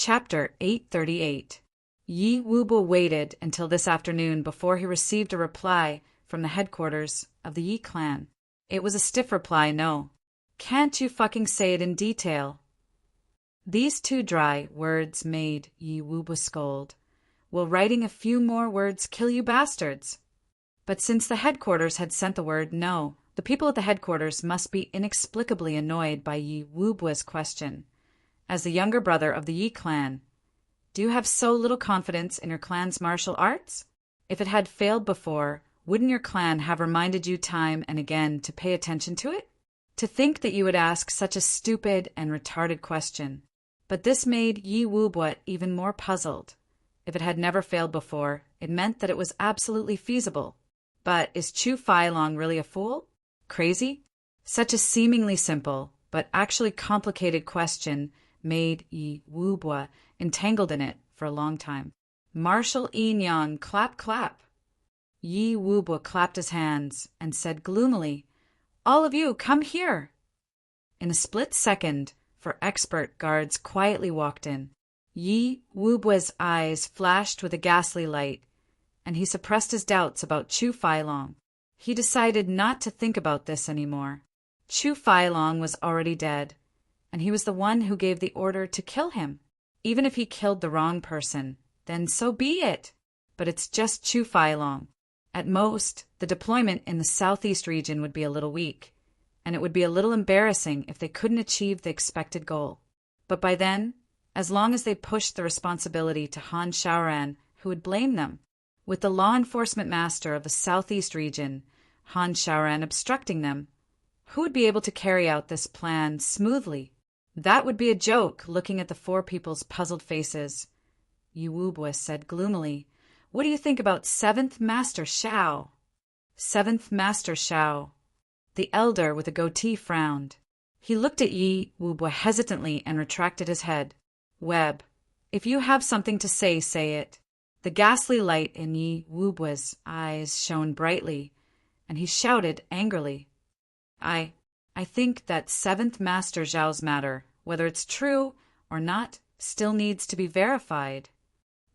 Chapter 838. Yi Wubo waited until this afternoon before he received a reply from the headquarters of the Yi clan. It was a stiff reply, no. Can't you fucking say it in detail? These two dry words made Yi Wubo scold. Will writing a few more words kill you bastards? But since the headquarters had sent the word no, the people at the headquarters must be inexplicably annoyed by Yi Wubo's question. As the younger brother of the Yi clan, do you have so little confidence in your clan's martial arts? If it had failed before, wouldn't your clan have reminded you time and again to pay attention to it? To think that you would ask such a stupid and retarded question. But this made Yi Wubo even more puzzled. If it had never failed before, it meant that it was absolutely feasible. But is Chu Failong really a fool? Crazy? Such a seemingly simple, but actually complicated question made Yi Wubo entangled in it for a long time. Marshal Yinyang, clap, clap. Yi Wubo clapped his hands and said gloomily, "All of you, come here." In a split second, four expert guards quietly walked in. Yi Wubo's eyes flashed with a ghastly light, and he suppressed his doubts about Chu Failong. He decided not to think about this anymore. Chu Failong was already dead, and he was the one who gave the order to kill him. Even if he killed the wrong person, then so be it. But it's just Chu Failong. At most, the deployment in the southeast region would be a little weak, and it would be a little embarrassing if they couldn't achieve the expected goal. But by then, as long as they pushed the responsibility to Han Shaoran, who would blame them? With the law enforcement master of the southeast region, Han Shaoran, obstructing them, who would be able to carry out this plan smoothly? That would be a joke, looking at the four people's puzzled faces. Yi Wubo said gloomily, "What do you think about 7th Master Shao?" 7th Master Shao. The elder with a goatee frowned. He looked at Yi Wubo hesitantly and retracted his head. "Webb, if you have something to say, say it." The ghastly light in Yi Wubo's eyes shone brightly, and he shouted angrily, I think that 7th Master Zhao's matter, whether it's true or not, still needs to be verified."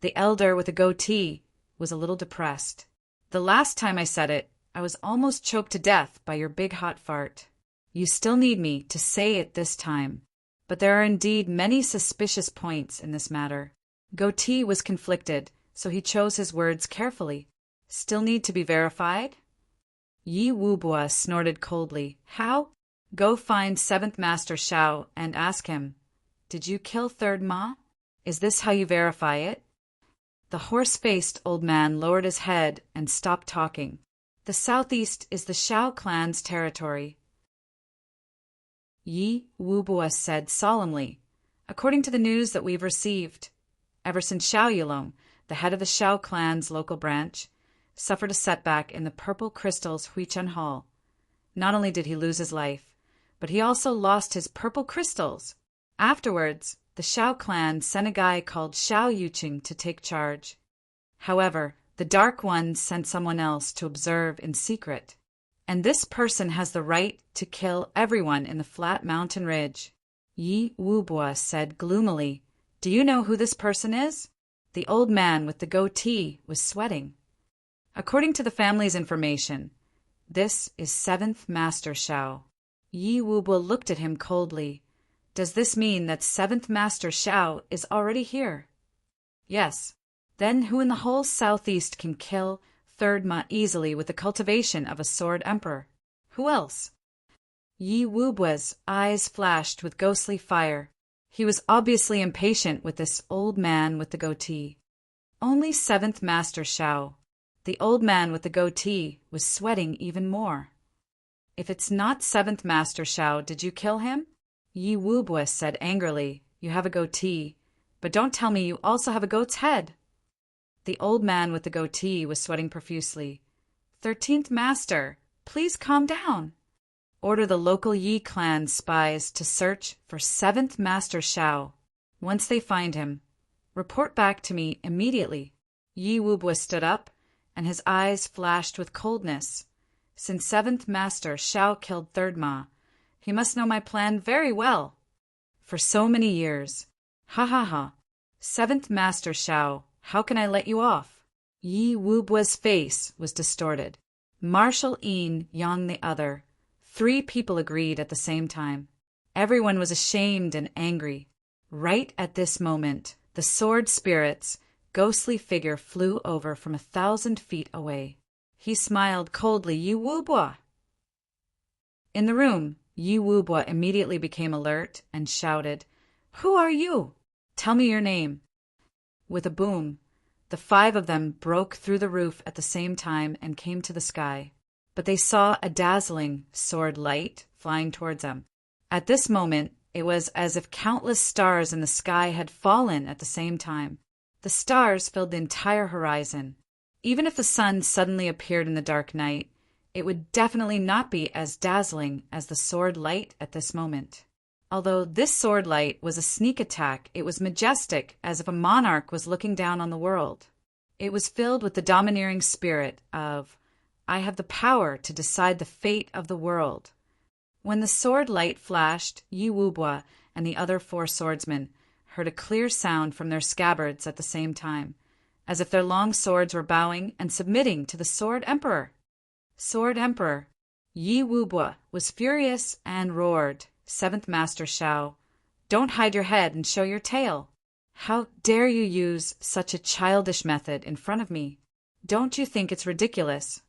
The elder with a goatee was a little depressed. "The last time I said it, I was almost choked to death by your big hot fart. You still need me to say it this time. But there are indeed many suspicious points in this matter." Goatee was conflicted, so he chose his words carefully. "Still need to be verified?" Yi Wubo snorted coldly. "How? Go find 7th Master Shao and ask him, did you kill 3rd Ma? Is this how you verify it?" The horse-faced old man lowered his head and stopped talking. "The southeast is the Shao clan's territory," Yi Wubo said solemnly. "According to the news that we've received, ever since Shao Yulong, the head of the Shao clan's local branch, suffered a setback in the Purple Crystal's Huichun Hall. Not only did he lose his life, but he also lost his purple crystals. Afterwards, the Shao clan sent a guy called Shao Yuqing to take charge. However, the Dark One sent someone else to observe in secret. And this person has the right to kill everyone in the flat mountain ridge." Yi Wubo said gloomily, "Do you know who this person is?" The old man with the goatee was sweating. "According to the family's information, this is 7th Master Shao." Yi Wubo looked at him coldly. "Does this mean that 7th Master Shao is already here?" "Yes." "Then who in the whole southeast can kill 3rd Ma easily with the cultivation of a sword emperor? Who else?" Yi Wubo's eyes flashed with ghostly fire. He was obviously impatient with this old man with the goatee. "Only 7th Master Shao." The old man with the goatee was sweating even more. "If it's not 7th Master Shao, did you kill him?" Yi Wubo said angrily, "You have a goatee, but don't tell me you also have a goat's head." The old man with the goatee was sweating profusely. "13th Master, please calm down. Order the local Yi clan spies to search for 7th Master Shao. Once they find him, report back to me immediately." Yi Wubo stood up, and his eyes flashed with coldness. "Since 7th Master Shao killed 3rd Ma, he must know my plan very well. For so many years. Ha ha ha. "Seventh Master Shao, how can I let you off?" Yi Wubua's face was distorted. Marshal Yin Yang the other. 3 people agreed at the same time. Everyone was ashamed and angry. Right at this moment, the sword spirit's ghostly figure flew over from 1,000 feet away. He smiled coldly. "Yi Wubua!" In the room, Yi Wubua immediately became alert and shouted, "Who are you? Tell me your name." With a boom, the 5 of them broke through the roof at the same time and came to the sky. But they saw a dazzling sword light flying towards them. At this moment, it was as if countless stars in the sky had fallen at the same time. The stars filled the entire horizon. Even if the sun suddenly appeared in the dark night, it would definitely not be as dazzling as the sword light at this moment. Although this sword light was a sneak attack, it was majestic, as if a monarch was looking down on the world. It was filled with the domineering spirit of, "I have the power to decide the fate of the world." When the sword light flashed, Yi Wubua and the other 4 swordsmen heard a clear sound from their scabbards at the same time, as if their long swords were bowing and submitting to the Sword Emperor. Sword Emperor Yi Wubua was furious and roared, "Seventh Master Shao, don't hide your head and show your tail. How dare you use such a childish method in front of me? Don't you think it's ridiculous?"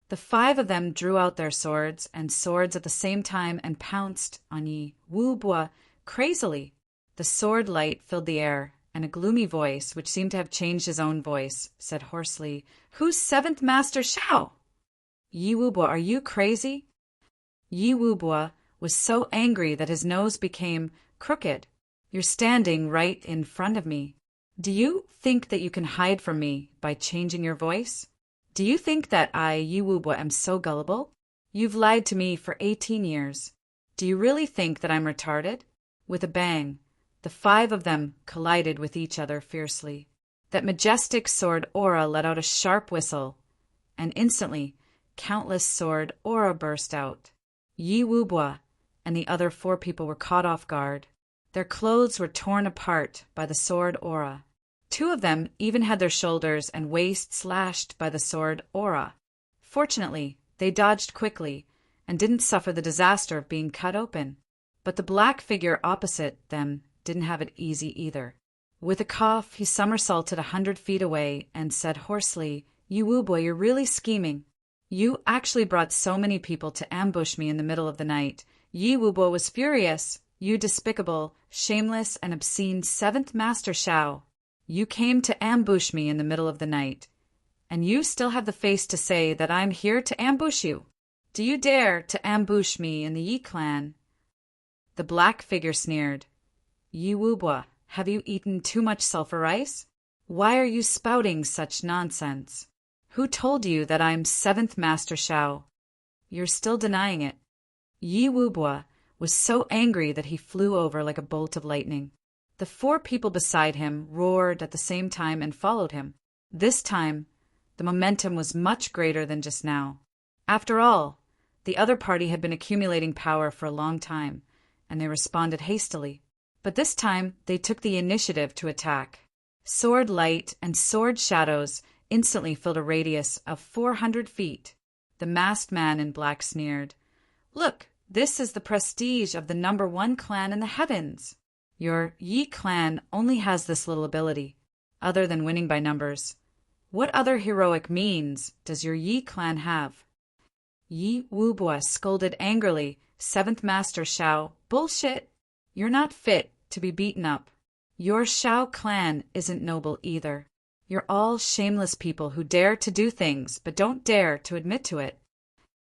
The 5 of them drew out their swords and swords at the same time and pounced on Yi Wubua crazily. The sword light filled the air, and a gloomy voice, which seemed to have changed his own voice, said hoarsely, "Who's 7th Master Shao?" "Yi Wubua, are you crazy?" Yi Wubua was so angry that his nose became crooked. "You're standing right in front of me. Do you think that you can hide from me by changing your voice? Do you think that I, Yi Wubua, am so gullible? You've lied to me for 18 years. Do you really think that I'm retarded?" With a bang, the 5 of them collided with each other fiercely. That majestic sword aura let out a sharp whistle, and instantly, countless sword aura burst out. Yi Wubua and the other 4 people were caught off guard. Their clothes were torn apart by the sword aura. 2 of them even had their shoulders and waist slashed by the sword aura. Fortunately, they dodged quickly and didn't suffer the disaster of being cut open. But the black figure opposite them didn't have it easy either. With a cough, he somersaulted 100 feet away and said hoarsely, "Yi Wubua, you're really scheming. You actually brought so many people to ambush me in the middle of the night." Yi Wubua was furious. "You despicable, shameless, and obscene 7th Master Shao. You came to ambush me in the middle of the night, and you still have the face to say that I'm here to ambush you. Do you dare to ambush me in the Yi clan?" The black figure sneered. "Yi Wubua, have you eaten too much sulfur rice? Why are you spouting such nonsense? Who told you that I'm 7th Master Shao? You're still denying it." Yi Wubua was so angry that he flew over like a bolt of lightning. The 4 people beside him roared at the same time and followed him. This time, the momentum was much greater than just now. After all, the other party had been accumulating power for a long time, and they responded hastily. But this time, they took the initiative to attack. Sword light and sword shadows instantly filled a radius of 400 feet. The masked man in black sneered, "Look, this is the prestige of the #1 clan in the heavens. Your Yi clan only has this little ability, other than winning by numbers. What other heroic means does your Yi clan have?" Yi Wubua scolded angrily, "7th Master Shao, bullshit! You're not fit to be beaten up. Your Shao clan isn't noble either. You're all shameless people who dare to do things but don't dare to admit to it."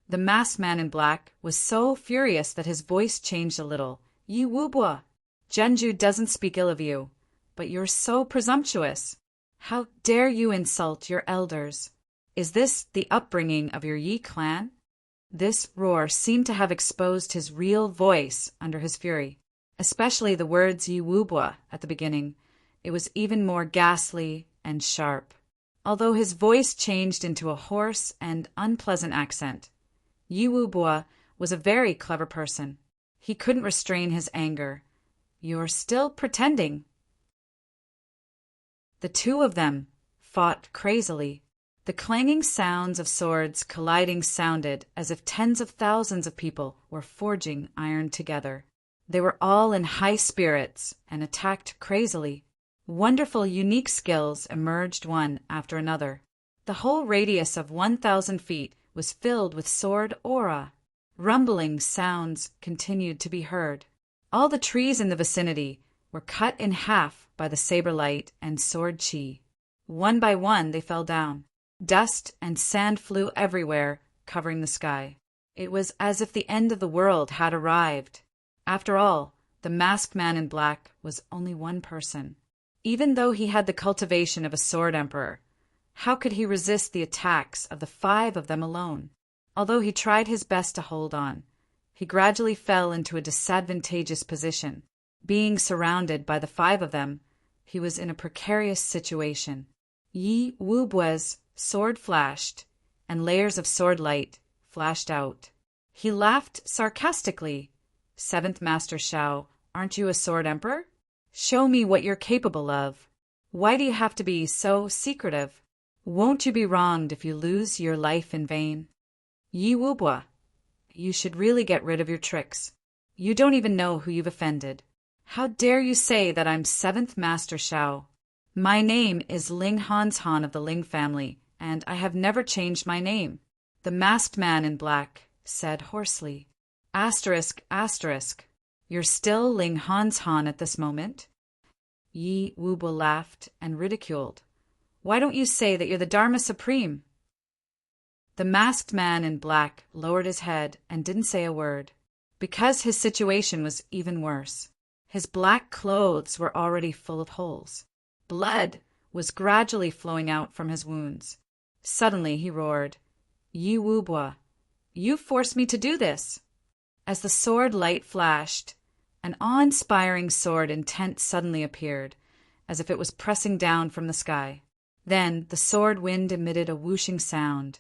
The masked man in black was so furious that his voice changed a little. "Yi Wubua, Genju doesn't speak ill of you, but you're so presumptuous. How dare you insult your elders? Is this the upbringing of your Yi clan?" This roar seemed to have exposed his real voice under his fury, especially the words Yi Wubua at the beginning. It was even more ghastly and sharp. Although his voice changed into a hoarse and unpleasant accent, Yi Wubua was a very clever person. He couldn't restrain his anger. You're still pretending. The two of them fought crazily. The clanging sounds of swords colliding sounded as if tens of thousands of people were forging iron together. They were all in high spirits and attacked crazily. Wonderful, unique skills emerged one after another. The whole radius of 1,000 feet was filled with sword aura. Rumbling sounds continued to be heard. All the trees in the vicinity were cut in half by the saber light and sword chi. One by one they fell down. Dust and sand flew everywhere, covering the sky. It was as if the end of the world had arrived. After all, the masked man in black was only one person. Even though he had the cultivation of a sword emperor, how could he resist the attacks of the 5 of them alone? Although he tried his best to hold on, he gradually fell into a disadvantageous position. Being surrounded by the 5 of them, he was in a precarious situation. Yi Wubue's sword flashed, and layers of sword light flashed out. He laughed sarcastically. 7th Master Shao, aren't you a sword emperor? Show me what you're capable of. Why do you have to be so secretive? Won't you be wronged if you lose your life in vain? Yi Wubua, you should really get rid of your tricks. You don't even know who you've offended. How dare you say that I'm 7th Master Shao? My name is Ling Hanshan of the Ling family, and I have never changed my name. The masked man in black said hoarsely. Asterisk, asterisk. You're still Ling Hanshan at this moment? Yi Wubo laughed and ridiculed. Why don't you say that you're the Dharma Supreme? The masked man in black lowered his head and didn't say a word, because his situation was even worse. His black clothes were already full of holes. Blood was gradually flowing out from his wounds. Suddenly he roared, Yi Wubua, you forced me to do this. As the sword light flashed, an awe-inspiring sword intent suddenly appeared, as if it was pressing down from the sky. Then the sword wind emitted a whooshing sound,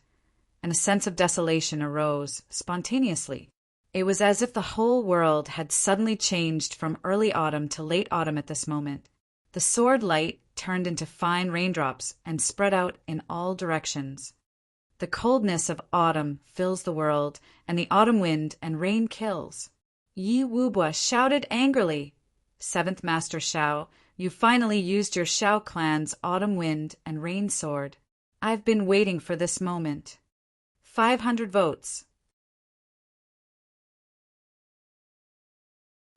and a sense of desolation arose spontaneously. It was as if the whole world had suddenly changed from early autumn to late autumn at this moment. The sword light turned into fine raindrops and spread out in all directions. The coldness of autumn fills the world, and the autumn wind and rain kills. Yi Wubua shouted angrily, 7th Master Shao, you finally used your Shao clan's autumn wind and rain sword. I've been waiting for this moment. 500 votes.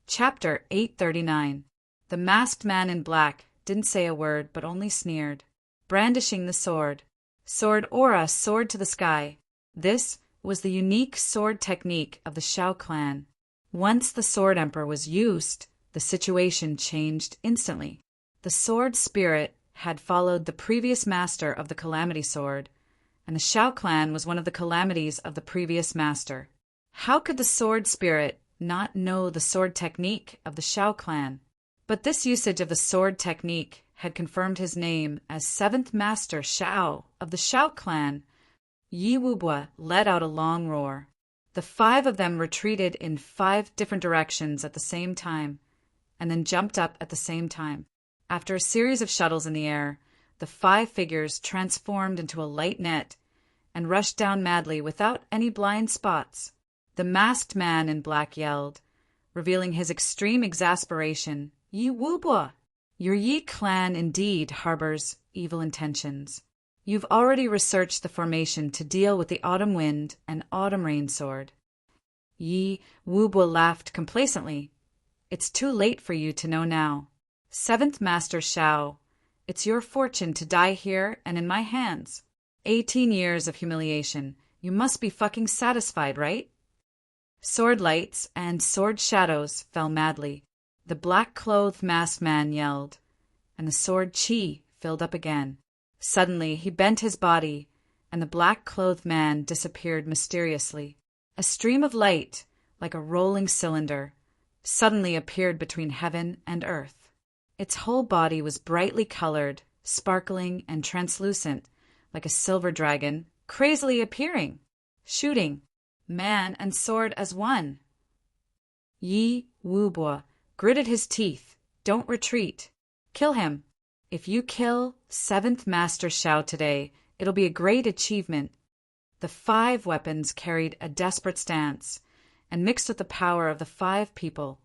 Chapter 839. The masked man in black didn't say a word, but only sneered, brandishing the sword. Sword aura soared to the sky. This was the unique sword technique of the Shao clan. Once the sword emperor was used, the situation changed instantly. The sword spirit had followed the previous master of the Calamity Sword, and the Shao clan was one of the calamities of the previous master. How could the sword spirit not know the sword technique of the Shao clan? But this usage of the sword technique had confirmed his name as 7th Master Shao of the Shao clan. Yi Wubua let out a long roar. The 5 of them retreated in 5 different directions at the same time, and then jumped up at the same time. After a series of shuttles in the air, the 5 figures transformed into a light net and rushed down madly without any blind spots. The masked man in black yelled, revealing his extreme exasperation, Yi Wubua, your Yi clan indeed harbors evil intentions. You've already researched the formation to deal with the autumn wind and autumn rain sword. Yi Wubua laughed complacently. It's too late for you to know now. 7th Master Shao, it's your fortune to die here and in my hands. 18 years of humiliation. You must be fucking satisfied, right? Sword lights and sword shadows fell madly. The black-clothed masked man yelled, and the sword chi filled up again. Suddenly he bent his body, and the black-clothed man disappeared mysteriously. A stream of light, like a rolling cylinder, suddenly appeared between heaven and earth. Its whole body was brightly colored, sparkling and translucent, like a silver dragon, crazily appearing, shooting, man and sword as one. Yi Wubua gritted his teeth. Don't retreat. Kill him. If you kill 7th Master Shao today, it'll be a great achievement. The 5 weapons carried a desperate stance, and mixed with the power of the 5 people,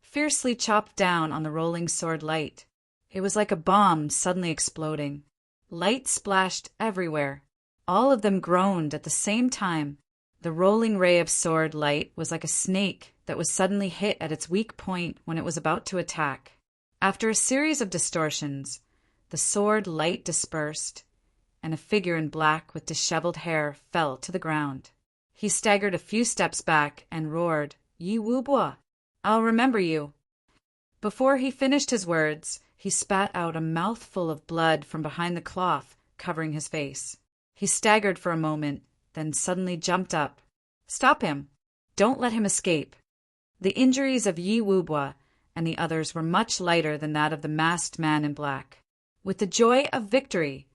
fiercely chopped down on the rolling sword light. It was like a bomb suddenly exploding. Light splashed everywhere. All of them groaned at the same time. The rolling ray of sword light was like a snake that was suddenly hit at its weak point when it was about to attack. After a series of distortions, the sword light dispersed, and a figure in black with disheveled hair fell to the ground. He staggered a few steps back and roared, "Yi Wubo, I'll remember you." Before he finished his words, he spat out a mouthful of blood from behind the cloth covering his face. He staggered for a moment, then suddenly jumped up. "Stop him! Don't let him escape!" The injuries of Yi Wubo and the others were much lighter than that of the masked man in black. With the joy of victory,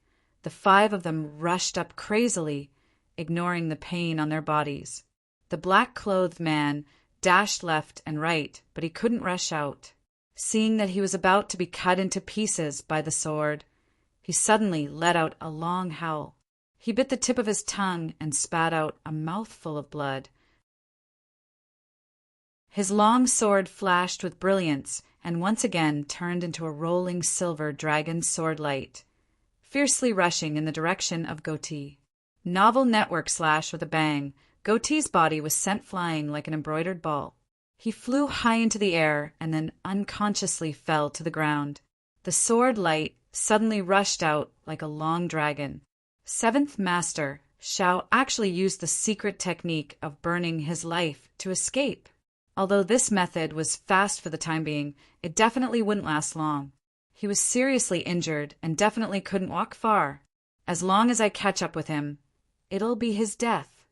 the 5 of them rushed up crazily, ignoring the pain on their bodies. The black-clothed man dashed left and right, but he couldn't rush out. Seeing that he was about to be cut into pieces by the sword, he suddenly let out a long howl. He bit the tip of his tongue and spat out a mouthful of blood. His long sword flashed with brilliance and once again turned into a rolling silver dragon sword light, fiercely rushing in the direction of Goatee. Novel network slash with a bang, Goatee's body was sent flying like an embroidered ball. He flew high into the air and then unconsciously fell to the ground. The sword light suddenly rushed out like a long dragon. 7th Master Shao actually used the secret technique of burning his life to escape. Although this method was fast for the time being, it definitely wouldn't last long. He was seriously injured and definitely couldn't walk far. As long as I catch up with him, it'll be his death.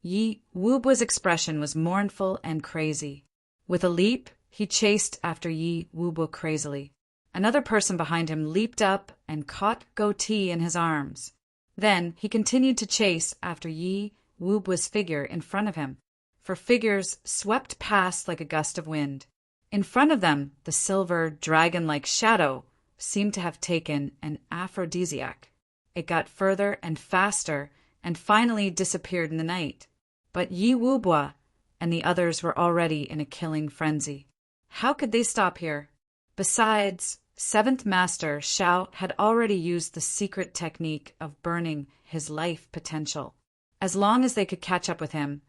Yi Wubo's expression was mournful and crazy. With a leap, he chased after Yi Wubo crazily. Another person behind him leaped up and caught Goatee in his arms. Then he continued to chase after Yi Wubo's figure in front of him, for figures swept past like a gust of wind. In front of them, the silver, dragon-like shadow seemed to have taken an aphrodisiac. It got further and faster and finally disappeared in the night. But Yi Wubo and the others were already in a killing frenzy. How could they stop here? Besides, 7th Master Shao had already used the secret technique of burning his life potential. As long as they could catch up with him,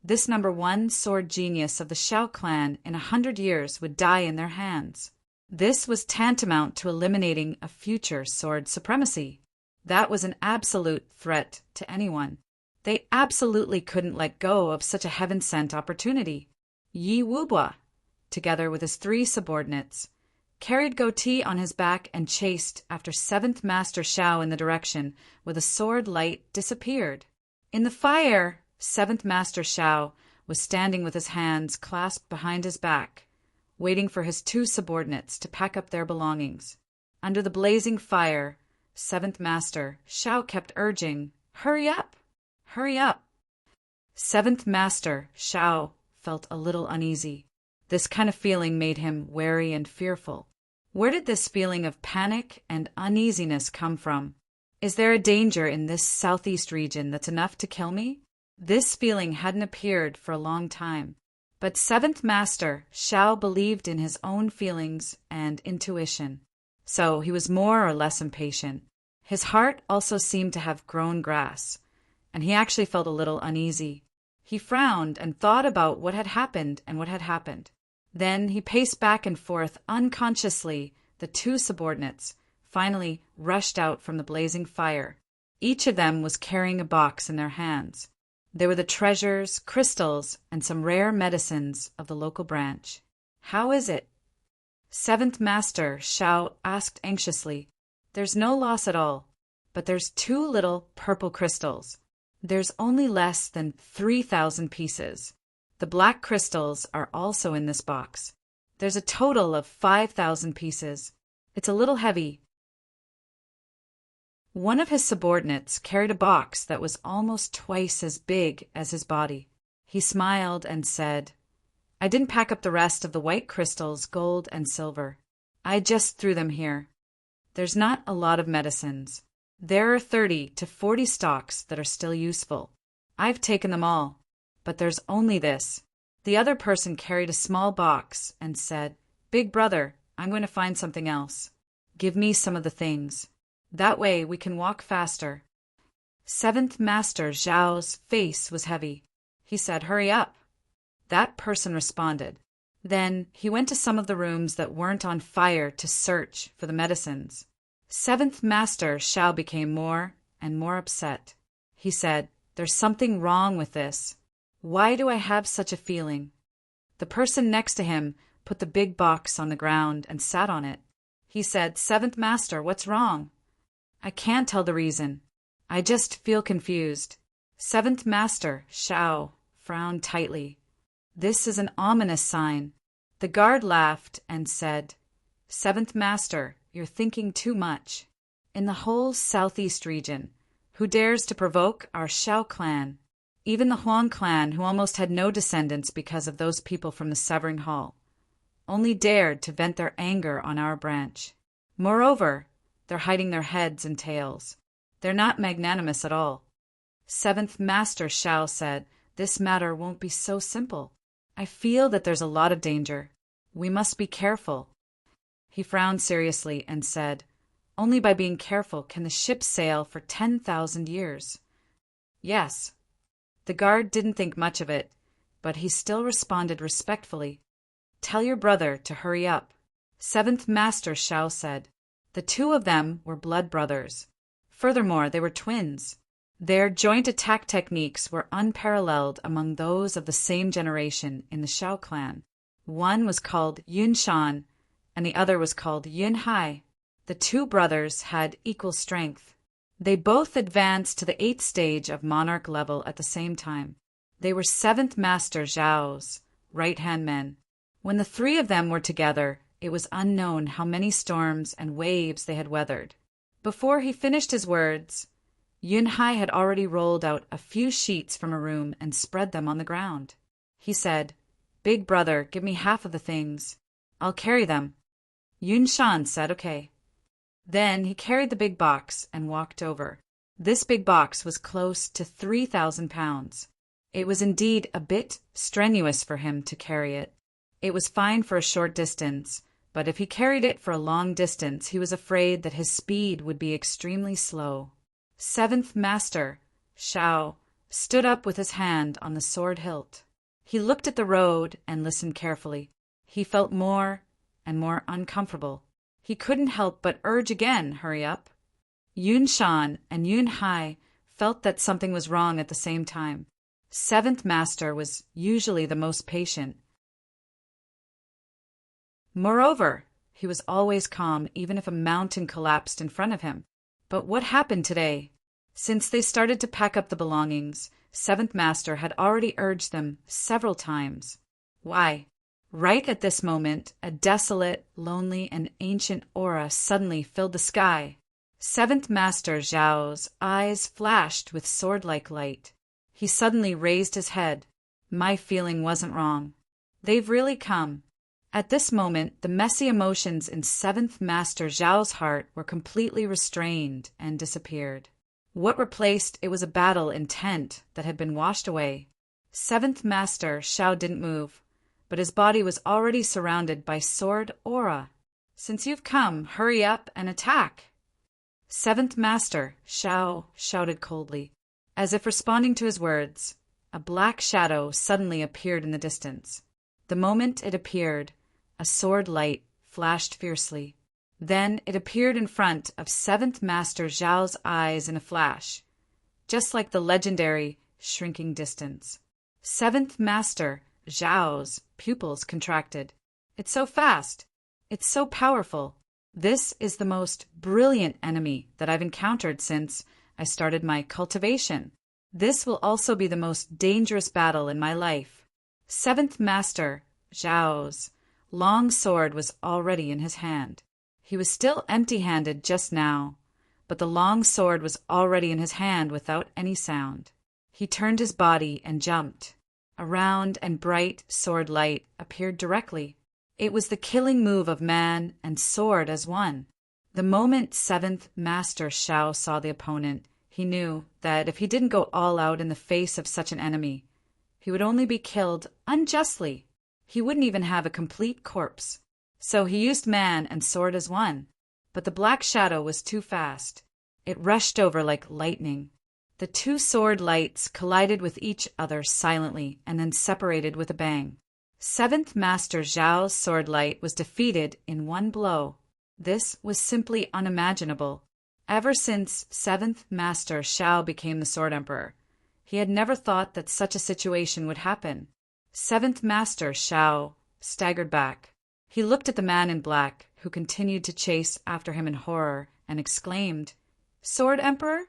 this number 1 sword genius of the Shao clan in 100 years would die in their hands. This was tantamount to eliminating a future sword supremacy. That was an absolute threat to anyone. They absolutely couldn't let go of such a heaven-sent opportunity. Yi Wubo, together with his 3 subordinates, carried Goatee on his back and chased after 7th Master Shao in the direction where the sword light disappeared. In the fire, 7th Master Shao was standing with his hands clasped behind his back, waiting for his 2 subordinates to pack up their belongings. Under the blazing fire, 7th Master Shao kept urging, "Hurry up! Hurry up!" 7th Master Shao felt a little uneasy. This kind of feeling made him wary and fearful. Where did this feeling of panic and uneasiness come from? Is there a danger in this southeast region that's enough to kill me? This feeling hadn't appeared for a long time. But 7th Master Shao believed in his own feelings and intuition, so he was more or less impatient. His heart also seemed to have grown grass, and he actually felt a little uneasy. He frowned and thought about what had happened and what had happened. Then he paced back and forth unconsciously. The 2 subordinates finally rushed out from the blazing fire. Each of them was carrying a box in their hands. There were the treasures, crystals, and some rare medicines of the local branch. "How is it?" 7th Master Shao asked anxiously. "There's no loss at all, but there's 2 little purple crystals. There's only less than 3,000 pieces. The black crystals are also in this box. There's a total of 5,000 pieces. It's a little heavy." One of his subordinates carried a box that was almost twice as big as his body. He smiled and said, I didn't pack up the rest of the white crystals, gold, and silver. I just threw them here. There's not a lot of medicines. There are 30 to 40 stocks that are still useful. I've taken them all, but there's only this." The other person carried a small box and said, "Big brother, I'm going to find something else. Give me some of the things. That way we can walk faster." Seventh Master Zhao's face was heavy. He said, "Hurry up." That person responded. Then he went to some of the rooms that weren't on fire to search for the medicines. Seventh Master Zhao became more and more upset. He said, "There's something wrong with this. Why do I have such a feeling?" The person next to him put the big box on the ground and sat on it. He said, "Seventh Master, what's wrong?" "I can't tell the reason. I just feel confused." Seventh Master Zhao frowned tightly. "This is an ominous sign." The guard laughed and said, "Seventh Master, you're thinking too much. In the whole southeast region, who dares to provoke our Shao clan? Even the Huang clan, who almost had no descendants because of those people from the Severing Hall, only dared to vent their anger on our branch. Moreover, they're hiding their heads and tails. They're not magnanimous at all." Seventh Master Zhao said, "This matter won't be so simple. I feel that there's a lot of danger. We must be careful." He frowned seriously and said, "Only by being careful can the ship sail for 10,000 years. "Yes." The guard didn't think much of it, but he still responded respectfully. "Tell your brother to hurry up." Seventh Master Zhao said. The two of them were blood brothers. Furthermore, they were twins. Their joint attack techniques were unparalleled among those of the same generation in the Shao clan. One was called Yun Shan, and the other was called Yun Hai. The two brothers had equal strength. They both advanced to the 8th stage of monarch level at the same time. They were Seventh Master Zhao's right-hand men. When the three of them were together, it was unknown how many storms and waves they had weathered. Before he finished his words, Yun Hai had already rolled out a few sheets from a room and spread them on the ground. He said, "Big brother, give me half of the things. I'll carry them." Yun Shan said, "Okay." Then he carried the big box and walked over. This big box was close to 3,000 pounds. It was indeed a bit strenuous for him to carry it. It was fine for a short distance, but if he carried it for a long distance, he was afraid that his speed would be extremely slow. Seventh Master Zhao stood up with his hand on the sword hilt. He looked at the road and listened carefully. He felt more and more uncomfortable. He couldn't help but urge again, "Hurry up." Yun Shan and Yun Hai felt that something was wrong at the same time. Seventh Master was usually the most patient. Moreover, he was always calm even if a mountain collapsed in front of him. But what happened today? Since they started to pack up the belongings, Seventh Master had already urged them several times. Why? Right at this moment, a desolate, lonely, and ancient aura suddenly filled the sky. Seventh Master Zhao's eyes flashed with sword-like light. He suddenly raised his head. My feeling wasn't wrong. They've really come. At this moment, the messy emotions in Seventh Master Zhao's heart were completely restrained and disappeared. What replaced it was a battle intent that had been washed away. Seventh Master Zhao didn't move, but his body was already surrounded by sword aura. "Since you've come, hurry up and attack." Seventh Master Zhao shouted coldly. As if responding to his words, a black shadow suddenly appeared in the distance. The moment it appeared, a sword light flashed fiercely. Then it appeared in front of Seventh Master Zhao's eyes in a flash, just like the legendary shrinking distance. Seventh Master Zhao's pupils contracted. "It's so fast. It's so powerful. This is the most brilliant enemy that I've encountered since I started my cultivation. This will also be the most dangerous battle in my life." Seventh Master Zhao's long sword was already in his hand. He was still empty-handed just now, but the long sword was already in his hand without any sound. He turned his body and jumped. A round and bright sword light appeared directly. It was the killing move of man and sword as one. The moment 7th Master Shao saw the opponent, he knew that if he didn't go all out in the face of such an enemy, he would only be killed unjustly. He wouldn't even have a complete corpse. So he used man and sword as one. But the black shadow was too fast. It rushed over like lightning. The two sword lights collided with each other silently and then separated with a bang. 7th Master Zhao's sword light was defeated in one blow. This was simply unimaginable. Ever since 7th Master Shao became the Sword Emperor, he had never thought that such a situation would happen. 7th Master Shao staggered back. He looked at the man in black, who continued to chase after him in horror, and exclaimed, "Sword Emperor?"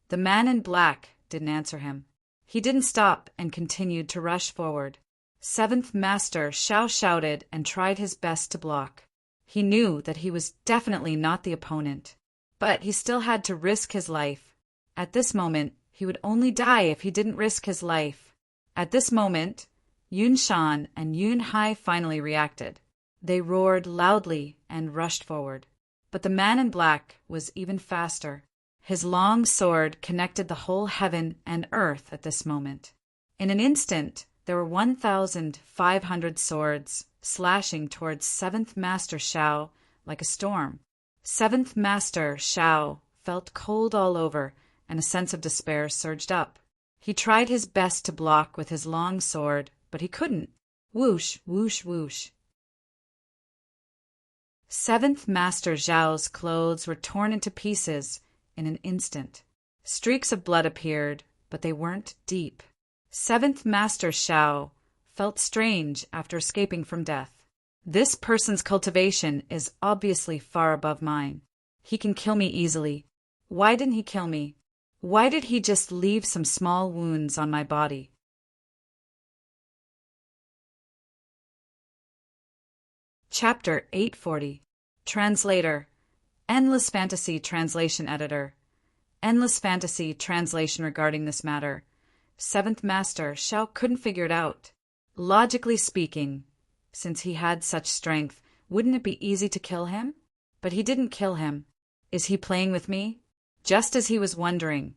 The man in black didn't answer him. He didn't stop and continued to rush forward. 7th Master Shao shouted and tried his best to block. He knew that he was definitely not the opponent, but he still had to risk his life. At this moment, he would only die if he didn't risk his life. At this moment, Yun Shan and Yun Hai finally reacted. They roared loudly and rushed forward. But the man in black was even faster. His long sword connected the whole heaven and earth at this moment. In an instant, there were 1,500 swords slashing towards 7th Master Shao like a storm. 7th Master Shao felt cold all over, and a sense of despair surged up. He tried his best to block with his long sword, but he couldn't. Whoosh, whoosh, whoosh. 7th Master Zhao's clothes were torn into pieces in an instant. Streaks of blood appeared, but they weren't deep. 7th Master Shao felt strange after escaping from death. This person's cultivation is obviously far above mine. He can kill me easily. Why didn't he kill me? Why did he just leave some small wounds on my body? Chapter 840. Translator. Endless Fantasy Translation Editor. Endless Fantasy Translation regarding this matter. 7th Master Shao couldn't figure it out. Logically speaking, since he had such strength, wouldn't it be easy to kill him? But he didn't kill him. Is he playing with me? Just as he was wondering,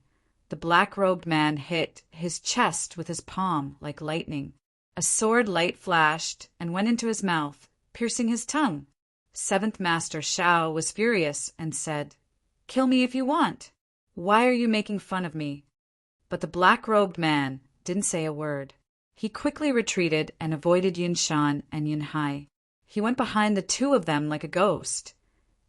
the black-robed man hit his chest with his palm like lightning. A sword light flashed and went into his mouth, piercing his tongue. 7th Master Shao was furious and said, "Kill me if you want. Why are you making fun of me?" But the black-robed man didn't say a word. He quickly retreated and avoided Yun Shan and Yun Hai. He went behind the two of them like a ghost,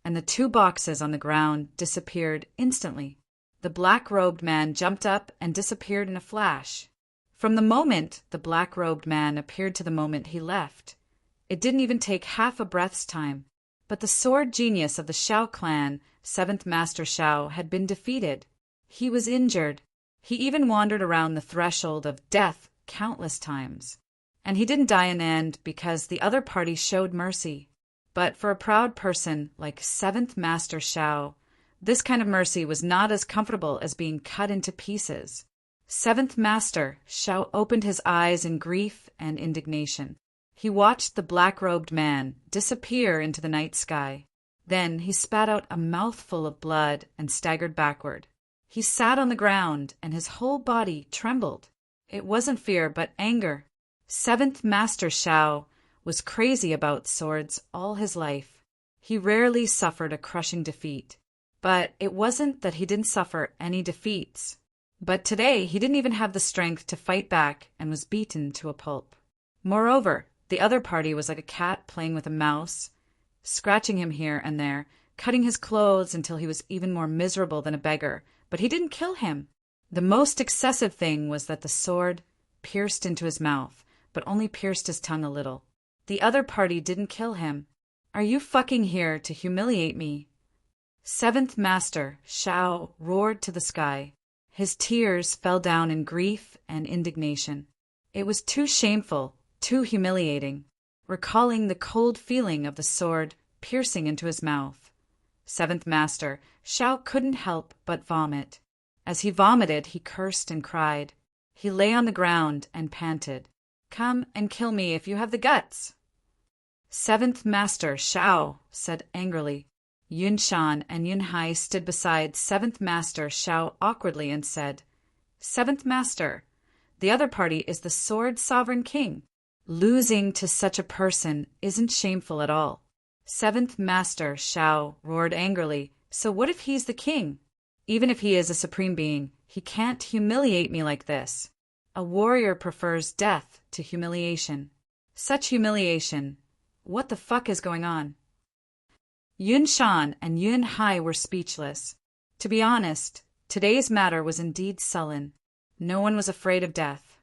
and the two boxes on the ground disappeared instantly. The black-robed man jumped up and disappeared in a flash. From the moment the black-robed man appeared to the moment he left, it didn't even take half a breath's time. But the sword genius of the Shao clan, 7th Master Shao, had been defeated. He was injured. He even wandered around the threshold of death countless times. And he didn't die in the end because the other party showed mercy. But for a proud person like 7th Master Shao, this kind of mercy was not as comfortable as being cut into pieces. 7th Master Shao opened his eyes in grief and indignation. He watched the black-robed man disappear into the night sky. Then he spat out a mouthful of blood and staggered backward. He sat on the ground and his whole body trembled. It wasn't fear, but anger. 7th Master Shao was crazy about swords all his life. He rarely suffered a crushing defeat. But it wasn't that he didn't suffer any defeats. But today he didn't even have the strength to fight back and was beaten to a pulp. Moreover, the other party was like a cat playing with a mouse, scratching him here and there, cutting his clothes until he was even more miserable than a beggar, but he didn't kill him. The most excessive thing was that the sword pierced into his mouth, but only pierced his tongue a little. The other party didn't kill him. Are you fucking here to humiliate me? 7th Master Shao roared to the sky. His tears fell down in grief and indignation. It was too shameful, too humiliating, recalling the cold feeling of the sword piercing into his mouth. 7th Master Shao couldn't help but vomit. As he vomited, he cursed and cried. He lay on the ground and panted. Come and kill me if you have the guts. Seventh Master Shao said angrily. Yun Shan and Yun Hai stood beside Seventh Master Shao awkwardly and said, Seventh Master, the other party is the Sword Sovereign King. Losing to such a person isn't shameful at all. Seventh Master Shao roared angrily, so what if he's the king? Even if he is a supreme being, he can't humiliate me like this. A warrior prefers death to humiliation. Such humiliation. What the fuck is going on? Yun Shan and Yun Hai were speechless. To be honest, today's matter was indeed sullen. No one was afraid of death.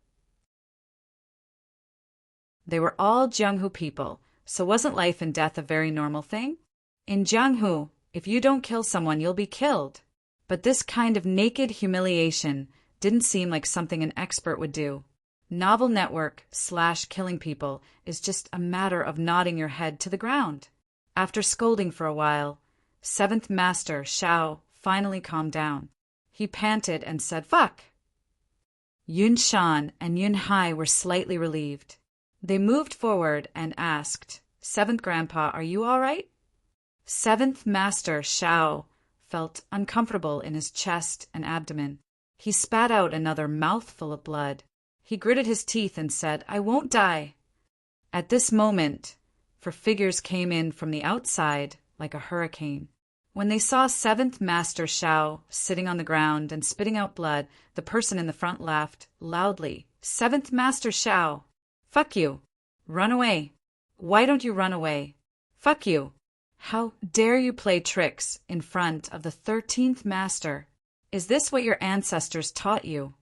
They were all Jianghu people, so wasn't life and death a very normal thing? In Jianghu, if you don't kill someone, you'll be killed. But this kind of naked humiliation didn't seem like something an expert would do. Novel network / killing people is just a matter of nodding your head to the ground. After scolding for a while, Seventh Master Shao finally calmed down. He panted and said, Fuck! Yun Shan and Yun Hai were slightly relieved. They moved forward and asked, Seventh Grandpa, are you all right? Seventh Master Shao felt uncomfortable in his chest and abdomen. He spat out another mouthful of blood. He gritted his teeth and said, I won't die. At this moment, figures came in from the outside like a hurricane. When they saw Seventh Master Shao sitting on the ground and spitting out blood, the person in the front laughed loudly. Seventh Master Shao! Fuck you! Run away! Why don't you run away? Fuck you! How dare you play tricks in front of the 13th Master? Is this what your ancestors taught you?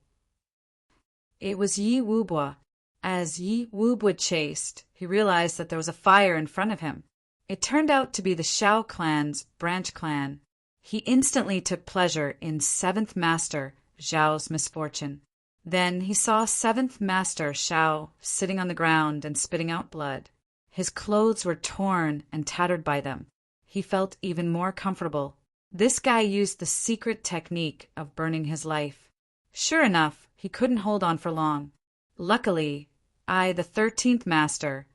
It was Yi Wubo. As Yi Wubo chased, he realized that there was a fire in front of him. It turned out to be the Shao clan's branch clan. He instantly took pleasure in Seventh Master Zhao's misfortune. Then he saw Seventh Master Shao sitting on the ground and spitting out blood. His clothes were torn and tattered by them. He felt even more comfortable. This guy used the secret technique of burning his life. Sure enough, he couldn't hold on for long. Luckily, I, the 13th Master,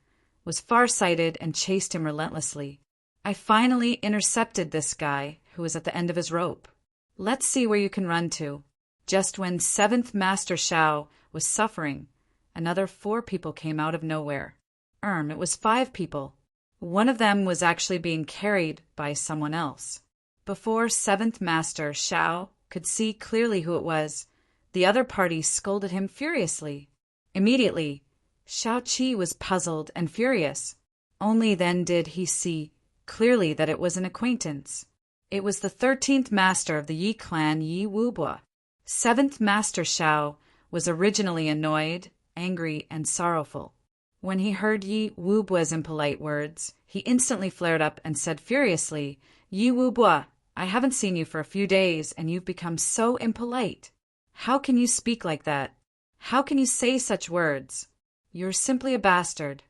was far-sighted and chased him relentlessly. I finally intercepted this guy who was at the end of his rope. Let's see where you can run to. Just when Seventh Master Shao was suffering, another 4 people came out of nowhere. It was 5 people. One of them was actually being carried by someone else. Before Seventh Master Shao could see clearly who it was, the other party scolded him furiously. Immediately, Shao Qi was puzzled and furious. Only then did he see clearly that it was an acquaintance. It was the 13th Master of the Yi clan, Yi Wubo. Seventh Master Shao was originally annoyed, angry, and sorrowful. When he heard Yi Wubo's impolite words, he instantly flared up and said furiously, Yi Wubo, I haven't seen you for a few days, and you've become so impolite. How can you speak like that? How can you say such words? You're simply a bastard.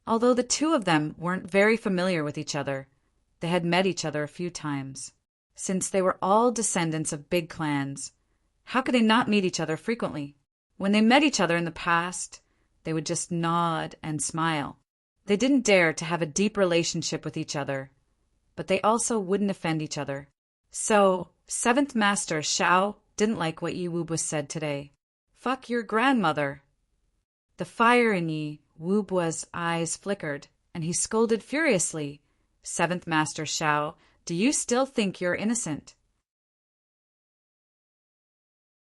Although the 2 of them weren't very familiar with each other, they had met each other a few times. Since they were all descendants of big clans, how could they not meet each other frequently? When they met each other in the past, they would just nod and smile. They didn't dare to have a deep relationship with each other, but they also wouldn't offend each other. So, Seventh Master Shao didn't like what Yi Wubo said today. Fuck your grandmother. The fire in Yi Wubo's eyes flickered, and he scolded furiously. Seventh Master Shao, do you still think you're innocent?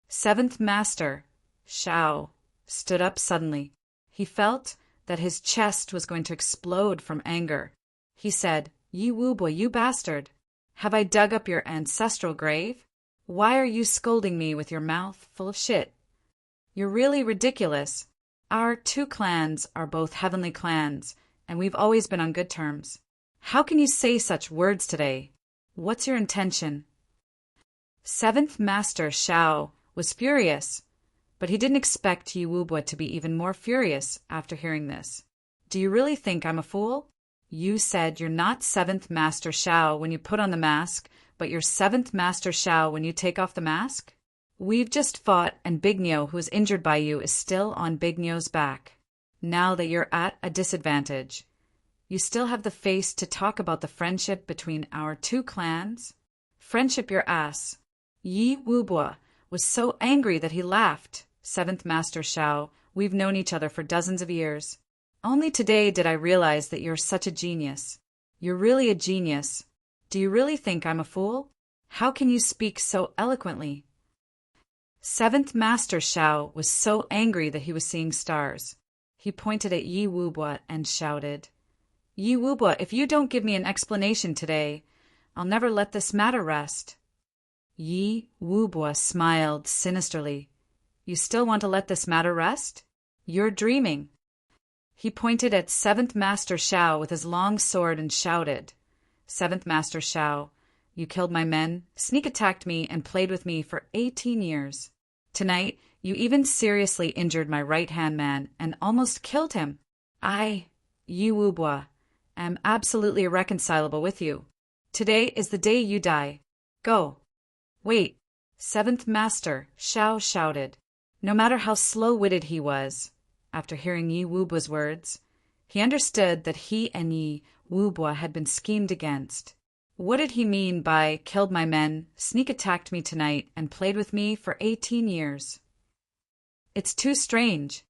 Seventh Master Shao stood up suddenly. He felt that his chest was going to explode from anger. He said, Yi Wubo, you bastard! Have I dug up your ancestral grave? Why are you scolding me with your mouth full of shit? You're really ridiculous. Our 2 clans are both heavenly clans, and we've always been on good terms. How can you say such words today? What's your intention? Seventh Master Shao was furious, but he didn't expect Yi Wubo to be even more furious after hearing this. Do you really think I'm a fool? You said you're not Seventh Master Shao when you put on the mask, but you're Seventh Master Shao when you take off the mask? We've just fought, and Big Nyo, who is injured by you, is still on Big Nyo's back. Now that you're at a disadvantage, you still have the face to talk about the friendship between our two clans? Friendship your ass. Yi Wubo was so angry that he laughed. Seventh Master Shao, we've known each other for dozens of years. Only today did I realize that you're such a genius. You're really a genius. Do you really think I'm a fool? How can you speak so eloquently? Seventh Master Shao was so angry that he was seeing stars. He pointed at Yi Wubo and shouted, Yi Wubo, if you don't give me an explanation today, I'll never let this matter rest. Yi Wubo smiled sinisterly. You still want to let this matter rest? You're dreaming. He pointed at Seventh Master Shao with his long sword and shouted, Seventh Master Shao, you killed my men, sneak attacked me, and played with me for 18 years. Tonight, you even seriously injured my right-hand man and almost killed him. I, Yi Wubo, am absolutely irreconcilable with you. Today is the day you die. Go. Wait. Seventh Master Shao shouted. No matter how slow-witted he was, after hearing Yi Wubo's words, he understood that he and Yi Wubo had been schemed against. What did he mean by killed my men, sneak attacked me tonight, and played with me for 18 years? It's too strange.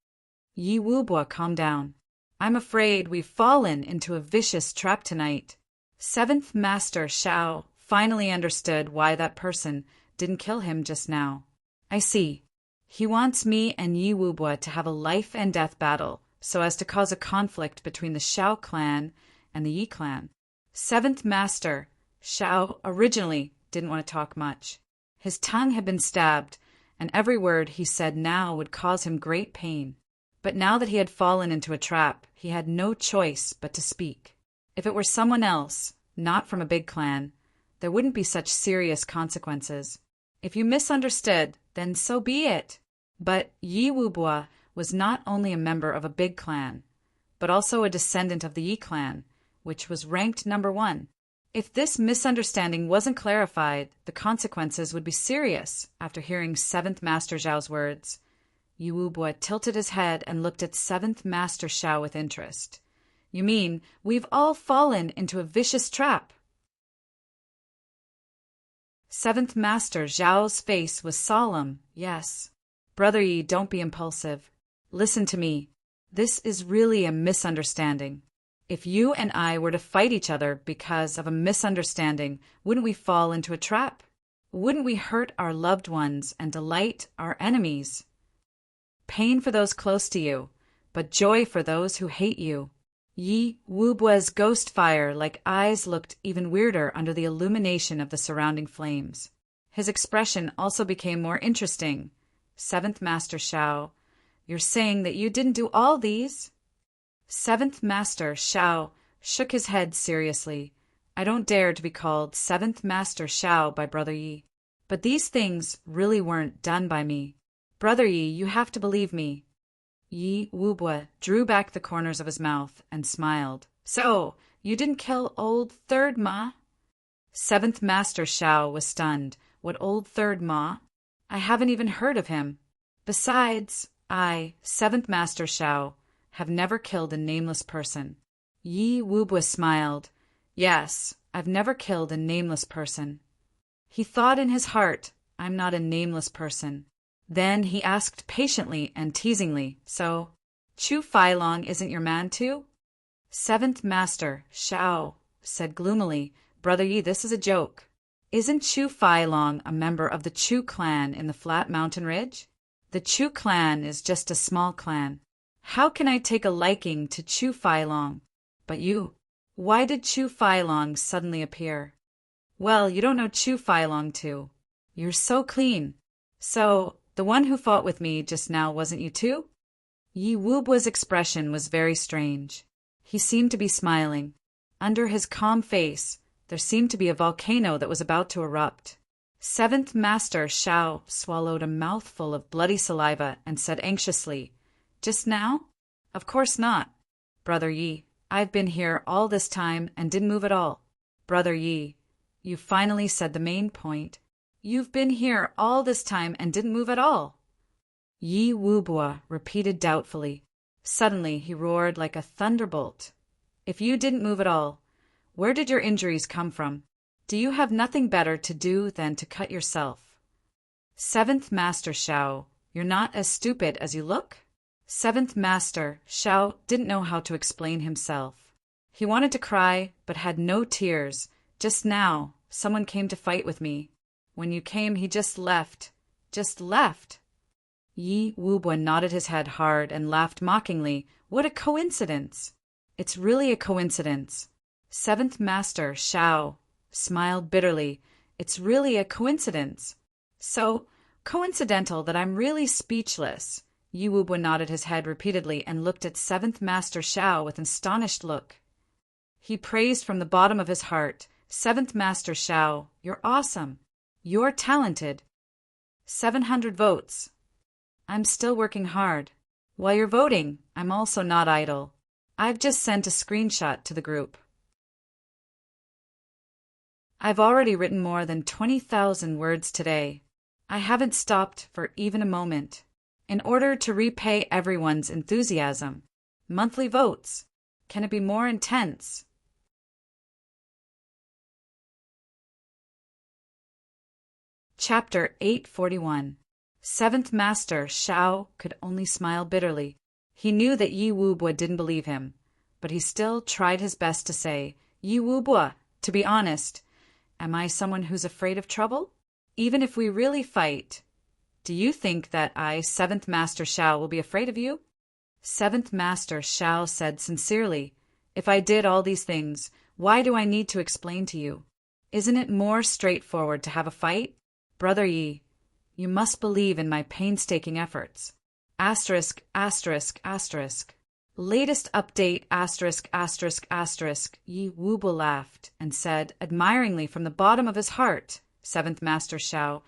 Yi Wubo, calm down. I'm afraid we've fallen into a vicious trap tonight. Seventh Master Shao finally understood why that person didn't kill him just now. I see. He wants me and Yi Wubo to have a life-and-death battle so as to cause a conflict between the Shao clan and the Yi clan. Seventh Master Shao originally didn't want to talk much. His tongue had been stabbed, and every word he said now would cause him great pain. But now that he had fallen into a trap, he had no choice but to speak. If it were someone else, not from a big clan, there wouldn't be such serious consequences. If you misunderstood, then so be it. But Yi Wubo was not only a member of a big clan, but also a descendant of the Yi clan, which was ranked number 1. If this misunderstanding wasn't clarified, the consequences would be serious. After hearing Seventh Master Zhao's words, Yi Wubo tilted his head and looked at Seventh Master Shao with interest. You mean we've all fallen into a vicious trap? Seventh Master Zhao's face was solemn. Yes. Brother Yi, don't be impulsive. Listen to me. This is really a misunderstanding. If you and I were to fight each other because of a misunderstanding, wouldn't we fall into a trap? Wouldn't we hurt our loved ones and delight our enemies? Pain for those close to you, but joy for those who hate you. Yi Wubo's ghost fire-like eyes looked even weirder under the illumination of the surrounding flames. His expression also became more interesting. Seventh Master Shao, you're saying that you didn't do all these? Seventh Master Shao shook his head seriously. I don't dare to be called Seventh Master Shao by Brother Yi. But these things really weren't done by me. Brother Yi, you have to believe me. Yi Wubo drew back the corners of his mouth and smiled. So, you didn't kill old Third Ma? Seventh Master Shao was stunned. What old Third Ma? I haven't even heard of him. Besides, I, Seventh Master Shao, have never killed a nameless person. Yi Wubo smiled. Yes, I've never killed a nameless person. He thought in his heart, I'm not a nameless person. Then he asked patiently and teasingly, so, Chu Feilong isn't your man too? Seventh Master Shao said gloomily, Brother Yi, this is a joke. Isn't Chu Feilong a member of the Chu clan in the flat mountain ridge? The Chu clan is just a small clan. How can I take a liking to Chu Feilong? But you, why did Chu Feilong suddenly appear? Well, you don't know Chu Feilong too. You're so clean. So, the one who fought with me just now wasn't you too? Yi Wubo's expression was very strange. He seemed to be smiling. Under his calm face, there seemed to be a volcano that was about to erupt. Seventh Master Shao swallowed a mouthful of bloody saliva and said anxiously, Just now? Of course not. Brother Yi, I've been here all this time and didn't move at all. Brother Yi, you finally said the main point. You've been here all this time and didn't move at all. Yi Wubo repeated doubtfully. Suddenly he roared like a thunderbolt. If you didn't move at all, where did your injuries come from? Do you have nothing better to do than to cut yourself? Seventh Master Shao, you're not as stupid as you look? Seventh Master Shao didn't know how to explain himself. He wanted to cry, but had no tears. Just now, someone came to fight with me. When you came, he just left. Just left. Yi Wubo nodded his head hard and laughed mockingly. What a coincidence! It's really a coincidence. Seventh Master Shao smiled bitterly. It's really a coincidence. So coincidental that I'm really speechless. Yi Wubo nodded his head repeatedly and looked at Seventh Master Shao with an astonished look. He praised from the bottom of his heart. Seventh Master Shao, you're awesome. You're talented. 700 votes. I'm still working hard. While you're voting, I'm also not idle. I've just sent a screenshot to the group. I've already written more than 20,000 words today. I haven't stopped for even a moment. In order to repay everyone's enthusiasm. Monthly votes. Can it be more intense? Chapter 841. Seventh Master Shao could only smile bitterly. He knew that Yi Wubo didn't believe him, but he still tried his best to say, Yi Wubo, to be honest, am I someone who's afraid of trouble? Even if we really fight, do you think that I, Seventh Master Shao, will be afraid of you? Seventh Master Shao said sincerely, if I did all these things, why do I need to explain to you? Isn't it more straightforward to have a fight? Brother Yi, you must believe in my painstaking efforts. Asterisk, asterisk, asterisk. Latest update, asterisk, asterisk, asterisk. Yi Wubo laughed and said, admiringly from the bottom of his heart, Seventh Master Shao,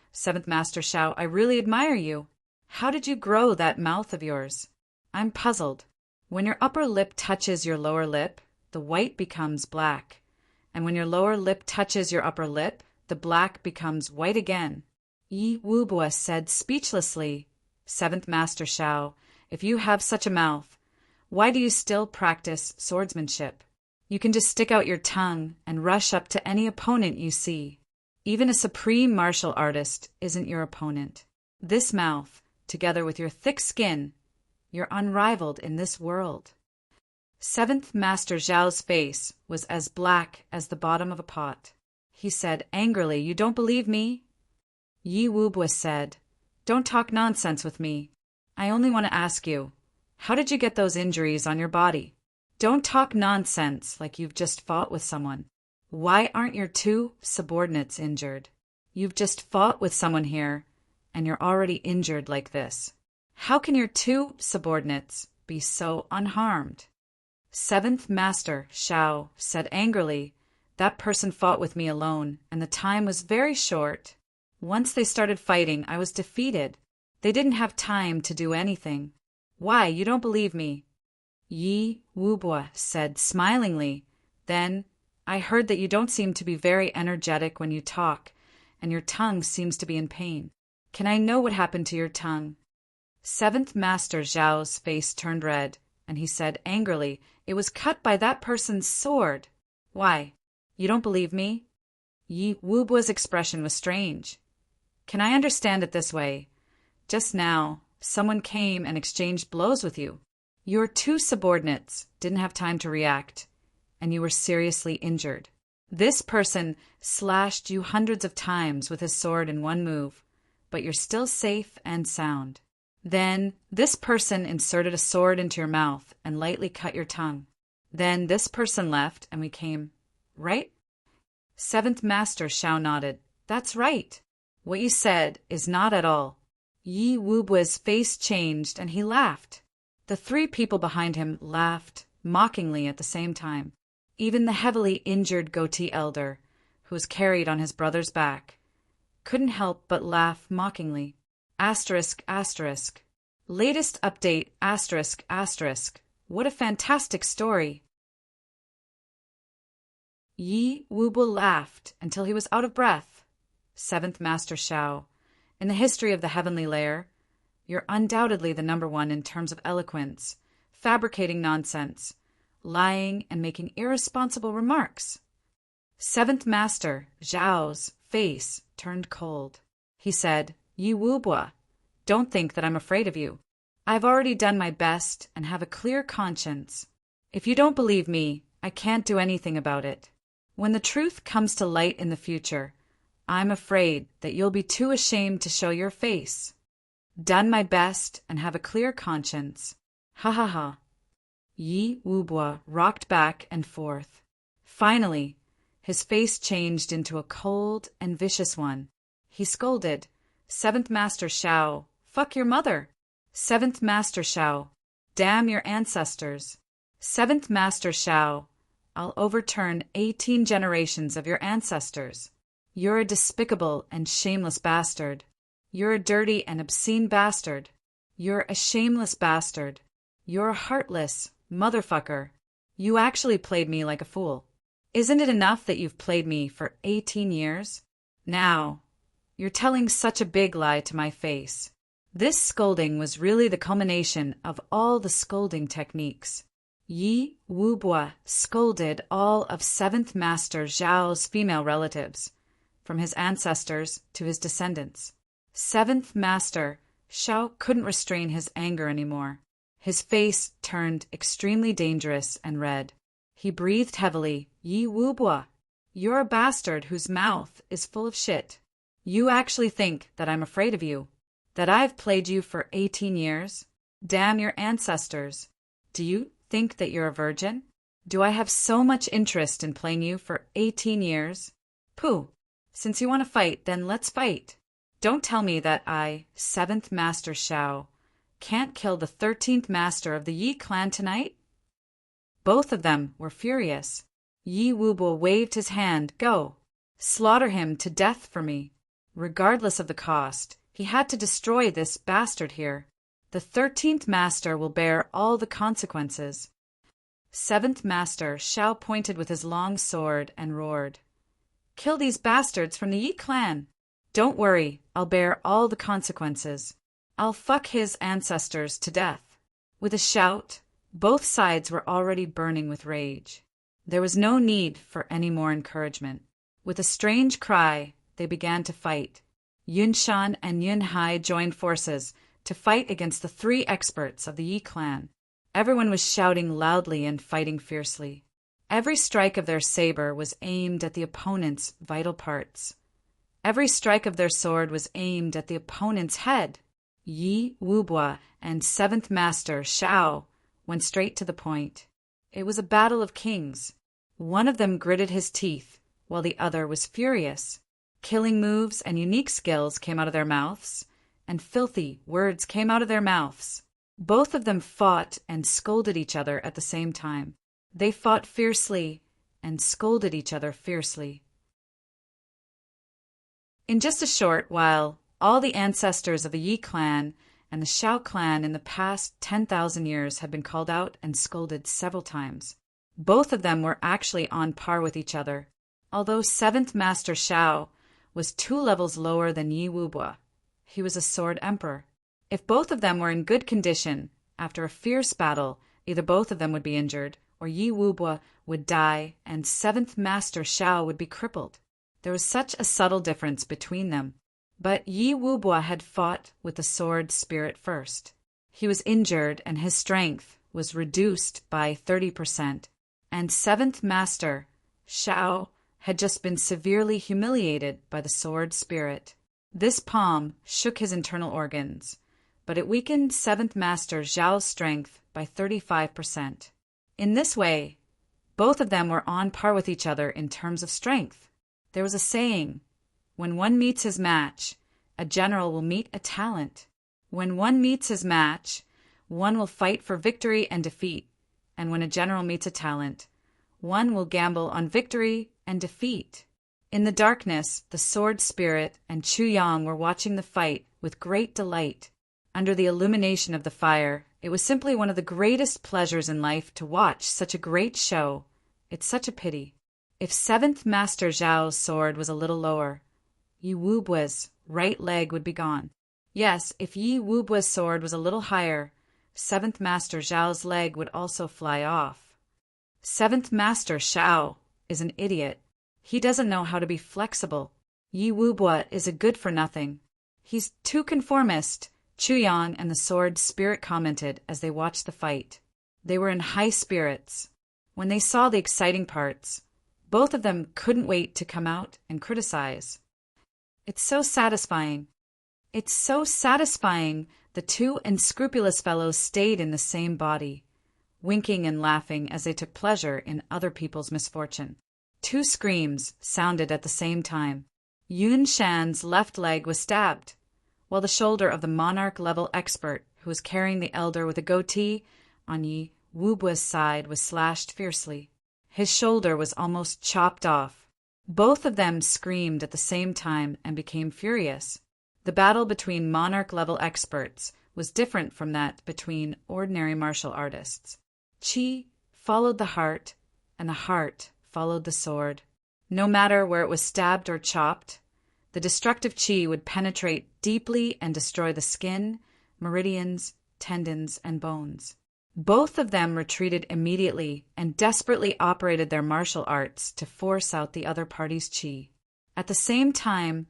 I really admire you. How did you grow that mouth of yours? I'm puzzled. When your upper lip touches your lower lip, the white becomes black. And when your lower lip touches your upper lip, the black becomes white again. Yi Wubo said speechlessly, Seventh Master Shao, if you have such a mouth, why do you still practice swordsmanship? You can just stick out your tongue and rush up to any opponent you see. Even a supreme martial artist isn't your opponent. This mouth, together with your thick skin, you're unrivaled in this world. Seventh Master Zhao's face was as black as the bottom of a pot. He said angrily, you don't believe me? Yi Wubo said, don't talk nonsense with me. I only want to ask you, how did you get those injuries on your body? Don't talk nonsense like you've just fought with someone. Why aren't your two subordinates injured? You've just fought with someone here, and you're already injured like this. How can your two subordinates be so unharmed? Seventh Master Shao said angrily, that person fought with me alone, and the time was very short. Once they started fighting, I was defeated. They didn't have time to do anything. Why, you don't believe me? Yi Wubo said smilingly. Then, I heard that you don't seem to be very energetic when you talk, and your tongue seems to be in pain. Can I know what happened to your tongue? Seventh Master Zhao's face turned red, and he said angrily, it was cut by that person's sword. Why? You don't believe me? Yi Wubo's expression was strange. Can I understand it this way? Just now, someone came and exchanged blows with you. Your two subordinates didn't have time to react, and you were seriously injured. This person slashed you hundreds of times with his sword in one move, but you're still safe and sound. Then, this person inserted a sword into your mouth and lightly cut your tongue. Then this person left, and we came, right? Seventh Master Shao nodded. That's right. What you said is not at all. Yi Wubo's face changed, and he laughed. The three people behind him laughed mockingly at the same time. Even the heavily injured goatee elder, who was carried on his brother's back, couldn't help but laugh mockingly. Asterisk, asterisk. Latest update, asterisk, asterisk. What a fantastic story. Yi Wubo laughed until he was out of breath. Seventh Master Shao. In the history of the heavenly layer, you're undoubtedly the number one in terms of eloquence, fabricating nonsense, lying, and making irresponsible remarks. Seventh Master Zhao's face turned cold. He said, Yi Wubua, don't think that I'm afraid of you. I've already done my best and have a clear conscience. If you don't believe me, I can't do anything about it. When the truth comes to light in the future, I'm afraid that you'll be too ashamed to show your face. Done my best and have a clear conscience. Ha ha ha. Yi Wubua rocked back and forth. Finally, his face changed into a cold and vicious one. He scolded, Seventh Master Shao, fuck your mother. Seventh Master Shao, damn your ancestors. Seventh Master Shao, I'll overturn 18 generations of your ancestors. You're a despicable and shameless bastard. You're a dirty and obscene bastard. You're a shameless bastard. You're a heartless motherfucker. You actually played me like a fool. Isn't it enough that you've played me for 18 years? Now, you're telling such a big lie to my face. This scolding was really the culmination of all the scolding techniques. Yi Wubua scolded all of Seventh Master Zhao's female relatives, from his ancestors to his descendants. Seventh Master Shao couldn't restrain his anger anymore. His face turned extremely dangerous and red. He breathed heavily. Yi Wubua, you're a bastard whose mouth is full of shit. You actually think that I'm afraid of you? That I've played you for 18 years? Damn your ancestors. Do you think that you're a virgin? Do I have so much interest in playing you for 18 years? Pooh. Since you want to fight, then let's fight. Don't tell me that I, Seventh Master Shao, can't kill the 13th Master of the Yi clan tonight? Both of them were furious. Yi Wubua waved his hand. Go. Slaughter him to death for me. Regardless of the cost, he had to destroy this bastard here. The 13th Master will bear all the consequences. Seventh Master Shao pointed with his long sword and roared. Kill these bastards from the Yi clan. Don't worry, I'll bear all the consequences. I'll fuck his ancestors to death. With a shout, both sides were already burning with rage. There was no need for any more encouragement. With a strange cry, they began to fight. Yunshan and Yunhai joined forces to fight against the 3 experts of the Yi clan. Everyone was shouting loudly and fighting fiercely. Every strike of their saber was aimed at the opponent's vital parts. Every strike of their sword was aimed at the opponent's head. Yi Wubua and Seventh Master Shao went straight to the point. It was a battle of kings. One of them gritted his teeth, while the other was furious. Killing moves and unique skills came out of their mouths, and filthy words came out of their mouths. Both of them fought and scolded each other at the same time. They fought fiercely and scolded each other fiercely. In just a short while, all the ancestors of the Yi clan and the Shao clan in the past 10,000 years had been called out and scolded several times. Both of them were actually on par with each other, although Seventh Master Shao was 2 levels lower than Yi Wubua. He was a sword emperor. If both of them were in good condition, after a fierce battle, either both of them would be injured, or Yi Wubua would die and Seventh Master Shao would be crippled. There was such a subtle difference between them. But Yi Wubua had fought with the sword spirit first. He was injured and his strength was reduced by 30%. And Seventh Master Shao had just been severely humiliated by the sword spirit. This palm shook his internal organs, but it weakened Seventh Master Zhao's strength by 35%. In this way, both of them were on par with each other in terms of strength. There was a saying, when one meets his match, a general will meet a talent. When one meets his match, one will fight for victory and defeat. And when a general meets a talent, one will gamble on victory and defeat. In the darkness, the sword spirit and Chu Yang were watching the fight with great delight. Under the illumination of the fire, it was simply one of the greatest pleasures in life to watch such a great show. It's such a pity. If Seventh Master Zhao's sword was a little lower, Yi Wubua's right leg would be gone. Yes, if Yi Wubua's sword was a little higher, 7th Master Zhao's leg would also fly off. 7th Master Zhao is an idiot. He doesn't know how to be flexible. Yi Wubua is a good-for-nothing. He's too conformist, Chuyang and the sword spirit commented as they watched the fight. They were in high spirits. When they saw the exciting parts, both of them couldn't wait to come out and criticize. It's so satisfying. It's so satisfying. The two unscrupulous fellows stayed in the same body, winking and laughing as they took pleasure in other people's misfortune. 2 screams sounded at the same time. Yun Shan's left leg was stabbed, while the shoulder of the monarch-level expert who was carrying the elder with a goatee on Yi Wubua's side was slashed fiercely. His shoulder was almost chopped off. Both of them screamed at the same time and became furious. The battle between monarch-level experts was different from that between ordinary martial artists. Qi followed the heart, and the heart followed the sword. No matter where it was stabbed or chopped, the destructive qi would penetrate deeply and destroy the skin, meridians, tendons, and bones. Both of them retreated immediately and desperately operated their martial arts to force out the other party's qi. At the same time,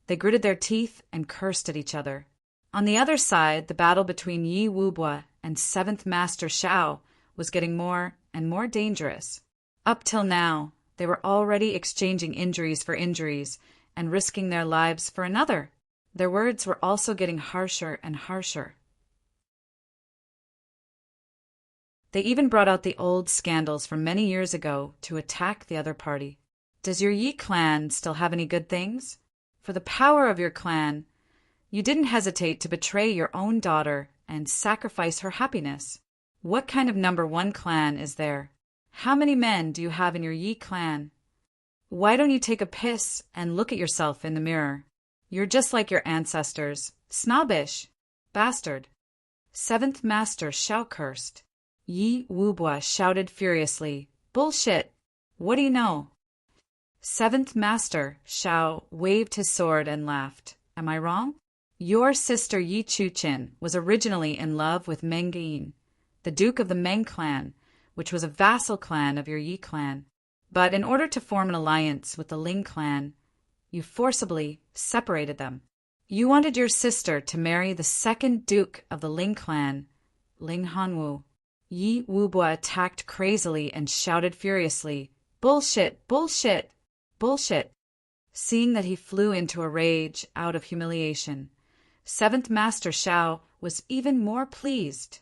they gritted their teeth and cursed at each other. On the other side, the battle between Yi Wubua and 7th Master Zhao was getting more and more dangerous. Up till now, they were already exchanging injuries for injuries and risking their lives for another. Their words were also getting harsher and harsher. They even brought out the old scandals from many years ago to attack the other party. Does your Yi clan still have any good things? For the power of your clan, you didn't hesitate to betray your own daughter and sacrifice her happiness. What kind of #1 clan is there? How many men do you have in your Yi clan? Why don't you take a piss and look at yourself in the mirror? You're just like your ancestors, snobbish, bastard. 7th Master Zhao cursed. Yi Wubua shouted furiously, bullshit! What do you know? 7th Master Zhao waved his sword and laughed. Am I wrong? Your sister Yi Chuqin was originally in love with Meng Yin, the Duke of the Meng clan, which was a vassal clan of your Yi clan. But in order to form an alliance with the Ling clan, you forcibly separated them. You wanted your sister to marry the 2nd Duke of the Ling clan, Ling Hanwu. Yi Wubua attacked crazily and shouted furiously, bullshit, bullshit, bullshit. Seeing that he flew into a rage out of humiliation, 7th Master Zhao was even more pleased.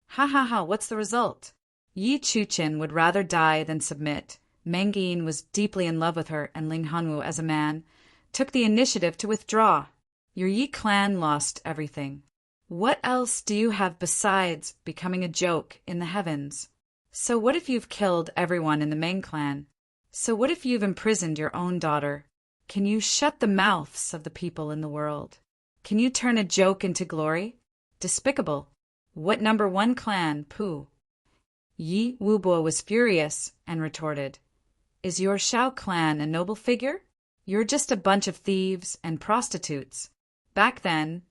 Ha ha ha, what's the result? Yi Chuqin would rather die than submit. Meng Yin was deeply in love with her, and Ling Hanwu, as a man, took the initiative to withdraw. Your Yi clan lost everything. What else do you have besides becoming a joke in the heavens? So what if you've killed everyone in the Meng clan? So what if you've imprisoned your own daughter? Can you shut the mouths of the people in the world? Can you turn a joke into glory? Despicable. What #1 clan, pooh? Yi Wubua was furious and retorted, is your Zhao clan a noble figure? You're just a bunch of thieves and prostitutes. Back then,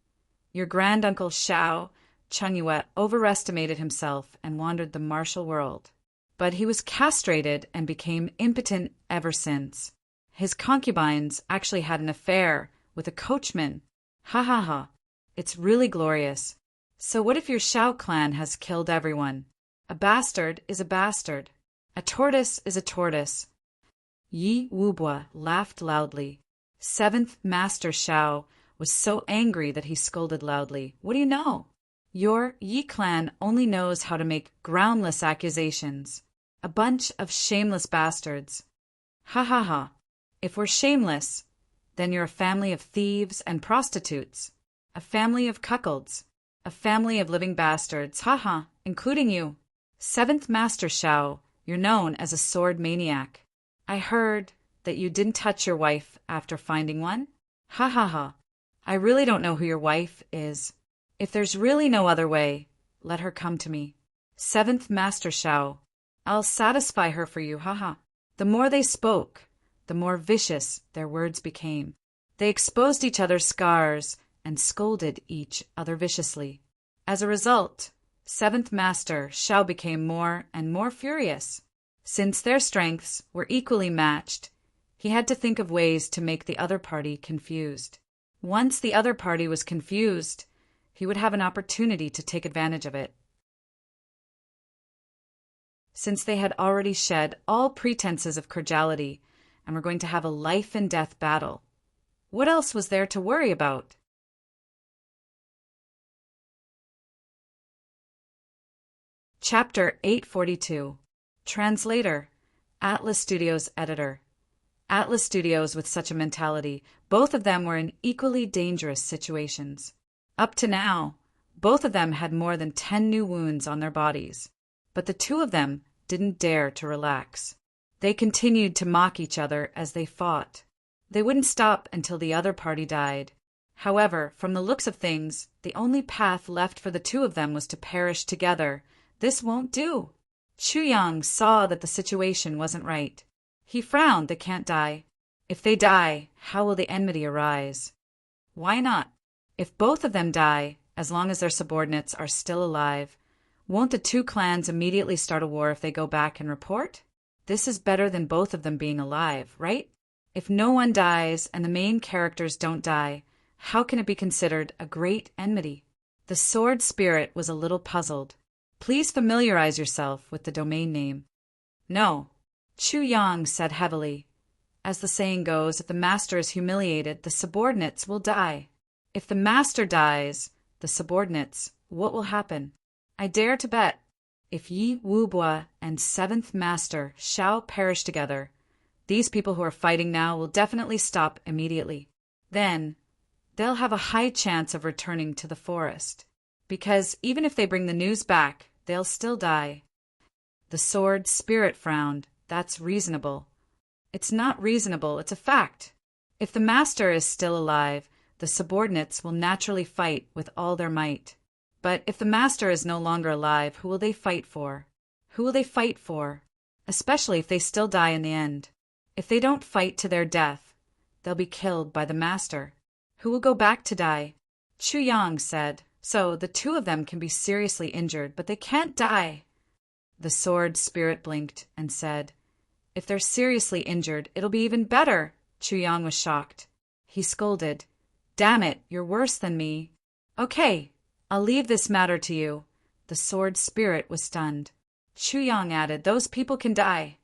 your granduncle Zhao Chengyue overestimated himself and wandered the martial world. But he was castrated and became impotent ever since. His concubines actually had an affair with a coachman. Ha ha ha. It's really glorious. So what if your Zhao clan has killed everyone? A bastard is a bastard. A tortoise is a tortoise. Yi Wubua laughed loudly. 7th Master Zhao was so angry that he scolded loudly. What do you know? Your Yi clan only knows how to make groundless accusations. A bunch of shameless bastards. Ha ha ha. If we're shameless, then you're a family of thieves and prostitutes. A family of cuckolds. A family of living bastards. Ha ha, including you. 7th Master Zhao, you're known as a sword maniac. I heard that you didn't touch your wife after finding one. Ha ha ha. I really don't know who your wife is. If there's really no other way, let her come to me. 7th Master Zhao, I'll satisfy her for you, ha ha. The more they spoke, the more vicious their words became. They exposed each other's scars and scolded each other viciously. As a result, Seventh Master Shao became more and more furious. Since their strengths were equally matched, he had to think of ways to make the other party confused. Once the other party was confused, he would have an opportunity to take advantage of it. Since they had already shed all pretenses of cordiality and were going to have a life-and-death battle, what else was there to worry about? Chapter 842. Translator, Atlas Studios editor. Atlas Studios with such a mentality, both of them were in equally dangerous situations. Up to now, both of them had more than 10 new wounds on their bodies, but the two of them didn't dare to relax. They continued to mock each other as they fought. They wouldn't stop until the other party died. However, from the looks of things, the only path left for the two of them was to perish together. This won't do. Chu Yang saw that the situation wasn't right. He frowned. They can't die. If they die, how will the enmity arise? Why not? If both of them die, as long as their subordinates are still alive, won't the two clans immediately start a war if they go back and report? This is better than both of them being alive, right? If no one dies and the main characters don't die, how can it be considered a great enmity? The sword spirit was a little puzzled. Please familiarize yourself with the domain name. No, Chu Yang said heavily. As the saying goes, if the master is humiliated, the subordinates will die. If the master dies, the subordinates, what will happen? I dare to bet, if Yi Wubua and Seventh Master Shao perish together, these people who are fighting now will definitely stop immediately. Then, they'll have a high chance of returning to the forest, because even if they bring the news back, they'll still die. The sword spirit frowned. That's reasonable. It's not reasonable, it's a fact. If the master is still alive, the subordinates will naturally fight with all their might. But if the master is no longer alive, who will they fight for? Who will they fight for? Especially if they still die in the end. If they don't fight to their death, they'll be killed by the master. Who will go back to die? Chu Yang said, so the two of them can be seriously injured, but they can't die. The sword spirit blinked and said, if they're seriously injured, it'll be even better. Chu Yang was shocked. He scolded, damn it, you're worse than me. Okay, I'll leave this matter to you. The sword spirit was stunned. Chu Yang added, those people can die.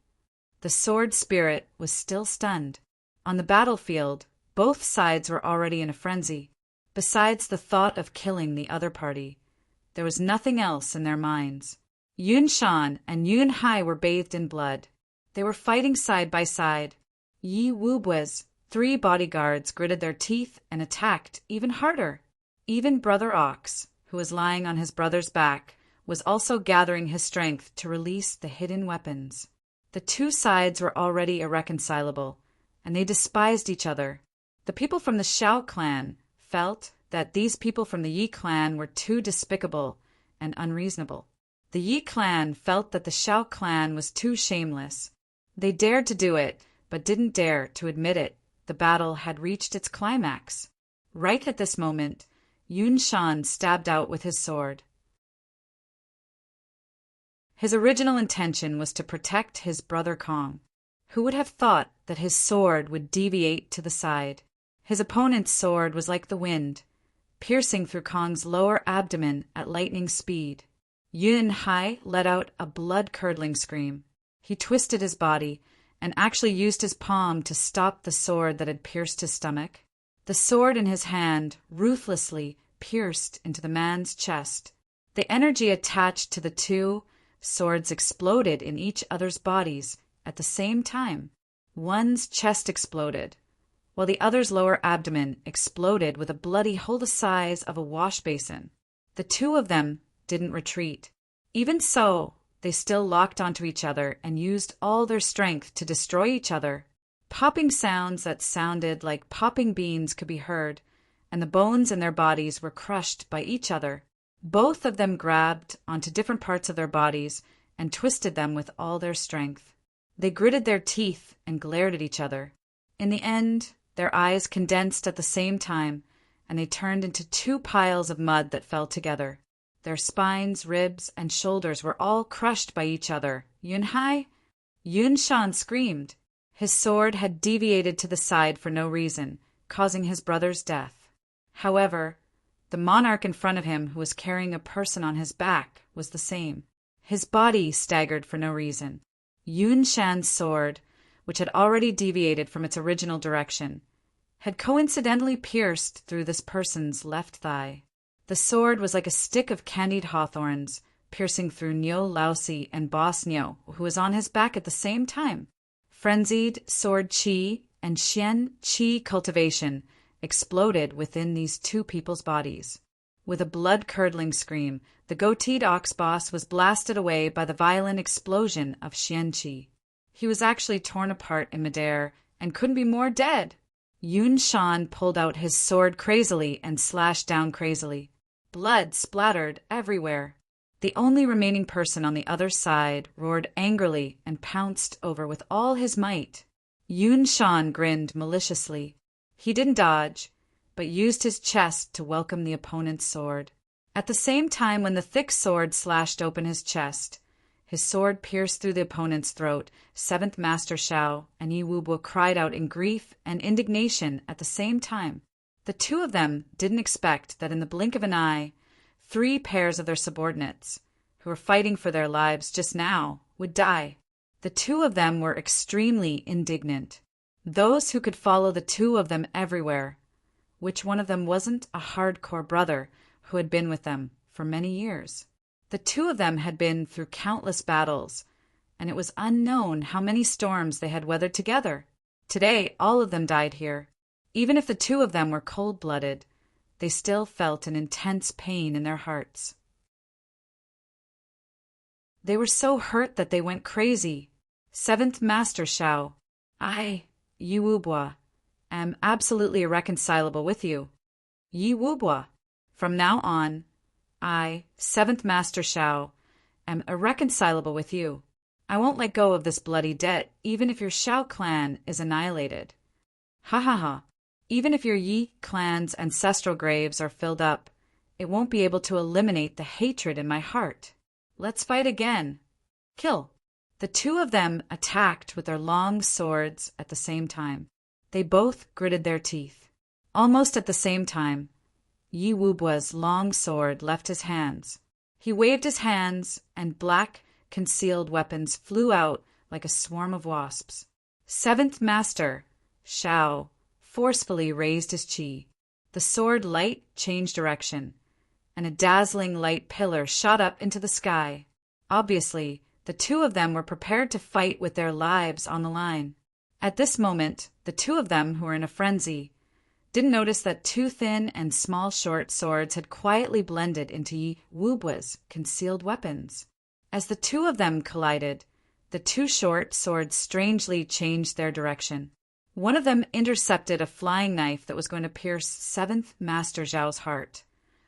The sword spirit was still stunned. On the battlefield, both sides were already in a frenzy. Besides the thought of killing the other party, there was nothing else in their minds. Yun Shan and Yun Hai were bathed in blood. They were fighting side by side. Yi Wubua's 3 bodyguards gritted their teeth and attacked even harder. Even Brother Ox, who was lying on his brother's back, was also gathering his strength to release the hidden weapons. The two sides were already irreconcilable, and they despised each other. The people from the Shao clan felt that these people from the Yi clan were too despicable and unreasonable. The Yi clan felt that the Shao clan was too shameless. They dared to do it, but didn't dare to admit it. The battle had reached its climax. Right at this moment, Yun Shan stabbed out with his sword. His original intention was to protect his brother Kong. Who would have thought that his sword would deviate to the side? His opponent's sword was like the wind, piercing through Kong's lower abdomen at lightning speed. Yun Hai let out a blood-curdling scream. He twisted his body and actually used his palm to stop the sword that had pierced his stomach. The sword in his hand ruthlessly pierced into the man's chest. The energy attached to the two swords exploded in each other's bodies at the same time. One's chest exploded, while the other's lower abdomen exploded with a bloody hole the size of a wash basin. The two of them didn't retreat. Even so, they still locked onto each other and used all their strength to destroy each other. Popping sounds that sounded like popping beans could be heard, and the bones in their bodies were crushed by each other. Both of them grabbed onto different parts of their bodies and twisted them with all their strength. They gritted their teeth and glared at each other. In the end, Their eyes condensed at the same time, and they turned into two piles of mud that fell together. Their spines, ribs, and shoulders were all crushed by each other. Yunhai? Yunshan screamed. His sword had deviated to the side for no reason, causing his brother's death. However, the monarch in front of him, who was carrying a person on his back, was the same. His body staggered for no reason. Yunshan's sword, which had already deviated from its original direction, had coincidentally pierced through this person's left thigh. The sword was like a stick of candied hawthorns, piercing through Nyo Laosi and Boss Nyo, who was on his back at the same time. Frenzied sword chi and xian chi cultivation exploded within these two people's bodies. With a blood-curdling scream, the goateed ox boss was blasted away by the violent explosion of xian chi. He was actually torn apart in midair and couldn't be more dead. Yun Shan pulled out his sword crazily and slashed down crazily. Blood splattered everywhere. The only remaining person on the other side roared angrily and pounced over with all his might. Yun Shan grinned maliciously. He didn't dodge, but used his chest to welcome the opponent's sword. At the same time, when the thick sword slashed open his chest, his sword pierced through the opponent's throat, Seventh Master Shao and Yi Wubo cried out in grief and indignation at the same time. The two of them didn't expect that in the blink of an eye, 3 pairs of their subordinates, who were fighting for their lives just now, would die. The two of them were extremely indignant. Those who could follow the two of them everywhere. Which one of them wasn't a hardcore brother who had been with them for many years? The two of them had been through countless battles, and it was unknown how many storms they had weathered together. Today, all of them died here. Even if the two of them were cold-blooded, they still felt an intense pain in their hearts. They were so hurt that they went crazy. Seventh Master Shao, I, Yi Wubwa, am absolutely irreconcilable with you. Yi Wubwa, from now on, I, Seventh Master Shao, am irreconcilable with you. I won't let go of this bloody debt, even if your Shao clan is annihilated. Ha ha ha. Even if your Yi clan's ancestral graves are filled up, it won't be able to eliminate the hatred in my heart. Let's fight again. Kill. The two of them attacked with their long swords at the same time. They both gritted their teeth. Almost at the same time, Yi Wubwa's long sword left his hands. He waved his hands, and black, concealed weapons flew out like a swarm of wasps. Seventh Master Shao forcefully raised his chi. The sword light changed direction, and a dazzling light pillar shot up into the sky. Obviously, the two of them were prepared to fight with their lives on the line. At this moment, the two of them, who were in a frenzy, didn't notice that 2 thin and small short swords had quietly blended into Yi Wubwa's concealed weapons. As the two of them collided, the 2 short swords strangely changed their direction. One of them intercepted a flying knife that was going to pierce 7th Master Zhao's heart,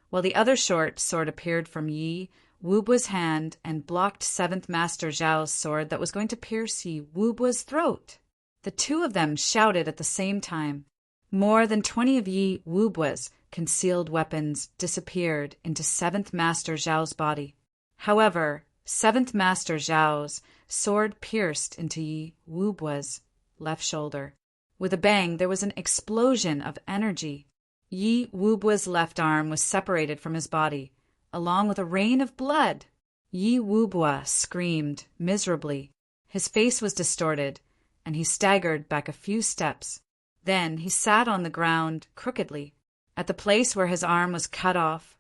while the other short sword appeared from Yi Wubwa's hand and blocked 7th Master Zhao's sword that was going to pierce Yi Wubwa's throat. The two of them shouted at the same time. More than 20 of Yi Wubwa's concealed weapons disappeared into 7th Master Zhao's body. However, 7th Master Zhao's sword pierced into Yi Wubwa's left shoulder. With a bang, there was an explosion of energy. Yi Wubwa's left arm was separated from his body, along with a rain of blood. Yi Wubwa screamed miserably. His face was distorted, and he staggered back a few steps. Then he sat on the ground crookedly. At the place where his arm was cut off,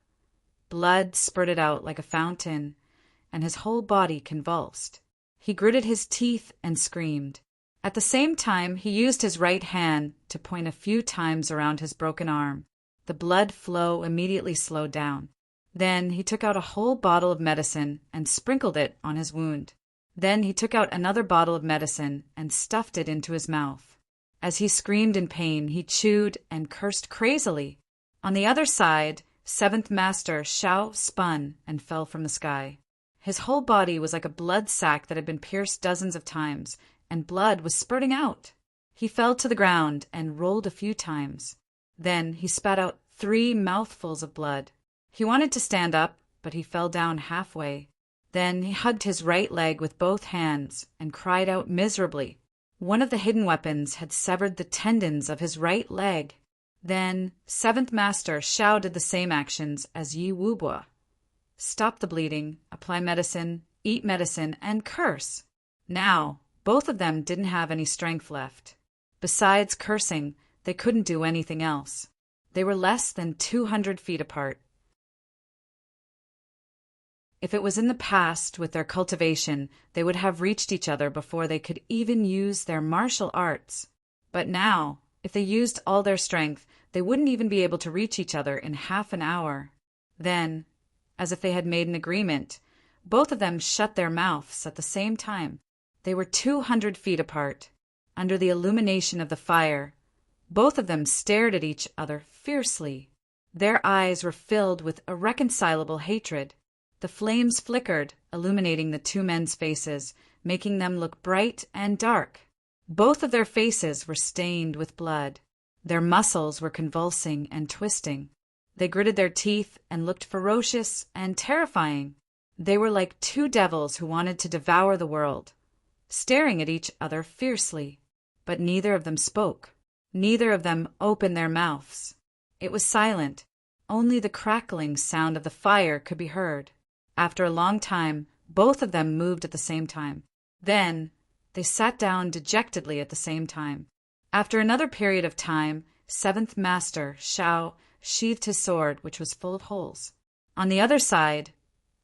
blood spurted out like a fountain, and his whole body convulsed. He gritted his teeth and screamed. At the same time, he used his right hand to point a few times around his broken arm. The blood flow immediately slowed down. Then he took out a whole bottle of medicine and sprinkled it on his wound. Then he took out another bottle of medicine and stuffed it into his mouth. As he screamed in pain, he chewed and cursed crazily. On the other side, 7th Master Shao spun and fell from the sky. His whole body was like a blood sac that had been pierced dozens of times, and blood was spurting out. He fell to the ground and rolled a few times. Then he spat out 3 mouthfuls of blood. He wanted to stand up, but he fell down halfway. Then he hugged his right leg with both hands and cried out miserably. One of the hidden weapons had severed the tendons of his right leg. Then 7th Master shouted the same actions as Yi Wubwa. Stop the bleeding, apply medicine, eat medicine, and curse. Now, both of them didn't have any strength left. Besides cursing, they couldn't do anything else. They were less than 200 feet apart. If it was in the past with their cultivation, they would have reached each other before they could even use their martial arts. But now, if they used all their strength, they wouldn't even be able to reach each other in half an hour. Then, as if they had made an agreement, both of them shut their mouths at the same time. They were 200 feet apart. Under the illumination of the fire, both of them stared at each other fiercely. Their eyes were filled with irreconcilable hatred. The flames flickered, illuminating the 2 men's faces, making them look bright and dark. Both of their faces were stained with blood. Their muscles were convulsing and twisting. They gritted their teeth and looked ferocious and terrifying. They were like 2 devils who wanted to devour the world, staring at each other fiercely. But neither of them spoke. Neither of them opened their mouths. It was silent. Only the crackling sound of the fire could be heard. After a long time, both of them moved at the same time. Then, they sat down dejectedly at the same time. After another period of time, 7th Master Shao sheathed his sword, which was full of holes. On the other side,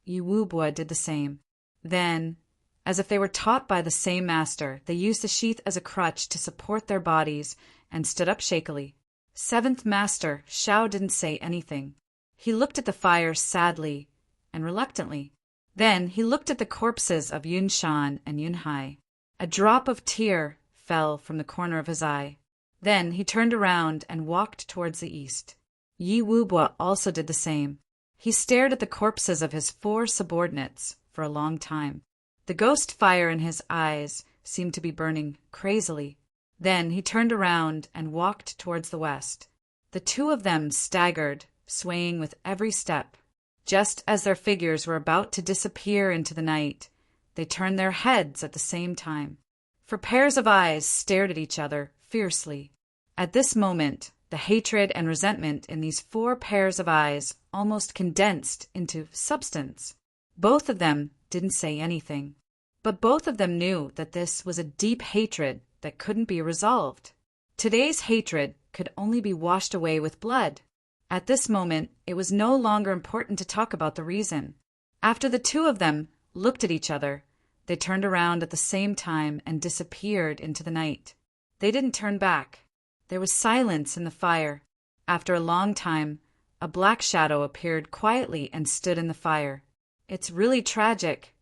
Yi Wubwa did the same. Then, as if they were taught by the same master, they used the sheath as a crutch to support their bodies and stood up shakily. 7th Master Shao didn't say anything. He looked at the fire sadly and reluctantly. Then he looked at the corpses of Yun Shan and Yun Hai. A drop of tear fell from the corner of his eye. Then he turned around and walked towards the east. Yi Wubwa also did the same. He stared at the corpses of his 4 subordinates for a long time. The ghost fire in his eyes seemed to be burning crazily. Then he turned around and walked towards the west. The 2 of them staggered, swaying with every step. Just as their figures were about to disappear into the night, they turned their heads at the same time. For pairs of eyes stared at each other fiercely. At this moment, the hatred and resentment in these 4 pairs of eyes almost condensed into substance. Both of them didn't say anything, but both of them knew that this was a deep hatred that couldn't be resolved. Today's hatred could only be washed away with blood. At this moment, it was no longer important to talk about the reason. After the 2 of them looked at each other, they turned around at the same time and disappeared into the night. They didn't turn back. There was silence in the fire. After a long time, a black shadow appeared quietly and stood in the fire. It's really tragic.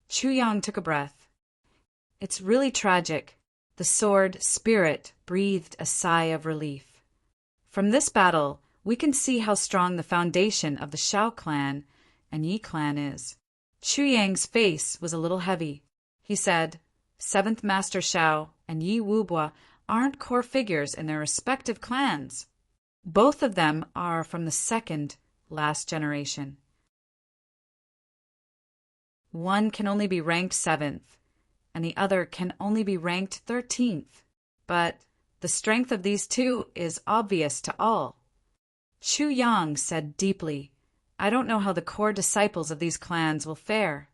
Chu Yang took a breath. It's really tragic. The sword spirit breathed a sigh of relief. From this battle, we can see how strong the foundation of the Shao clan and Yi clan is. Chu Yang's face was a little heavy. He said, 7th Master Shao and Yi Wubwa aren't core figures in their respective clans. Both of them are from the 2nd last generation. One can only be ranked 7th, and the other can only be ranked 13th. But the strength of these 2 is obvious to all. Chu Yang said deeply, I don't know how the core disciples of these clans will fare.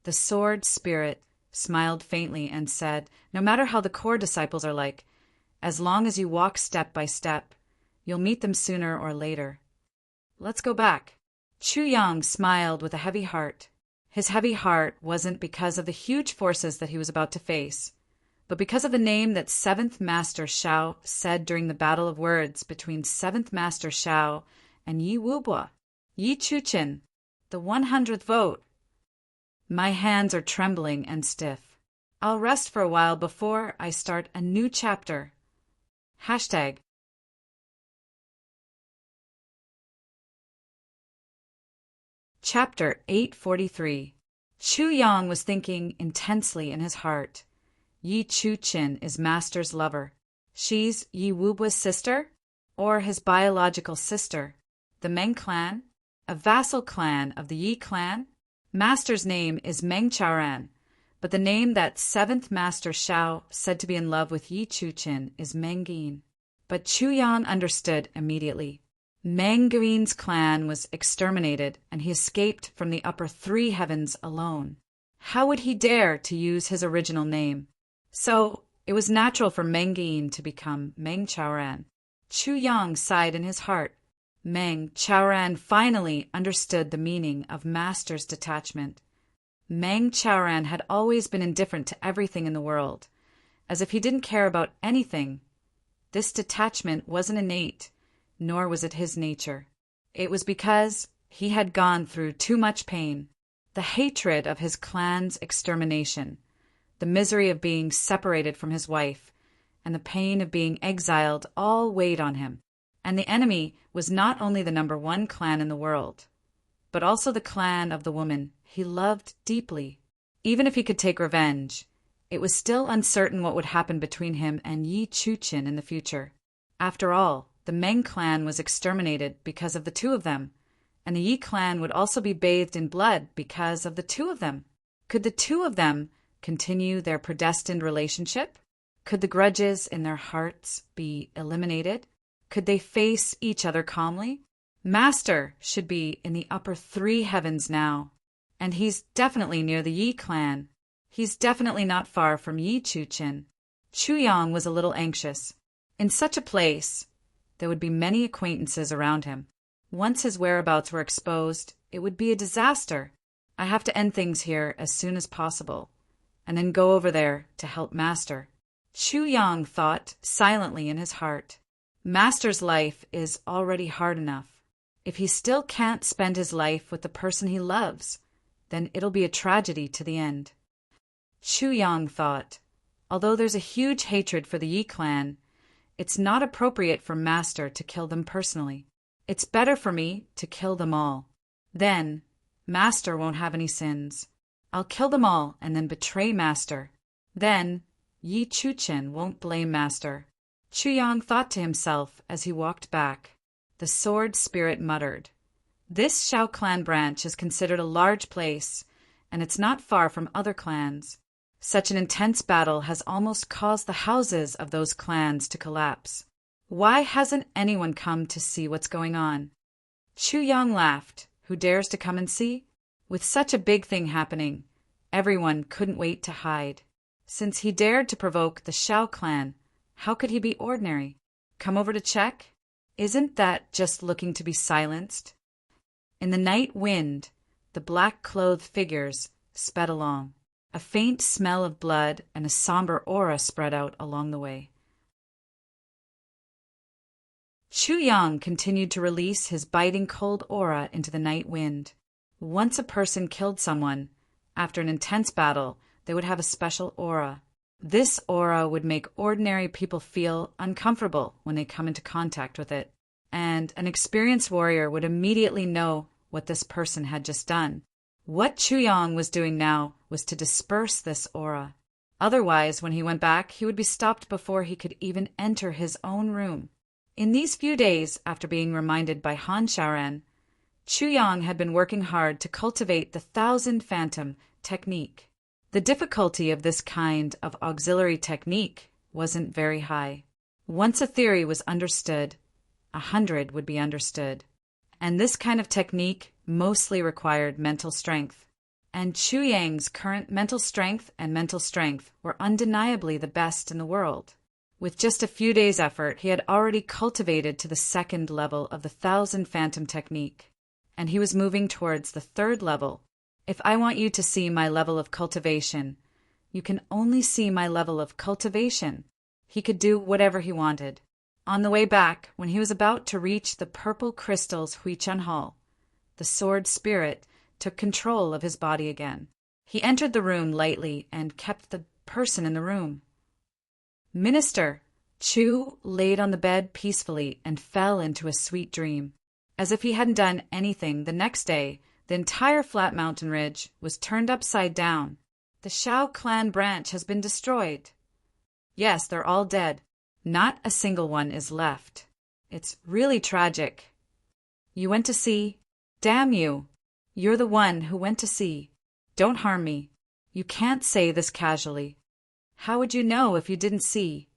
The sword spirit smiled faintly and said, no matter how the core disciples are like, as long as you walk step by step, you'll meet them sooner or later. Let's go back. Chu Yang smiled with a heavy heart. His heavy heart wasn't because of the huge forces that he was about to face, but because of the name that 7th Master Shao said during the battle of words between 7th Master Shao and Yi Wubwa. Yi Chuchen, the 100th vote. My hands are trembling and stiff. I'll rest for a while before I start a new chapter. Hashtag. Chapter 843. Chu Yang was thinking intensely in his heart. Yi Chu-chin is Master's lover. She's Yi Wuba's sister, or his biological sister. The Meng clan, a vassal clan of the Yi clan. Master's name is Meng Chaoran, but the name that 7th Master Shao said to be in love with Yi Chu-chin is Meng Guin. But Chu Yang understood immediately. Meng Guin's clan was exterminated, and he escaped from the upper 3 heavens alone. How would he dare to use his original name? So it was natural for Meng Guin to become Meng Chaoran. Chu Yang sighed in his heart. Meng Chaoran finally understood the meaning of Master's detachment. Meng Chaoran had always been indifferent to everything in the world, as if he didn't care about anything. This detachment wasn't innate, nor was it his nature. It was because he had gone through too much pain. The hatred of his clan's extermination, the misery of being separated from his wife, and the pain of being exiled all weighed on him. And the enemy was not only the number 1 clan in the world, but also the clan of the woman he loved deeply. Even if he could take revenge, it was still uncertain what would happen between him and Yi Chu-chin in the future. After all, the Meng clan was exterminated because of the 2 of them, and the Yi clan would also be bathed in blood because of the 2 of them. Could the 2 of them continue their predestined relationship? Could the grudges in their hearts be eliminated? Could they face each other calmly? Master should be in the upper 3 heavens now, and he's definitely near the Yi clan. He's definitely not far from Yi Chu-chin. Chu Yang was a little anxious. In such a place, there would be many acquaintances around him. Once his whereabouts were exposed, it would be a disaster. I have to end things here as soon as possible, and then go over there to help Master. Chu Yang thought silently in his heart. Master's life is already hard enough. If he still can't spend his life with the person he loves, then it'll be a tragedy to the end. Chu Yang thought, although there's a huge hatred for the Yi clan, it's not appropriate for Master to kill them personally. It's better for me to kill them all. Then, Master won't have any sins. I'll kill them all and then betray Master. Then, Yi Chu-chin won't blame Master. Chu Yang thought to himself as he walked back. The sword spirit muttered, "This Shao clan branch is considered a large place, and it's not far from other clans. Such an intense battle has almost caused the houses of those clans to collapse. Why hasn't anyone come to see what's going on?" Chu Yang laughed. Who dares to come and see? With such a big thing happening, everyone couldn't wait to hide. Since he dared to provoke the Shao clan, how could he be ordinary? Come over to check? Isn't that just looking to be silenced? In the night wind, the black-clothed figures sped along. A faint smell of blood and a somber aura spread out along the way. Chu Yang continued to release his biting cold aura into the night wind. Once a person killed someone, after an intense battle, they would have a special aura. This aura would make ordinary people feel uncomfortable when they come into contact with it, and an experienced warrior would immediately know what this person had just done. What Chu Yang was doing now was to disperse this aura. Otherwise, when he went back, he would be stopped before he could even enter his own room. In these few days, after being reminded by Han Shaoran, Chu Yang had been working hard to cultivate the 1,000 Phantom technique. The difficulty of this kind of auxiliary technique wasn't very high. Once a theory was understood, 100 would be understood. And this kind of technique mostly required mental strength. And Chu Yang's current mental strength and mental strength were undeniably the best in the world. With just a few days' effort, he had already cultivated to the 2nd level of the 1,000 Phantom technique, and he was moving towards the 3rd level. If I want you to see my level of cultivation, you can only see my level of cultivation. He could do whatever he wanted. On the way back, when he was about to reach the purple crystal's Huichun Hall, the sword spirit took control of his body again. He entered the room lightly and kept the person in the room. Minister! Chu laid on the bed peacefully and fell into a sweet dream. As if he hadn't done anything, the next day, the entire flat mountain ridge was turned upside down. The Shao clan branch has been destroyed. Yes, they're all dead. Not a single one is left. It's really tragic. You went to see? Damn you! You're the one who went to see. Don't harm me. You can't say this casually. How would you know if you didn't see?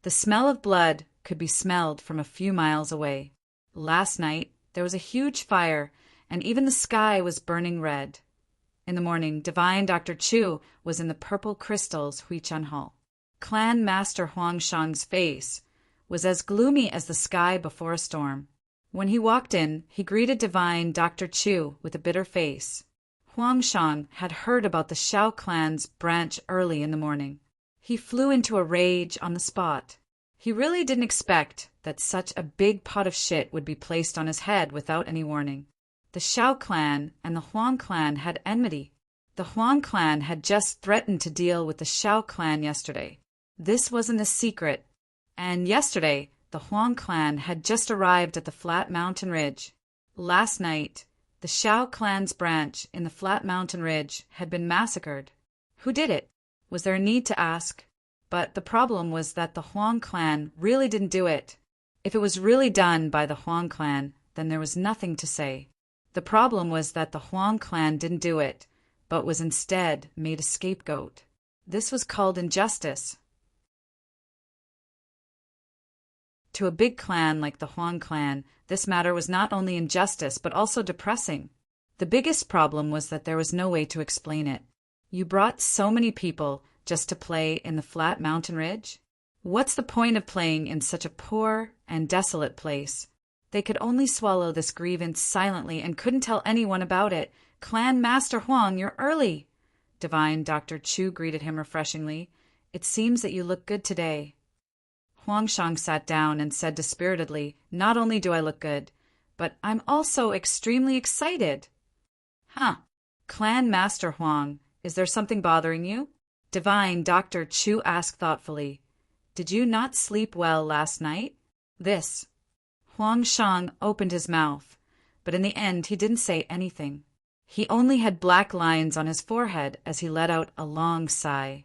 The smell of blood could be smelled from a few miles away. Last night, there was a huge fire, and even the sky was burning red. In the morning, Divine Dr. Chu was in the purple crystals Huichan Hall. Clan Master Huang Shang's face was as gloomy as the sky before a storm. When he walked in, he greeted Divine Dr. Chu with a bitter face. Huang Shang had heard about the Shao clan's branch early in the morning. He flew into a rage on the spot. He really didn't expect that such a big pot of shit would be placed on his head without any warning. The Shao clan and the Huang clan had enmity. The Huang clan had just threatened to deal with the Shao clan yesterday. This wasn't a secret, and yesterday the Huang clan had just arrived at the flat mountain ridge. Last night, the Shao clan's branch in the flat mountain ridge had been massacred. Who did it? Was there a need to ask? But the problem was that the Huang clan really didn't do it. If it was really done by the Huang clan, then there was nothing to say. The problem was that the Huang clan didn't do it, but was instead made a scapegoat. This was called injustice. To a big clan like the Huang clan, this matter was not only injustice but also depressing. The biggest problem was that there was no way to explain it. You brought so many people just to play in the flat mountain ridge? What's the point of playing in such a poor and desolate place? They could only swallow this grievance silently and couldn't tell anyone about it. Clan Master Huang, you're early. Divine Dr. Chu greeted him refreshingly. It seems that you look good today. Huang Shang sat down and said dispiritedly, not only do I look good, but I'm also extremely excited. Huh. Clan Master Huang, is there something bothering you? Divine Dr. Chu asked thoughtfully. Did you not sleep well last night? This. Huang Shang opened his mouth, but in the end he didn't say anything. He only had black lines on his forehead as he let out a long sigh.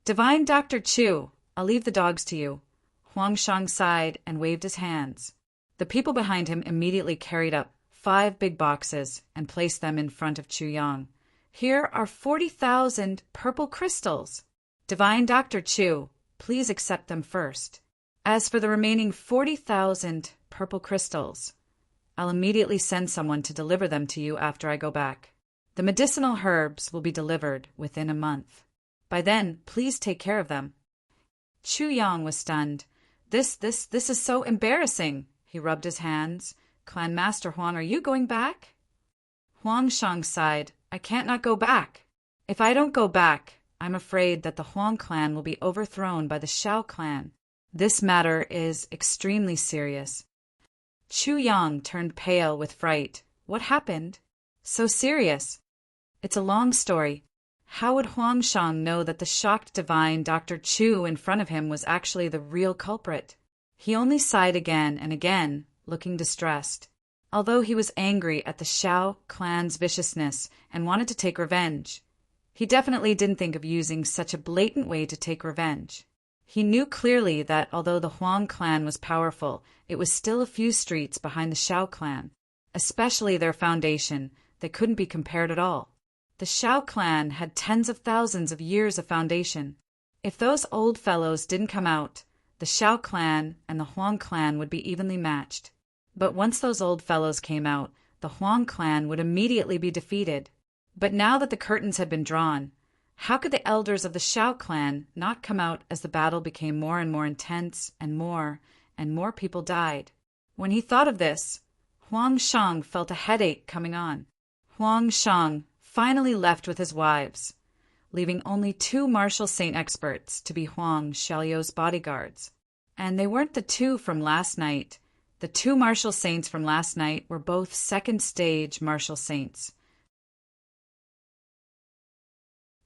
Divine Dr. Chu, I'll leave the dogs to you. Huang Shang sighed and waved his hands. The people behind him immediately carried up 5 big boxes and placed them in front of Chu Yang. Here are 40,000 purple crystals. Divine Dr. Chu, please accept them first. As for the remaining 40,000 purple crystals, I'll immediately send someone to deliver them to you after I go back. The medicinal herbs will be delivered within a month. By then, please take care of them. Chu Yang was stunned. This is so embarrassing. He rubbed his hands. Clan Master Huang, are you going back? Huang Shang sighed. I can't not go back. If I don't go back, I'm afraid that the Huang clan will be overthrown by the Shao clan. This matter is extremely serious. Chu Yang turned pale with fright. What happened? So serious. It's a long story. How would Huang Shang know that the shocked divine Dr. Chu in front of him was actually the real culprit? He only sighed again and again, looking distressed. Although he was angry at the Shao clan's viciousness and wanted to take revenge, he definitely didn't think of using such a blatant way to take revenge. He knew clearly that although the Huang clan was powerful, it was still a few streets behind the Shao clan. Especially their foundation, they couldn't be compared at all. The Shao clan had tens of thousands of years of foundation. If those old fellows didn't come out, the Shao clan and the Huang clan would be evenly matched. But once those old fellows came out, the Huang clan would immediately be defeated. But now that the curtains had been drawn, how could the elders of the Shao clan not come out as the battle became more and more intense and more people died? When he thought of this, Huang Shang felt a headache coming on. Huang Shang finally left with his wives, leaving only 2 martial saint experts to be Huang Xiaoliu's bodyguards. And they weren't the 2 from last night. The 2 martial saints from last night were both 2nd stage martial saints.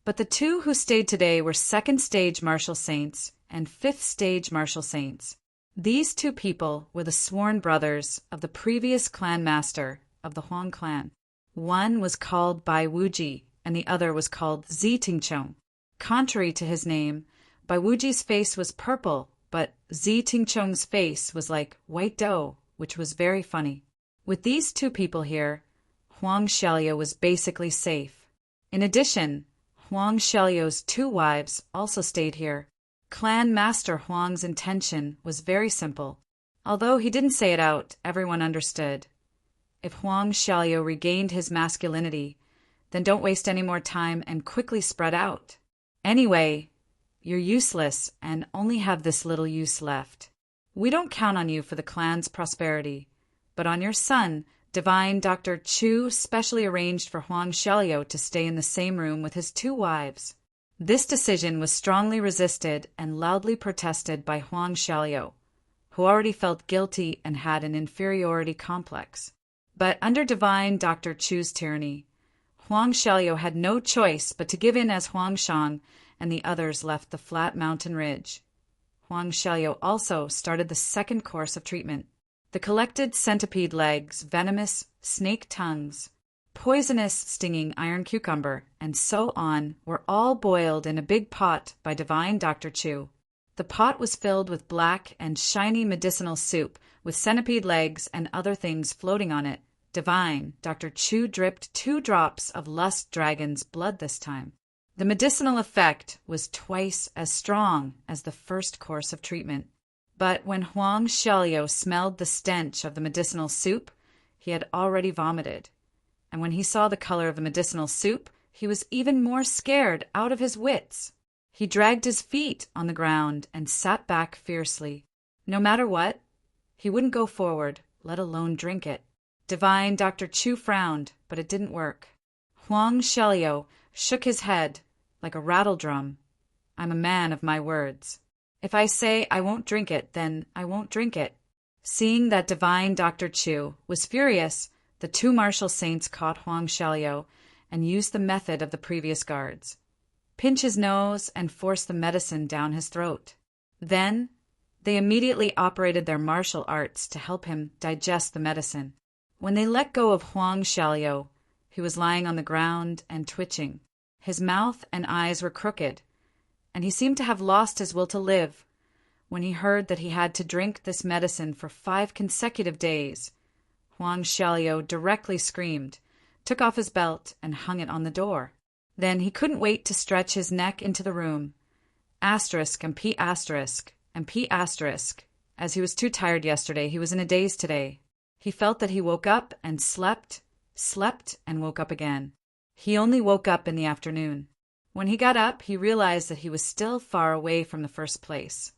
But the 2 who stayed today were 2nd stage martial saints and 5th stage martial saints. These 2 people were the sworn brothers of the previous clan master of the Huang clan. One was called Bai Wuji, and the other was called Tingchong. Contrary to his name, Bai Wuji's face was purple, but Tingchong's face was like white dough, which was very funny. With these two people here, Huang Xiaoliu was basically safe. In addition, Huang Xiaoliu's two wives also stayed here. Clan Master Huang's intention was very simple. Although he didn't say it out, everyone understood. If Huang Xiaoliu regained his masculinity, then don't waste any more time and quickly spread out. Anyway, you're useless and only have this little use left. We don't count on you for the clan's prosperity, but on your son, Divine Dr. Chu specially arranged for Huang Xiaoliu to stay in the same room with his two wives. This decision was strongly resisted and loudly protested by Huang Xiaoliu, who already felt guilty and had an inferiority complex. But under Divine Dr. Chu's tyranny, Huang Xiaoliu had no choice but to give in as Huang Shang and the others left the flat mountain ridge. Huang Xiaoliu also started the second course of treatment. The collected centipede legs, venomous snake tongues, poisonous stinging iron cucumber, and so on were all boiled in a big pot by Divine Dr. Chu. The pot was filled with black and shiny medicinal soup with centipede legs and other things floating on it. Divine Dr. Chu dripped 2 drops of Lust Dragon's blood this time. The medicinal effect was twice as strong as the first course of treatment. But when Huang Xiaoliu smelled the stench of the medicinal soup, he had already vomited. And when he saw the color of the medicinal soup, he was even more scared out of his wits. He dragged his feet on the ground and sat back fiercely. No matter what, he wouldn't go forward, let alone drink it. Divine Dr. Chu frowned, but it didn't work. Huang Xiaoliu shook his head like a rattle drum. I'm a man of my words. If I say I won't drink it, then I won't drink it. Seeing that Divine Dr. Chu was furious, the 2 martial saints caught Huang Xiaoliu and used the method of the previous guards. Pinch his nose and force the medicine down his throat. Then, they immediately operated their martial arts to help him digest the medicine. When they let go of Huang Xiaoliu, he was lying on the ground and twitching. His mouth and eyes were crooked, and he seemed to have lost his will to live. When he heard that he had to drink this medicine for 5 consecutive days, Huang Xiaoliu directly screamed, took off his belt, and hung it on the door. Then he couldn't wait to stretch his neck into the room. Asterisk and P asterisk and P asterisk. As he was too tired yesterday, he was in a daze today. He felt that he woke up and slept and woke up again. He only woke up in the afternoon. When he got up, he realized that he was still far away from the first place.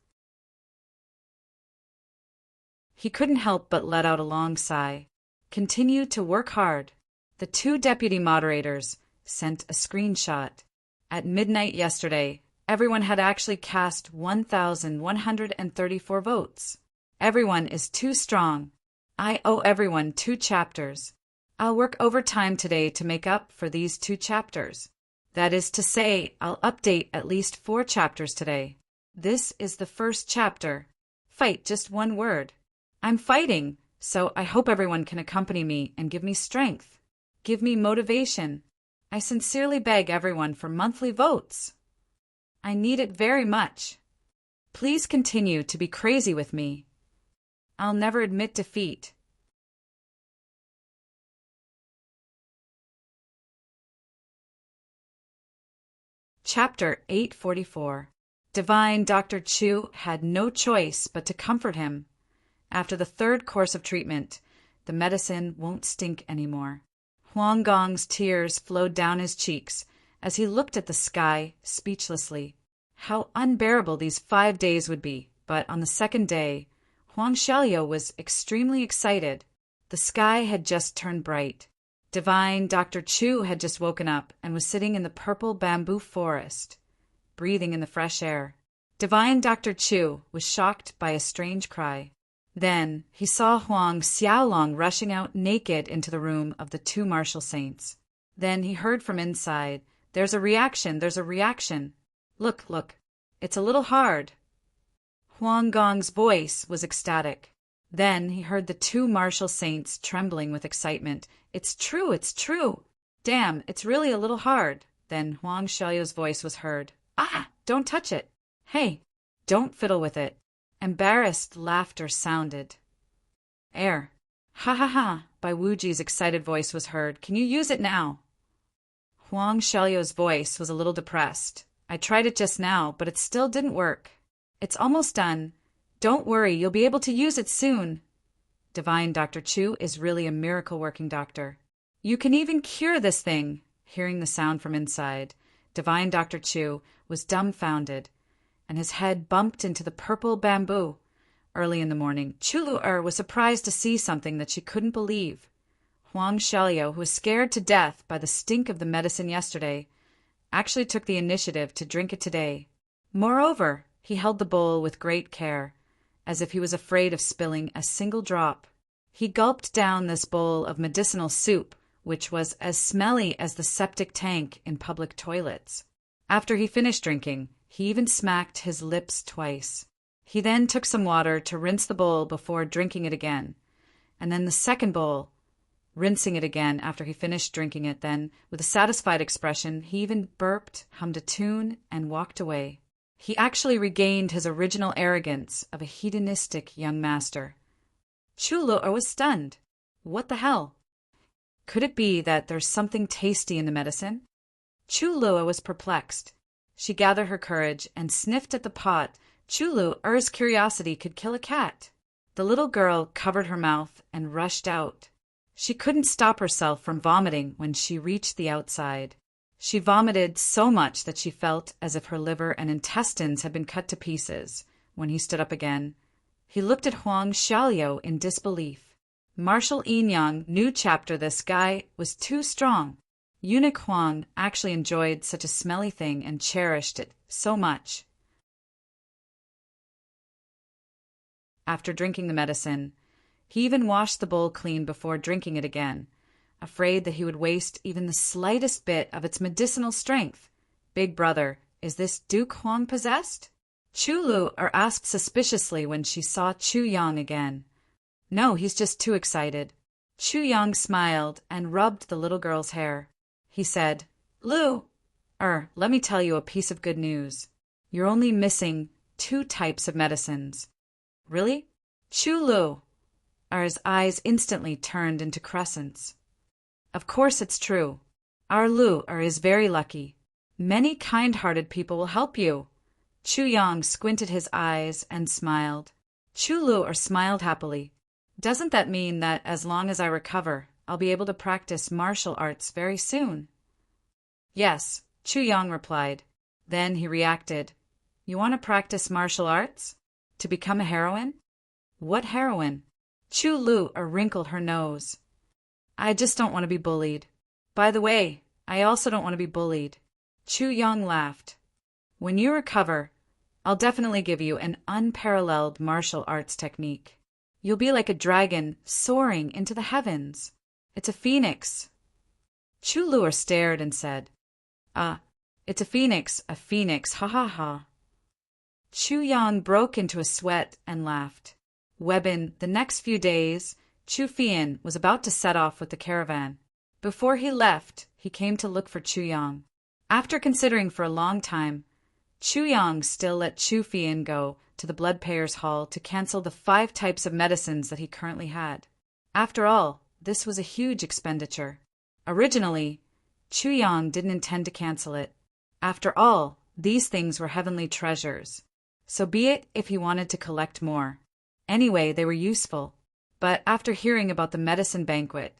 He couldn't help but let out a long sigh. Continue to work hard. The 2 deputy moderators sent a screenshot. At midnight yesterday, everyone had actually cast 1,134 votes. Everyone is too strong. I owe everyone 2 chapters. I'll work overtime today to make up for these 2 chapters. That is to say, I'll update at least 4 chapters today. This is the first chapter. Fight, just 1 word. I'm fighting, so I hope everyone can accompany me and give me strength. Give me motivation. I sincerely beg everyone for monthly votes. I need it very much. Please continue to be crazy with me. I'll never admit defeat. Chapter 844. Divine Dr. Chu had no choice but to comfort him. After the 3rd course of treatment, the medicine won't stink anymore. Huang Gong's tears flowed down his cheeks as he looked at the sky speechlessly. How unbearable these 5 days would be, but on the 2nd day, Huang Xiaoliu was extremely excited. The sky had just turned bright. Divine Dr. Chu had just woken up and was sitting in the purple bamboo forest, breathing in the fresh air. Divine Dr. Chu was shocked by a strange cry. Then he saw Huang Xiaolong rushing out naked into the room of the 2 martial saints. Then he heard from inside, there's a reaction. Look, it's a little hard. Huang Gong's voice was ecstatic. Then he heard the 2 martial saints trembling with excitement. It's true. Damn, it's really a little hard. Then Huang Xiao's voice was heard. Ah, don't touch it. Hey, don't fiddle with it. Embarrassed laughter sounded. Air. Ha ha ha, by Wuji's excited voice was heard. Can you use it now? Huang Xiao's voice was a little depressed. I tried it just now, but it still didn't work. It's almost done. Don't worry, you'll be able to use it soon. Divine Dr. Chu is really a miracle-working doctor. You can even cure this thing. Hearing the sound from inside, Divine Dr. Chu was dumbfounded, and his head bumped into the purple bamboo. Early in the morning, Chu Lu'er was surprised to see something that she couldn't believe. Huang Xiao, who was scared to death by the stink of the medicine yesterday, actually took the initiative to drink it today. Moreover, he held the bowl with great care, as if he was afraid of spilling a single drop. He gulped down this bowl of medicinal soup, which was as smelly as the septic tank in public toilets. After he finished drinking, he even smacked his lips twice. He then took some water to rinse the bowl before drinking it again, and then the second bowl, rinsing it again after he finished drinking it. Then, with a satisfied expression, he even burped, hummed a tune, and walked away. He actually regained his original arrogance of a hedonistic young master. Chu Lu'er was stunned. What the hell? Could it be that there's something tasty in the medicine? Chu Lu'er was perplexed. She gathered her courage and sniffed at the pot. Chu Lu'er's curiosity could kill a cat. The little girl covered her mouth and rushed out. She couldn't stop herself from vomiting when she reached the outside. She vomited so much that she felt as if her liver and intestines had been cut to pieces. When he stood up again, he looked at Huang Xiao in disbelief. Martial Yin-Yang, new chapter. This guy was too strong. Eunuch Huang actually enjoyed such a smelly thing and cherished it so much. After drinking the medicine, he even washed the bowl clean before drinking it again, afraid that he would waste even the slightest bit of its medicinal strength. Big brother, is this Duke Huang possessed? Chu Lu'er asked suspiciously when she saw Chu Yang again. No, he's just too excited. Chu Yang smiled and rubbed the little girl's hair. He said, Lu'er, let me tell you a piece of good news. You're only missing 2 types of medicines. Really? Chu Lu'er's eyes instantly turned into crescents. Of course it's true. Our Lu'er is very lucky. Many kind-hearted people will help you. Chu Yang squinted his eyes and smiled. Chu Lu'er smiled happily. Doesn't that mean that as long as I recover, I'll be able to practice martial arts very soon? Yes, Chu Yang replied. Then he reacted. You want to practice martial arts? To become a heroine? What heroine? Chu Lu'er wrinkled her nose. I just don't want to be bullied. By the way, I also don't want to be bullied. Chu Yang laughed. When you recover, I'll definitely give you an unparalleled martial arts technique. You'll be like a dragon soaring into the heavens. It's a phoenix. Chu Lu'er stared and said, it's a phoenix, ha ha ha. Chu Yang broke into a sweat and laughed. Within the next few days, Chu Fian was about to set off with the caravan. Before he left, he came to look for Chu Yang. After considering for a long time, Chu Yang still let Chu Fian go to the Blood Payers' Hall to cancel the 5 types of medicines that he currently had. After all, this was a huge expenditure. Originally, Chu Yang didn't intend to cancel it. After all, these things were heavenly treasures. So be it if he wanted to collect more. Anyway, they were useful. But after hearing about the medicine banquet,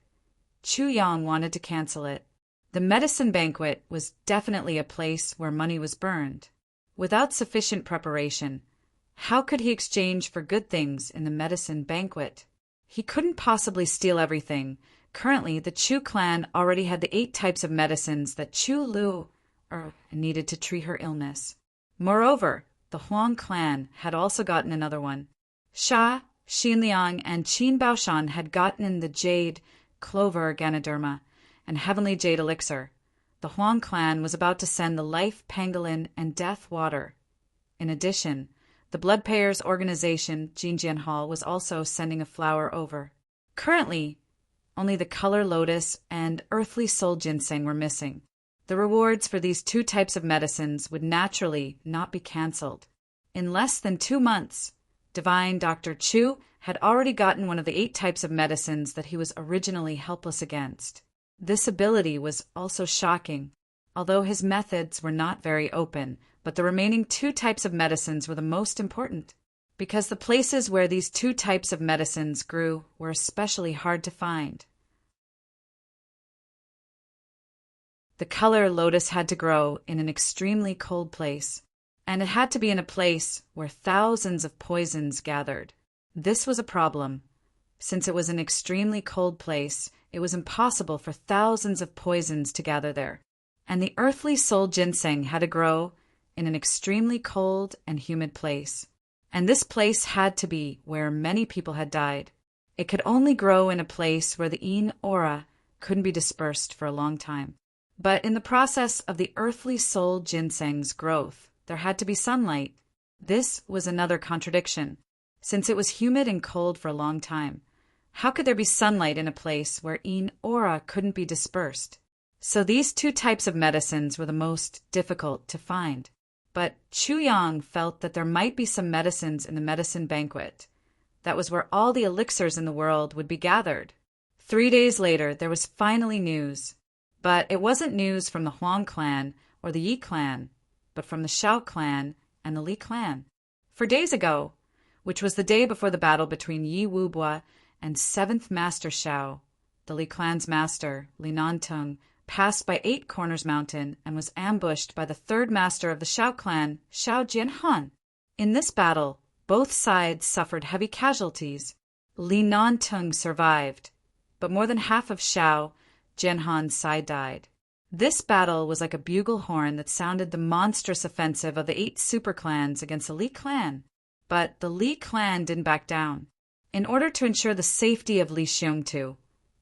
Chu Yang wanted to cancel it. The medicine banquet was definitely a place where money was burned. Without sufficient preparation, how could he exchange for good things in the medicine banquet? He couldn't possibly steal everything. Currently, the Chu clan already had the 8 types of medicines that Chu Lu'er needed to treat her illness. Moreover, the Huang clan had also gotten another one. Sha, Xinliang, and Qin Baoshan had gotten the Jade Clover Ganoderma and Heavenly Jade Elixir. The Huang clan was about to send the Life Pangolin and Death Water. In addition, the Blood Payers organization, Jinjian Hall, was also sending a flower over. Currently, Only the color lotus and earthly soul ginseng were missing. The rewards for these two types of medicines would naturally not be cancelled. In less than 2 months, divine Dr. Chu had already gotten one of the 8 types of medicines that he was originally helpless against. This ability was also shocking, although his methods were not very open, but the remaining 2 types of medicines were the most important, because the places where these 2 types of medicines grew were especially hard to find. The color lotus had to grow in an extremely cold place, and it had to be in a place where thousands of poisons gathered. This was a problem. Since it was an extremely cold place, it was impossible for thousands of poisons to gather there. And the earthly soul ginseng had to grow in an extremely cold and humid place. And this place had to be where many people had died. It could only grow in a place where the yin aura couldn't be dispersed for a long time. But in the process of the earthly soul ginseng's growth, there had to be sunlight. This was another contradiction. Since it was humid and cold for a long time, how could there be sunlight in a place where yin aura couldn't be dispersed? So these 2 types of medicines were the most difficult to find. But Chu Yang felt that there might be some medicines in the medicine banquet. That was where all the elixirs in the world would be gathered. 3 days later, there was finally news. But it wasn't news from the Huang clan or the Yi clan, but from the Shao clan and the Li clan. For days ago, which was the day before the battle between Yi Wubua and 7th Master Shao, the Li clan's master, Li Nantung, passed by 8 Corners Mountain and was ambushed by the 3rd master of the Shao clan, Shao Jianhan. In this battle, both sides suffered heavy casualties. Li Nantung survived, but more than half of Shao Jianhan's side died. This battle was like a bugle horn that sounded the monstrous offensive of the 8 super clans against the Li clan. But the Li clan didn't back down. In order to ensure the safety of Li Xiongtu,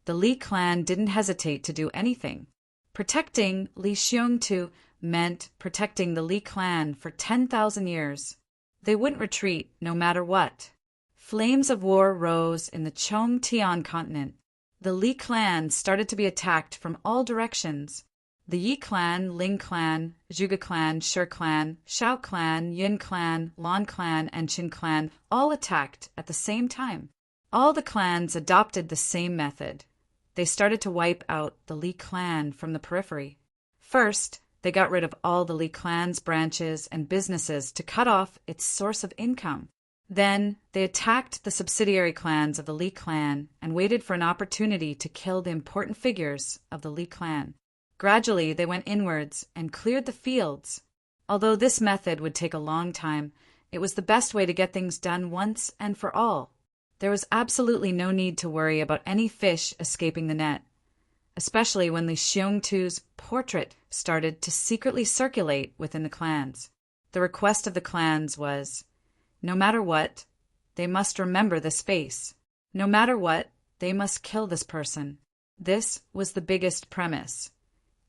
the Li clan didn't hesitate to do anything. Protecting Li Xiongtu meant protecting the Li clan for 10,000 years. They wouldn't retreat no matter what. Flames of war rose in the Chongtian continent. The Li clan started to be attacked from all directions. The Yi clan, Ling clan, Zhuge clan, Shi clan, Shao clan, Yun clan, Lan clan, and Qin clan all attacked at the same time. All the clans adopted the same method. They started to wipe out the Li clan from the periphery. First, they got rid of all the Li clan's branches and businesses to cut off its source of income. Then, they attacked the subsidiary clans of the Li clan and waited for an opportunity to kill the important figures of the Li clan. Gradually, they went inwards and cleared the fields. Although this method would take a long time, it was the best way to get things done once and for all. There was absolutely no need to worry about any fish escaping the net, especially when Li Xiongtu's portrait started to secretly circulate within the clans. The request of the clans was, no matter what, they must remember this face. No matter what, they must kill this person. This was the biggest premise.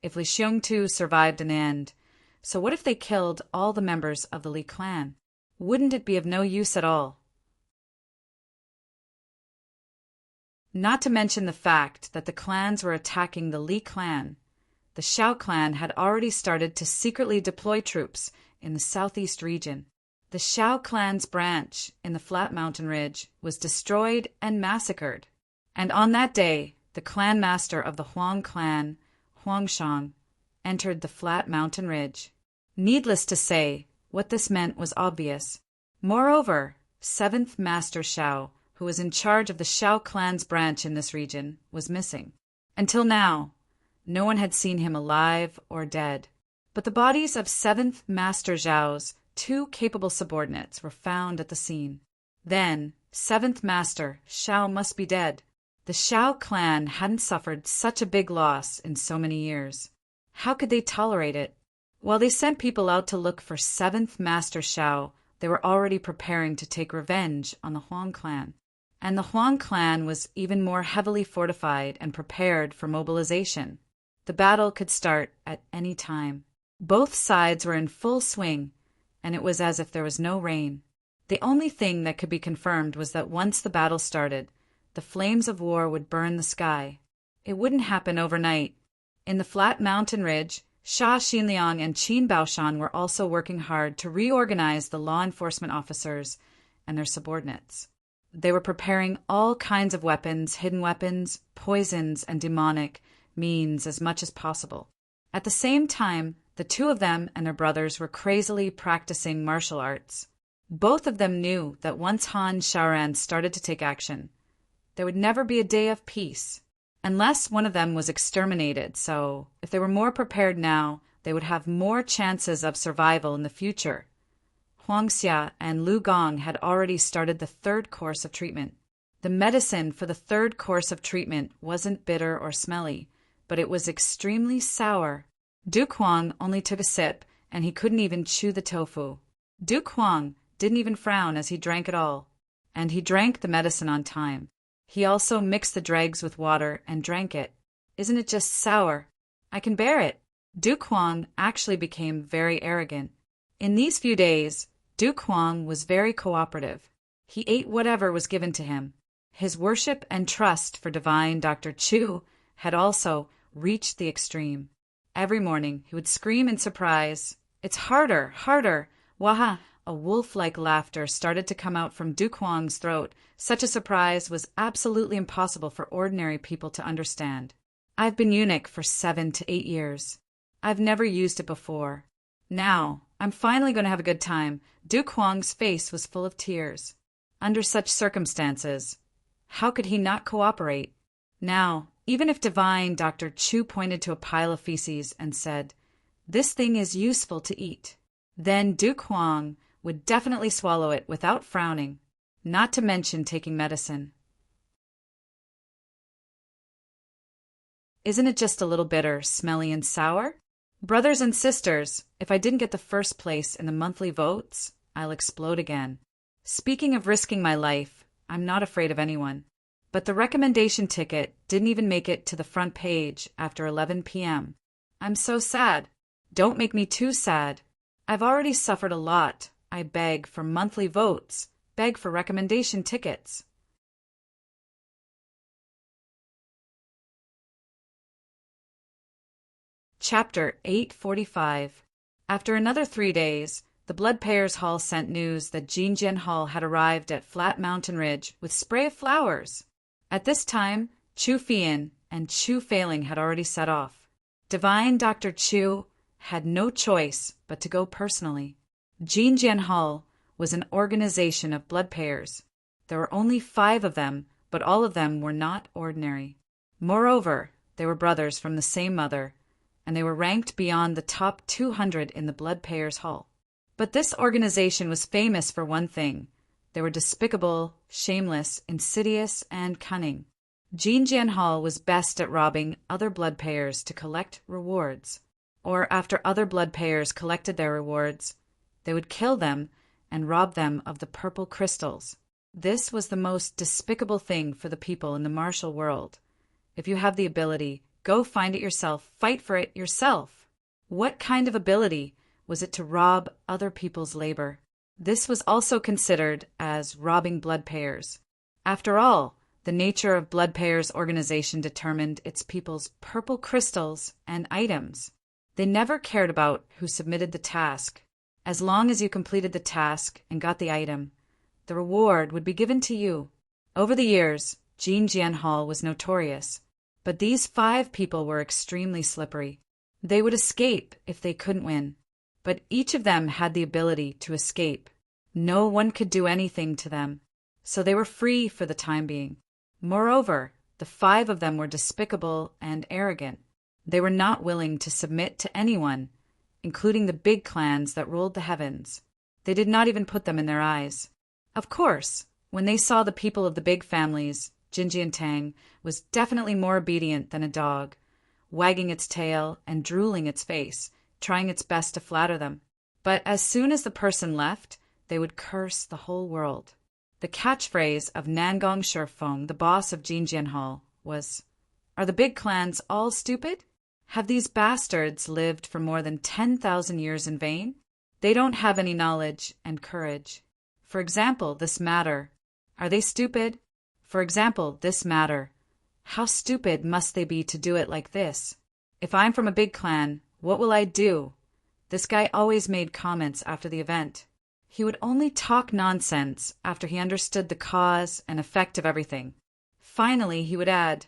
If Li Xiongtu survived an end, so what if they killed all the members of the Li clan? Wouldn't it be of no use at all? Not to mention the fact that the clans were attacking the Li clan. The Shao clan had already started to secretly deploy troops in the southeast region. The Shao clan's branch in the flat mountain ridge was destroyed and massacred. And on that day, the clan master of the Huang clan, Huangshang, entered the flat mountain ridge. Needless to say, what this meant was obvious. Moreover, 7th Master Shao, who was in charge of the Shao clan's branch in this region, was missing. Until now, no one had seen him alive or dead. But the bodies of 7th Master Zhao's 2 capable subordinates were found at the scene. Then, 7th Master Shao must be dead. The Shao clan hadn't suffered such a big loss in so many years. How could they tolerate it? While they sent people out to look for 7th Master Shao, they were already preparing to take revenge on the Huang clan. And the Huang clan was even more heavily fortified and prepared for mobilization. The battle could start at any time. Both sides were in full swing, and it was as if there was no rain. The only thing that could be confirmed was that once the battle started, the flames of war would burn the sky. It wouldn't happen overnight. In the flat mountain ridge, Sha Xinliang and Qin Baoshan were also working hard to reorganize the law enforcement officers and their subordinates. They were preparing all kinds of weapons, hidden weapons, poisons, and demonic means as much as possible. At the same time, the two of them and their brothers were crazily practicing martial arts. Both of them knew that once Han Shaoran started to take action, there would never be a day of peace, unless one of them was exterminated, so if they were more prepared now, they would have more chances of survival in the future. Huang Xia and Lu Gong had already started the third course of treatment. The medicine for the third course of treatment wasn't bitter or smelly, but it was extremely sour. Duke Huang only took a sip, and he couldn't even chew the tofu. Duke Huang didn't even frown as he drank it all, and he drank the medicine on time. He also mixed the dregs with water and drank it. Isn't it just sour? I can bear it. Duke Huang actually became very arrogant. In these few days, Duke Huang was very cooperative. He ate whatever was given to him. His worship and trust for divine Dr. Chu had also reached the extreme. Every morning he would scream in surprise, "It's harder, harder, waha!" A wolf-like laughter started to come out from Duke Huang's throat. Such a surprise was absolutely impossible for ordinary people to understand. I've been eunuch for 7 to 8 years. I've never used it before. Now, I'm finally going to have a good time. Duke Huang's face was full of tears. Under such circumstances, how could he not cooperate? Now, even if divine Dr. Chu pointed to a pile of feces and said, "This thing is useful to eat," then Duke Huang would definitely swallow it without frowning, not to mention taking medicine. Isn't it just a little bitter, smelly, and sour? Brothers and sisters, if I didn't get the first place in the monthly votes, I'll explode again. Speaking of risking my life, I'm not afraid of anyone. But the recommendation ticket didn't even make it to the front page after 11 p.m. I'm so sad. Don't make me too sad. I've already suffered a lot. I beg for monthly votes, beg for recommendation tickets. Chapter 845. After another 3 days, the Blood Payers Hall sent news that Jinjian Hall had arrived at Flat Mountain Ridge with spray of flowers. At this time, Chu Fian and Chu Failing had already set off. Divine Dr. Chu had no choice but to go personally. Jinjian Hall was an organization of blood payers. There were only 5 of them, but all of them were not ordinary. Moreover, they were brothers from the same mother, and they were ranked beyond the top 200 in the Blood Payers Hall. But this organization was famous for one thing. They were despicable, shameless, insidious, and cunning. Jinjian Hall was best at robbing other blood payers to collect rewards. Or after other blood payers collected their rewards, they would kill them and rob them of the purple crystals. This was the most despicable thing for the people in the martial world. If you have the ability, go find it yourself, fight for it yourself. What kind of ability was it to rob other people's labor? This was also considered as robbing blood payers. After all, the nature of blood payers' organization determined its people's purple crystals and items. They never cared about who submitted the task. As long as you completed the task and got the item, the reward would be given to you. Over the years, Jinjian Hall was notorious, but these 5 people were extremely slippery. They would escape if they couldn't win, but each of them had the ability to escape. No one could do anything to them, so they were free for the time being. Moreover, the 5 of them were despicable and arrogant. They were not willing to submit to anyone, including the big clans that ruled the heavens. They did not even put them in their eyes. Of course, when they saw the people of the big families, Jinjian Tang was definitely more obedient than a dog, wagging its tail and drooling its face, trying its best to flatter them. But as soon as the person left, they would curse the whole world. The catchphrase of Nangong Shifeng, the boss of Jinjian Hall, was, "Are the big clans all stupid? Have these bastards lived for more than 10,000 years in vain? They don't have any knowledge and courage. For example, this matter. Are they stupid? For example, this matter. How stupid must they be to do it like this? If I'm from a big clan, what will I do? This guy always made comments after the event. He would only talk nonsense after he understood the cause and effect of everything. Finally, he would add,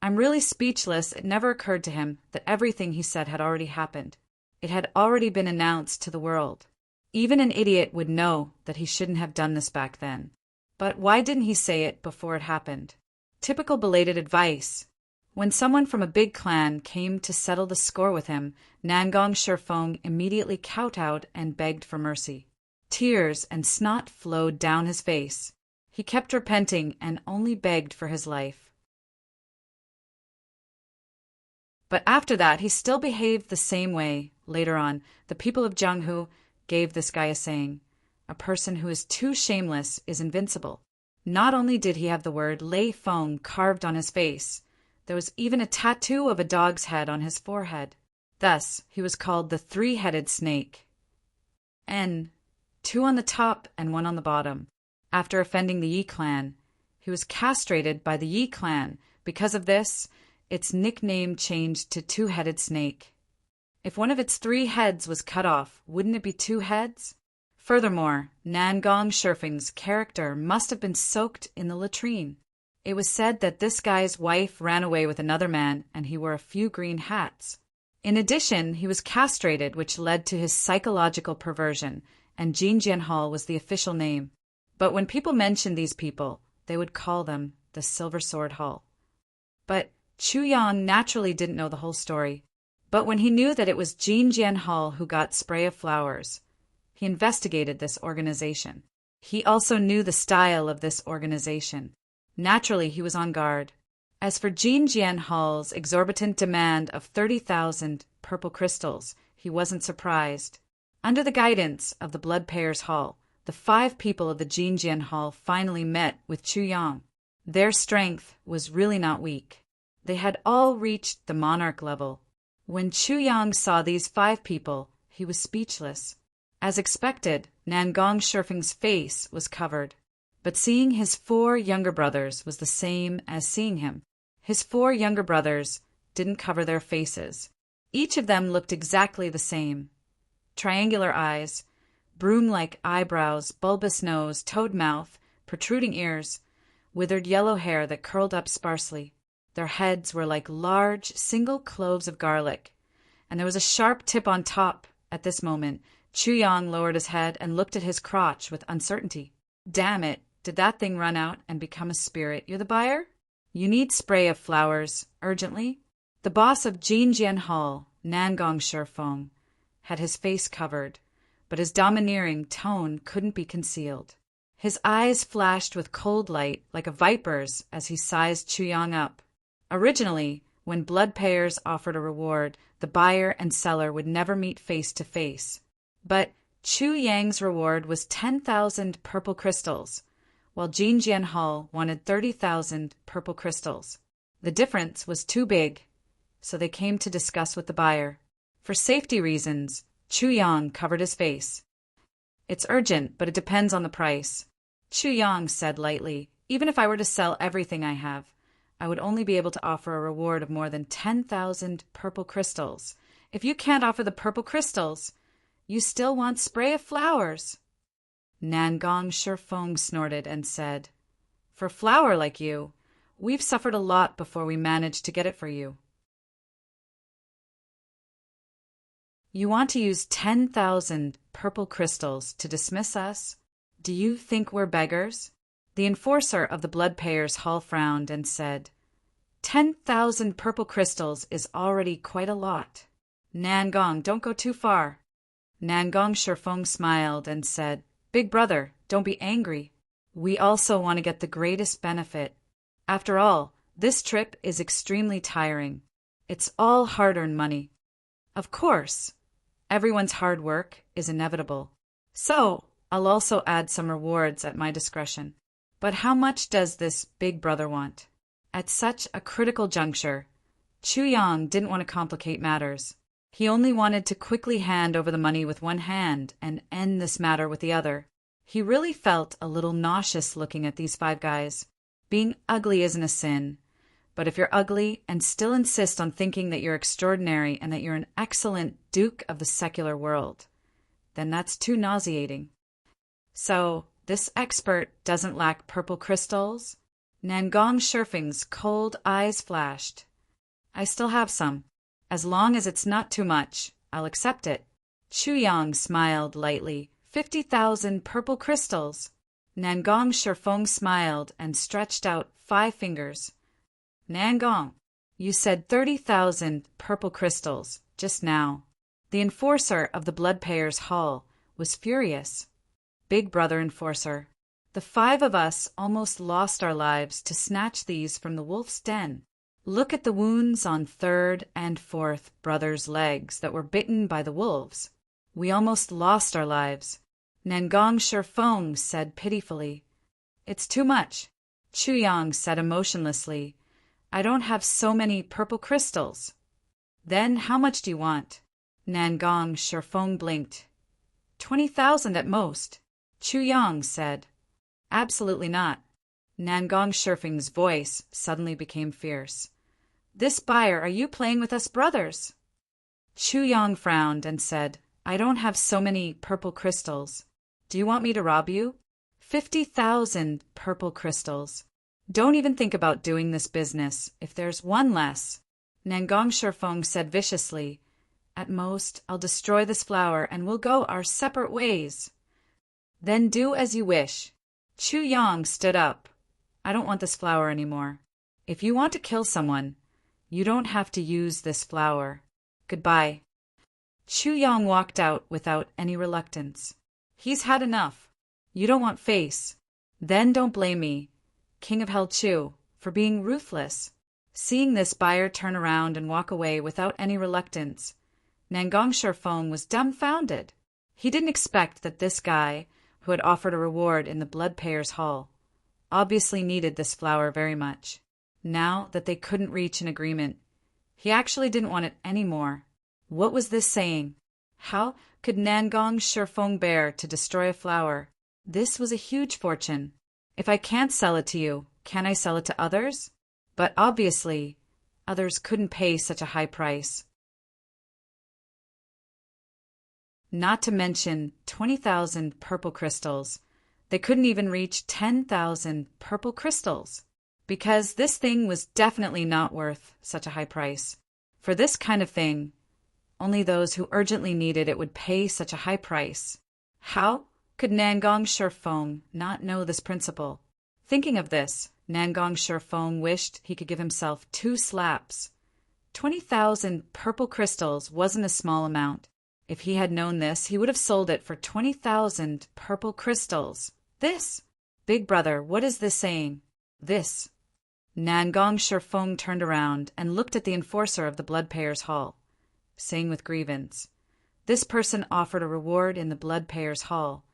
I'm really speechless. It never occurred to him that everything he said had already happened. It had already been announced to the world. Even an idiot would know that he shouldn't have done this back then. But why didn't he say it before it happened? Typical belated advice. When someone from a big clan came to settle the score with him, Nangong Shirfong immediately kowtowed and begged for mercy. Tears and snot flowed down his face. He kept repenting and only begged for his life. But after that, he still behaved the same way. Later on, the people of Jianghu gave this guy a saying, a person who is too shameless is invincible. Not only did he have the word Lei Feng carved on his face, there was even a tattoo of a dog's head on his forehead. Thus, he was called the three-headed snake. N. 2 on the top and 1 on the bottom. After offending the Yi clan, he was castrated by the Yi clan. Because of this, its nickname changed to two-headed snake. If one of its 3 heads was cut off, wouldn't it be 2 heads? Furthermore, Nangong Shirfing's character must have been soaked in the latrine. It was said that this guy's wife ran away with another man and he wore a few green hats. In addition, he was castrated, which led to his psychological perversion, and Jinjian Hall was the official name. But when people mentioned these people, they would call them the Silver Sword Hall. But Chu Yang naturally didn't know the whole story. But when he knew that it was Jinjian Hall who got spray of flowers, he investigated this organization. He also knew the style of this organization. Naturally, he was on guard. As for Jinjian Hall's exorbitant demand of 30,000 purple crystals, he wasn't surprised. Under the guidance of the Blood Payers Hall, the 5 people of the Jinjian Hall finally met with Chu Yang. Their strength was really not weak. They had all reached the monarch level. When Chu Yang saw these 5 people, he was speechless. As expected, Nangong Shirfing's face was covered. But seeing his 4 younger brothers was the same as seeing him. His 4 younger brothers didn't cover their faces. Each of them looked exactly the same. Triangular eyes, broom-like eyebrows, bulbous nose, toad mouth, protruding ears, withered yellow hair that curled up sparsely. Their heads were like large, single cloves of garlic, and there was a sharp tip on top. At this moment, Chu Yang lowered his head and looked at his crotch with uncertainty. Damn it, did that thing run out and become a spirit? You're the buyer? You need spray of flowers, urgently. The boss of Jinjian Hall, Nangong Shirfong, had his face covered, but his domineering tone couldn't be concealed. His eyes flashed with cold light like a viper's as he sized Chu Yang up. Originally, when blood payers offered a reward, the buyer and seller would never meet face to face. But Chu Yang's reward was 10,000 purple crystals, while Jinjian Hall wanted 30,000 purple crystals. The difference was too big, so they came to discuss with the buyer. For safety reasons, Chu Yang covered his face. It's urgent, but it depends on the price. Chu Yang said lightly, even if I were to sell everything I have, I would only be able to offer a reward of more than 10,000 purple crystals. If you can't offer the purple crystals, you still want spray of flowers. Nangong Shirfong snorted and said, For a flower like you, we've suffered a lot before we managed to get it for you. You want to use 10,000 purple crystals to dismiss us? Do you think we're beggars? The enforcer of the Blood Payers Hall frowned and said, 10,000 purple crystals is already quite a lot. Nangong, don't go too far. Nangong Shirfong smiled and said, Big brother, don't be angry. We also want to get the greatest benefit. After all, this trip is extremely tiring. It's all hard-earned money. Of course, everyone's hard work is inevitable. So, I'll also add some rewards at my discretion. But how much does this big brother want? At such a critical juncture, Chu Yang didn't want to complicate matters. He only wanted to quickly hand over the money with one hand and end this matter with the other. He really felt a little nauseous looking at these 5 guys. Being ugly isn't a sin, but if you're ugly and still insist on thinking that you're extraordinary and that you're an excellent duke of the secular world, then that's too nauseating. So, this expert doesn't lack purple crystals? Nangong Shurfeng's cold eyes flashed. I still have some. As long as it's not too much, I'll accept it. Chu Yang smiled lightly. 50,000 purple crystals. Nangong Shurfeng smiled and stretched out 5 fingers. Nangong, you said 30,000 purple crystals just now. The enforcer of the Blood Payers' Hall was furious. Big brother enforcer, the 5 of us almost lost our lives to snatch these from the wolf's den. Look at the wounds on 3rd and 4th brother's legs that were bitten by the wolves. We almost lost our lives. Nangong Shurfeng said pitifully. It's too much. Chu Yang said emotionlessly. I don't have so many purple crystals. Then how much do you want? Nangong Shurfeng blinked. 20,000 at most. Chu Yang said. Absolutely not. Nangong Shurfeng's voice suddenly became fierce. This buyer, are you playing with us brothers? Chu Yang frowned and said, I don't have so many purple crystals. Do you want me to rob you? 50,000 purple crystals. Don't even think about doing this business if there's one less. Nangong Shurfeng said viciously. At most, I'll destroy this flower and we'll go our separate ways. Then do as you wish. Chu Yang stood up. I don't want this flower anymore. If you want to kill someone, you don't have to use this flower. Goodbye. Chu Yang walked out without any reluctance. He's had enough. You don't want face. Then don't blame me, King of Hell Chu, for being ruthless. Seeing this buyer turn around and walk away without any reluctance, Nangong Shurfeng was dumbfounded. He didn't expect that this guy, who had offered a reward in the Blood Payers' Hall, obviously needed this flower very much. Now that they couldn't reach an agreement, he actually didn't want it any more. What was this saying? How could Nangong Shurfeng bear to destroy a flower? This was a huge fortune. If I can't sell it to you, can I sell it to others? But obviously, others couldn't pay such a high price. Not to mention 20,000 purple crystals. They couldn't even reach 10,000 purple crystals, because this thing was definitely not worth such a high price. For this kind of thing, only those who urgently needed it would pay such a high price. How could Nangong Shurfeng not know this principle? Thinking of this, Nangong Shurfeng wished he could give himself 2 slaps. 20,000 purple crystals wasn't a small amount. If he had known this, he would have sold it for 20,000 purple crystals. This! Big brother, what is this saying? This. Nangong Shurfeng turned around and looked at the enforcer of the Blood Payers' Hall, saying with grievance, This person offered a reward in the Blood Payers' Hall,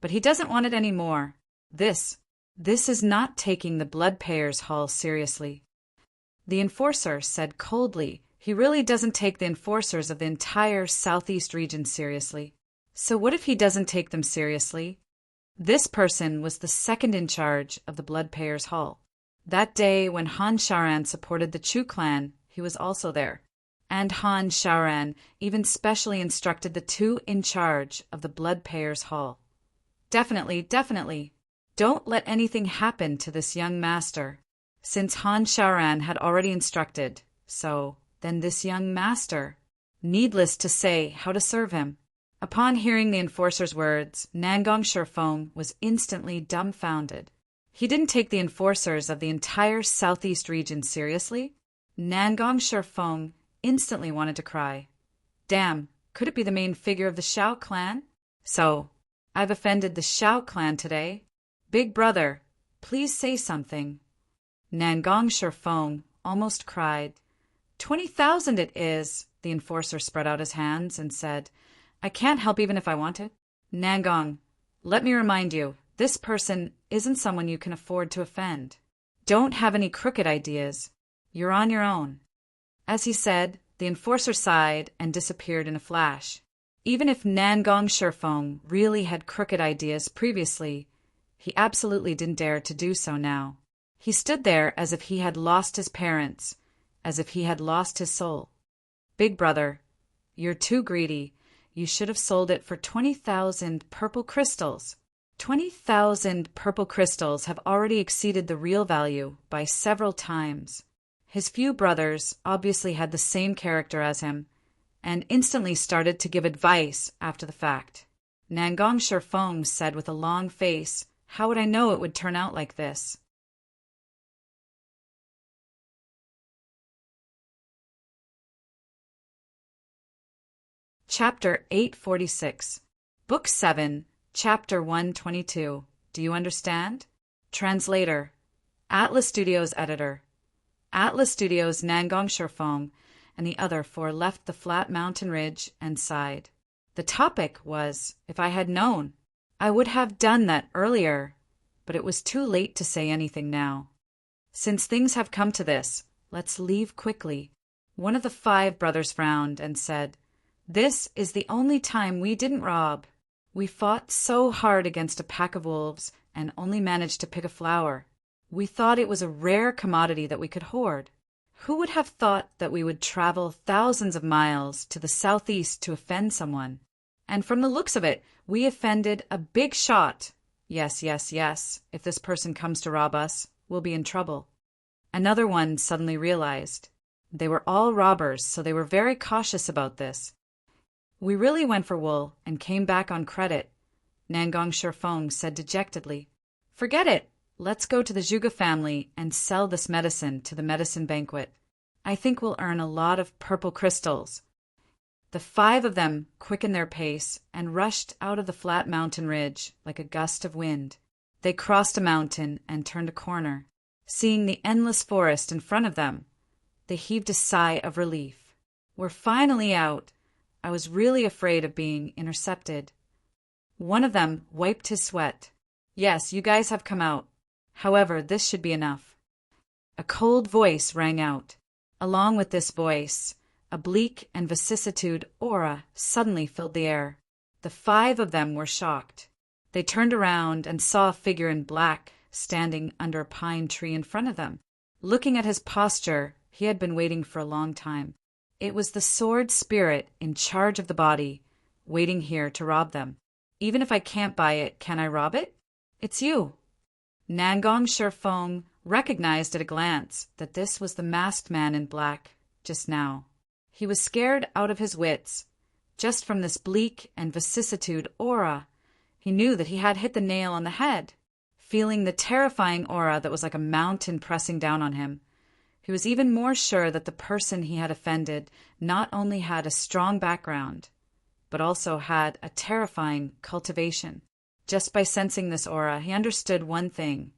but he doesn't want it any more. This is not taking the Blood Payers' Hall seriously. The enforcer said coldly, he really doesn't take the enforcers of the entire Southeast region seriously. So what if he doesn't take them seriously? This person was the second in charge of the Blood Payers' Hall. That day when Han Shaoran supported the Chu clan, he was also there. And Han Shaoran even specially instructed the 2 in charge of the Blood Payers' Hall. Definitely. Don't let anything happen to this young master. Since Han Shaoran had already instructed, so then this young master, needless to say how to serve him. Upon hearing the enforcer's words, Nangong Shurfeng was instantly dumbfounded. He didn't take the enforcers of the entire Southeast region seriously. Nangong Shurfeng instantly wanted to cry. Damn, could it be the main figure of the Shao clan? So, I've offended the Shao clan today. Big brother, please say something. Nangong Shurfeng almost cried. 20,000 it is. The enforcer spread out his hands and said, I can't help even if I wanted. Nangong, let me remind you, this person isn't someone you can afford to offend. Don't have any crooked ideas. You're on your own. As he said, the enforcer sighed and disappeared in a flash. Even if Nangong Shurfeng really had crooked ideas previously, he absolutely didn't dare to do so now. He stood there as if he had lost his parents, as if he had lost his soul. Big brother, you're too greedy. You should have sold it for 20,000 purple crystals. 20,000 purple crystals have already exceeded the real value by several times. His few brothers obviously had the same character as him, and instantly started to give advice after the fact. Nangong Shirfeng said with a long face, "How would I know it would turn out like this?" Chapter 846, Book 7, Chapter 122. Do you understand? Translator, Atlas Studios editor. Atlas Studios' Nangong Shirfeng and the other four left the flat mountain ridge and sighed. The topic was, if I had known. I would have done that earlier, but it was too late to say anything now. Since things have come to this, let's leave quickly. One of the 5 brothers frowned and said, "This is the only time we didn't rob. We fought so hard against a pack of wolves and only managed to pick a flower. We thought it was a rare commodity that we could hoard. Who would have thought that we would travel thousands of miles to the southeast to offend someone? And from the looks of it, we offended a big shot. Yes, yes, yes, if this person comes to rob us, we'll be in trouble." Another one suddenly realized. They were all robbers, so they were very cautious about this. "We really went for wool and came back on credit," Nangong Shirfeng said dejectedly. "Forget it. Let's go to the Zhuge family and sell this medicine to the medicine banquet. I think we'll earn a lot of purple crystals." The 5 of them quickened their pace and rushed out of the flat mountain ridge like a gust of wind. They crossed a mountain and turned a corner. Seeing the endless forest in front of them, they heaved a sigh of relief. "We're finally out. I was really afraid of being intercepted." One of them wiped his sweat. "Yes, you guys have come out. However, this should be enough." A cold voice rang out. Along with this voice, a bleak and vicissitude aura suddenly filled the air. The 5 of them were shocked. They turned around and saw a figure in black standing under a pine tree in front of them. Looking at his posture, he had been waiting for a long time. It was the sword spirit in charge of the body, waiting here to rob them. "Even if I can't buy it, can I rob it?" "It's you." Nangong Shirfeng recognized at a glance that this was the masked man in black just now. He was scared out of his wits. Just from this bleak and vicissitude aura, he knew that he had hit the nail on the head. Feeling the terrifying aura that was like a mountain pressing down on him, he was even more sure that the person he had offended not only had a strong background, but also had a terrifying cultivation. Just by sensing this aura, he understood one thing.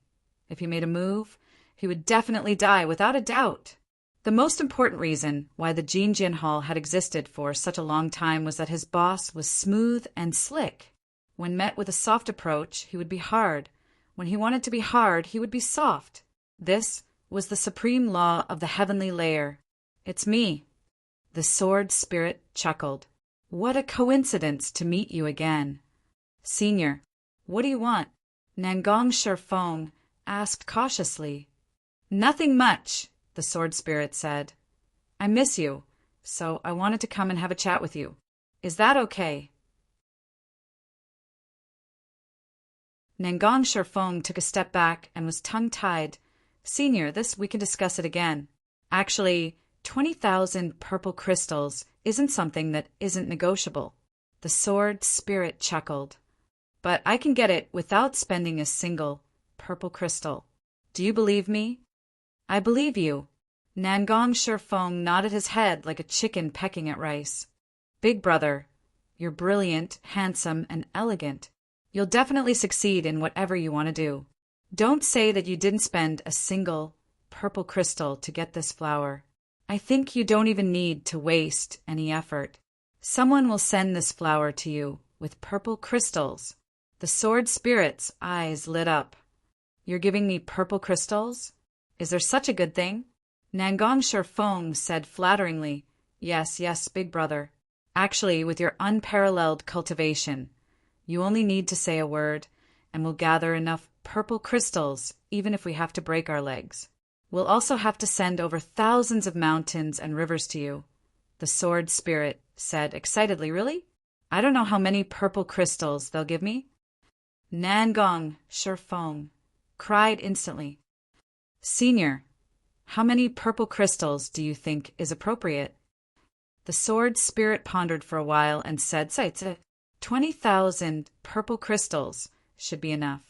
If he made a move, he would definitely die without a doubt. The most important reason why the Jinjin Hall had existed for such a long time was that his boss was smooth and slick. When met with a soft approach, he would be hard. When he wanted to be hard, he would be soft. This was the supreme law of the heavenly layer. "It's me." The sword spirit chuckled. "What a coincidence to meet you again." "Senior, what do you want?" Nangong Shirfeng asked cautiously. "Nothing much," the sword spirit said. "I miss you, so I wanted to come and have a chat with you. Is that okay?" Nangong Shirfeng took a step back and was tongue-tied. "Senior, this we can discuss it again. Actually, 20,000 purple crystals isn't something that isn't negotiable." The sword spirit chuckled. "But I can get it without spending a single purple crystal. Do you believe me?" "I believe you." Nangong Shirfeng nodded his head like a chicken pecking at rice. "Big brother, you're brilliant, handsome, and elegant. You'll definitely succeed in whatever you want to do. Don't say that you didn't spend a single purple crystal to get this flower. I think you don't even need to waste any effort. Someone will send this flower to you with purple crystals." The sword spirit's eyes lit up. "You're giving me purple crystals? Is there such a good thing?" Nangong Shirfeng said flatteringly, "Yes, yes, big brother. Actually, with your unparalleled cultivation, you only need to say a word, and will gather enough purple crystals, even if we have to break our legs. We'll also have to send over thousands of mountains and rivers to you," the sword spirit said excitedly. "Really? I don't know how many purple crystals they'll give me." Nangong Shifeng cried instantly. "Senior, how many purple crystals do you think is appropriate?" The sword spirit pondered for a while and said, 20,000 purple crystals should be enough."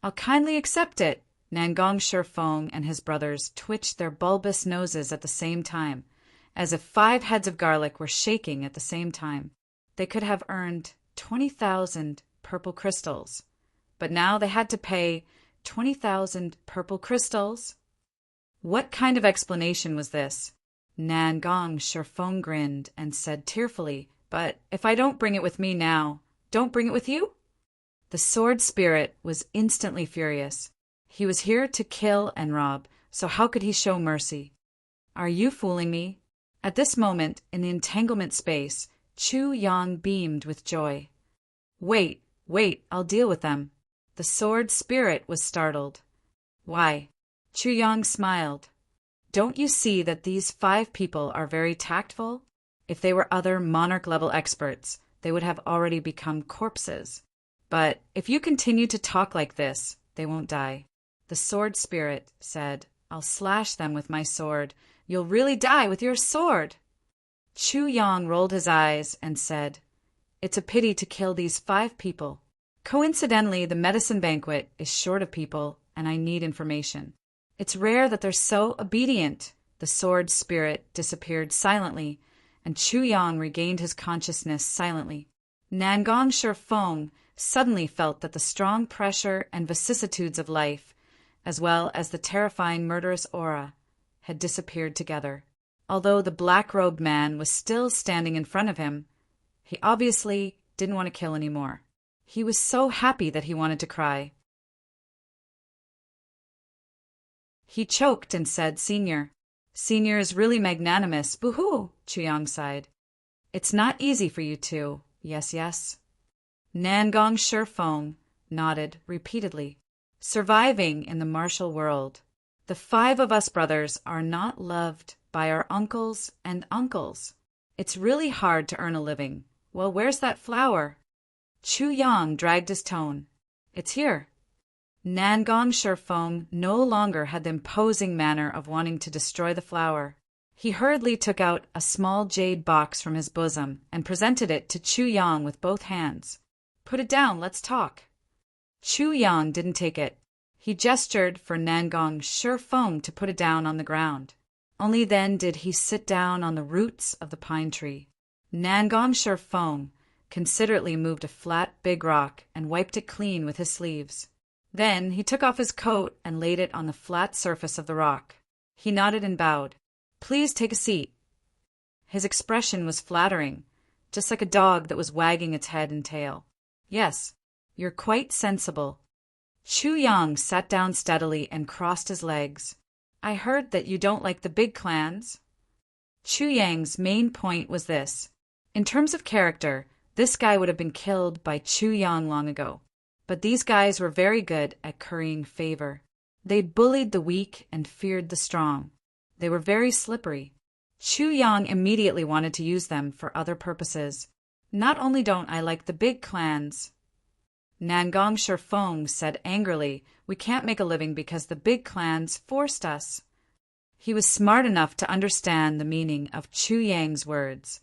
"I'll kindly accept it." Nangong Shifeng and his brothers twitched their bulbous noses at the same time, as if 5 heads of garlic were shaking at the same time. They could have earned 20,000 purple crystals, but now they had to pay 20,000 purple crystals. What kind of explanation was this? Nangong Shifeng grinned and said tearfully, "But if I don't bring it with me now, don't bring it with you?" The sword spirit was instantly furious. He was here to kill and rob, so how could he show mercy? "Are you fooling me?" At this moment, in the entanglement space, Chu Yang beamed with joy. Wait, I'll deal with them." The sword spirit was startled. "Why?" Chu Yang smiled. "Don't you see that these 5 people are very tactful? If they were other monarch-level experts, they would have already become corpses. But if you continue to talk like this, they won't die." The sword spirit said, "I'll slash them with my sword." "You'll really die with your sword!" Chu Yang rolled his eyes and said, "It's a pity to kill these 5 people. Coincidentally, the medicine banquet is short of people, and I need information. It's rare that they're so obedient." The sword spirit disappeared silently, and Chu Yang regained his consciousness silently. Nangong Shifeng suddenly felt that the strong pressure and vicissitudes of life, as well as the terrifying murderous aura, had disappeared together. Although the black-robed man was still standing in front of him, he obviously didn't want to kill anymore. He was so happy that he wanted to cry. He choked and said, Senior is really magnanimous. Boo-hoo, Chu Yang sighed. "It's not easy for you two. Yes. Nangong Shifeng nodded repeatedly. "Surviving in the martial world. The 5 of us brothers are not loved by our uncles and uncles. It's really hard to earn a living. Well, where's that flower?" Chu Yang dragged his tone. "It's here." Nangong Shifeng no longer had the imposing manner of wanting to destroy the flower. He hurriedly took out a small jade box from his bosom and presented it to Chu Yang with both hands. "Put it down, let's talk." Chu Yang didn't take it. He gestured for Nangong Shifeng to put it down on the ground. Only then did he sit down on the roots of the pine tree. Nangong Shifeng considerately moved a flat, big rock and wiped it clean with his sleeves. Then he took off his coat and laid it on the flat surface of the rock. He nodded and bowed. "Please take a seat." His expression was flattering, just like a dog that was wagging its head and tail. "Yes, you're quite sensible." Chu Yang sat down steadily and crossed his legs. "I heard that you don't like the big clans." Chu Yang's main point was this. In terms of character, this guy would have been killed by Chu Yang long ago. But these guys were very good at currying favor. They bullied the weak and feared the strong. They were very slippery. Chu Yang immediately wanted to use them for other purposes. "Not only don't I like the big clans," Nangong Shifeng said angrily, "we can't make a living because the big clans forced us." He was smart enough to understand the meaning of Chu Yang's words.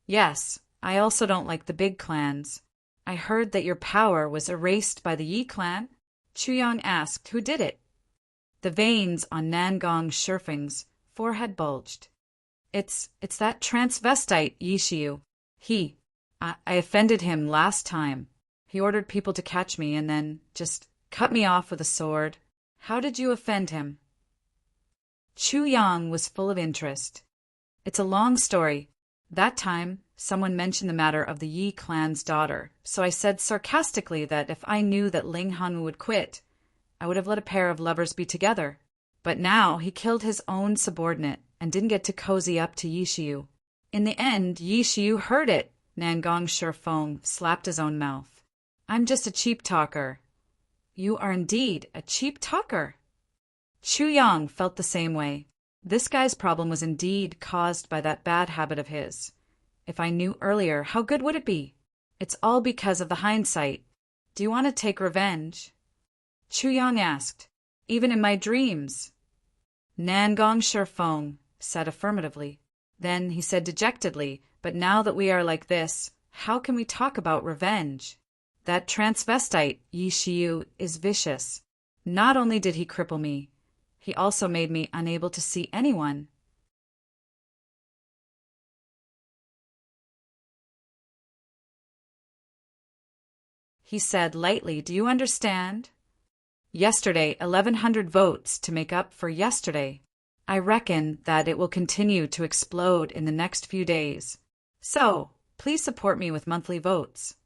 "Yes, I also don't like the big clans. I heard that your power was erased by the Yi clan?" Chu Yang asked, "Who did it?" The veins on Nangong Shifeng's forehead bulged. It's that transvestite Yi Xiu. I offended him last time. He ordered people to catch me and then just cut me off with a sword." "How did you offend him?" Chu Yang was full of interest. "It's a long story. That time, someone mentioned the matter of the Yi clan's daughter, so I said sarcastically that if I knew that Ling Han would quit, I would have let a pair of lovers be together. But now he killed his own subordinate and didn't get to cozy up to Yi Xiu. In the end, Yi Xiu heard it." Nangong Shifeng slapped his own mouth. "I'm just a cheap talker." You are indeed a cheap talker. Chu Yang felt the same way. This guy's problem was indeed caused by that bad habit of his. If I knew earlier, how good would it be? It's all because of the hindsight. Do you want to take revenge? Chu Yang asked. Even in my dreams. Nangong Shifeng said affirmatively. Then he said dejectedly, but now that we are like this, how can we talk about revenge? That transvestite, Yi Shiyu, is vicious. Not only did he cripple me, he also made me unable to see anyone. He said lightly, do you understand? Yesterday, 1,100 votes to make up for yesterday. I reckon that it will continue to explode in the next few days. So, please support me with monthly votes.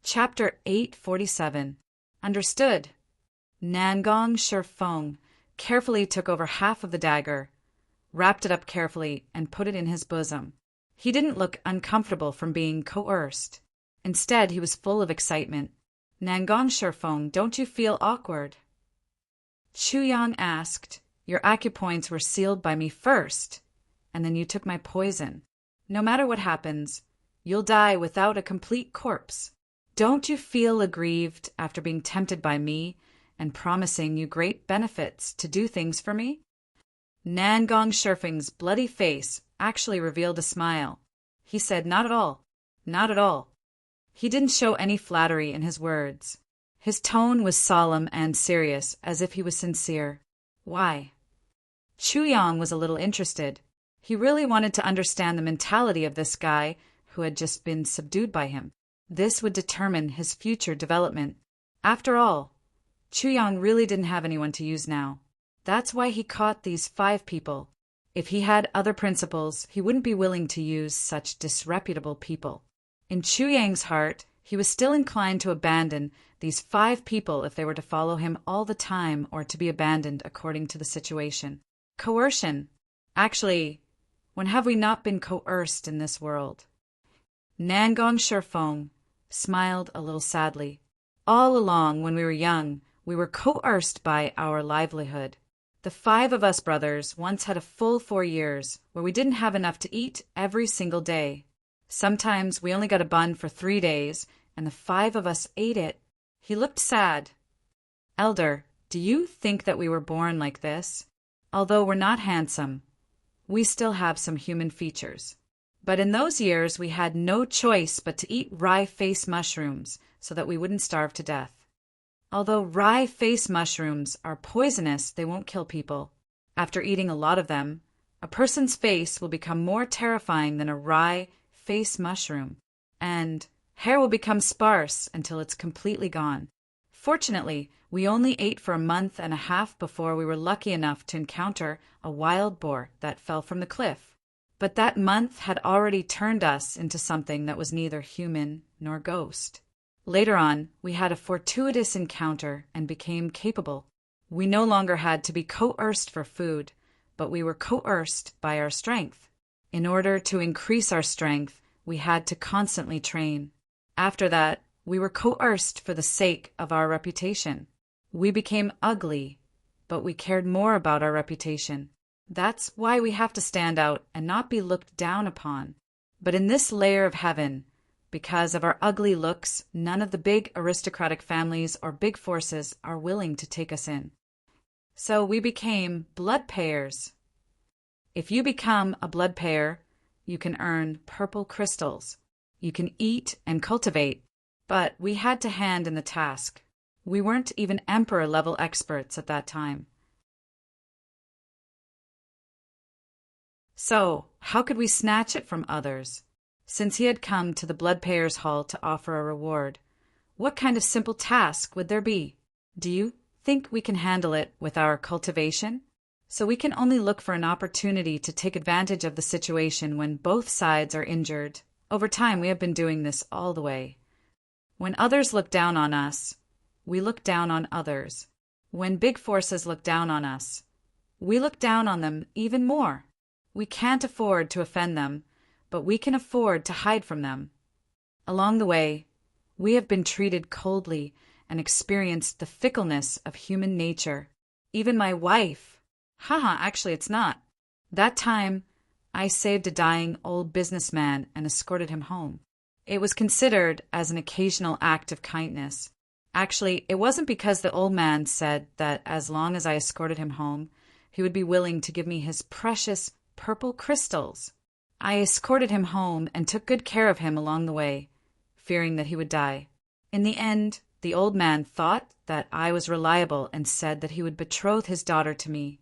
Chapter 847. Understood. Nangong Shifeng carefully took over half of the dagger, wrapped it up carefully, and put it in his bosom. He didn't look uncomfortable from being coerced. Instead, he was full of excitement. Nangong Shifeng, don't you feel awkward? Chu Yang asked. Your acupoints were sealed by me first, and then you took my poison. No matter what happens, you'll die without a complete corpse. Don't you feel aggrieved after being tempted by me and promising you great benefits to do things for me? Nangong Shifeng's bloody face actually revealed a smile. He said, not at all. Not at all. He didn't show any flattery in his words. His tone was solemn and serious, as if he was sincere. Why? Chu Yang was a little interested. He really wanted to understand the mentality of this guy who had just been subdued by him. This would determine his future development. After all, Chu Yang really didn't have anyone to use now. That's why he caught these 5 people. If he had other principles, he wouldn't be willing to use such disreputable people. In Chu Yang's heart, he was still inclined to abandon these 5 people if they were to follow him all the time or to be abandoned according to the situation. Coercion. Actually, when have we not been coerced in this world? Nangong Shifeng smiled a little sadly. All along, when we were young, we were coerced by our livelihood. The 5 of us brothers once had a full 4 years where we didn't have enough to eat every single day. Sometimes we only got a bun for 3 days, and the 5 of us ate it. He looked sad. Elder, do you think that we were born like this? Although we're not handsome, we still have some human features. But in those years, we had no choice but to eat rye face mushrooms so that we wouldn't starve to death. Although rye face mushrooms are poisonous, they won't kill people. After eating a lot of them, a person's face will become more terrifying than a rye face mushroom, and hair will become sparse until it's completely gone. Fortunately, we only ate for a month and a half before we were lucky enough to encounter a wild boar that fell from the cliff. But that month had already turned us into something that was neither human nor ghost. Later on, we had a fortuitous encounter and became capable. We no longer had to be coerced for food, but we were coerced by our strength. In order to increase our strength, we had to constantly train. After that, we were coerced for the sake of our reputation. We became ugly, but we cared more about our reputation. That's why we have to stand out and not be looked down upon. But in this layer of heaven, because of our ugly looks, none of the big aristocratic families or big forces are willing to take us in. So we became blood payers. If you become a blood payer, you can earn purple crystals. You can eat and cultivate. But we had to hand in the task. We weren't even emperor-level experts at that time. So, how could we snatch it from others? Since he had come to the Blood Payers' Hall to offer a reward, what kind of simple task would there be? Do you think we can handle it with our cultivation? So we can only look for an opportunity to take advantage of the situation when both sides are injured. Over time, we have been doing this all the way. When others look down on us, we look down on others. When big forces look down on us, we look down on them even more. We can't afford to offend them, but we can afford to hide from them. Along the way, we have been treated coldly and experienced the fickleness of human nature. Even my wife. Actually it's not. That time, I saved a dying old businessman and escorted him home. It was considered as an occasional act of kindness. Actually, it wasn't because the old man said that as long as I escorted him home, he would be willing to give me his precious purple crystals. I escorted him home and took good care of him along the way, fearing that he would die. In the end, the old man thought that I was reliable and said that he would betroth his daughter to me.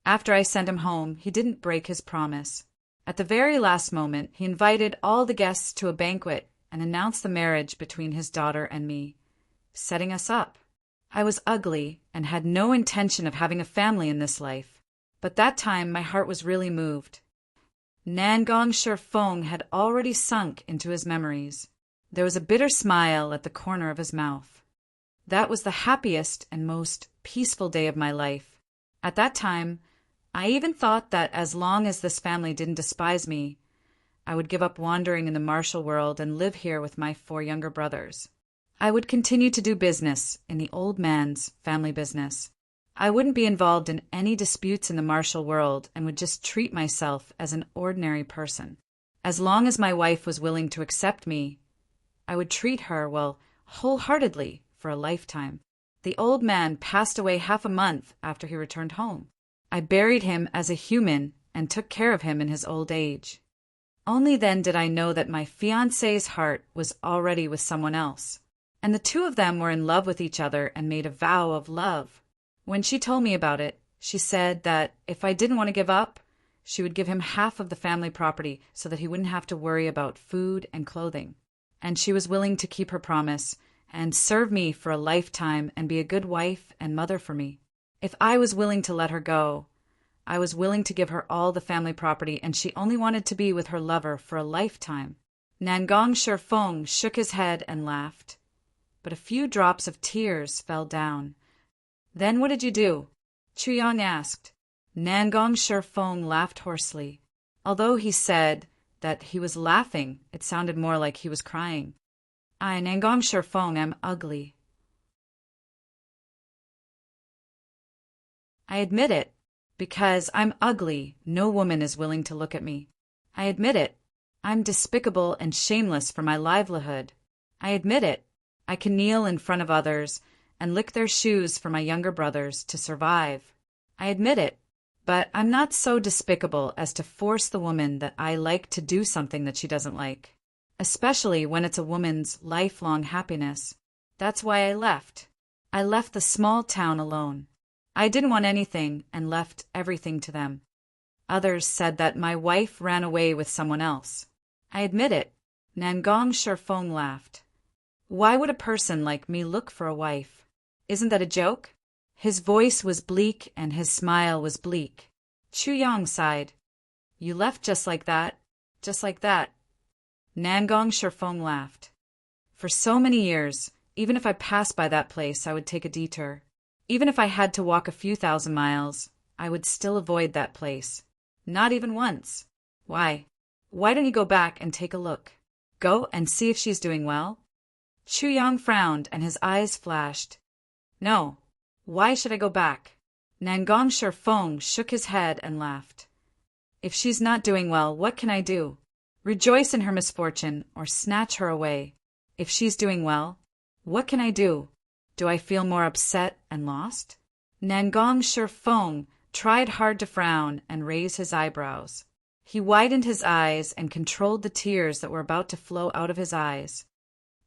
After I sent him home, he didn't break his promise. At the very last moment, he invited all the guests to a banquet and announced the marriage between his daughter and me, setting us up. I was ugly and had no intention of having a family in this life, but that time my heart was really moved. Nangong Shifeng had already sunk into his memories. There was a bitter smile at the corner of his mouth. That was the happiest and most peaceful day of my life. At that time, I even thought that as long as this family didn't despise me, I would give up wandering in the martial world and live here with my 4 younger brothers. I would continue to do business in the old man's family business. I wouldn't be involved in any disputes in the martial world and would just treat myself as an ordinary person. As long as my wife was willing to accept me, I would treat her, wholeheartedly for a lifetime. The old man passed away half a month after he returned home. I buried him as a human and took care of him in his old age. Only then did I know that my fiancé's heart was already with someone else, and the 2 of them were in love with each other and made a vow of love. When she told me about it, she said that if I didn't want to give up, she would give him half of the family property so that he wouldn't have to worry about food and clothing. And she was willing to keep her promise and serve me for a lifetime and be a good wife and mother for me. If I was willing to let her go, I was willing to give her all the family property, and she only wanted to be with her lover for a lifetime. Nangong Shifeng shook his head and laughed, but a few drops of tears fell down. Then what did you do? Chuyang asked. Nangong Shifeng laughed hoarsely. Although he said that he was laughing, it sounded more like he was crying. I, Nangong Shifeng, am ugly. I admit it. Because I'm ugly, no woman is willing to look at me. I admit it. I'm despicable and shameless for my livelihood. I admit it. I can kneel in front of others and lick their shoes for my younger brothers to survive. I admit it. But I'm not so despicable as to force the woman that I like to do something that she doesn't like, especially when it's a woman's lifelong happiness. That's why I left. I left the small town alone. I didn't want anything and left everything to them. Others said that my wife ran away with someone else. I admit it. Nangong Shifeng laughed. Why would a person like me look for a wife? Isn't that a joke? His voice was bleak and his smile was bleak. Chuyang sighed. You left just like that. Just like that. Nangong Shifeng laughed. For so many years, even if I passed by that place, I would take a detour. Even if I had to walk a few thousand miles, I would still avoid that place. Not even once. Why? Why don't you go back and take a look? Go and see if she's doing well? Chuyang frowned and his eyes flashed. No. Why should I go back? Nangong Shifeng shook his head and laughed. If she's not doing well, what can I do? Rejoice in her misfortune or snatch her away. If she's doing well, what can I do? Do I feel more upset and lost? Nangong Shifeng tried hard to frown and raise his eyebrows. He widened his eyes and controlled the tears that were about to flow out of his eyes.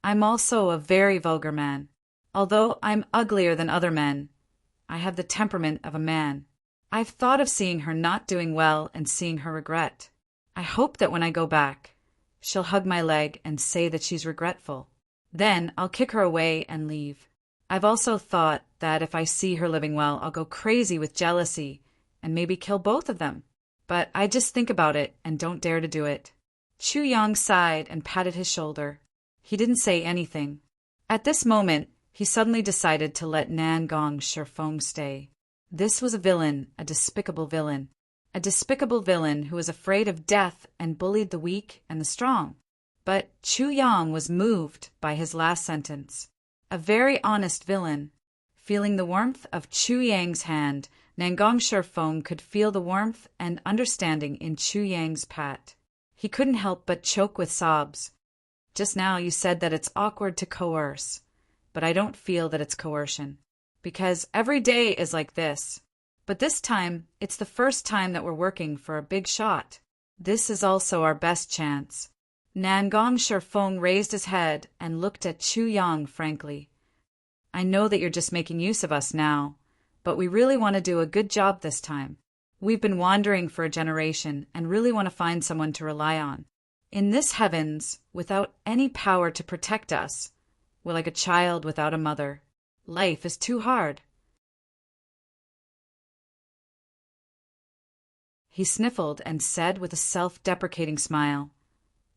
I'm also a very vulgar man. Although I'm uglier than other men, I have the temperament of a man. I've thought of seeing her not doing well and seeing her regret. I hope that when I go back, she'll hug my leg and say that she's regretful. Then I'll kick her away and leave. I've also thought that if I see her living well, I'll go crazy with jealousy and maybe kill both of them. But I just think about it and don't dare to do it. Chuyang sighed and patted his shoulder. He didn't say anything. At this moment, he suddenly decided to let Nangong Shifeng stay. This was a villain, a despicable villain. a despicable villain who was afraid of death and bullied the weak and the strong. But Chu Yang was moved by his last sentence. A very honest villain. Feeling the warmth of Chu Yang's hand, Nangong Shifeng could feel the warmth and understanding in Chu Yang's pat. He couldn't help but choke with sobs. Just now you said that it's awkward to coerce, but I don't feel that it's coercion. Because every day is like this. But this time, it's the first time that we're working for a big shot. This is also our best chance. Nangong Shifeng raised his head and looked at Chu Yang frankly. I know that you're just making use of us now, but we really want to do a good job this time. We've been wandering for a generation and really want to find someone to rely on. In this heavens, without any power to protect us, we're like a child without a mother. Life is too hard. He sniffled and said with a self-deprecating smile,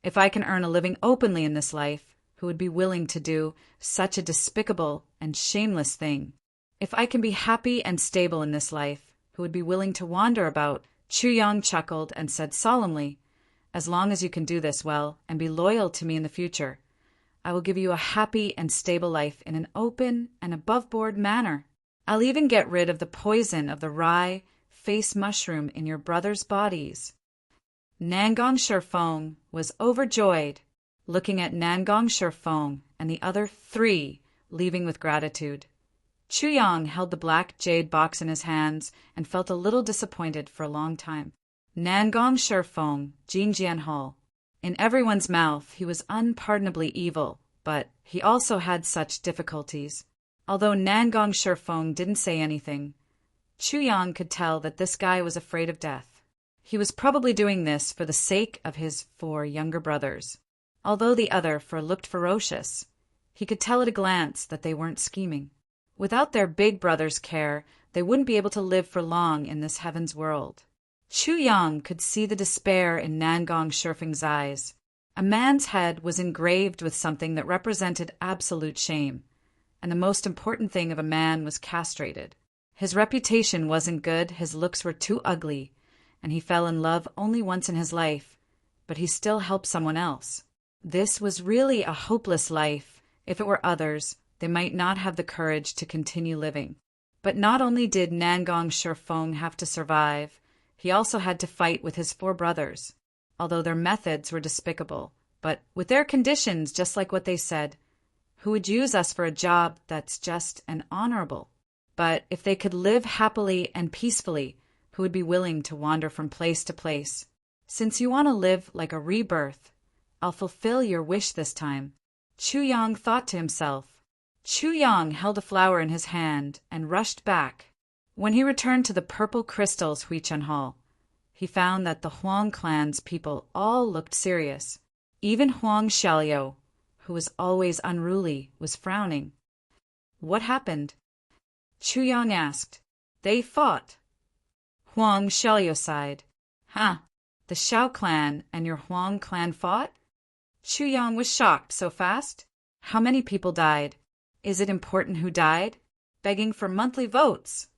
If I can earn a living openly in this life, who would be willing to do such a despicable and shameless thing? If I can be happy and stable in this life, who would be willing to wander about? Chu Yang chuckled and said solemnly, As long as you can do this well and be loyal to me in the future, I will give you a happy and stable life in an open and above-board manner. I'll even get rid of the poison of the rye face mushroom in your brothers' bodies. Nangong Shifeng was overjoyed, looking at Nangong Shifeng and the other three leaving with gratitude. Chu Yang held the black jade box in his hands and felt a little disappointed for a long time. Nangong Shifeng, Jin Jianhao. In everyone's mouth he was unpardonably evil, but he also had such difficulties. Although Nangong Shifeng didn't say anything, Chu Yang could tell that this guy was afraid of death. He was probably doing this for the sake of his 4 younger brothers. Although the other 4 looked ferocious, he could tell at a glance that they weren't scheming. Without their big brother's care, they wouldn't be able to live for long in this heaven's world. Chu Yang could see the despair in Nangong Shifeng's eyes. A man's head was engraved with something that represented absolute shame, and the most important thing of a man was castrated. His reputation wasn't good, his looks were too ugly, and he fell in love only once in his life, but he still helped someone else. This was really a hopeless life. If it were others, they might not have the courage to continue living. But not only did Nangong Shifeng have to survive, he also had to fight with his 4 brothers. Although their methods were despicable, but with their conditions just like what they said, who would use us for a job that's just and honorable? But if they could live happily and peacefully, who would be willing to wander from place to place? Since you want to live like a rebirth, I'll fulfill your wish this time. Chu Yang thought to himself. Chu Yang held a flower in his hand and rushed back. When he returned to the purple crystals Huichen Hall, he found that the Huang clan's people all looked serious. Even Huang Xiaoliu, who was always unruly, was frowning. What happened? Chu Yang asked. They fought. Huang Xiaoliu sighed. Huh, the Xiao clan and your Huang clan fought? Chu Yang was shocked so fast. How many people died? Is it important who died? Begging for monthly votes.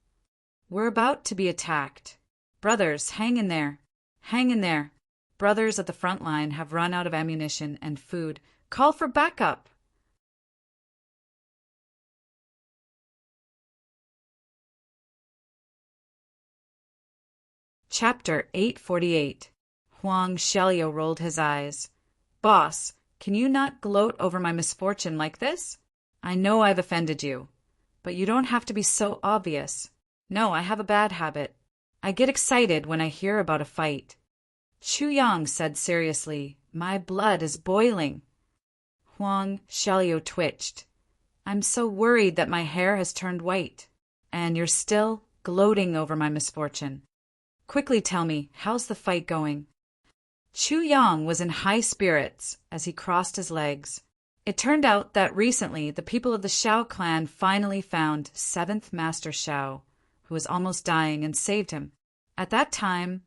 We're about to be attacked. Brothers, hang in there. Hang in there. Brothers at the front line have run out of ammunition and food. Call for backup. Chapter 848. Huang Xiaoliu rolled his eyes. Boss, can you not gloat over my misfortune like this? I know I've offended you, but you don't have to be so obvious. No, I have a bad habit. I get excited when I hear about a fight. Chu Yang said seriously, My blood is boiling. Huang Xiaoliu twitched. I'm so worried that my hair has turned white. And you're still gloating over my misfortune. Quickly tell me, how's the fight going? Chu Yang was in high spirits as he crossed his legs. It turned out that recently the people of the Xiao clan finally found 7th Master Xiao, who was almost dying, and saved him. At that time,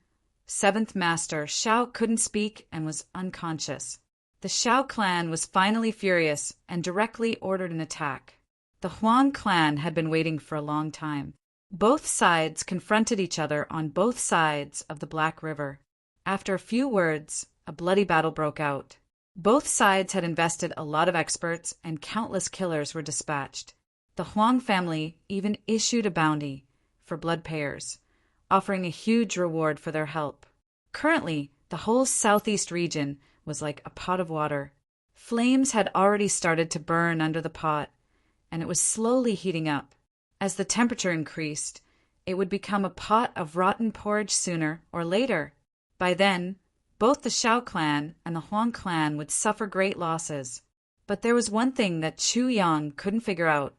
7th Master Xiao couldn't speak and was unconscious. The Xiao clan was finally furious and directly ordered an attack. The Huang clan had been waiting for a long time. Both sides confronted each other on both sides of the Black River. After a few words, a bloody battle broke out. Both sides had invested a lot of experts and countless killers were dispatched. The Huang family even issued a bounty for blood payers, offering a huge reward for their help. Currently, the whole southeast region was like a pot of water. Flames had already started to burn under the pot, and it was slowly heating up. As the temperature increased, it would become a pot of rotten porridge sooner or later. By then, both the Shao clan and the Huang clan would suffer great losses. But there was one thing that Chu Yang couldn't figure out.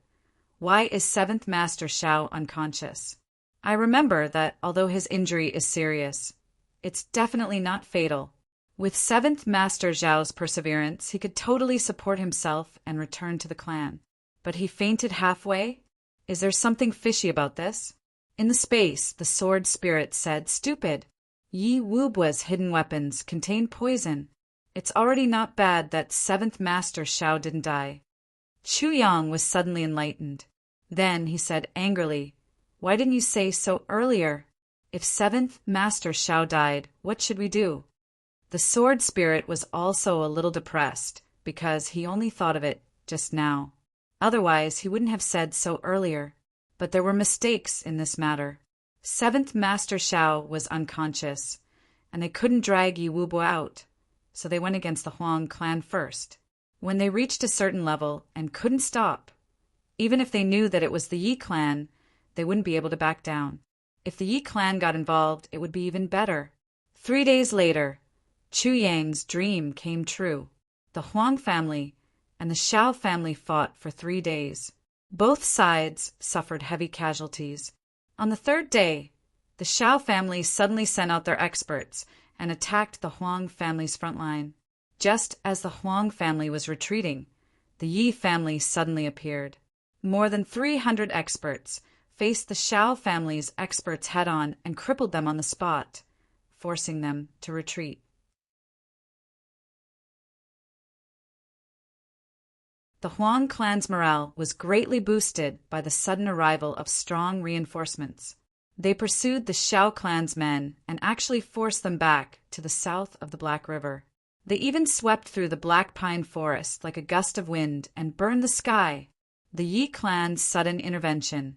Why is 7th Master Shao unconscious? I remember that although his injury is serious, it's definitely not fatal. With 7th Master Zhao's perseverance, he could totally support himself and return to the clan. But he fainted halfway? Is there something fishy about this? In the space, the sword spirit said, "Stupid. Yi Wubua's hidden weapons contain poison. It's already not bad that 7th Master Shao didn't die." Chu Yang was suddenly enlightened. Then he said angrily, "Why didn't you say so earlier? If 7th Master Shao died, what should we do?" The sword spirit was also a little depressed because he only thought of it just now. Otherwise, he wouldn't have said so earlier. But there were mistakes in this matter. 7th Master Shao was unconscious, and they couldn't drag Yi Wubua out, so they went against the Huang clan first. When they reached a certain level and couldn't stop, even if they knew that it was the Yi clan, they wouldn't be able to back down. If the Yi clan got involved, it would be even better. 3 days later, Chu Yang's dream came true. The Huang family and the Shao family fought for 3 days. Both sides suffered heavy casualties. On the 3rd day, the Shao family suddenly sent out their experts and attacked the Huang family's front line. Just as the Huang family was retreating, the Yi family suddenly appeared. More than 300 experts faced the Shao family's experts head-on and crippled them on the spot, forcing them to retreat. The Huang clan's morale was greatly boosted by the sudden arrival of strong reinforcements. They pursued the Shao clan's men and actually forced them back to the south of the Black River. They even swept through the black pine forest like a gust of wind and burned the sky. The Yi clan's sudden intervention,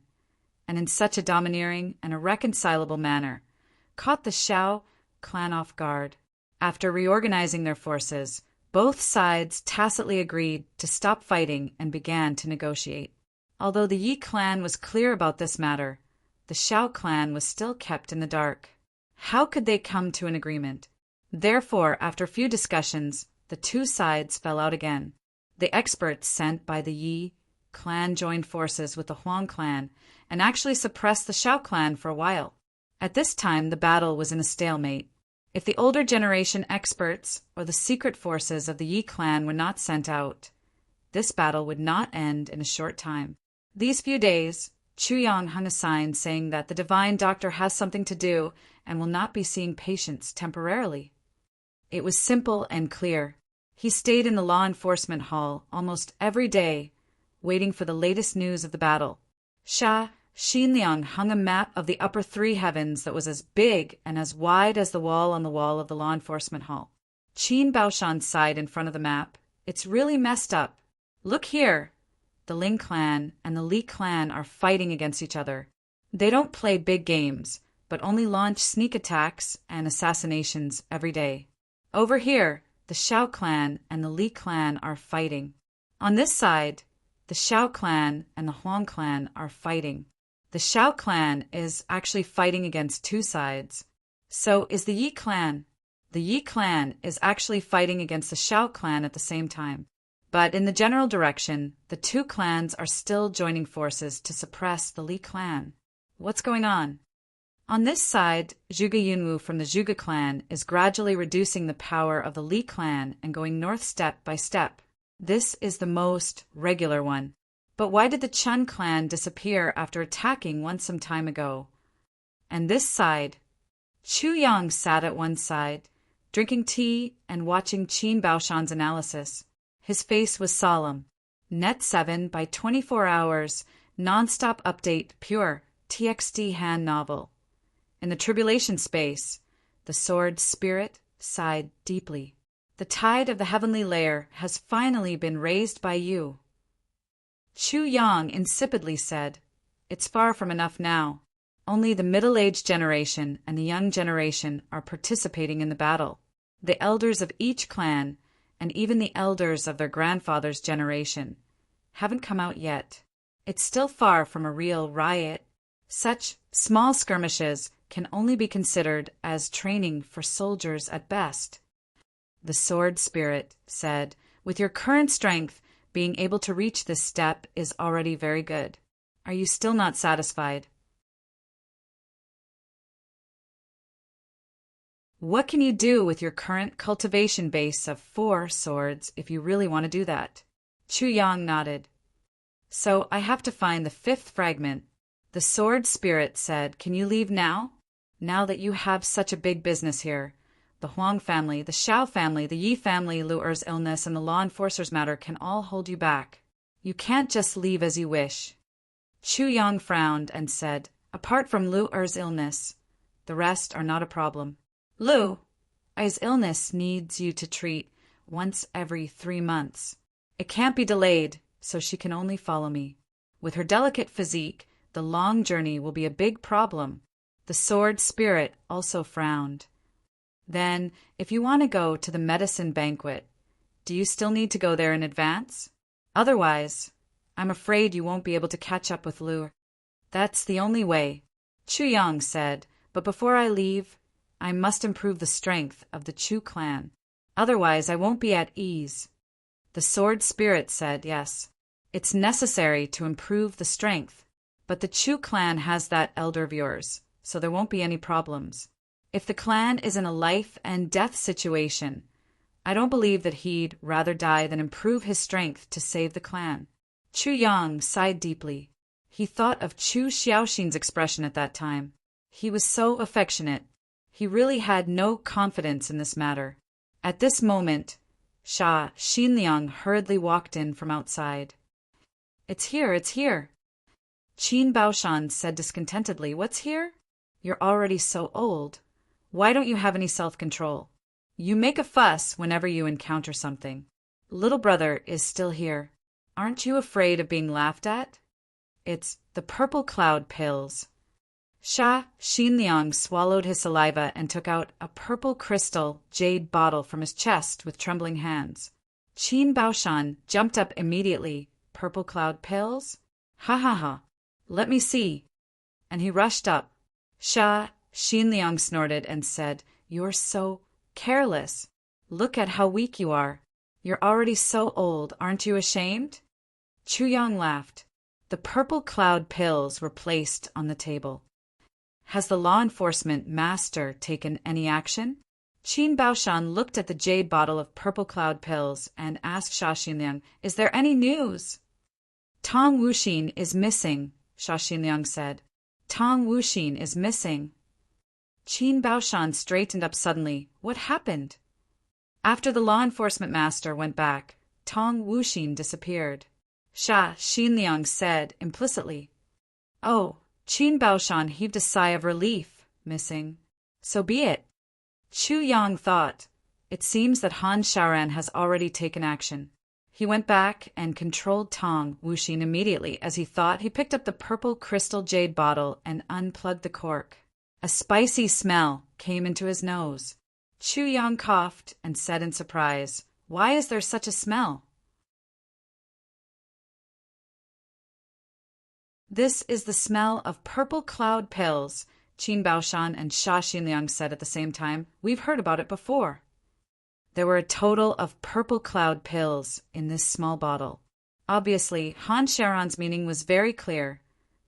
and in such a domineering and irreconcilable manner, caught the Shao clan off guard. After reorganizing their forces, both sides tacitly agreed to stop fighting and began to negotiate. Although the Yi clan was clear about this matter, the Shao clan was still kept in the dark. How could they come to an agreement? Therefore, after a few discussions, the two sides fell out again. The experts sent by the Yi clan joined forces with the Huang clan and actually suppressed the Shao clan for a while. At this time, the battle was in a stalemate. If the older generation experts or the secret forces of the Yi clan were not sent out, this battle would not end in a short time. These few days, Chu Yang hung a sign saying that the divine doctor has something to do and will not be seeing patients temporarily. It was simple and clear. He stayed in the law enforcement hall almost every day, waiting for the latest news of the battle. Sha Xinliang hung a map of the upper 3 heavens that was as big and as wide as the wall on the wall of the law enforcement hall. Qin Baoshan sighed in front of the map. "It's really messed up. Look here. The Ling clan and the Li clan are fighting against each other. They don't play big games, but only launch sneak attacks and assassinations every day. Over here, the Shao clan and the Li clan are fighting. On this side, the Shao clan and the Huang clan are fighting. The Shao clan is actually fighting against 2 sides. So is the Yi clan. The Yi clan is actually fighting against the Shao clan at the same time. But in the general direction, the 2 clans are still joining forces to suppress the Li clan. What's going on? On this side, Zhuge Yunwu from the Zhuge clan is gradually reducing the power of the Li clan and going north step by step. This is the most regular one. But why did the Chun clan disappear after attacking once some time ago? And this side, Chu Yang sat at one side, drinking tea and watching Qin Baoshan's analysis. His face was solemn. Net 7 by 24 hours, non-stop update, pure. TXT hand novel. In the tribulation space, the sword spirit sighed deeply. The tide of the heavenly layer has finally been raised by you. Chu Yang insipidly said, It's far from enough now. Only the middle-aged generation and the young generation are participating in the battle. The elders of each clan, and even the elders of their grandfather's generation, haven't come out yet. It's still far from a real riot. Such small skirmishes can only be considered as training for soldiers at best. The sword spirit said, With your current strength, being able to reach this step is already very good. Are you still not satisfied? What can you do with your current cultivation base of 4 swords if you really want to do that? Chu Yang nodded. So I have to find the 5th fragment. The sword spirit said, Can you leave now? Now that you have such a big business here. The Huang family, the Xiao family, the Yi family, Lu Er's illness, and the law enforcers matter can all hold you back. You can't just leave as you wish. Chu Yang frowned and said, Apart from Lu Er's illness, the rest are not a problem. Lu Er's illness needs you to treat once every 3 months. It can't be delayed, so she can only follow me. With her delicate physique, the long journey will be a big problem. The sword spirit also frowned. Then, if you want to go to the medicine banquet, do you still need to go there in advance? Otherwise, I'm afraid you won't be able to catch up with Lu. That's the only way, Chu Yang said, but before I leave, I must improve the strength of the Chu clan. Otherwise, I won't be at ease. The sword spirit said, Yes, it's necessary to improve the strength, but the Chu clan has that elder of yours, so there won't be any problems. If the clan is in a life and death situation, I don't believe that he'd rather die than improve his strength to save the clan. Chu Yang sighed deeply. He thought of Chu Xiaoxin's expression at that time. He was so affectionate. He really had no confidence in this matter. At this moment, Sha Xinliang hurriedly walked in from outside. It's here, it's here. Qin Baoshan said discontentedly, What's here? You're already so old. Why don't you have any self-control? You make a fuss whenever you encounter something. Little brother is still here. Aren't you afraid of being laughed at? It's the purple cloud pills. Sha Xinliang swallowed his saliva and took out a purple crystal jade bottle from his chest with trembling hands. Qin Baoshan jumped up immediately. Purple cloud pills? Ha ha ha. Let me see. And he rushed up. Sha Xinliang snorted and said, You're so careless. Look at how weak you are. You're already so old, aren't you ashamed? Chu Yang laughed. The purple cloud pills were placed on the table. Has the law enforcement master taken any action? Qin Baoshan looked at the jade bottle of purple cloud pills and asked Sha Xinliang, Is there any news? Tong Wuxin is missing, Sha Xinliang said. Tong Wuxin is missing. Qin Baoshan straightened up suddenly. What happened? After the law enforcement master went back, Tong Wuxin disappeared. Sha Xinliang said implicitly. Oh, Qin Baoshan heaved a sigh of relief. Missing. So be it. Chu Yang thought. It seems that Han Shaoran has already taken action. He went back and controlled Tong Wuxin immediately. As he thought, he picked up the purple crystal jade bottle and unplugged the cork. A spicy smell came into his nose. Chu Yang coughed and said in surprise, Why is there such a smell? This is the smell of purple cloud pills, Qin Baoshan and Sha Xinliang said at the same time. We've heard about it before. There were a total of purple cloud pills in this small bottle. Obviously, Han Shaoran's meaning was very clear.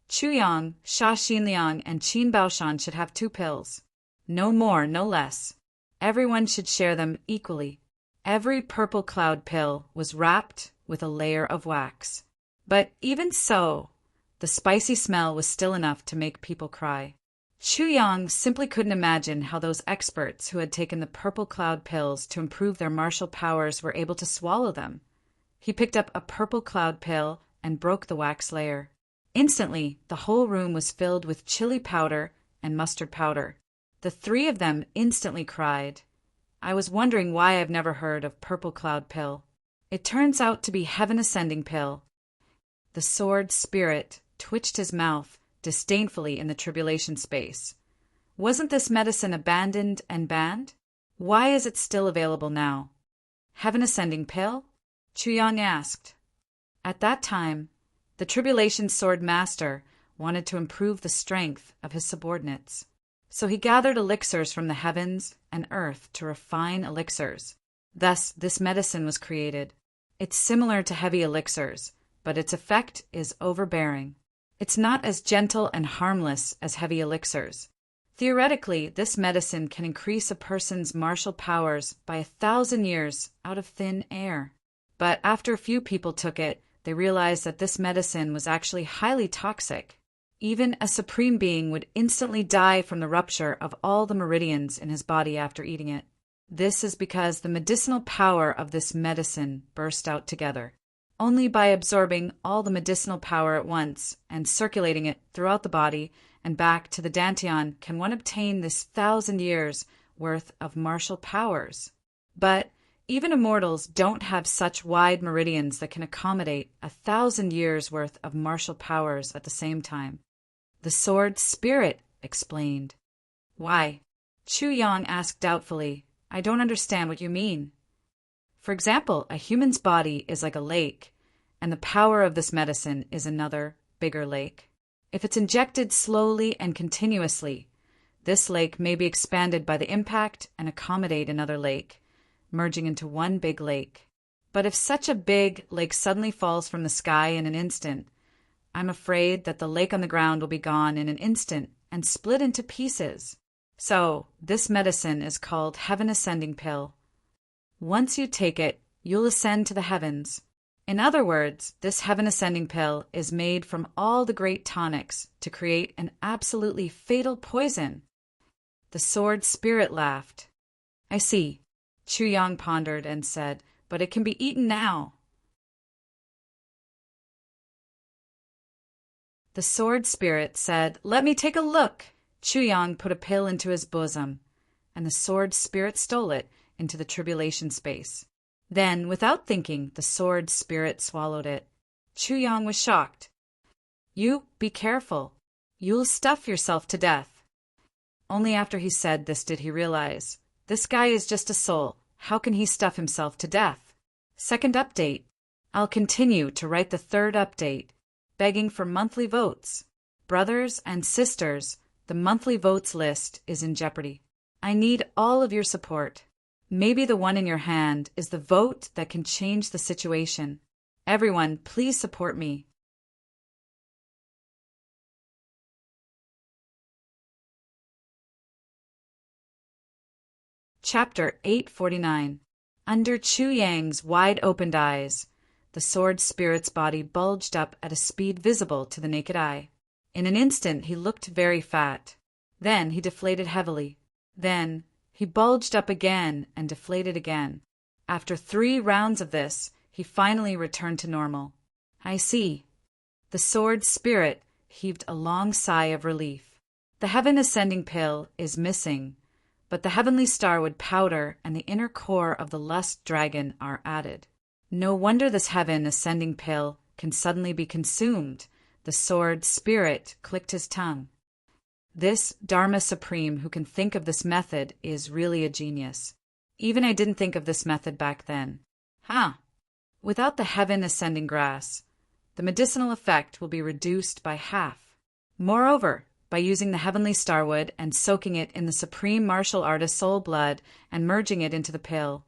Chu Yang, Sha Xinliang, and Qin Baoshan should have 2 pills. No more, no less. Everyone should share them equally. Every purple cloud pill was wrapped with a layer of wax. But even so, the spicy smell was still enough to make people cry. Chu Yang simply couldn't imagine how those experts who had taken the purple cloud pills to improve their martial powers were able to swallow them. He picked up a purple cloud pill and broke the wax layer. Instantly, the whole room was filled with chili powder and mustard powder. The three of them instantly cried. I was wondering why I've never heard of Purple Cloud Pill. It turns out to be Heaven Ascending Pill. The sword spirit twitched his mouth disdainfully in the tribulation space. Wasn't this medicine abandoned and banned? Why is it still available now? Heaven Ascending Pill? Chuyang asked. At that time, the Tribulation Sword Master wanted to improve the strength of his subordinates. So he gathered elixirs from the heavens and earth to refine elixirs. Thus, this medicine was created. It's similar to heavy elixirs, but its effect is overbearing. It's not as gentle and harmless as heavy elixirs. Theoretically, this medicine can increase a person's martial powers by 1,000 years out of thin air. But after a few people took it, they realized that this medicine was actually highly toxic. Even a supreme being would instantly die from the rupture of all the meridians in his body after eating it. This is because the medicinal power of this medicine burst out together. Only by absorbing all the medicinal power at once and circulating it throughout the body and back to the dantian can one obtain this 1,000 years worth of martial powers. But even immortals don't have such wide meridians that can accommodate 1,000 years worth of martial powers at the same time. The sword spirit explained. Why? Chuyang asked doubtfully. I don't understand what you mean. For example, a human's body is like a lake, and the power of this medicine is another, bigger lake. If it's injected slowly and continuously, this lake may be expanded by the impact and accommodate another lake, merging into one big lake. But if such a big lake suddenly falls from the sky in an instant, I'm afraid that the lake on the ground will be gone in an instant and split into pieces. So, this medicine is called Heaven Ascending Pill. Once you take it, you'll ascend to the heavens. In other words, this Heaven Ascending Pill is made from all the great tonics to create an absolutely fatal poison. The sword spirit laughed. I see. Chuyang pondered and said, but it can be eaten now. The sword spirit said, let me take a look. Chuyang put a pill into his bosom, and the sword spirit stole it into the tribulation space. Then, without thinking, the sword spirit swallowed it. Chuyang was shocked. You, be careful. You'll stuff yourself to death. Only after he said this did he realize, this guy is just a soul. How can he stuff himself to death? Second update. I'll continue to write the third update, begging for monthly votes. Brothers and sisters, the monthly votes list is in jeopardy. I need all of your support. Maybe the one in your hand is the vote that can change the situation. Everyone, please support me. Chapter 849. Under Chuyang's wide-opened eyes, the sword spirit's body bulged up at a speed visible to the naked eye. In an instant he looked very fat. Then he deflated heavily. Then he bulged up again and deflated again. After 3 rounds of this, he finally returned to normal. I see. The sword spirit heaved a long sigh of relief. The Heaven Ascending Pill is missing, but the heavenly starwood powder and the inner core of the lust dragon are added. No wonder this Heaven Ascending Pill can suddenly be consumed. The sword spirit clicked his tongue. This Dharma Supreme who can think of this method is really a genius. Even I didn't think of this method back then. Without the Heaven Ascending Grass, the medicinal effect will be reduced by half. Moreover, by using the heavenly starwood and soaking it in the supreme martial artist's soul blood and merging it into the pill,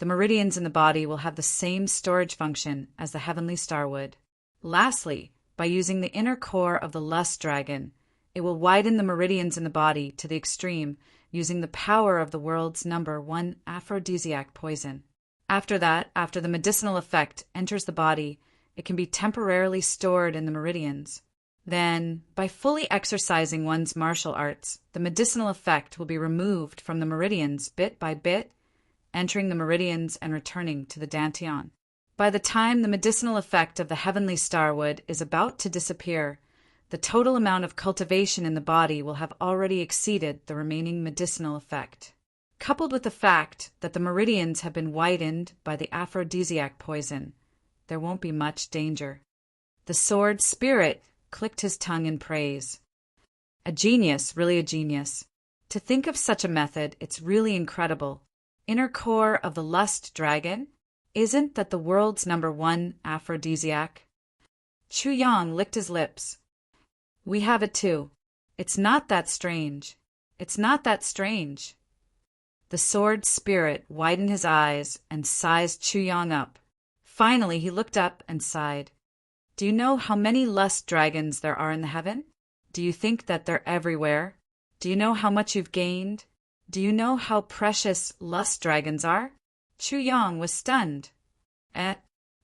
the meridians in the body will have the same storage function as the heavenly starwood. Lastly, by using the inner core of the lust dragon, it will widen the meridians in the body to the extreme using the power of the world's #1 aphrodisiac poison. After that, after the medicinal effect enters the body, it can be temporarily stored in the meridians. Then, by fully exercising one's martial arts, the medicinal effect will be removed from the meridians bit by bit, entering the meridians and returning to the dantian. By the time the medicinal effect of the heavenly starwood is about to disappear, the total amount of cultivation in the body will have already exceeded the remaining medicinal effect. Coupled with the fact that the meridians have been widened by the aphrodisiac poison, there won't be much danger. The sword spirit clicked his tongue in praise. A genius, really a genius. To think of such a method, it's really incredible. Inner core of the lust dragon, isn't that the world's #1 aphrodisiac? Chu Yang licked his lips. We have it too. It's not that strange. It's not that strange. The sword spirit widened his eyes and sized Chu Yang up. Finally, he looked up and sighed. Do you know how many lust dragons there are in the heaven? Do you think that they're everywhere? Do you know how much you've gained? Do you know how precious lust dragons are? Chu Yang was stunned.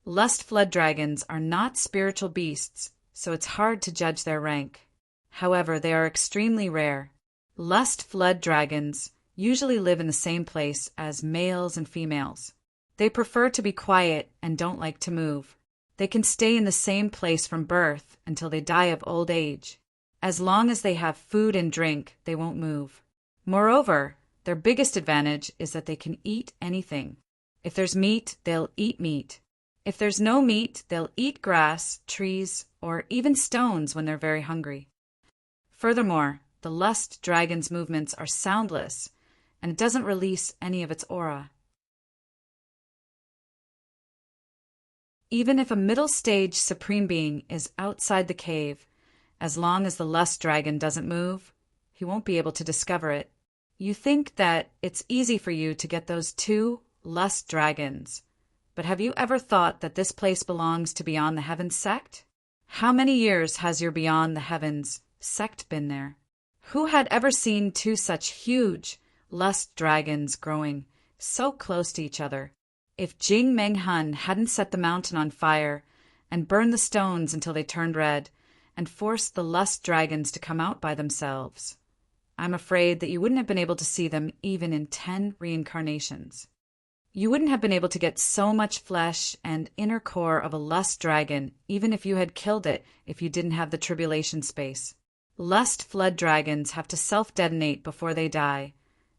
Lust flood dragons are not spiritual beasts, so it's hard to judge their rank. However, they are extremely rare. Lust flood dragons usually live in the same place as males and females. They prefer to be quiet and don't like to move. They can stay in the same place from birth until they die of old age. As long as they have food and drink, they won't move. Moreover, their biggest advantage is that they can eat anything. If there's meat, they'll eat meat. If there's no meat, they'll eat grass, trees, or even stones when they're very hungry. Furthermore, the lust dragon's movements are soundless, and it doesn't release any of its aura. Even if a middle-stage supreme being is outside the cave, as long as the lust dragon doesn't move, he won't be able to discover it. You think that it's easy for you to get those 2 lust dragons, but have you ever thought that this place belongs to Beyond the Heavens sect? How many years has your Beyond the Heavens sect been there? Who had ever seen 2 such huge lust dragons growing so close to each other? If Jing Meng Hun hadn't set the mountain on fire and burned the stones until they turned red and forced the lust dragons to come out by themselves, I'm afraid that you wouldn't have been able to see them even in 10 reincarnations. You wouldn't have been able to get so much flesh and inner core of a lust dragon even if you had killed it if you didn't have the tribulation space. Lust flood dragons have to self-detonate before they die,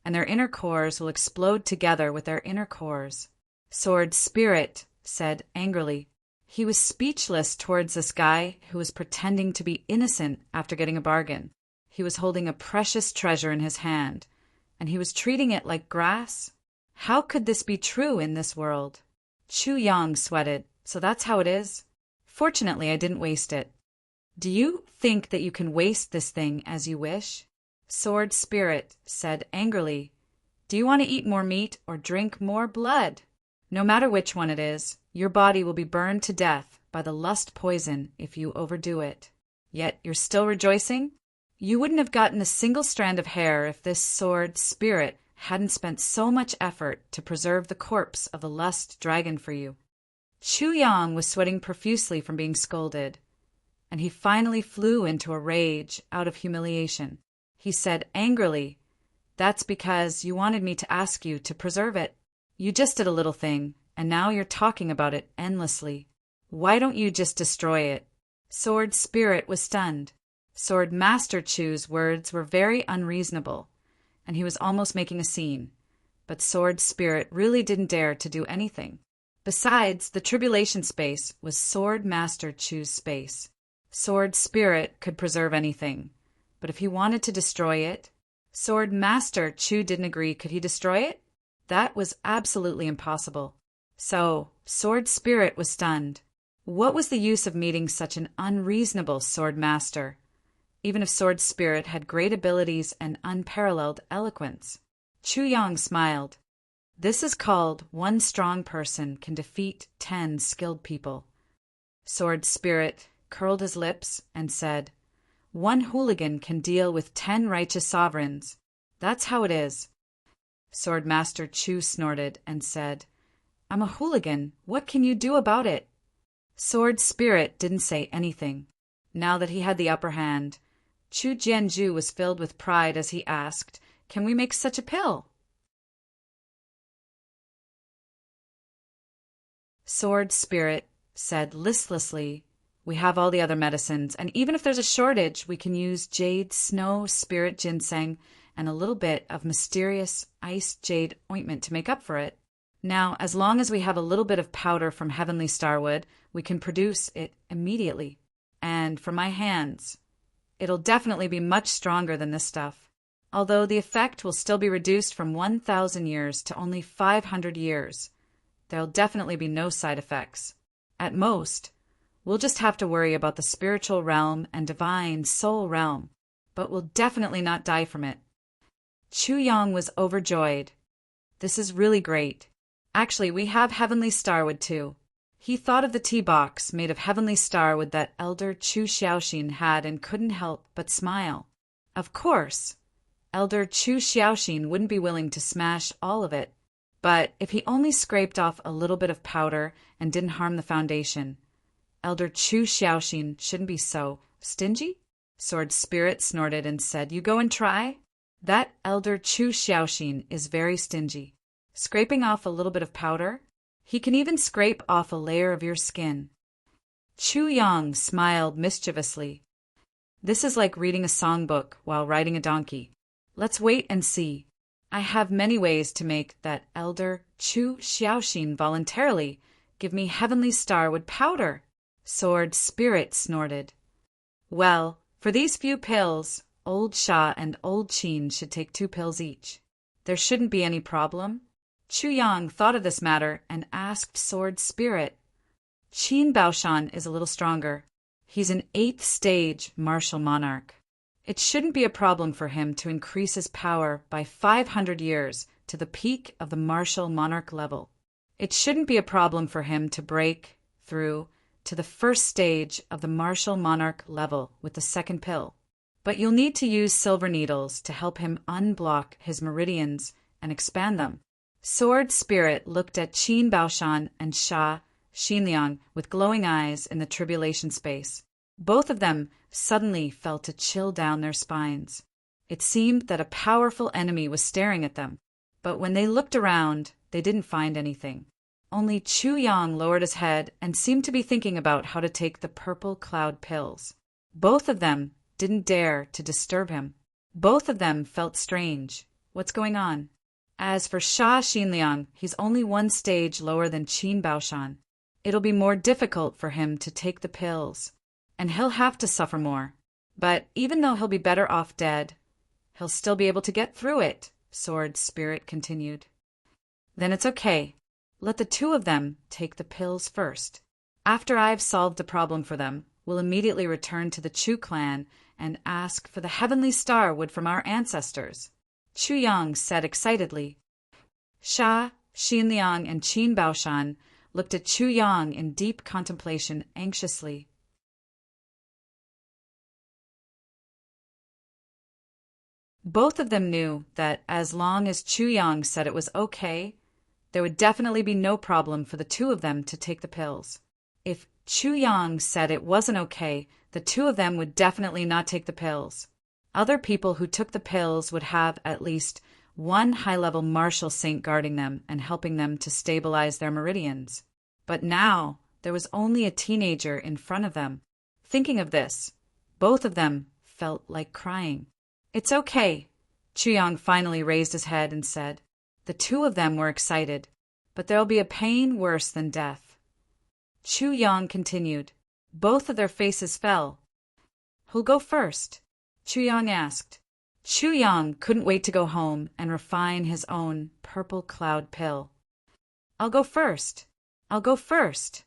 and their inner cores will explode together with their inner cores. Sword Spirit said angrily. He was speechless towards this guy who was pretending to be innocent after getting a bargain. He was holding a precious treasure in his hand, and he was treating it like grass. How could this be true in this world? Chu Yang sweated. So that's how it is? Fortunately, I didn't waste it. Do you think that you can waste this thing as you wish? Sword Spirit said angrily. Do you want to eat more meat or drink more blood? No matter which one it is, your body will be burned to death by the lust poison if you overdo it. Yet you're still rejoicing? You wouldn't have gotten a single strand of hair if this sword spirit hadn't spent so much effort to preserve the corpse of the lust dragon for you. Chu Yang was sweating profusely from being scolded, and he finally flew into a rage out of humiliation. He said angrily, "That's because you wanted me to ask you to preserve it. You just did a little thing, and now you're talking about it endlessly. Why don't you just destroy it?" Sword Spirit was stunned. Sword Master Chu's words were very unreasonable, and he was almost making a scene. But Sword Spirit really didn't dare to do anything. Besides, the tribulation space was Sword Master Chu's space. Sword Spirit could preserve anything, but if he wanted to destroy it, Sword Master Chu didn't agree. Could he destroy it? That was absolutely impossible. So, Sword Spirit was stunned. What was the use of meeting such an unreasonable Sword Master, even if Sword Spirit had great abilities and unparalleled eloquence? Chu Yang smiled. This is called one strong person can defeat 10 skilled people. Sword Spirit curled his lips and said, one hooligan can deal with 10 righteous sovereigns. That's how it is. Sword Master Chu snorted and said, I'm a hooligan. What can you do about it? Sword Spirit didn't say anything. Now that he had the upper hand, Chu Jianzhu was filled with pride as he asked, can we make such a pill? Sword Spirit said listlessly, "We have all the other medicines, and even if there's a shortage, we can use jade snow spirit ginseng and a little bit of mysterious ice jade ointment to make up for it. Now, as long as we have a little bit of powder from heavenly starwood, we can produce it immediately. And from my hands, it'll definitely be much stronger than this stuff. Although the effect will still be reduced from 1,000 years to only 500 years, there'll definitely be no side effects. At most, we'll just have to worry about the spiritual realm and divine soul realm, but we'll definitely not die from it." Chu Yang was overjoyed. "This is really great. Actually, we have heavenly starwood too." He thought of the tea box made of heavenly starwood that Elder Chu Xiaoxin had and couldn't help but smile. Of course, Elder Chu Xiaoxin wouldn't be willing to smash all of it, but if he only scraped off a little bit of powder and didn't harm the foundation, Elder Chu Xiaoxin shouldn't be so stingy. Sword Spirit snorted and said, "You go and try?" That Elder Chu Xiaoxin is very stingy. Scraping off a little bit of powder? He can even scrape off a layer of your skin. Chu Yang smiled mischievously. "This is like reading a songbook while riding a donkey. Let's wait and see. I have many ways to make that Elder Chu Xiaoxin voluntarily give me heavenly starwood powder." Sword Spirit snorted. "Well, for these few pills, Old Sha and Old Qin should take 2 pills each. There shouldn't be any problem." Chu Yang thought of this matter and asked Sword Spirit. "Qin Baoshan is a little stronger. He's an 8th stage martial monarch. It shouldn't be a problem for him to increase his power by 500 years to the peak of the martial monarch level. It shouldn't be a problem for him to break through to the 1st stage of the martial monarch level with the 2nd pill. But you'll need to use silver needles to help him unblock his meridians and expand them." Sword Spirit looked at Qin Baoshan and Sha Xinliang with glowing eyes in the tribulation space. Both of them suddenly felt a chill down their spines. It seemed that a powerful enemy was staring at them, but when they looked around, they didn't find anything. Only Chu Yang lowered his head and seemed to be thinking about how to take the purple cloud pills. Both of them didn't dare to disturb him. Both of them felt strange. What's going on? As for Sha Xinliang, he's only 1 stage lower than Qin Baoshan. It'll be more difficult for him to take the pills, and he'll have to suffer more. But even though he'll be better off dead, he'll still be able to get through it, Sword Spirit continued. "Then it's okay. Let the 2 of them take the pills first. After I've solved the problem for them, we'll immediately return to the Chu clan and ask for the heavenly starwood from our ancestors," Chu Yang said excitedly. Sha Xinliang and Qin Baoshan looked at Chu Yang in deep contemplation anxiously. Both of them knew that as long as Chu Yang said it was okay, there would definitely be no problem for the 2 of them to take the pills. If Chu Yang said it wasn't okay, the 2 of them would definitely not take the pills. Other people who took the pills would have at least 1 high-level martial saint guarding them and helping them to stabilize their meridians. But now there was only a teenager in front of them. Thinking of this, both of them felt like crying. "It's okay." Chu Yang finally raised his head and said. The 2 of them were excited, but there'll be a pain worse than death. Chu Yang continued. Both of their faces fell. "Who'll go first?" Chu Yang asked. Chu Yang couldn't wait to go home and refine his own purple cloud pill. "I'll go first. I'll go first."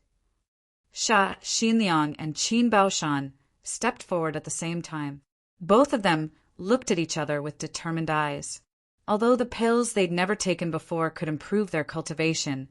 Sha Xinliang and Qin Baoshan stepped forward at the same time. Both of them looked at each other with determined eyes. Although the pills they'd never taken before could improve their cultivation,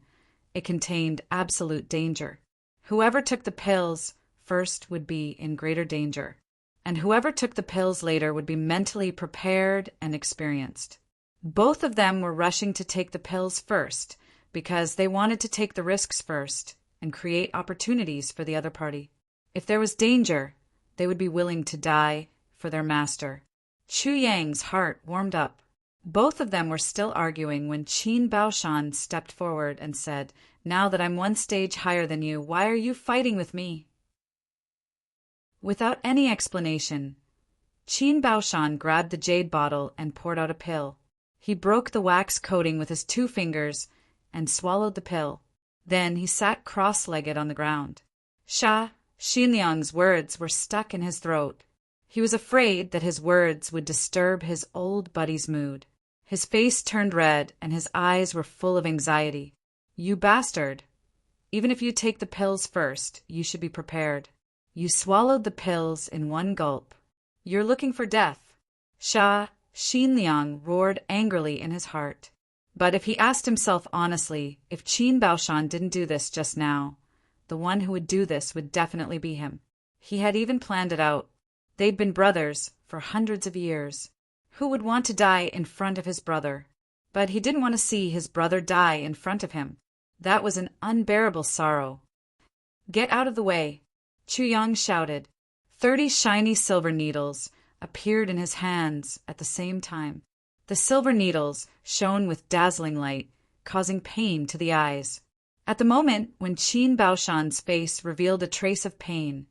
it contained absolute danger. Whoever took the pills first would be in greater danger, and whoever took the pills later would be mentally prepared and experienced. Both of them were rushing to take the pills first because they wanted to take the risks first and create opportunities for the other party. If there was danger, they would be willing to die for their master. Chu Yang's heart warmed up. Both of them were still arguing when Qin Baoshan stepped forward and said, Now that I'm one stage higher than you, why are you fighting with me? Without any explanation, Qin Baoshan grabbed the jade bottle and poured out a pill. He broke the wax coating with his 2 fingers and swallowed the pill. Then he sat cross-legged on the ground. Sha Xinliang's words were stuck in his throat. He was afraid that his words would disturb his old buddy's mood. His face turned red and his eyes were full of anxiety. You bastard! Even if you take the pills first, you should be prepared. You swallowed the pills in one gulp. You're looking for death. Sha Xinliang roared angrily in his heart. But if he asked himself honestly, if Qin Baoshan didn't do this just now, the one who would do this would definitely be him. He had even planned it out. They'd been brothers for hundreds of years. Who would want to die in front of his brother? But he didn't want to see his brother die in front of him. That was an unbearable sorrow. Get out of the way, Chu Yang shouted. 30 shiny silver needles appeared in his hands at the same time. The silver needles shone with dazzling light, causing pain to the eyes. At the moment when Qin Baoshan's face revealed a trace of pain,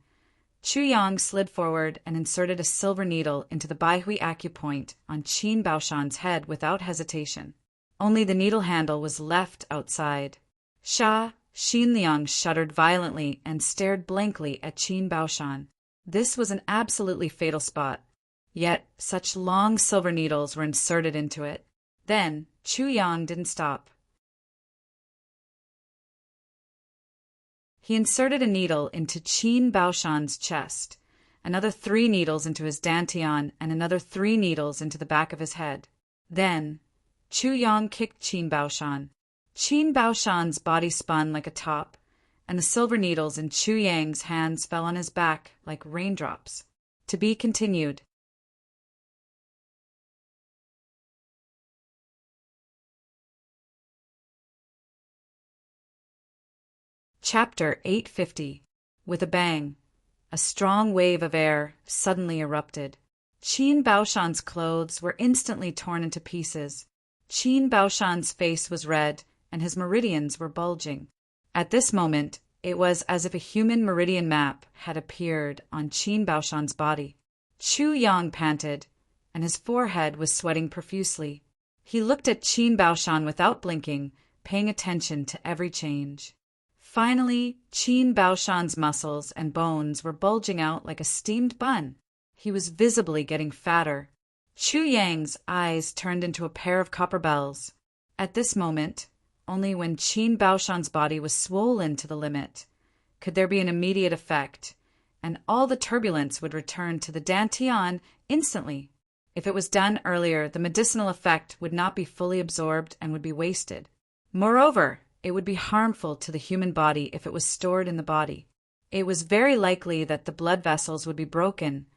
Chu Yang slid forward and inserted a silver needle into the Baihui acupoint on Qin Baoshan's head without hesitation. Only the needle handle was left outside. Sha Xinliang shuddered violently and stared blankly at Qin Baoshan. This was an absolutely fatal spot. Yet such long silver needles were inserted into it. Then Chu Yang didn't stop. He inserted a needle into Qin Baoshan's chest, another 3 needles into his dantian, and another 3 needles into the back of his head. Then Chu Yang kicked Qin Baoshan. Qin Baoshan's body spun like a top, and the silver needles in Chu Yang's hands fell on his back like raindrops. To be continued. Chapter 850. With a bang, a strong wave of air suddenly erupted. Qin Baoshan's clothes were instantly torn into pieces. Qin Baoshan's face was red, and his meridians were bulging. At this moment, it was as if a human meridian map had appeared on Qin Baoshan's body. Chu Yang panted, and his forehead was sweating profusely. He looked at Qin Baoshan without blinking, paying attention to every change. Finally, Qin Baoshan's muscles and bones were bulging out like a steamed bun. He was visibly getting fatter. Chu Yang's eyes turned into a pair of copper bells. At this moment, only when Qin Baoshan's body was swollen to the limit could there be an immediate effect, and all the turbulence would return to the dantian instantly. If it was done earlier, the medicinal effect would not be fully absorbed and would be wasted. Moreover, it would be harmful to the human body if it was stored in the body. It was very likely that the blood vessels would be broken,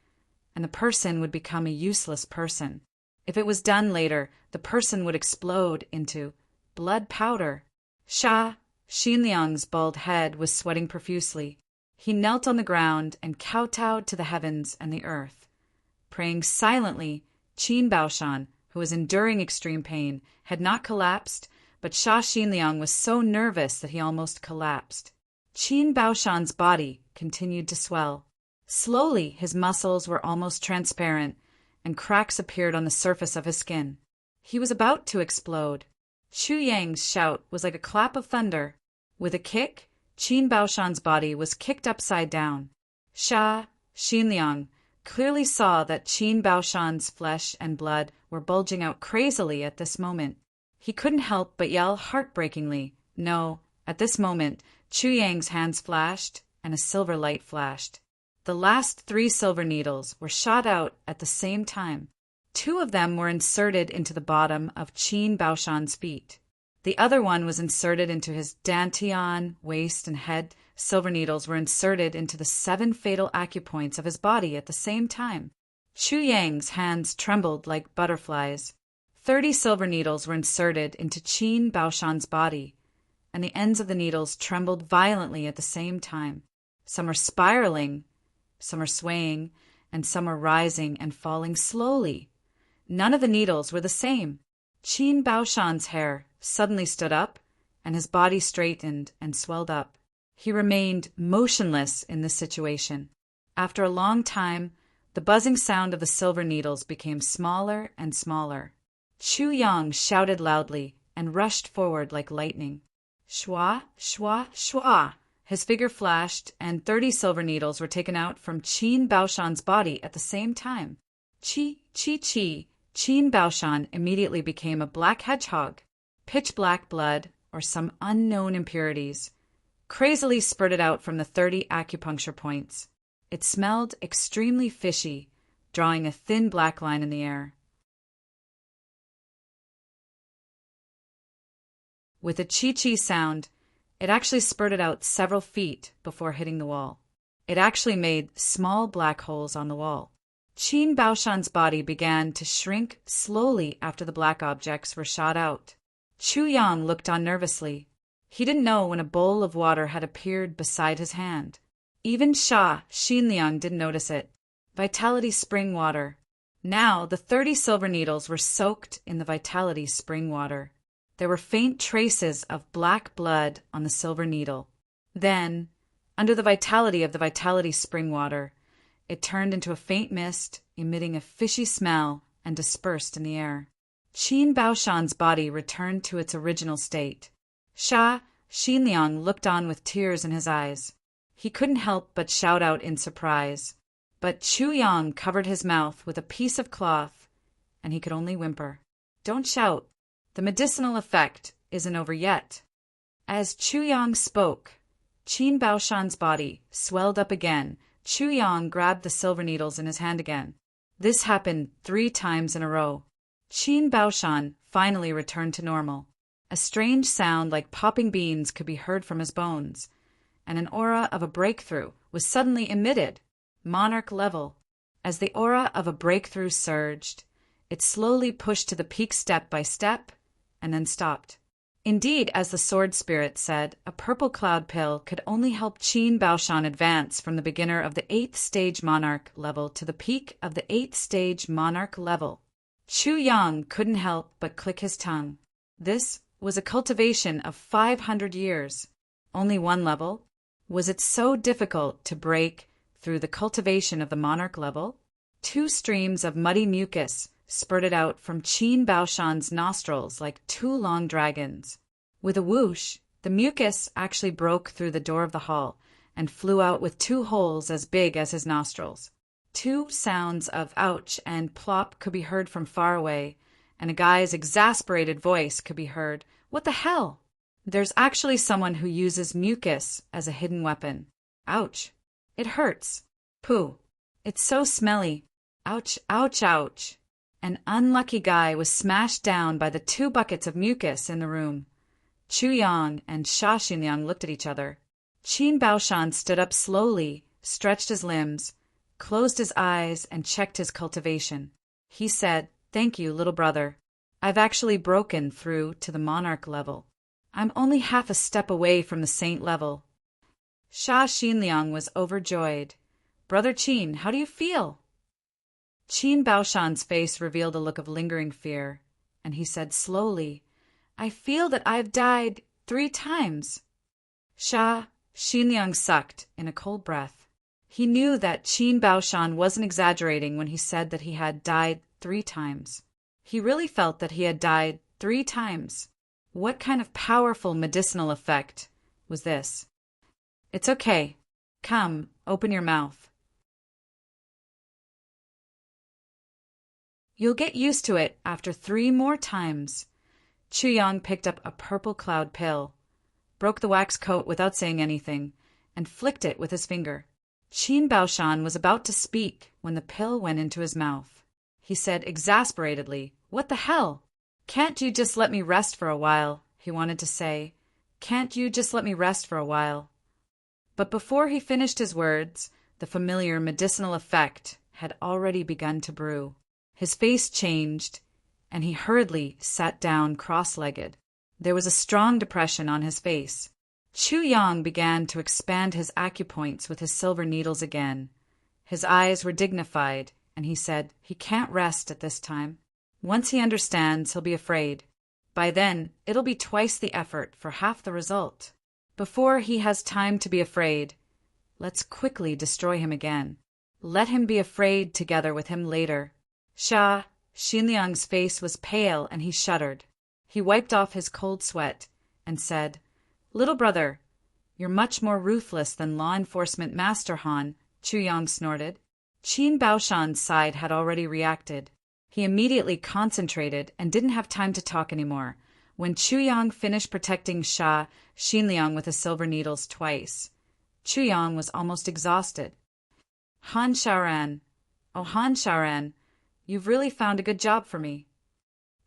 and the person would become a useless person. If it was done later, the person would explode into blood powder. Sha Xinliang's bald head was sweating profusely. He knelt on the ground and kowtowed to the heavens and the earth. Praying silently, Qin Baoshan, who was enduring extreme pain, had not collapsed, but Sha Xinliang was so nervous that he almost collapsed. Qin Baoshan's body continued to swell. Slowly, his muscles were almost transparent, and cracks appeared on the surface of his skin. He was about to explode. Chu Yang's shout was like a clap of thunder. With a kick, Qin Baoshan's body was kicked upside down. Sha Xinliang clearly saw that Qin Baoshan's flesh and blood were bulging out crazily at this moment. He couldn't help but yell heartbreakingly. No, at this moment, Chu Yang's hands flashed, and a silver light flashed. The last 3 silver needles were shot out at the same time. 2 of them were inserted into the bottom of Qin Baoshan's feet. The other one was inserted into his dantian, waist, and head. Silver needles were inserted into the 7 fatal acupoints of his body at the same time. Chu Yang's hands trembled like butterflies. 30 silver needles were inserted into Qin Baoshan's body, and the ends of the needles trembled violently at the same time. Some were spiraling, some were swaying, and some were rising and falling slowly. None of the needles were the same. Qin Baoshan's hair suddenly stood up, and his body straightened and swelled up. He remained motionless in this situation. After a long time, the buzzing sound of the silver needles became smaller and smaller. Chu Yang shouted loudly and rushed forward like lightning. Shwa, shwa, shwa! His figure flashed, and 30 silver needles were taken out from Qin Baoshan's body at the same time. Chi, chi, chi! Qin Baoshan immediately became a black hedgehog. Pitch black blood, or some unknown impurities, crazily spurted out from the 30 acupuncture points. It smelled extremely fishy, drawing a thin black line in the air. With a chi-chi sound, it actually spurted out several feet before hitting the wall. It actually made small black holes on the wall. Qin Baoshan's body began to shrink slowly after the black objects were shot out. Chu Yang looked on nervously. He didn't know when a bowl of water had appeared beside his hand. Even Xinliang didn't notice it. Vitality spring water. Now the 30 silver needles were soaked in the vitality spring water. There were faint traces of black blood on the silver needle. Then, under the vitality of the vitality spring water, it turned into a faint mist, emitting a fishy smell, and dispersed in the air. Qin Baoshan's body returned to its original state. Xinliang looked on with tears in his eyes. He couldn't help but shout out in surprise. But Chu Yang covered his mouth with a piece of cloth, and he could only whimper. Don't shout. The medicinal effect isn't over yet. As Chu Yang spoke, Qin Baoshan's body swelled up again. Chu Yang grabbed the silver needles in his hand again. This happened 3 times in a row. Qin Baoshan finally returned to normal. A strange sound like popping beans could be heard from his bones, and an aura of a breakthrough was suddenly emitted, monarch level. As the aura of a breakthrough surged, it slowly pushed to the peak step by step, and then stopped. Indeed, as the sword spirit said, a purple cloud pill could only help Qin Baoshan advance from the beginner of the 8th stage monarch level to the peak of the 8th stage monarch level. Chu Yang couldn't help but click his tongue. This was a cultivation of 500 years. Only 1 level? Was it so difficult to break through the cultivation of the monarch level? 2 streams of muddy mucus spurted out from Qin Baoshan's nostrils like 2 long dragons. With a whoosh, the mucus actually broke through the door of the hall and flew out with 2 holes as big as his nostrils. 2 sounds of ouch and plop could be heard from far away, and a guy's exasperated voice could be heard. What the hell? There's actually someone who uses mucus as a hidden weapon. Ouch. It hurts. Pooh. It's so smelly. Ouch, ouch, ouch. An unlucky guy was smashed down by the 2 buckets of mucus in the room. Chu Yang and Xinliang looked at each other. Qin Baoshan stood up slowly, stretched his limbs, closed his eyes, and checked his cultivation. He said, "Thank you, little brother. I've actually broken through to the monarch level. I'm only half a step away from the saint level." Xinliang was overjoyed. "Brother Qin, how do you feel?" Qin Baoshan's face revealed a look of lingering fear, and he said slowly, "I feel that I've died 3 times. Xinliang sucked in a cold breath. He knew that Qin Baoshan wasn't exaggerating when he said that he had died 3 times. He really felt that he had died 3 times. What kind of powerful medicinal effect was this? "It's okay. Come, open your mouth. You'll get used to it after 3 more times." Chu Yang picked up a purple cloud pill, broke the wax coat without saying anything, and flicked it with his finger. Qin Baoshan was about to speak when the pill went into his mouth. He said exasperatedly, "What the hell? Can't you just let me rest for a while?" he wanted to say. "Can't you just let me rest for a while?" But before he finished his words, the familiar medicinal effect had already begun to brew. His face changed, and he hurriedly sat down cross-legged. There was a strong depression on his face. Chu Yang began to expand his acupoints with his silver needles again. His eyes were dignified, and he said, "He can't rest at this time. Once he understands, he'll be afraid. By then, it'll be twice the effort for half the result. Before he has time to be afraid, let's quickly destroy him again. Let him be afraid together with him later. Xinliang's face was pale and he shuddered. He wiped off his cold sweat and said, "Little brother, you're much more ruthless than law enforcement Master Han," Chuyang snorted. Qin Baoshan's side had already reacted. He immediately concentrated and didn't have time to talk anymore. When Chuyang finished protecting Xinliang with the silver needles twice, Chuyang was almost exhausted. Han Shaoran, oh Han Shaoran, you've really found a good job for me,"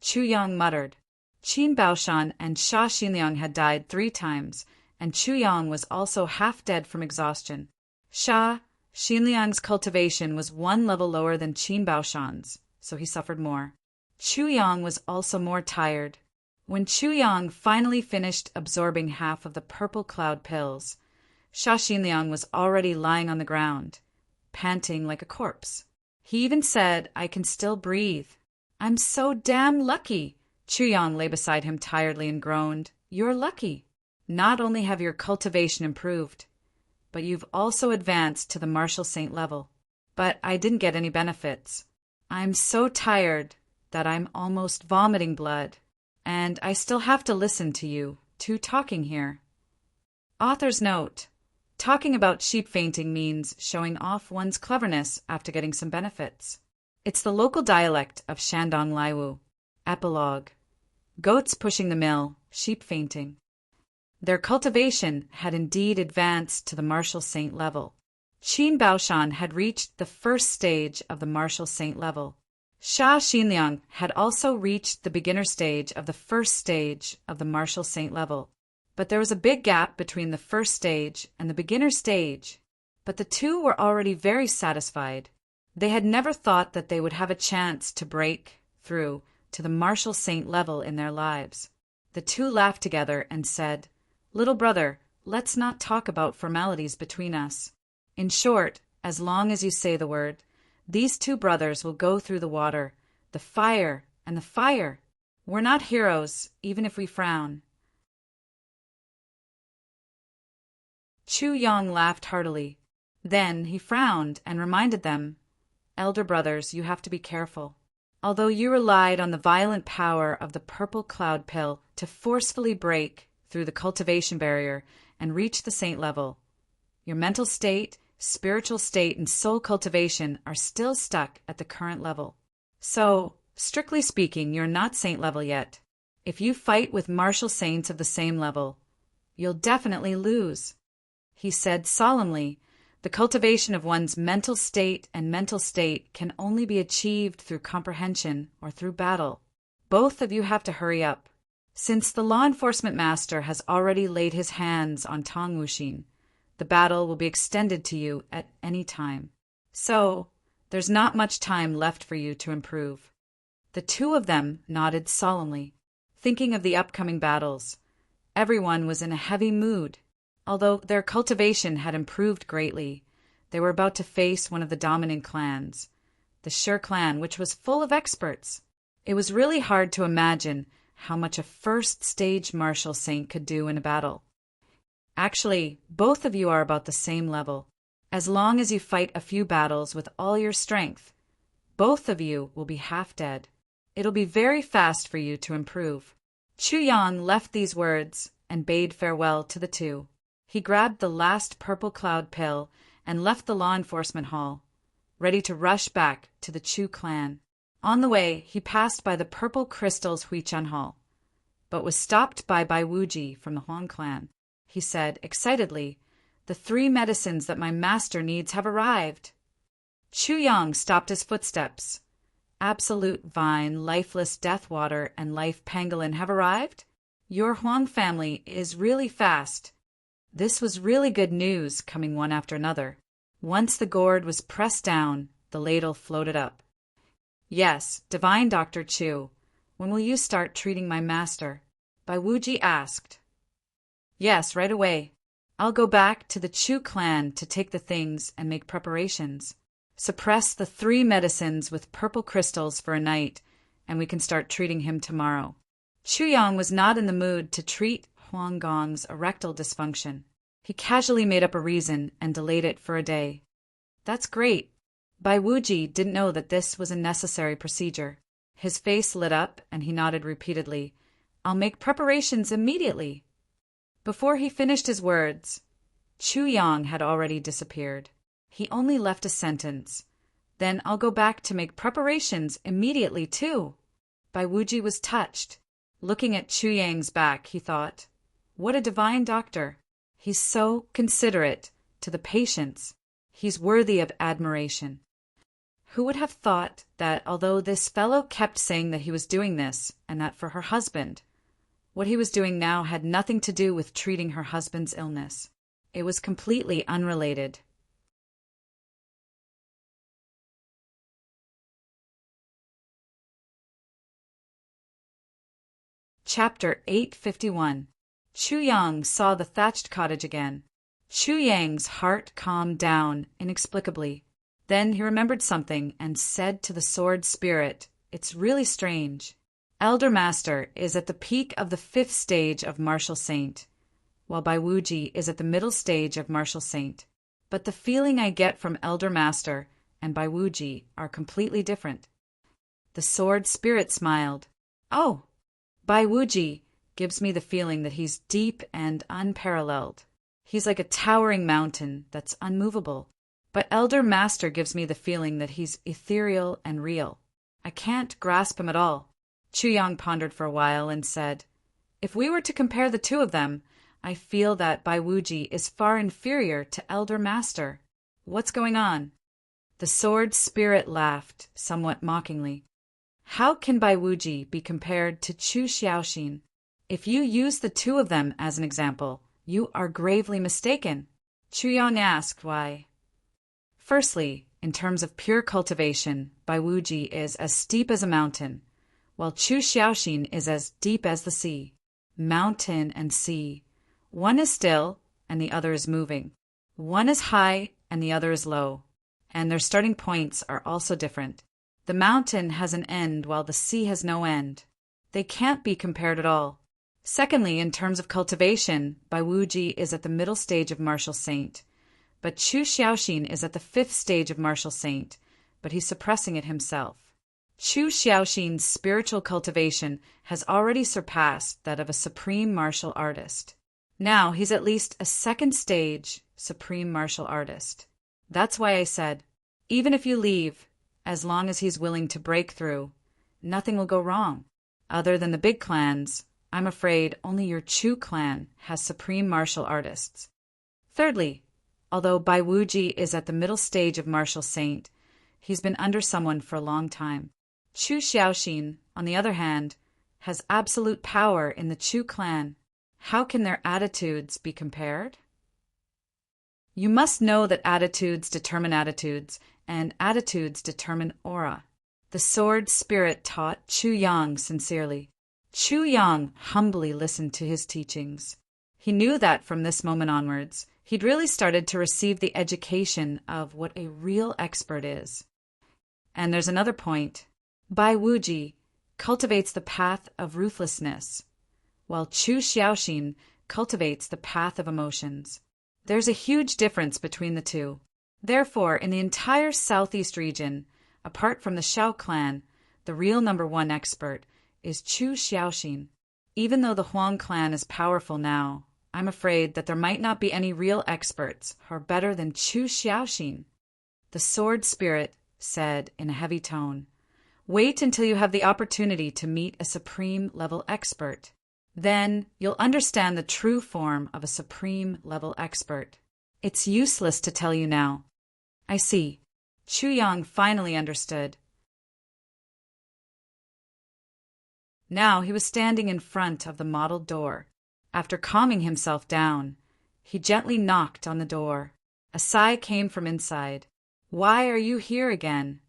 Chuyang muttered. Qin Baoshan and Xinliang had died 3 times, and Chuyang was also half dead from exhaustion. Xinliang's cultivation was 1 level lower than Qin Baoshan's, so he suffered more. Chuyang was also more tired. When Chuyang finally finished absorbing half of the purple cloud pills, Xinliang was already lying on the ground, panting like a corpse. He even said, "I can still breathe. I'm so damn lucky." Chuyang lay beside him tiredly and groaned, "You're lucky. Not only have your cultivation improved, but you've also advanced to the Martial Saint level. But I didn't get any benefits. I'm so tired that I'm almost vomiting blood, and I still have to listen to you 2 talking here." Author's note: talking about sheep fainting means showing off one's cleverness after getting some benefits. It's the local dialect of Shandong Laiwu. Epilogue: goats pushing the mill, sheep fainting. Their cultivation had indeed advanced to the Martial Saint level. Qin Baoshan had reached the first stage of the Martial Saint level. Xinliang had also reached the beginner stage of the first stage of the Martial Saint level. But there was a big gap between the first stage and the beginner stage. But the 2 were already very satisfied. They had never thought that they would have a chance to break through to the Martial Saint level in their lives. The 2 laughed together and said, "Little brother, let's not talk about formalities between us. In short, as long as you say the word, these 2 brothers will go through the water, the fire, and the fire. We're not heroes, even if we frown." Chuyang laughed heartily. Then he frowned and reminded them, "Elder brothers, you have to be careful. Although you relied on the violent power of the purple cloud pill to forcefully break through the cultivation barrier and reach the saint level, your mental state, spiritual state, and soul cultivation are still stuck at the current level. So, strictly speaking, you're not saint level yet. If you fight with martial saints of the same level, you'll definitely lose." He said solemnly, "The cultivation of one's mental state and mental state can only be achieved through comprehension or through battle. Both of you have to hurry up. Since the law enforcement master has already laid his hands on Tong Wuxin, the battle will be extended to you at any time. So, there's not much time left for you to improve." The 2 of them nodded solemnly, thinking of the upcoming battles. Everyone was in a heavy mood. Although their cultivation had improved greatly, they were about to face one of the dominant clans, the Shi clan, which was full of experts. It was really hard to imagine how much a first-stage martial saint could do in a battle. Actually, both of you are about the same level. As long as you fight a few battles with all your strength, both of you will be half dead. It'll be very fast for you to improve." Chuyang left these words and bade farewell to the 2. He grabbed the last purple cloud pill and left the law enforcement hall, ready to rush back to the Chu clan. On the way, he passed by the purple crystals Huichan Hall, but was stopped by Bai Wuji from the Huang clan. He said excitedly, "The 3 medicines that my master needs have arrived." Chuyang stopped his footsteps. "Absolute Vine, Lifeless Death Water, and Life Pangolin have arrived? Your Huang family is really fast." This was really good news, coming one after another. Once the gourd was pressed down, the ladle floated up. "Yes, Divine Dr. Chu, when will you start treating my master?" Bai Wuji asked. "Yes, right away. I'll go back to the Chu clan to take the things and make preparations. Suppress the 3 medicines with purple crystals for a night, and we can start treating him tomorrow." Chu Yang was not in the mood to treat Huang Gong's erectile dysfunction. He casually made up a reason and delayed it for a day. That's great. Bai Wuji didn't know that this was a necessary procedure. His face lit up and he nodded repeatedly. I'll make preparations immediately. Before he finished his words, Chu Yang had already disappeared. He only left a sentence. Then I'll go back to make preparations immediately too. Bai Wuji was touched. Looking at Chu Yang's back, he thought, what a divine doctor. He's so considerate to the patients. He's worthy of admiration. Who would have thought that although this fellow kept saying that he was doing this and that for her husband, what he was doing now had nothing to do with treating her husband's illness. It was completely unrelated. Chapter 851. Chu Yang saw the thatched cottage again. Chu Yang's heart calmed down inexplicably. Then he remembered something and said to the sword spirit, it's really strange. Elder Master is at the peak of the 5th stage of Martial Saint, while Bai Wuji is at the middle stage of Martial Saint. But the feeling I get from Elder Master and Bai Wuji are completely different. The sword spirit smiled. Oh, Bai Wuji gives me the feeling that he's deep and unparalleled. He's like a towering mountain that's unmovable. But Elder Master gives me the feeling that he's ethereal and real. I can't grasp him at all. Chu Yang pondered for a while and said, if we were to compare the two of them, I feel that Bai Wuji is far inferior to Elder Master. What's going on? The sword spirit laughed, somewhat mockingly. How can Bai Wuji be compared to Chu Xiaoxin? If you use the two of them as an example, you are gravely mistaken. Chu Yang asked why. Firstly, in terms of pure cultivation, Bai Wuji is as steep as a mountain, while Chu Xiaoxin is as deep as the sea. Mountain and sea. One is still, and the other is moving. One is high, and the other is low. And their starting points are also different. The mountain has an end, while the sea has no end. They can't be compared at all. Secondly, in terms of cultivation, Bai Wuji is at the middle stage of Martial Saint, but Chu Xiaoxin is at the 5th stage of Martial Saint, but he's suppressing it himself. Chu Xiaoxin's spiritual cultivation has already surpassed that of a supreme martial artist. Now he's at least a 2nd stage supreme martial artist. That's why I said, even if you leave, as long as he's willing to break through, nothing will go wrong. Other than the big clans, I'm afraid only your Chu clan has supreme martial artists. Thirdly, although Bai Wuji is at the middle stage of Martial Saint, he's been under someone for a long time. Chu Xiaoxin, on the other hand, has absolute power in the Chu clan. How can their attitudes be compared? You must know that attitudes determine attitudes, and attitudes determine aura. The sword spirit taught Chu Yang sincerely. Chu Yang humbly listened to his teachings. He knew that from this moment onwards, he'd really started to receive the education of what a real expert is. And there's another point. Bai Wuji cultivates the path of ruthlessness, while Chu Xiaoxin cultivates the path of emotions. There's a huge difference between the two. Therefore, in the entire southeast region, apart from the Xiao clan, the real #1 expert is Chu Xiaoxin. Even though the Huang clan is powerful now, I'm afraid that there might not be any real experts who are better than Chu Xiaoxin. The sword spirit said in a heavy tone, wait until you have the opportunity to meet a supreme level expert. Then you'll understand the true form of a supreme level expert. It's useless to tell you now. I see. Chu Yang finally understood. Now he was standing in front of the mottled door. After calming himself down, he gently knocked on the door. A sigh came from inside. Why are you here again?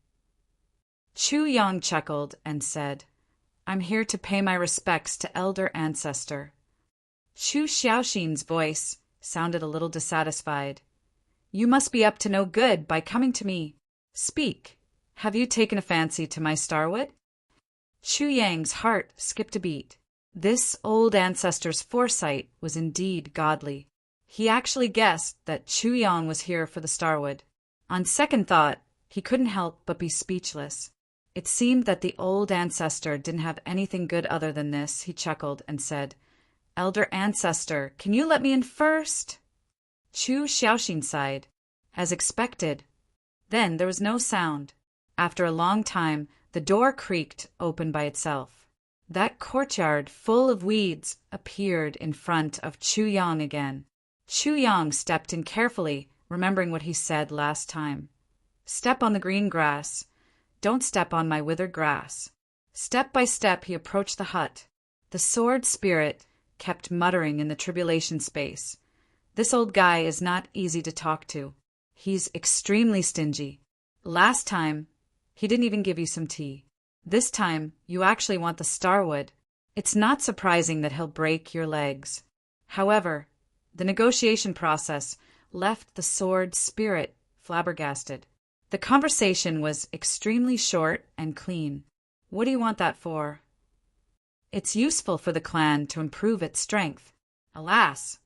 Chu Yang chuckled and said, I'm here to pay my respects to elder ancestor. Chu Xiaoxin's voice sounded a little dissatisfied. You must be up to no good by coming to me. Speak. Have you taken a fancy to my starwood? Chu Yang's heart skipped a beat. This old ancestor's foresight was indeed godly. He actually guessed that Chu Yang was here for the starwood. On second thought, he couldn't help but be speechless. It seemed that the old ancestor didn't have anything good other than this. He chuckled and said, "Elder ancestor, can you let me in first?" Chu Xiaoxin sighed. As expected. Then there was no sound. After a long time, the door creaked open by itself. That courtyard full of weeds appeared in front of Chu Yang again. Chu Yang stepped in carefully, remembering what he said last time. "Step on the green grass. Don't step on my withered grass." Step by step he approached the hut. The sword spirit kept muttering in the tribulation space. "This old guy is not easy to talk to. He's extremely stingy. Last time, he didn't even give you some tea. This time, you actually want the starwood. It's not surprising that he'll break your legs." However, the negotiation process left the sword spirit flabbergasted. The conversation was extremely short and clean. "What do you want that for?" "It's useful for the clan to improve its strength." "Alas,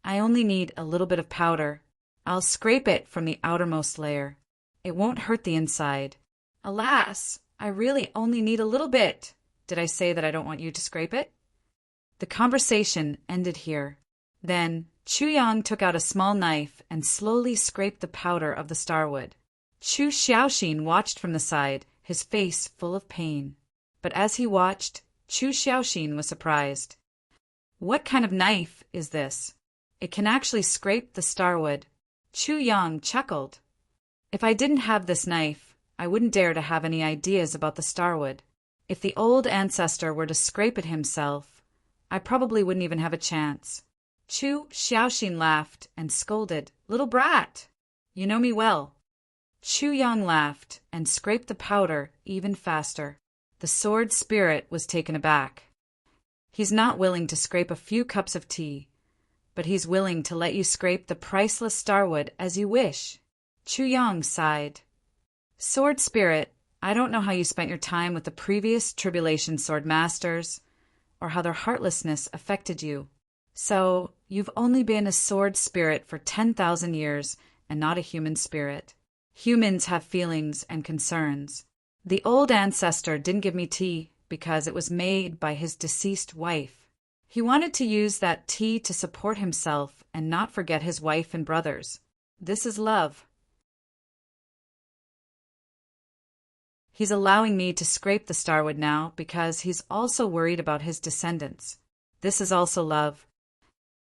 I only need a little bit of powder. I'll scrape it from the outermost layer. It won't hurt the inside." "Alas, I really only need a little bit. Did I say that I don't want you to scrape it?" The conversation ended here. Then Chu Yang took out a small knife and slowly scraped the powder of the starwood. Chu Xiaoxin watched from the side, his face full of pain. But as he watched, Chu Xiaoxin was surprised. "What kind of knife is this? It can actually scrape the starwood." Chu Yang chuckled. "If I didn't have this knife, I wouldn't dare to have any ideas about the starwood. If the old ancestor were to scrape it himself, I probably wouldn't even have a chance." Chu Xiaoxin laughed and scolded, "Little brat! You know me well." Chu Yang laughed and scraped the powder even faster. The sword spirit was taken aback. "He's not willing to scrape a few cups of tea, but he's willing to let you scrape the priceless starwood as you wish." Chu Yang sighed. "Sword spirit, I don't know how you spent your time with the previous tribulation sword masters, or how their heartlessness affected you. So, you've only been a sword spirit for 10,000 years and not a human spirit. Humans have feelings and concerns. The old ancestor didn't give me tea because it was made by his deceased wife. He wanted to use that tea to support himself and not forget his wife and brothers. This is love. He's allowing me to scrape the starwood now because he's also worried about his descendants. This is also love."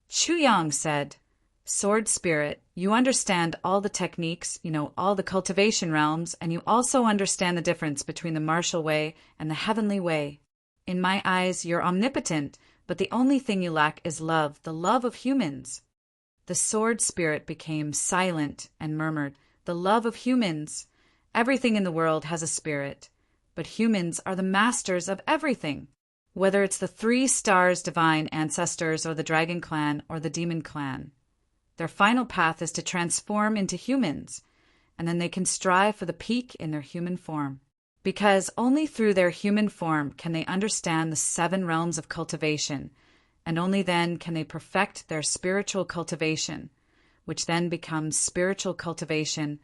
Chu Yang said, "Sword spirit, you understand all the techniques, all the cultivation realms, and you also understand the difference between the martial way and the heavenly way. In my eyes, you're omnipotent, but the only thing you lack is love, the love of humans." The sword spirit became silent and murmured, "The love of humans. Everything in the world has a spirit, but humans are the masters of everything. Whether it's the 3 stars divine ancestors or the dragon clan or the demon clan. Their final path is to transform into humans, and then they can strive for the peak in their human form. Because only through their human form can they understand the 7 realms of cultivation, and only then can they perfect their spiritual cultivation, which then becomes spiritual cultivation,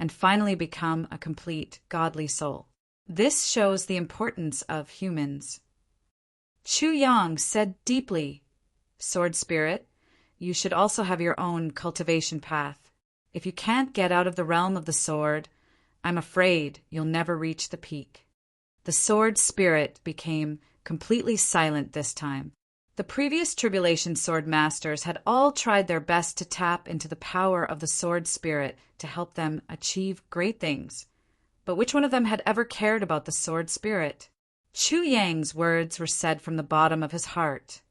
and finally become a complete godly soul. This shows the importance of humans." Chu Yang said deeply, "Sword spirit, you should also have your own cultivation path. If you can't get out of the realm of the sword, I'm afraid you'll never reach the peak." The sword spirit became completely silent this time. The previous tribulation sword masters had all tried their best to tap into the power of the sword spirit to help them achieve great things. But which one of them had ever cared about the sword spirit? Chu Yang's words were said from the bottom of his heart.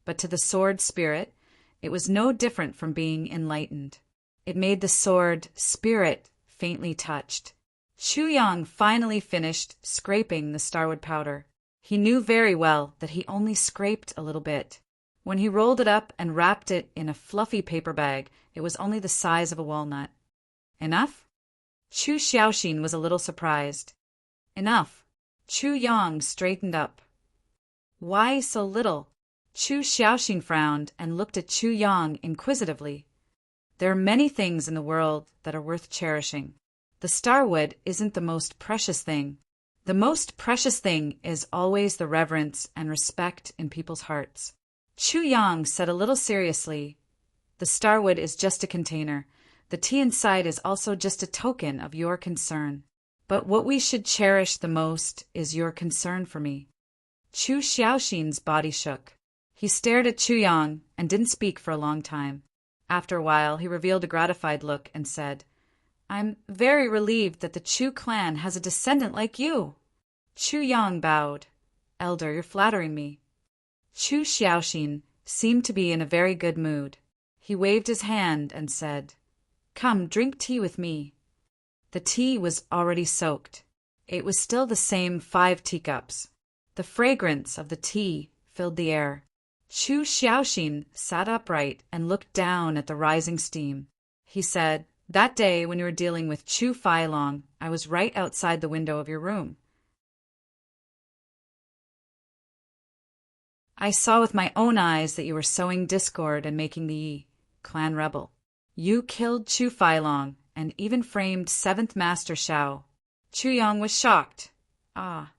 But to the sword spirit, it was no different from being enlightened. It made the sword spirit faintly touched. Chu Yang finally finished scraping the starwood powder. He knew very well that he only scraped a little bit. When he rolled it up and wrapped it in a fluffy paper bag, it was only the size of a walnut. "Enough?" Chu Xiaoxin was a little surprised. "Enough." Chu Yang straightened up. Why so little? Chu Xiaoxing frowned and looked at Chu Yang inquisitively. There are many things in the world that are worth cherishing. The starwood isn't the most precious thing. The most precious thing is always the reverence and respect in people's hearts. Chu Yang said a little seriously, "The starwood is just a container. The tea inside is also just a token of your concern. But what we should cherish the most is your concern for me." Chu Xiaoxin's body shook. He stared at Chu Yang and didn't speak for a long time. After a while, he revealed a gratified look and said, "I'm very relieved that the Chu clan has a descendant like you." Chu Yang bowed. "Elder, you're flattering me." Chu Xiaoxin seemed to be in a very good mood. He waved his hand and said, "Come, drink tea with me." The tea was already soaked. It was still the same 5 teacups. The fragrance of the tea filled the air. Chu Xiaoxin sat upright and looked down at the rising steam. He said, "That day when you were dealing with Chu Failong, I was right outside the window of your room. I saw with my own eyes that you were sowing discord and making the Yi clan rebel. You killed Chu Failong and even framed 7th Master Shao." Chu Yang was shocked. Ah.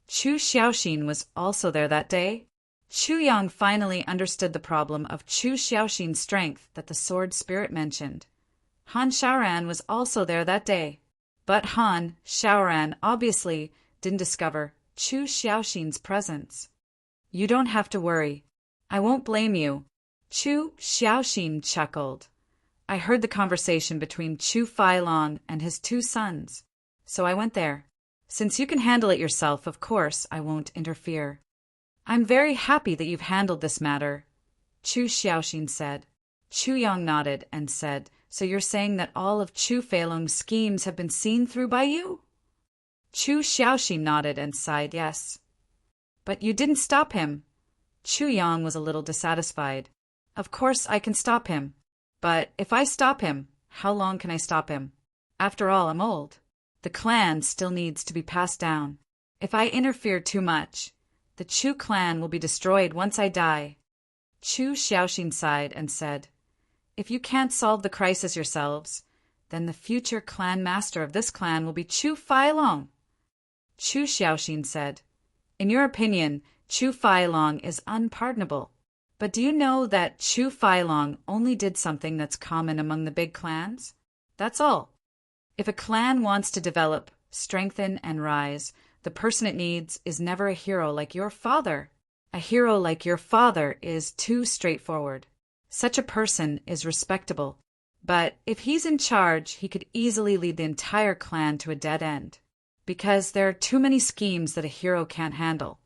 Chu Xiaoxin was also there that day? Chu Yang finally understood the problem of Chu Xiaoxin's strength that the sword spirit mentioned. Han Shaoran was also there that day. But Han Shaoran obviously didn't discover Chu Xiaoxin's presence. "You don't have to worry. I won't blame you." Chu Xiaoxin chuckled. "I heard the conversation between Chu Failong and his 2 sons, so I went there. Since you can handle it yourself, of course I won't interfere." "I'm very happy that you've handled this matter," Chu Xiaoxin said. Chu Yang nodded and said, "So you're saying that all of Chu Failong's schemes have been seen through by you?" Chu Xiaoxin nodded and sighed yes. "But you didn't stop him." Chu Yang was a little dissatisfied. "Of course I can stop him. But if I stop him, how long can I stop him? After all, I'm old. The clan still needs to be passed down. If I interfere too much, the Chu clan will be destroyed once I die." Chu Xiaoxin sighed and said, "If you can't solve the crisis yourselves, then the future clan master of this clan will be Chu Failong." Chu Xiaoxin said, "In your opinion, Chu Failong is unpardonable. But do you know that Chu Failong only did something that's common among the big clans? That's all. If a clan wants to develop, strengthen, and rise, the person it needs is never a hero like your father. A hero like your father is too straightforward. Such a person is respectable. But if he's in charge, he could easily lead the entire clan to a dead end. Because there are too many schemes that a hero can't handle.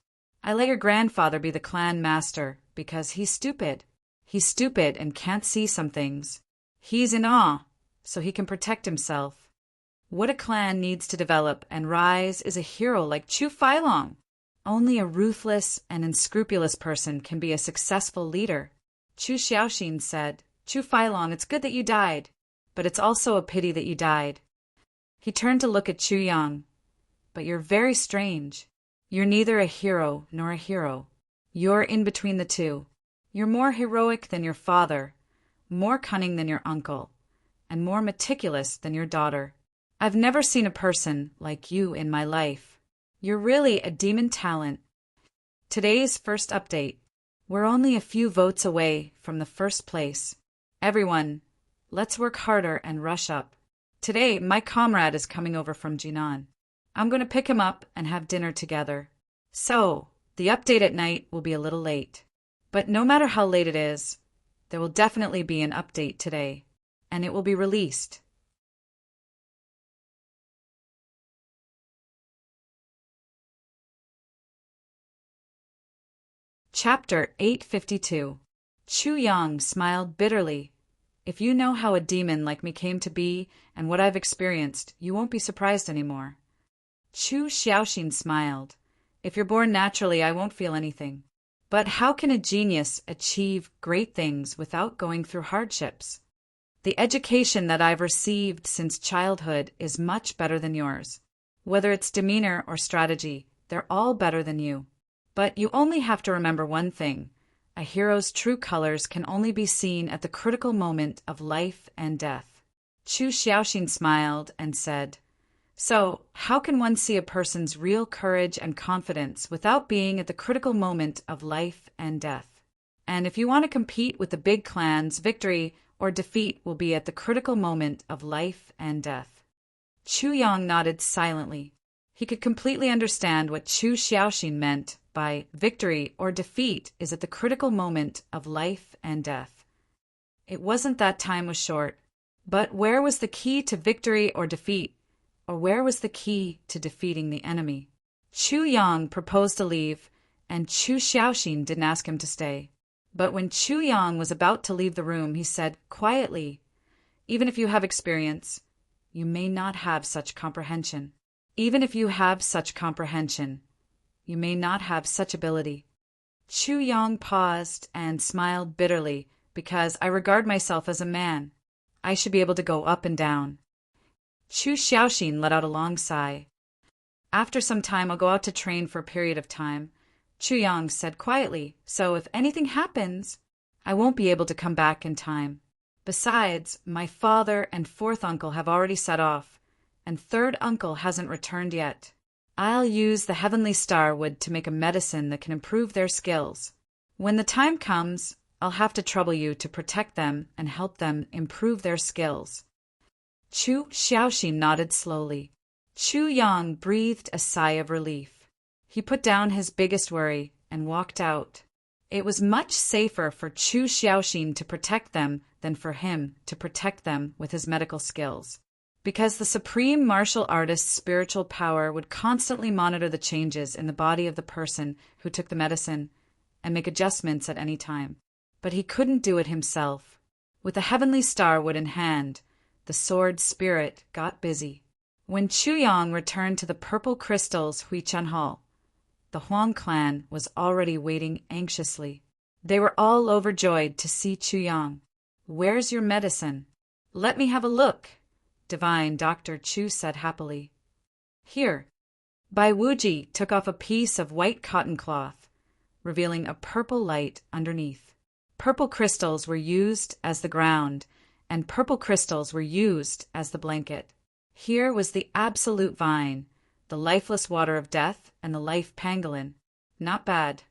I let your grandfather be the clan master because he's stupid. He's stupid and can't see some things. He's in awe, so he can protect himself. What a clan needs to develop and rise is a hero like Chu Failong. Only a ruthless and unscrupulous person can be a successful leader." Chu Xiaoxin said, "Chu Failong, it's good that you died, but it's also a pity that you died." He turned to look at Chu Yang. "But you're very strange. You're neither a hero nor a hero. You're in between the two. You're more heroic than your father, more cunning than your uncle, and more meticulous than your daughter. I've never seen a person like you in my life. You're really a demon talent." Today's first update. We're only a few votes away from the first place. Everyone, let's work harder and rush up. Today, my comrade is coming over from Jinan. I'm going to pick him up and have dinner together. So, the update at night will be a little late. But no matter how late it is, there will definitely be an update today, and it will be released. Chapter 852. Chu Yang smiled bitterly. "If you know how a demon like me came to be and what I've experienced, you won't be surprised anymore." Chu Xiaoxin smiled. "If you're born naturally, I won't feel anything. But how can a genius achieve great things without going through hardships? The education that I've received since childhood is much better than yours. Whether it's demeanor or strategy, they're all better than you. But you only have to remember one thing. A hero's true colors can only be seen at the critical moment of life and death. Chu Xiaoxin smiled and said, "So, how can one see a person's real courage and confidence without being at the critical moment of life and death? And if you want to compete with the big clans, victory or defeat will be at the critical moment of life and death." Chu Yang nodded silently. He could completely understand what Chu Xiaoxin meant by victory or defeat is at the critical moment of life and death. It wasn't that time was short, but where was the key to victory or defeat? Or where was the key to defeating the enemy? Chu Yang proposed to leave, and Chu Xiaoxin didn't ask him to stay. But when Chu Yang was about to leave the room, he said quietly, "Even if you have experience, you may not have such comprehension. Even if you have such comprehension, you may not have such ability." Chu Yang paused and smiled bitterly, "Because I regard myself as a man. I should be able to go up and down." Chu Xiaoxin let out a long sigh. "After some time, I'll go out to train for a period of time," Chu Yang said quietly, "so if anything happens, I won't be able to come back in time. Besides, my father and fourth uncle have already set off, and third uncle hasn't returned yet. I'll use the heavenly star wood to make a medicine that can improve their skills. When the time comes, I'll have to trouble you to protect them and help them improve their skills." Chu Xiaoxin nodded slowly. Chu Yang breathed a sigh of relief. He put down his biggest worry and walked out. It was much safer for Chu Xiaoxin to protect them than for him to protect them with his medical skills, because the supreme martial artist's spiritual power would constantly monitor the changes in the body of the person who took the medicine and make adjustments at any time. But he couldn't do it himself. With the heavenly star wood in hand, the sword spirit got busy. When Chu Yang returned to the purple crystals Huichan Hall, the Huang clan was already waiting anxiously. They were all overjoyed to see Chu Yang. "Where's your medicine? Let me have a look," Divine Dr. Chu said happily. "Here." Bai Wuji took off a piece of white cotton cloth, revealing a purple light underneath. Purple crystals were used as the ground, and purple crystals were used as the blanket. Here was the absolute vine, the lifeless water of death, and the life pangolin. Not bad.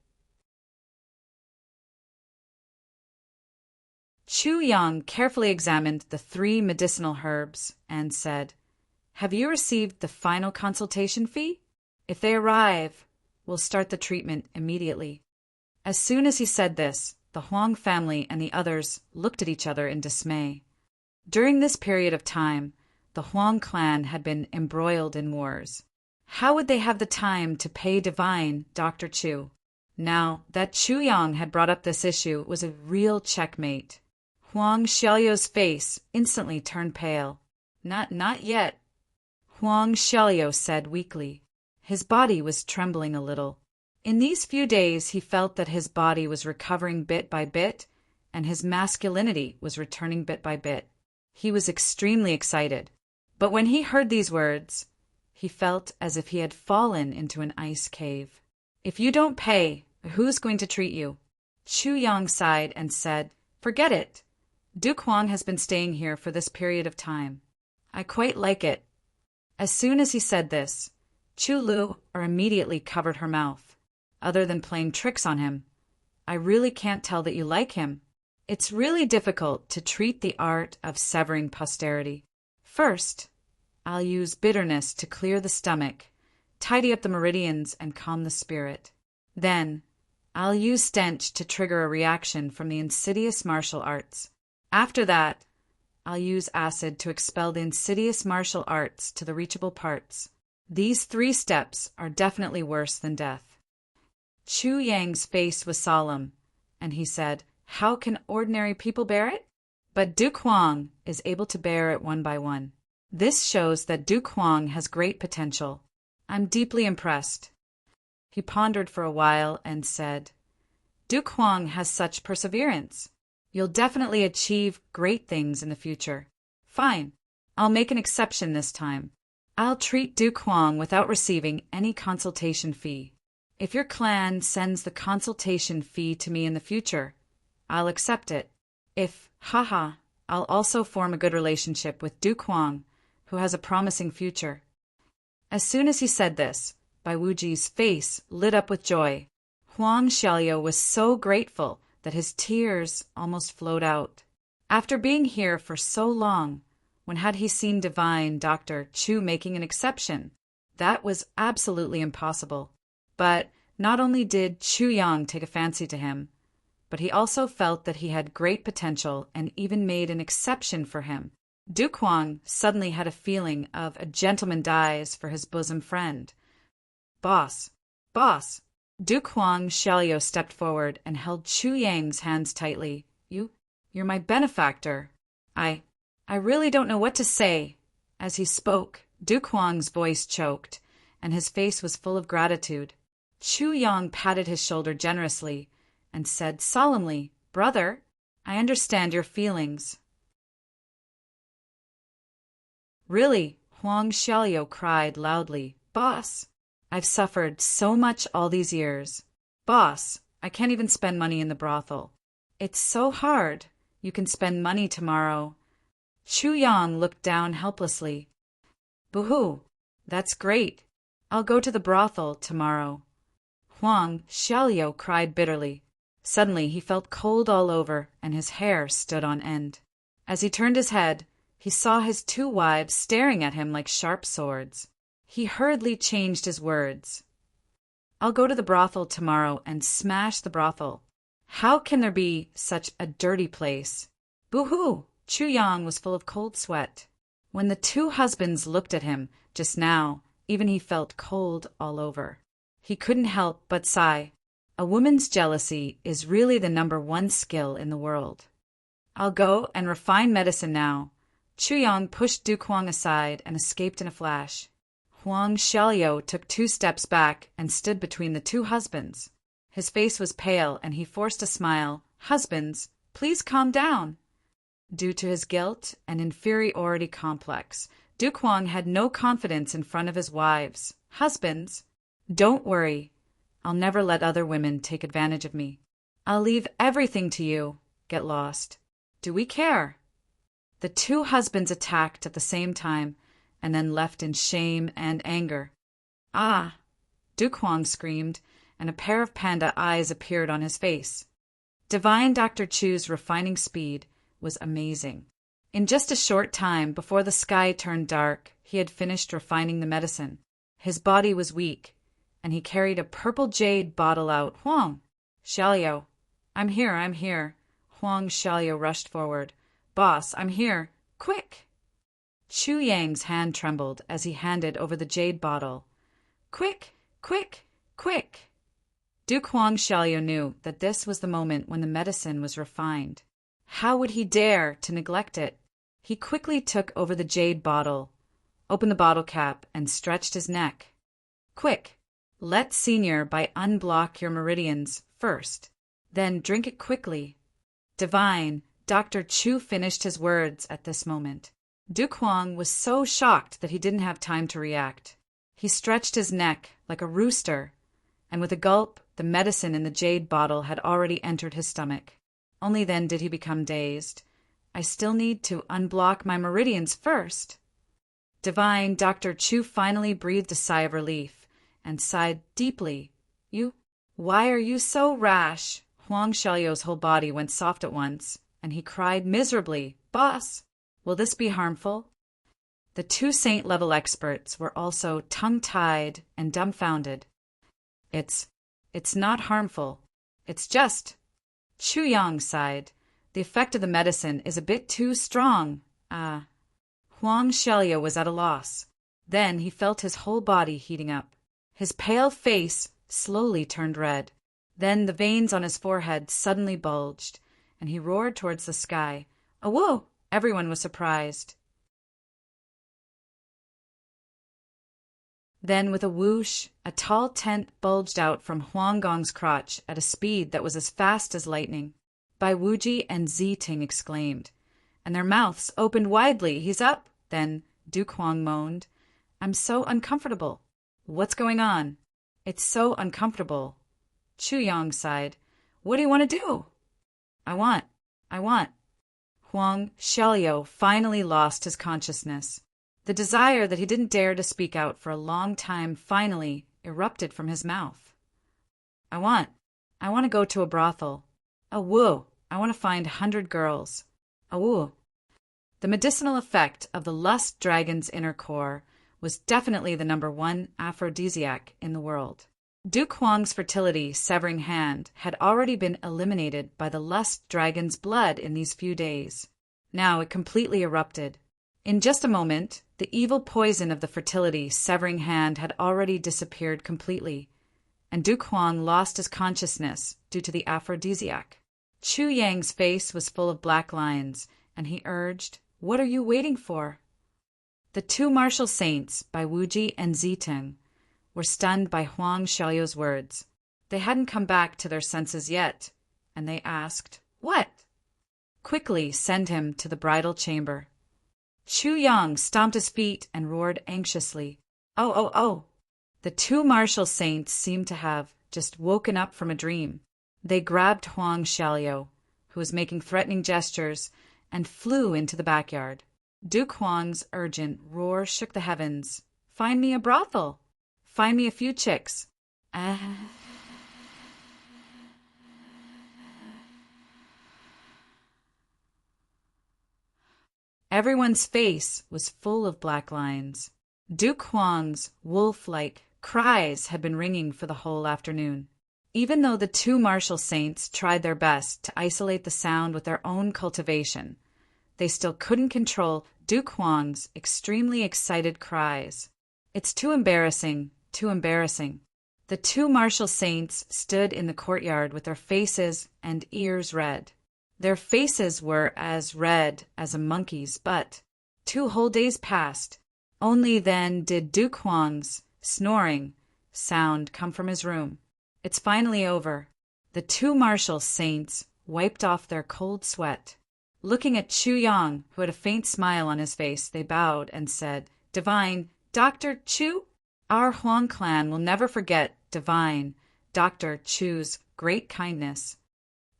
Chu Yang carefully examined the 3 medicinal herbs and said, "Have you received the final consultation fee? If they arrive, we'll start the treatment immediately." As soon as he said this, the Huang family and the others looked at each other in dismay. During this period of time, the Huang clan had been embroiled in wars. How would they have the time to pay Divine Dr. Chu? Now that Chu Yang had brought up this issue, it was a real checkmate. Huang Xiaoyou's face instantly turned pale. Not yet," Huang Xiaoyou said weakly. His body was trembling a little. In these few days he felt that his body was recovering bit by bit, and his masculinity was returning bit by bit. He was extremely excited. But when he heard these words, he felt as if he had fallen into an ice cave. "If you don't pay, who's going to treat you?" Chu Yang sighed and said, "Forget it. Duke Huang has been staying here for this period of time. I quite like it." As soon as he said this, Chu Lu immediately covered her mouth. "Other than playing tricks on him, I really can't tell that you like him. It's really difficult to treat the art of severing posterity. First, I'll use bitterness to clear the stomach, tidy up the meridians, and calm the spirit. Then, I'll use stench to trigger a reaction from the insidious martial arts. After that, I'll use acid to expel the insidious martial arts to the reachable parts. These 3 steps are definitely worse than death." Chu Yang's face was solemn, and he said, "How can ordinary people bear it? But Duke Huang is able to bear it one by one. This shows that Duke Huang has great potential. I'm deeply impressed." He pondered for a while and said, "Duke Huang has such perseverance. You'll definitely achieve great things in the future. Fine, I'll make an exception this time. I'll treat Duke Huang without receiving any consultation fee." If your clan sends the consultation fee to me in the future, I'll accept it. If, I'll also form a good relationship with Duke Huang, who has a promising future. As soon as he said this, Bai Wuji's face lit up with joy. Huang Xiaoliu was so grateful that his tears almost flowed out. After being here for so long, when had he seen divine Dr. Chu making an exception? That was absolutely impossible. But not only did Chu Yang take a fancy to him, but he also felt that he had great potential and even made an exception for him. Duke Huang suddenly had a feeling of a gentleman dies for his bosom friend. Boss! Duke Huang Xiaoliu stepped forward and held Chu Yang's hands tightly. You're my benefactor. I really don't know what to say. As he spoke, Duke Huang's voice choked, and his face was full of gratitude. Chu Yang patted his shoulder generously and said solemnly, Brother, I understand your feelings. Really, Huang Xiaoliu cried loudly. Boss, I've suffered so much all these years. Boss, I can't even spend money in the brothel. It's so hard. You can spend money tomorrow. Chu Yang looked down helplessly. Boo-hoo, that's great. I'll go to the brothel tomorrow. Huang Xiaoliu cried bitterly. Suddenly he felt cold all over, and his hair stood on end. As he turned his head, he saw his two wives staring at him like sharp swords. He hurriedly changed his words. I'll go to the brothel tomorrow and smash the brothel. How can there be such a dirty place? Boo-hoo! Chu Yang was full of cold sweat. When the two husbands looked at him just now, even he felt cold all over. He couldn't help but sigh. A woman's jealousy is really the #1 skill in the world. I'll go and refine medicine now. Chu Yang pushed Duke Huang aside and escaped in a flash. Huang Xiaoliu took 2 steps back and stood between the two husbands. His face was pale and he forced a smile. Husbands, please calm down. Due to his guilt and inferiority complex, Duke Huang had no confidence in front of his wives. Husbands, don't worry. I'll never let other women take advantage of me. I'll leave everything to you. Get lost. Do we care? The two husbands attacked at the same time and then left in shame and anger. Ah! Duke Huang screamed, and a pair of panda eyes appeared on his face. Divine Dr. Chu's refining speed was amazing. In just a short time before the sky turned dark, he had finished refining the medicine. His body was weak, and he carried a purple jade bottle out. Huang Xiaoliu, I'm here. Huang Xiaoliu rushed forward. Boss, I'm here. Quick! Chu Yang's hand trembled as he handed over the jade bottle. Quick! Duke Huang Xiaoliu knew that this was the moment when the medicine was refined. How would he dare to neglect it? He quickly took over the jade bottle, opened the bottle cap, and stretched his neck. Quick! Let Senior Bai unblock your meridians first. Then drink it quickly. Divine, Dr. Chu finished his words at this moment. Duke Huang was so shocked that he didn't have time to react. He stretched his neck like a rooster, and with a gulp, the medicine in the jade bottle had already entered his stomach. Only then did he become dazed. I still need to unblock my meridians first. Divine Dr. Chu finally breathed a sigh of relief and sighed deeply. Why are you so rash? Huang Xiaoliu's whole body went soft at once, and he cried miserably, Boss, will this be harmful? The two saint-level experts were also tongue-tied and dumbfounded. It's not harmful. It's just... Chu Yang sighed. The effect of the medicine is a bit too strong. Huang Xiaoliu was at a loss. Then he felt his whole body heating up. His pale face slowly turned red. Then the veins on his forehead suddenly bulged, and he roared towards the sky. Whoa! Everyone was surprised. Then, with a whoosh, a tall tent bulged out from Huang Gong's crotch at a speed that was as fast as lightning. Bai Wuji and Ziting exclaimed, and their mouths opened widely. He's up! Then Duke Huang moaned, I'm so uncomfortable. What's going on? It's so uncomfortable. Chu Yang sighed. What do you want to do? I want. Huang Xiaoliu finally lost his consciousness. The desire that he didn't dare to speak out for a long time finally erupted from his mouth. I want to go to a brothel. A woo. I want to find 100 girls. A woo. The medicinal effect of the lust dragon's inner core was definitely the #1 aphrodisiac in the world. Duke Huang's fertility severing hand had already been eliminated by the lust dragon's blood in these few days. Now it completely erupted. In just a moment, the evil poison of the fertility severing hand had already disappeared completely, and Duke Huang lost his consciousness due to the aphrodisiac. Chu Yang's face was full of black lines, and he urged, "What are you waiting for?" The two martial saints, by Wuji and Ziteng, were stunned by Huang Xiaoliu's words. They hadn't come back to their senses yet, and they asked, "What?" Quickly send him to the bridal chamber. Chu Yang stomped his feet and roared anxiously, Oh. The two martial saints seemed to have just woken up from a dream. They grabbed Huang Xiaoliu, who was making threatening gestures, and flew into the backyard. Duke Huang's urgent roar shook the heavens. "Find me a brothel! Find me a few chicks!" Everyone's face was full of black lines. Duke Huang's wolf-like cries had been ringing for the whole afternoon. Even though the two martial saints tried their best to isolate the sound with their own cultivation, they still couldn't control Duke Huang's extremely excited cries. "It's too embarrassing. The two martial saints stood in the courtyard with their faces and ears red. Their faces were as red as a monkey's butt. 2 whole days passed. Only then did Duke Huang's snoring sound come from his room. "It's finally over." The two martial saints wiped off their cold sweat. Looking at Chu Yang, who had a faint smile on his face, they bowed and said, "Divine Dr. Chu? Our Huang clan will never forget Divine Dr. Chu's great kindness."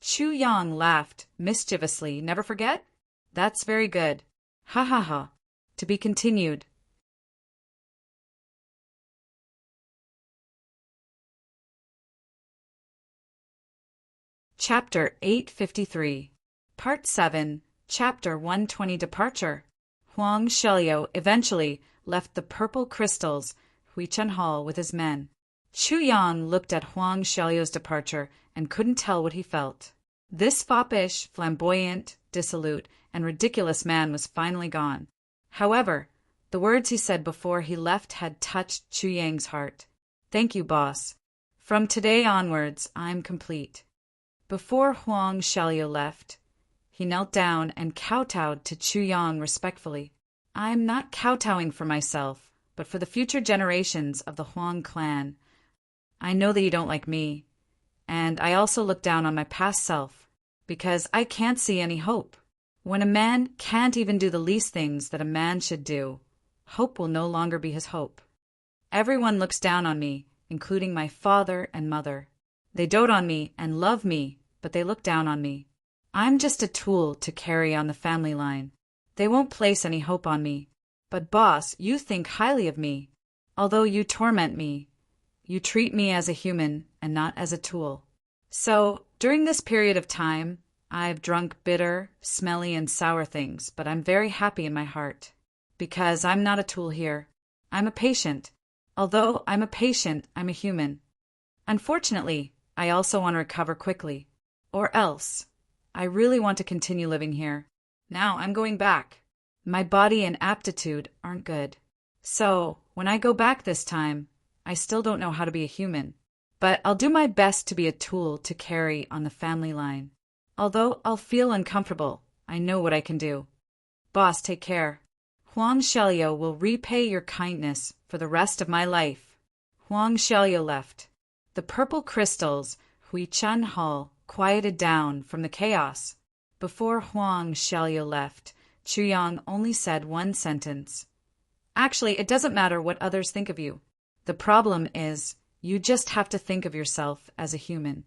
Chu Yang laughed mischievously. "Never forget? That's very good. Ha ha ha. To be continued." Chapter 853, Part 7, Chapter 120 Departure. Huang Xiaoliu eventually left the purple crystals Huichen Hall with his men. Chu Yang looked at Huang Xiaoliu's departure and couldn't tell what he felt. This foppish, flamboyant, dissolute, and ridiculous man was finally gone. However, the words he said before he left had touched Chu Yang's heart. "Thank you, boss. From today onwards, I'm complete." Before Huang Xiaoliu left, he knelt down and kowtowed to Chu Yang respectfully. "I'm not kowtowing for myself, but for the future generations of the Huang clan. I know that you don't like me, and I also look down on my past self, because I can't see any hope. When a man can't even do the least things that a man should do, hope will no longer be his hope. Everyone looks down on me, including my father and mother. They dote on me and love me, but they look down on me. I'm just a tool to carry on the family line. They won't place any hope on me. But boss, you think highly of me. Although you torment me, you treat me as a human and not as a tool. So, during this period of time, I've drunk bitter, smelly, and sour things, but I'm very happy in my heart. Because I'm not a tool here. I'm a patient. Although I'm a patient, I'm a human. Unfortunately, I also want to recover quickly. Or else, I really want to continue living here. Now I'm going back. My body and aptitude aren't good. So, when I go back this time, I still don't know how to be a human. But I'll do my best to be a tool to carry on the family line. Although I'll feel uncomfortable, I know what I can do. Boss, take care. Huang Xiaoliu will repay your kindness for the rest of my life." Huang Xiaoliu left. The purple crystals, Huichen Hall, quieted down from the chaos. Before Huang Xiaoliu left, Chu Yang only said one sentence. "Actually, it doesn't matter what others think of you. The problem is, You just have to think of yourself as a human.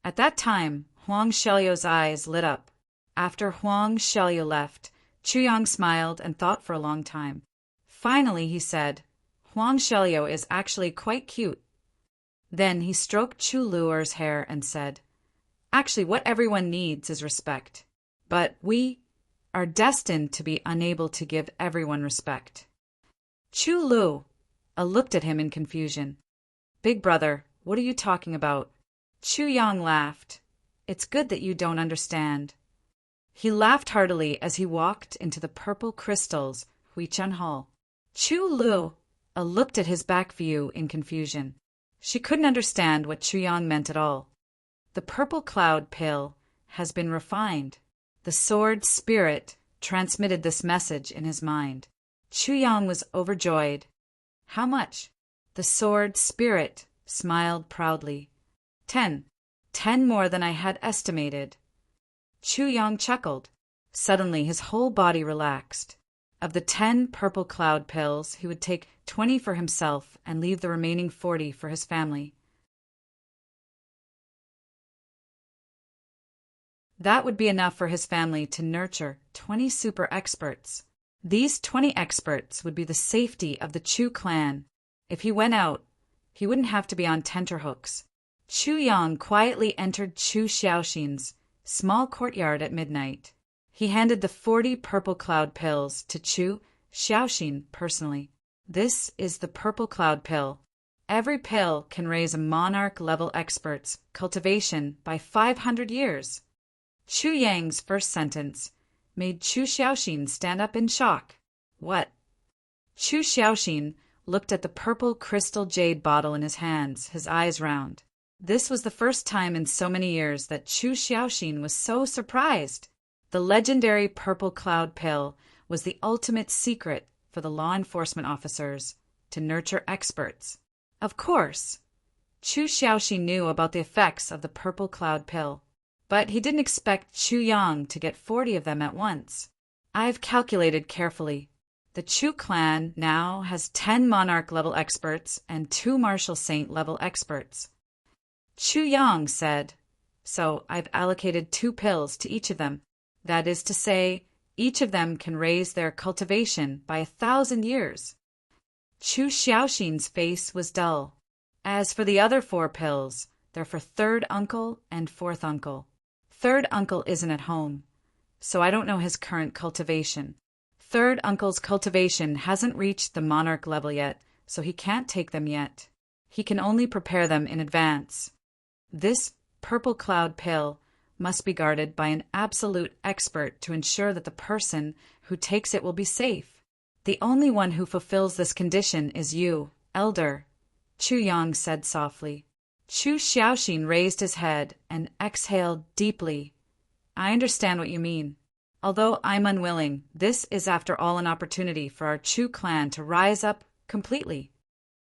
At that time, Huang Xiaoyou's eyes lit up. After Huang Xiaoyou left, Chu Yang smiled and thought for a long time. Finally, he said, Huang Xiaoyou is actually quite cute. Then he stroked Chu Luer's hair and said, actually, what everyone needs is respect. But we are destined to be unable to give everyone respect. Chu Lu looked at him in confusion. Big brother, what are you talking about? Chu Yang laughed. It's good that you don't understand. He laughed heartily as he walked into the purple crystals Huichen Hall. Chu Lu looked at his back view in confusion. She couldn't understand what Chu Yang meant at all. The purple cloud pill has been refined. The sword spirit transmitted this message in his mind. Chu Yang was overjoyed. How much? The sword spirit smiled proudly. 10. 10 more than I had estimated. Chu Yang chuckled. Suddenly his whole body relaxed. Of the 10 purple cloud pills, he would take 20 for himself and leave the remaining 40 for his family. That would be enough for his family to nurture 20 super experts. These 20 experts would be the safety of the Chu clan. If he went out, he wouldn't have to be on tenterhooks. Chu Yang quietly entered Chu Xiaoxin's small courtyard at midnight. He handed the 40 purple cloud pills to Chu Xiaoxin personally. This is the purple cloud pill. Every pill can raise a monarch-level expert's cultivation by 500 years. Chu Yang's first sentence made Chu Xiaoxin stand up in shock. What? Chu Xiaoxin looked at the purple crystal jade bottle in his hands, his eyes round. This was the first time in so many years that Chu Xiaoxin was so surprised. The legendary purple cloud pill was the ultimate secret for the law enforcement officers to nurture experts. Of course, Chu Xiaoxin knew about the effects of the purple cloud pill, but he didn't expect Chu Yang to get 40 of them at once. I've calculated carefully. The Chu clan now has 10 monarch-level experts and 2 martial saint-level experts. Chu Yang said, so I've allocated 2 pills to each of them. That is to say, each of them can raise their cultivation by 1,000 years. Chu Xiaoxin's face was dull. As for the other 4 pills, they're for third uncle and fourth uncle. Third uncle isn't at home, so I don't know his current cultivation. Third uncle's cultivation hasn't reached the monarch level yet, so he can't take them yet. He can only prepare them in advance. This purple cloud pill must be guarded by an absolute expert to ensure that the person who takes it will be safe. The only one who fulfills this condition is you, Elder, Chu Yang said softly. Chu Xiaoxin raised his head and exhaled deeply. I understand what you mean. Although I'm unwilling, this is after all an opportunity for our Chu clan to rise up completely.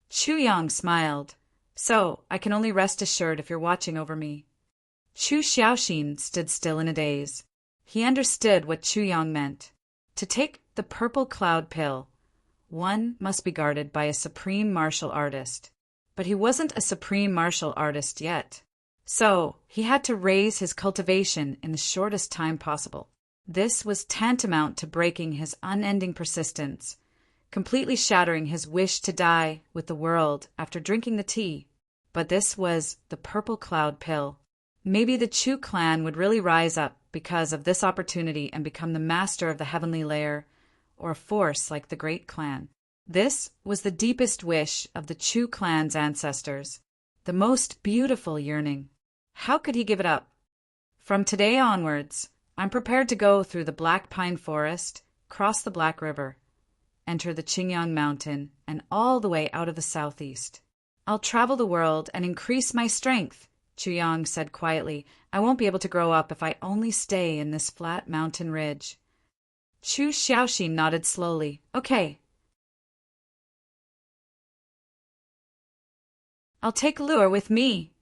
Chu Yang smiled. So, I can only rest assured if you're watching over me. Chu Xiaoxin stood still in a daze. He understood what Chu Yang meant. To take the purple cloud pill, one must be guarded by a supreme martial artist. But he wasn't a supreme martial artist yet. So, he had to raise his cultivation in the shortest time possible. This was tantamount to breaking his unending persistence, completely shattering his wish to die with the world after drinking the tea. But this was the purple cloud pill. Maybe the Chu clan would really rise up because of this opportunity and become the master of the heavenly layer, or a force like the great clan. This was the deepest wish of the Chu clan's ancestors, the most beautiful yearning. How could he give it up? From today onwards, I'm prepared to go through the Black Pine Forest, cross the Black River, enter the Qingyang Mountain, and all the way out of the southeast. I'll travel the world and increase my strength, Chu Yang said quietly. I won't be able to grow up if I only stay in this flat mountain ridge. Chu Xiaoxin nodded slowly. Okay. I'll take Luer with me,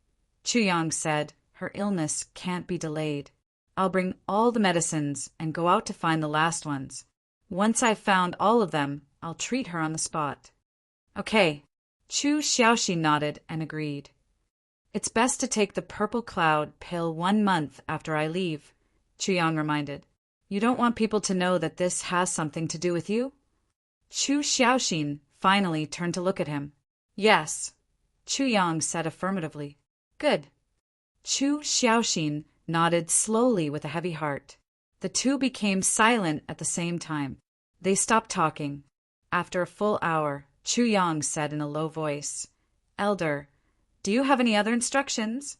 Chu Yang said. Her illness can't be delayed. I'll bring all the medicines and go out to find the last ones. Once I've found all of them, I'll treat her on the spot. Okay, Chu Xiaoxi nodded and agreed. It's best to take the purple cloud pill 1 month after I leave, Chu Yang reminded. You don't want people to know that this has something to do with you? Chu Xiaoxin finally turned to look at him. Yes, Chu Yang said affirmatively. Good. Chu Xiaoxin nodded slowly with a heavy heart. The two became silent at the same time. They stopped talking. After a full hour, Chu Yang said in a low voice, Elder, do you have any other instructions?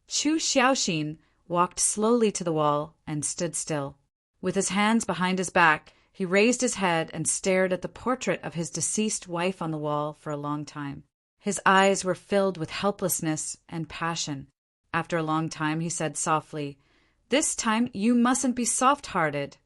Chu Xiaoxin walked slowly to the wall and stood still. With his hands behind his back, he raised his head and stared at the portrait of his deceased wife on the wall for a long time. His eyes were filled with helplessness and passion. After a long time, he said softly, This time you mustn't be soft-hearted.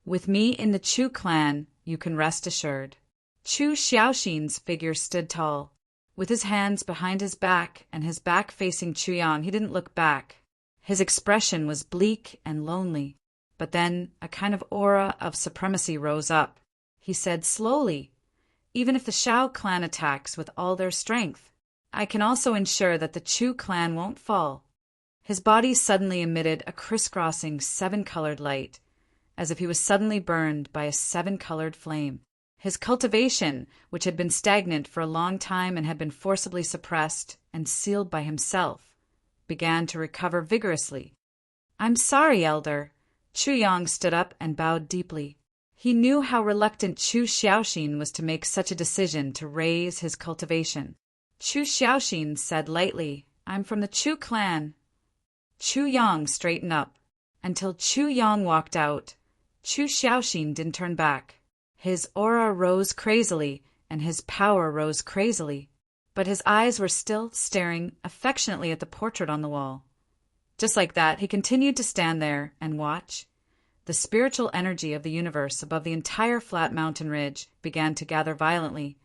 With me in the Chu clan, you can rest assured. Chu Xiaoxin's figure stood tall. With his hands behind his back and his back facing Chu Yang, he didn't look back. His expression was bleak and lonely. But then a kind of aura of supremacy rose up. He said slowly, Even if the Shao clan attacks with all their strength, I can also ensure that the Chu clan won't fall. His body suddenly emitted a crisscrossing 7-colored light, as if he was suddenly burned by a 7-colored flame. His cultivation, which had been stagnant for a long time and had been forcibly suppressed and sealed by himself, began to recover vigorously. I'm sorry, Elder. Chu Yang stood up and bowed deeply. He knew how reluctant Chu Xiaoxin was to make such a decision to raise his cultivation. Chu Xiaoxin said lightly, I'm from the Chu clan. Chu Yang straightened up. Until Chu Yang walked out, Chu Xiaoxin didn't turn back. His aura rose crazily, and his power rose crazily, but his eyes were still staring affectionately at the portrait on the wall. Just like that, he continued to stand there and watch. The spiritual energy of the universe above the entire flat mountain ridge began to gather violently,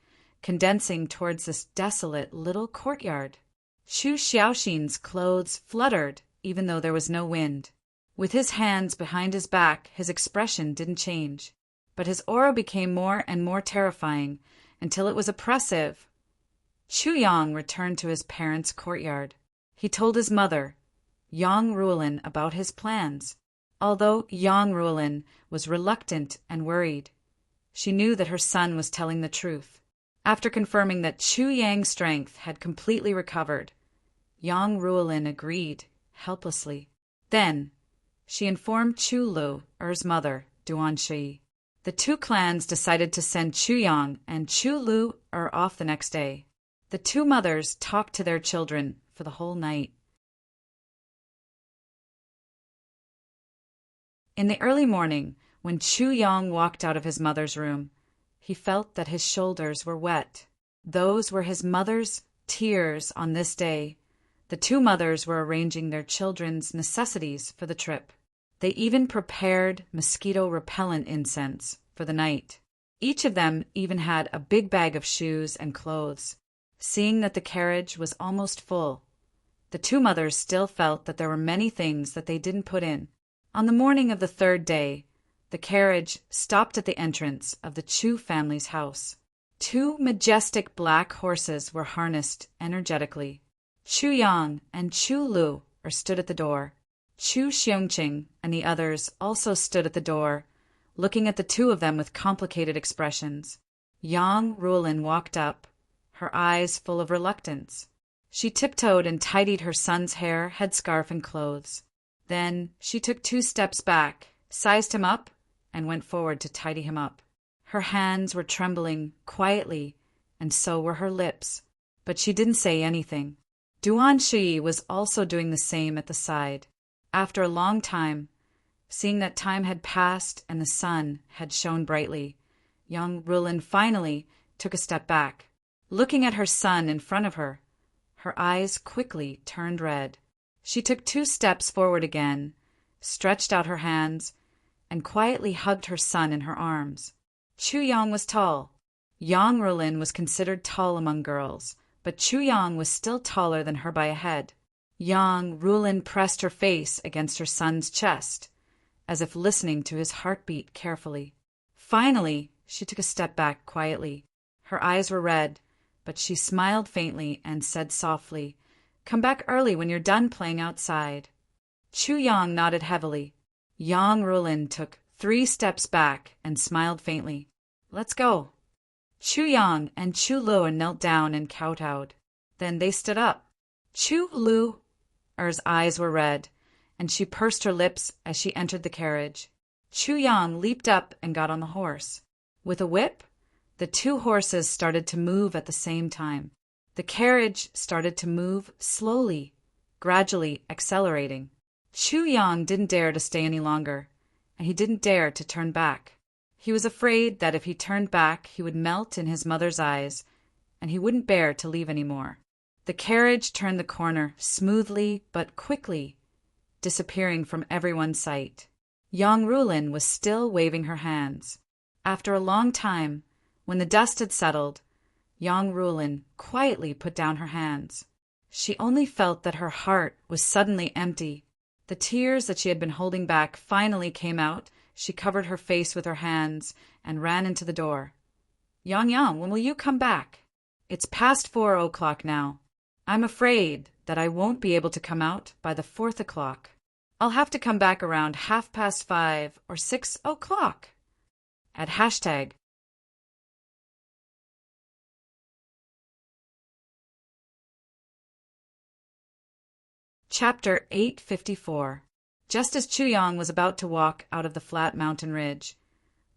condensing towards this desolate little courtyard. Chu Xiaoxin's clothes fluttered, even though there was no wind. With his hands behind his back, his expression didn't change, but his aura became more and more terrifying until it was oppressive. Chu Yang returned to his parents' courtyard. He told his mother, Yang Ruolin, about his plans. Although Yang Ruolin was reluctant and worried, she knew that her son was telling the truth. After confirming that Chu Yang's strength had completely recovered, Yang Ruolin agreed, helplessly. Then, she informed Chu Lu, Er's mother, Duan Shi. The two clans decided to send Chu Yang and Chu Lu off the next day. The two mothers talked to their children for the whole night. In the early morning, when Chu Yang walked out of his mother's room, he felt that his shoulders were wet. Those were his mother's tears on this day. The two mothers were arranging their children's necessities for the trip. They even prepared mosquito-repellent incense for the night. Each of them even had a big bag of shoes and clothes. Seeing that the carriage was almost full, the two mothers still felt that there were many things that they didn't put in. On the morning of the third day, the carriage stopped at the entrance of the Chu family's house. Two majestic black horses were harnessed energetically. Chu Yang and Chu Lu stood at the door. Chu Xiongqing and the others also stood at the door, looking at the two of them with complicated expressions. Yang Ruolin walked up, her eyes full of reluctance. She tiptoed and tidied her son's hair, headscarf, and clothes. Then she took 2 steps back, sized him up, and went forward to tidy him up. Her hands were trembling quietly, and so were her lips, but she didn't say anything. Duan Shi was also doing the same at the side. After a long time, seeing that time had passed and the sun had shone brightly, young Ruolin finally took a step back. Looking at her son in front of her, her eyes quickly turned red. She took 2 steps forward again, stretched out her hands, and quietly hugged her son in her arms. Chu Yang was tall. Yang Ruolin was considered tall among girls, but Chu Yang was still taller than her by a head. Yang Ruolin pressed her face against her son's chest, as if listening to his heartbeat carefully. Finally, she took a step back quietly. Her eyes were red, but she smiled faintly and said softly, "Come back early when you're done playing outside." Chu Yang nodded heavily. Yang Rulin took 3 steps back and smiled faintly. "Let's go." Chu Yang and Chu Luo knelt down and kowtowed. Then they stood up. Chu Luo's eyes were red, and she pursed her lips as she entered the carriage. Chu Yang leaped up and got on the horse. With a whip, the 2 horses started to move at the same time. The carriage started to move slowly, gradually accelerating. Chu Yang didn't dare to stay any longer, and he didn't dare to turn back. He was afraid that if he turned back, he would melt in his mother's eyes, and he wouldn't bear to leave any more. The carriage turned the corner smoothly but quickly, disappearing from everyone's sight. Yang Rulin was still waving her hands. After a long time, when the dust had settled, Yang Rulin quietly put down her hands. She only felt that her heart was suddenly empty. The tears that she had been holding back finally came out. She covered her face with her hands and ran into the door. Yang, when will you come back? It's past 4 o'clock now. I'm afraid that I won't be able to come out by the 4th o'clock. I'll have to come back around 5:30 or 6 o'clock. At hashtag. Chapter 854. Just as Chu Yang was about to walk out of the flat mountain ridge,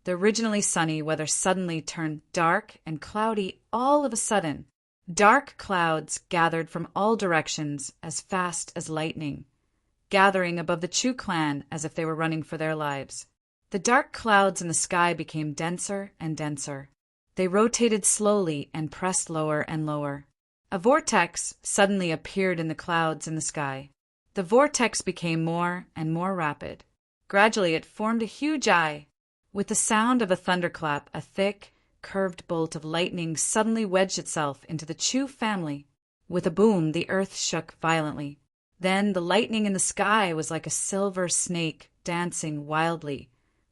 the originally sunny weather suddenly turned dark and cloudy all of a sudden. Dark clouds gathered from all directions as fast as lightning, gathering above the Chu clan as if they were running for their lives. The dark clouds in the sky became denser and denser. They rotated slowly and pressed lower and lower. A vortex suddenly appeared in the clouds in the sky. The vortex became more and more rapid. Gradually it formed a huge eye. With the sound of a thunderclap, a thick, curved bolt of lightning suddenly wedged itself into the Chu family. With a boom, the earth shook violently. Then the lightning in the sky was like a silver snake dancing wildly,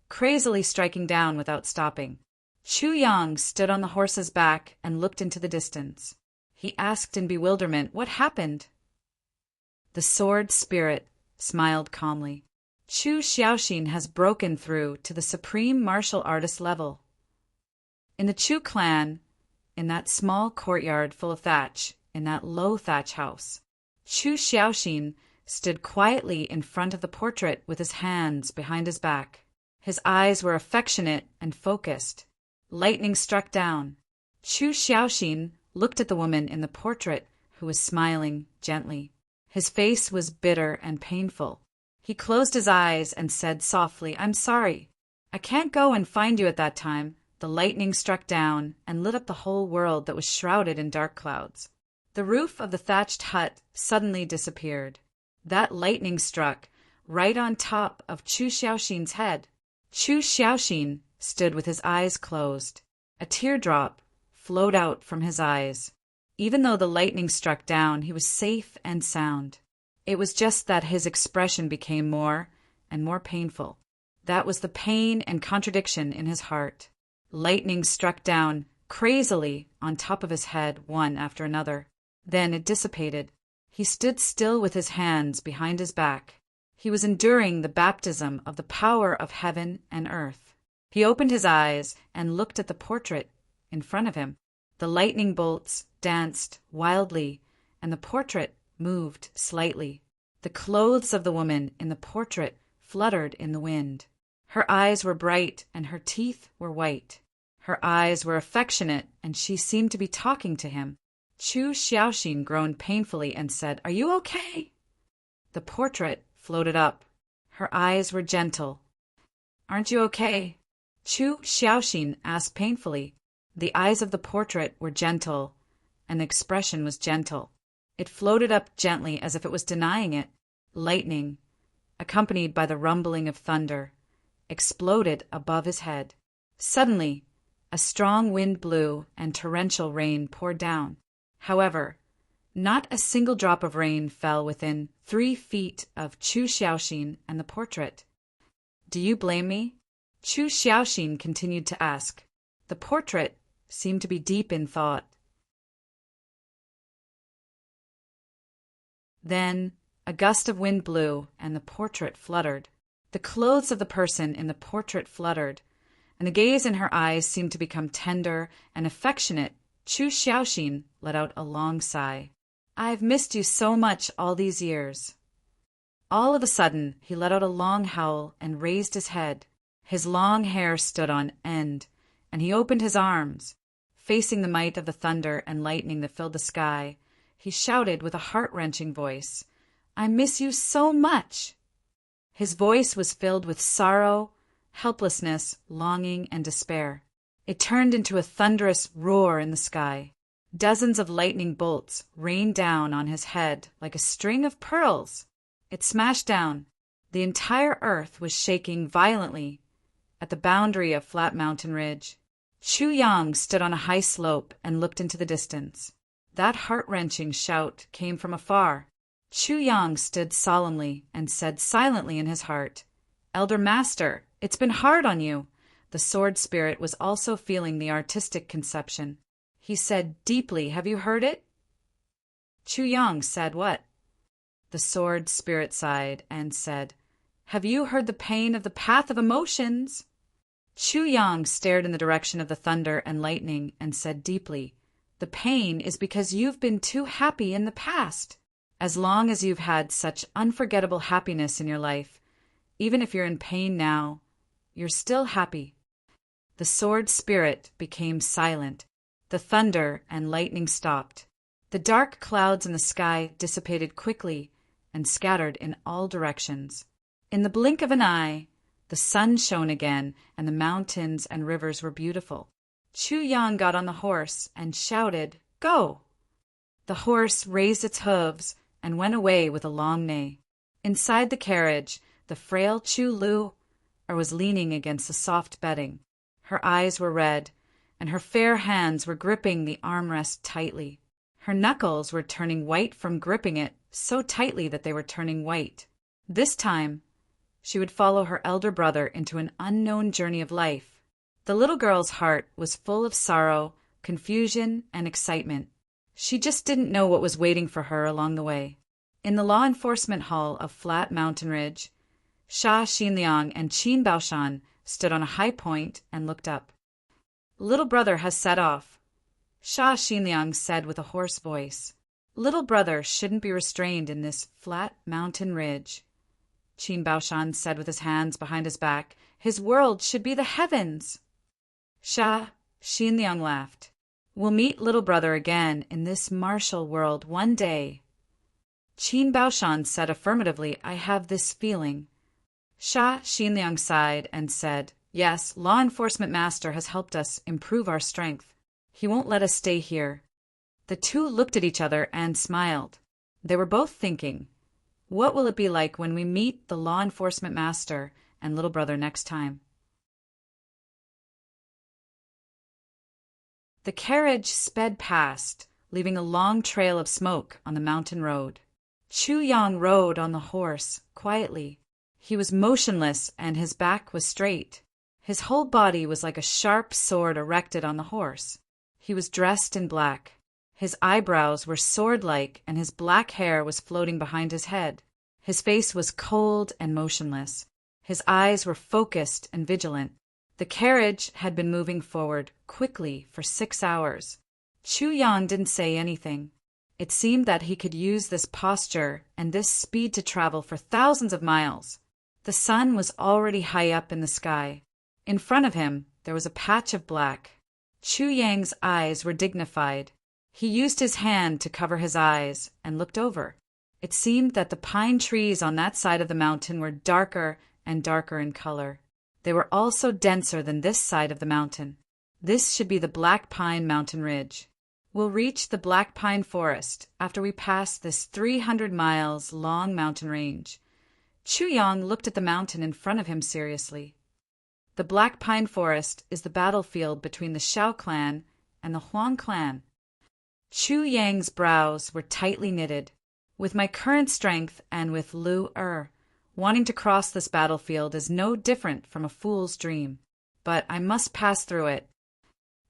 crazily striking down without stopping. Chu Yang stood on the horse's back and looked into the distance. He asked in bewilderment, "What happened?" The sword spirit smiled calmly. Chu Xiaoxin has broken through to the supreme martial artist level. In the Chu clan, in that small courtyard full of thatch, in that low thatch house, Chu Xiaoxin stood quietly in front of the portrait with his hands behind his back. His eyes were affectionate and focused. Lightning struck down. Chu Xiaoxin looked at the woman in the portrait who was smiling gently. His face was bitter and painful. He closed his eyes and said softly, "I'm sorry. I can't go and find you at that time." The lightning struck down and lit up the whole world that was shrouded in dark clouds. The roof of the thatched hut suddenly disappeared. That lightning struck right on top of Chu Xiaoxin's head. Chu Xiaoxin stood with his eyes closed. A teardrop flowed out from his eyes. Even though the lightning struck down, he was safe and sound. It was just that his expression became more and more painful. That was the pain and contradiction in his heart. Lightning struck down crazily on top of his head, one after another. Then it dissipated. He stood still with his hands behind his back. He was enduring the baptism of the power of heaven and earth. He opened his eyes and looked at the portrait in front of him. The lightning bolts danced wildly, and the portrait moved slightly. The clothes of the woman in the portrait fluttered in the wind. Her eyes were bright and her teeth were white. Her eyes were affectionate and she seemed to be talking to him. Chu Xiaoxin groaned painfully and said, "Are you okay?" The portrait floated up. Her eyes were gentle. "Aren't you okay?" Chu Xiaoxin asked painfully. The eyes of the portrait were gentle, and the expression was gentle. It floated up gently as if it was denying it. Lightning, accompanied by the rumbling of thunder, exploded above his head. Suddenly, a strong wind blew and torrential rain poured down. However, not a single drop of rain fell within 3 feet of Chu Xiaoxin and the portrait. "Do you blame me?" Chu Xiaoxin continued to ask. The portrait seemed to be deep in thought. Then a gust of wind blew, and the portrait fluttered. The clothes of the person in the portrait fluttered, and the gaze in her eyes seemed to become tender and affectionate. Chu Xiaoxin let out a long sigh. "I've missed you so much all these years." All of a sudden, he let out a long howl and raised his head. His long hair stood on end, and he opened his arms. Facing the might of the thunder and lightning that filled the sky, he shouted with a heart-wrenching voice, "I miss you so much!" His voice was filled with sorrow, helplessness, longing, and despair. It turned into a thunderous roar in the sky. Dozens of lightning bolts rained down on his head like a string of pearls. It smashed down. The entire earth was shaking violently. At the boundary of Flat Mountain Ridge, Chu Yang stood on a high slope and looked into the distance. That heart-wrenching shout came from afar. Chu Yang stood solemnly and said silently in his heart, "Elder Master, it's been hard on you." The sword spirit was also feeling the artistic conception. He said deeply, "Have you heard it?" Chu Yang said, "What?" The sword spirit sighed and said, "Have you heard the pain of the path of emotions?" Chu Yang stared in the direction of the thunder and lightning and said deeply, "The pain is because you've been too happy in the past. As long as you've had such unforgettable happiness in your life, even if you're in pain now, you're still happy." The sword spirit became silent. The thunder and lightning stopped. The dark clouds in the sky dissipated quickly and scattered in all directions. In the blink of an eye, the sun shone again, and the mountains and rivers were beautiful. Chu Yang got on the horse and shouted, "Go!" The horse raised its hooves and went away with a long neigh. Inside the carriage, the frail Chu Lu was leaning against the soft bedding. Her eyes were red, and her fair hands were gripping the armrest tightly. Her knuckles were turning white from gripping it so tightly that they were turning white. This time, she would follow her elder brother into an unknown journey of life. The little girl's heart was full of sorrow, confusion, and excitement. She just didn't know what was waiting for her along the way. In the law enforcement hall of Flat Mountain Ridge, Sha Xinliang and Qin Baoshan stood on a high point and looked up. "Little brother has set off," Sha Xinliang said with a hoarse voice. "Little brother shouldn't be restrained in this Flat Mountain Ridge," Qin Baoshan said with his hands behind his back. "His world should be the heavens." Sha Xinliang laughed. "We'll meet little brother again in this martial world one day." Qin Baoshan said affirmatively, "I have this feeling." Sha Xinliang sighed and said, "Yes, law enforcement master has helped us improve our strength. He won't let us stay here." The two looked at each other and smiled. They were both thinking, what will it be like when we meet the law enforcement master and little brother next time? The carriage sped past, leaving a long trail of smoke on the mountain road. Chu Yang rode on the horse, quietly. He was motionless and his back was straight. His whole body was like a sharp sword erected on the horse. He was dressed in black. His eyebrows were sword-like and his black hair was floating behind his head. His face was cold and motionless. His eyes were focused and vigilant. The carriage had been moving forward quickly for 6 hours. Chu Yang didn't say anything. It seemed that he could use this posture and this speed to travel for thousands of miles. The sun was already high up in the sky. In front of him, there was a patch of black. Chu Yang's eyes were dignified. He used his hand to cover his eyes and looked over. It seemed that the pine trees on that side of the mountain were darker and darker in color. They were also denser than this side of the mountain. This should be the Black Pine Mountain Ridge. We'll reach the Black Pine Forest after we pass this 300 miles long mountain range. Chu Yang looked at the mountain in front of him seriously. The Black Pine Forest is the battlefield between the Xiao clan and the Huang clan. Chu Yang's brows were tightly knitted. With my current strength and with Lu wanting to cross this battlefield is no different from a fool's dream. But I must pass through it.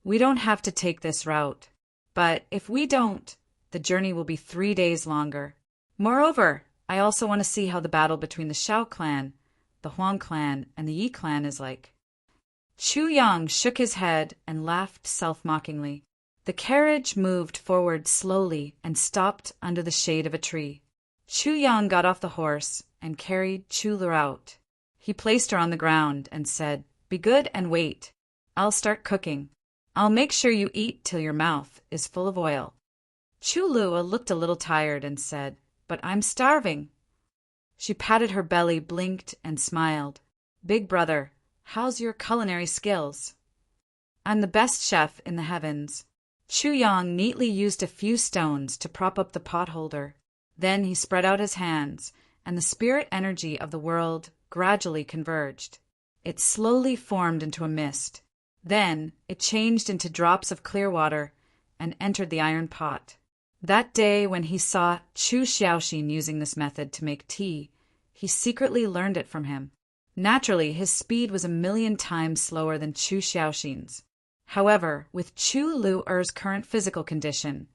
We don't have to take this route. But if we don't, the journey will be 3 days longer. Moreover, I also want to see how the battle between the Shao clan, the Huang clan, and the Yi clan is like. Chu Yang shook his head and laughed self-mockingly. The carriage moved forward slowly and stopped under the shade of a tree. Chu Yang got off the horse and carried Chu Lu out. He placed her on the ground and said, "Be good and wait. I'll start cooking. I'll make sure you eat till your mouth is full of oil." Chu Lu looked a little tired and said, "But I'm starving." She patted her belly, blinked, and smiled. "Big brother, how's your culinary skills?" "I'm the best chef in the heavens." Chu Yang neatly used a few stones to prop up the pot holder. Then he spread out his hands, and the spirit energy of the world gradually converged. It slowly formed into a mist. Then it changed into drops of clear water and entered the iron pot. That day when he saw Chu Xiaoxin using this method to make tea, he secretly learned it from him. Naturally, his speed was 1,000,000 times slower than Chu Xiaoxin's. However, with Chu Lu'er's current physical condition,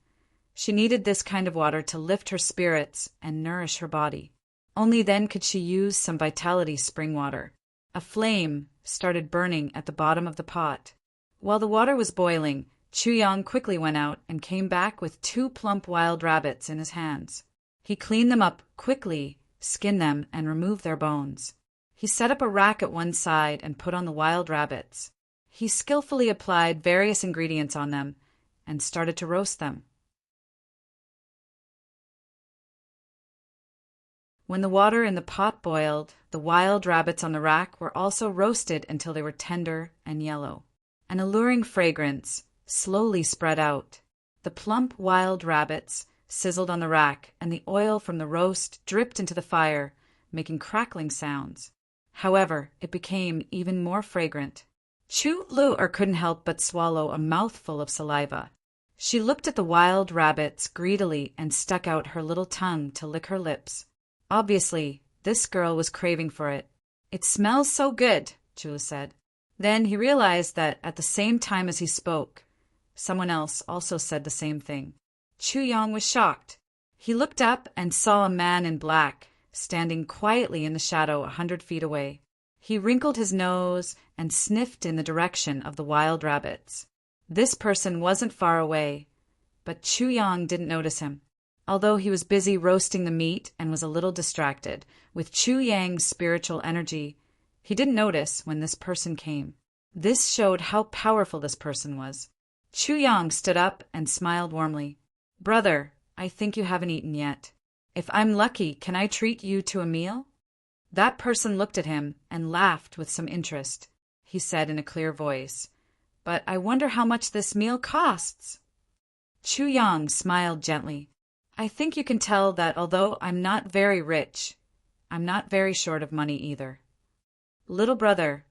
she needed this kind of water to lift her spirits and nourish her body. Only then could she use some vitality spring water. A flame started burning at the bottom of the pot. While the water was boiling, Chu Yang quickly went out and came back with 2 plump wild rabbits in his hands. He cleaned them up quickly, skinned them, and removed their bones. He set up a rack at one side and put on the wild rabbits. He skillfully applied various ingredients on them and started to roast them. When the water in the pot boiled, the wild rabbits on the rack were also roasted until they were tender and yellow. An alluring fragrance slowly spread out. The plump wild rabbits sizzled on the rack, and the oil from the roast dripped into the fire, making crackling sounds. However, it became even more fragrant. Chu Lu'er couldn't help but swallow a mouthful of saliva. She looked at the wild rabbits greedily and stuck out her little tongue to lick her lips. Obviously, this girl was craving for it. "It smells so good," Chu said. Then he realized that at the same time as he spoke, someone else also said the same thing. Chu Yang was shocked. He looked up and saw a man in black standing quietly in the shadow 100 feet away. He wrinkled his nose and sniffed in the direction of the wild rabbits. This person wasn't far away, but Chu Yang didn't notice him. Although he was busy roasting the meat and was a little distracted with Chu Yang's spiritual energy, he didn't notice when this person came. This showed how powerful this person was. Chu Yang stood up and smiled warmly. "Brother, I think you haven't eaten yet. If I'm lucky, can I treat you to a meal?" That person looked at him and laughed with some interest. He said in a clear voice, "But I wonder how much this meal costs?" Chu Yang smiled gently. "I think you can tell that although I'm not very rich, I'm not very short of money either." "Little brother,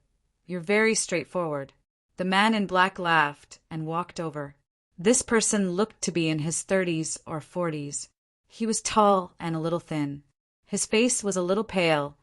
you're very straightforward." The man in black laughed and walked over. This person looked to be in his 30s or 40s. He was tall and a little thin. His face was a little pale,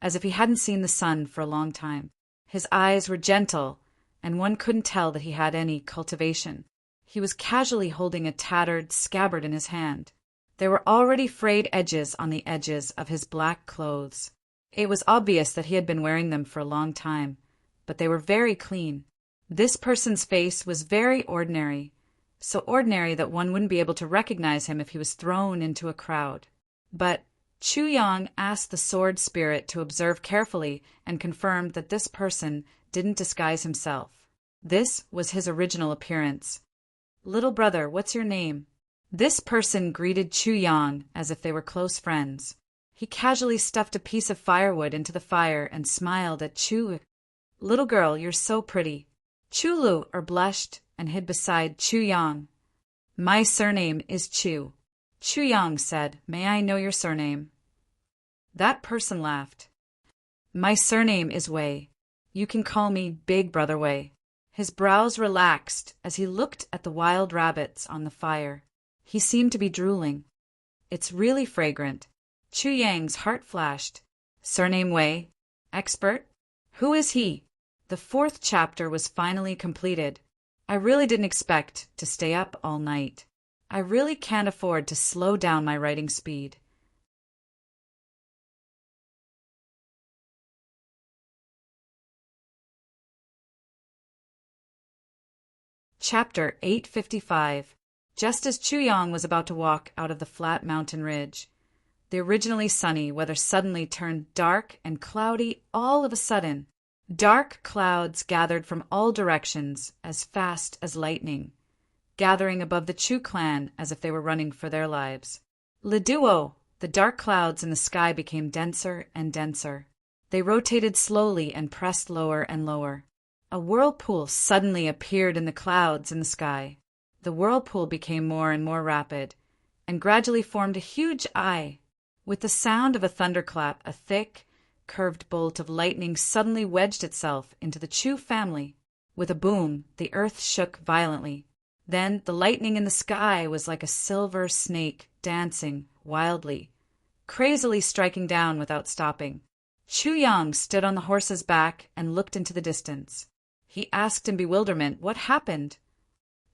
as if he hadn't seen the sun for a long time. His eyes were gentle, and one couldn't tell that he had any cultivation. He was casually holding a tattered scabbard in his hand. There were already frayed edges on the edges of his black clothes. It was obvious that he had been wearing them for a long time, but they were very clean. This person's face was very ordinary, so ordinary that one wouldn't be able to recognize him if he was thrown into a crowd. But Chu Yang asked the sword spirit to observe carefully and confirmed that this person didn't disguise himself. This was his original appearance. "Little brother, what's your name?" This person greeted Chu Yang as if they were close friends. He casually stuffed a piece of firewood into the fire and smiled at Chu. "Little girl, you're so pretty." Chu Lu'er blushed and hid beside Chu Yang. "My surname is Chu." Chu Yang said, "May I know your surname?" That person laughed. "My surname is Wei. You can call me Big Brother Wei." His brows relaxed as he looked at the wild rabbits on the fire. He seemed to be drooling. "It's really fragrant." Chu Yang's heart flashed. "Surname Wei? Expert? Who is he?" The 4th chapter was finally completed. I really didn't expect to stay up all night. I really can't afford to slow down my writing speed. Chapter 855. Just as Chuyang was about to walk out of the flat mountain ridge, the originally sunny weather suddenly turned dark and cloudy all of a sudden. Dark clouds gathered from all directions as fast as lightning, gathering above the Chu clan as if they were running for their lives. Liduo! The dark clouds in the sky became denser and denser. They rotated slowly and pressed lower and lower. A whirlpool suddenly appeared in the clouds in the sky. The whirlpool became more and more rapid, and gradually formed a huge eye. With the sound of a thunderclap, a thick, curved bolt of lightning suddenly wedged itself into the Chu family. With a boom, the earth shook violently. Then the lightning in the sky was like a silver snake dancing wildly, crazily striking down without stopping. Chuyang stood on the horse's back and looked into the distance. He asked in bewilderment what happened.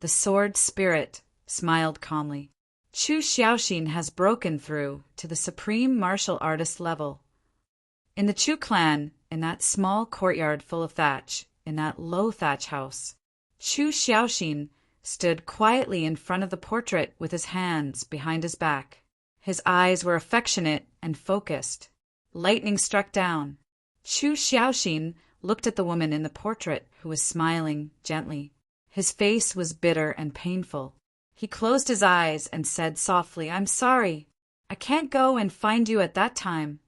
The sword spirit smiled calmly. Chu Xiaoxin has broken through to the supreme martial artist level. In the Chu clan, in that small courtyard full of thatch, in that low thatch house, Chu Xiaoxin stood quietly in front of the portrait with his hands behind his back. His eyes were affectionate and focused. Lightning struck down. Chu Xiaoxin looked at the woman in the portrait who was smiling gently. His face was bitter and painful. He closed his eyes and said softly, "I'm sorry. I can't go and find you at that time."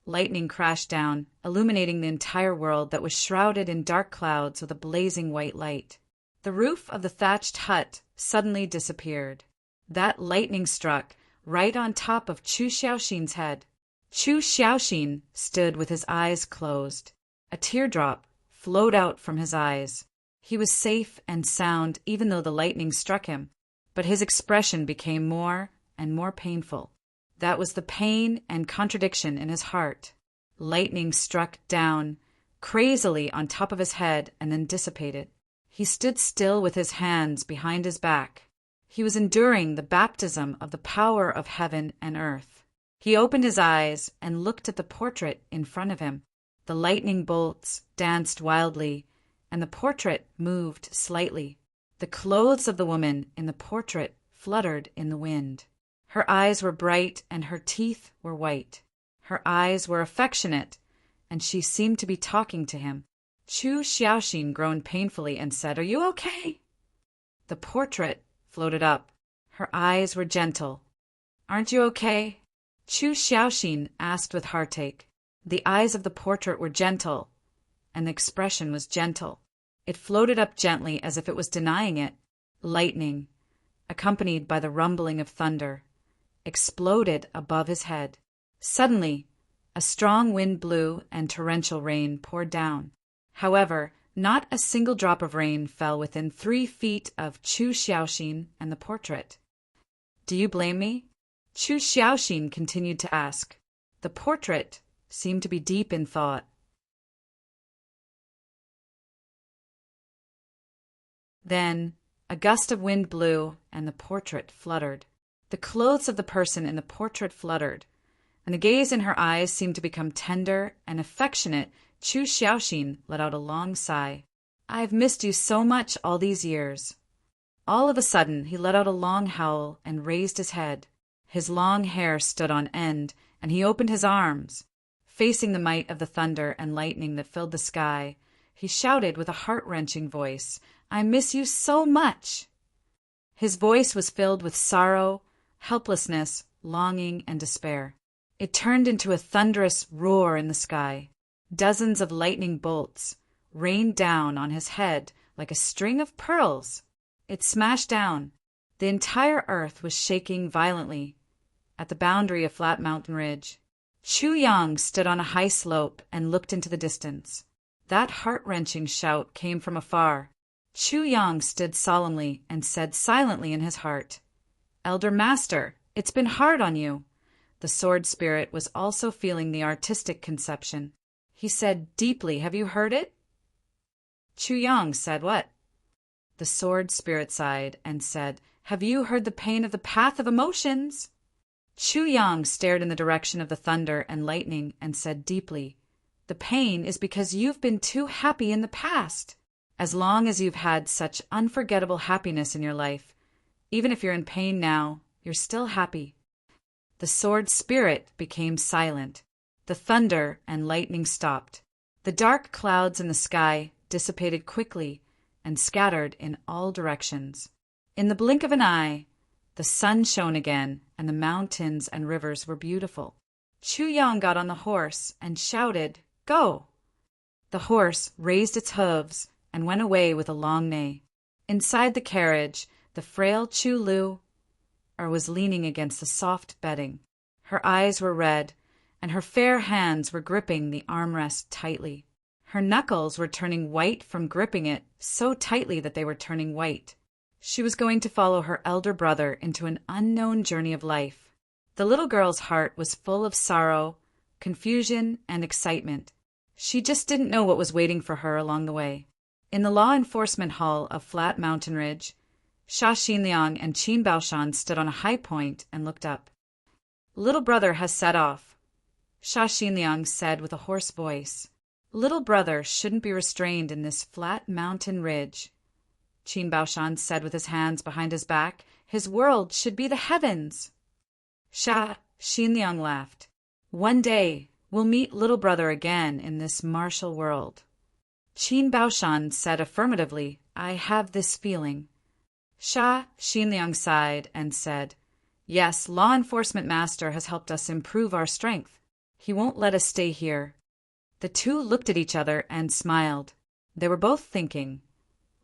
Lightning crashed down, illuminating the entire world that was shrouded in dark clouds with a blazing white light. The roof of the thatched hut suddenly disappeared. That lightning struck right on top of Chu Xiaoxin's head. Chu Xiaoxin stood with his eyes closed. A teardrop flowed out from his eyes. He was safe and sound even though the lightning struck him, but his expression became more and more painful. That was the pain and contradiction in his heart. Lightning struck down crazily on top of his head and then dissipated. He stood still with his hands behind his back. He was enduring the baptism of the power of heaven and earth. He opened his eyes and looked at the portrait in front of him. The lightning bolts danced wildly, and the portrait moved slightly. The clothes of the woman in the portrait fluttered in the wind. Her eyes were bright and her teeth were white. Her eyes were affectionate, and she seemed to be talking to him. Chu Xiaoxin groaned painfully and said, "Are you okay?" The portrait floated up. Her eyes were gentle. "Aren't you okay?" Chu Xiaoxin asked with heartache. The eyes of the portrait were gentle, and the expression was gentle. It floated up gently as if it was denying it. Lightning, accompanied by the rumbling of thunder, exploded above his head. Suddenly, a strong wind blew and torrential rain poured down. However, not a single drop of rain fell within 3 feet of Chu Xiaoxin and the portrait. "Do you blame me?" Chu Xiaoxin continued to ask. The portrait seemed to be deep in thought. Then a gust of wind blew and the portrait fluttered. The clothes of the person in the portrait fluttered, and the gaze in her eyes seemed to become tender and affectionate. Chu Xiaoxin let out a long sigh. "I've missed you so much all these years." All of a sudden he let out a long howl and raised his head. His long hair stood on end, and he opened his arms. Facing the might of the thunder and lightning that filled the sky, he shouted with a heart-wrenching voice, "I miss you so much!" His voice was filled with sorrow, helplessness, longing, and despair. It turned into a thunderous roar in the sky. Dozens of lightning bolts rained down on his head like a string of pearls. It smashed down. The entire earth was shaking violently. At the boundary of Flat Mountain Ridge, Chuyang stood on a high slope and looked into the distance. That heart-wrenching shout came from afar. Chuyang stood solemnly and said silently in his heart, "Elder Master, it's been hard on you." The sword spirit was also feeling the artistic conception. He said deeply, "Have you heard it?" Chuyang said, "What?" The sword spirit sighed and said, "Have you heard the pain of the path of emotions?" Chuyang stared in the direction of the thunder and lightning and said deeply, "The pain is because you've been too happy in the past." As long as you've had such unforgettable happiness in your life, even if you're in pain now, you're still happy. The sword spirit became silent. The thunder and lightning stopped. The dark clouds in the sky dissipated quickly and scattered in all directions. In the blink of an eye, the sun shone again, and the mountains and rivers were beautiful. Chu Yang got on the horse and shouted, "Go!" The horse raised its hooves and went away with a long neigh. Inside the carriage, the frail Chu Lu was leaning against the soft bedding. Her eyes were red, and her fair hands were gripping the armrest tightly. Her knuckles were turning white from gripping it so tightly that they were turning white. She was going to follow her elder brother into an unknown journey of life. The little girl's heart was full of sorrow, confusion, and excitement. She just didn't know what was waiting for her along the way. In the law enforcement hall of Flat Mountain Ridge, Sha Xinliang and Qin Baoshan stood on a high point and looked up. "Little brother has set off," Sha Xinliang said with a hoarse voice. "Little brother shouldn't be restrained in this flat mountain ridge," Qin Baoshan said with his hands behind his back. "His world should be the heavens." Sha Xinliang laughed. "One day we'll meet little brother again in this martial world." Qin Baoshan said affirmatively, "I have this feeling." Sha Xinliang sighed and said, "Yes, law enforcement master has helped us improve our strength. He won't let us stay here." The two looked at each other and smiled. They were both thinking,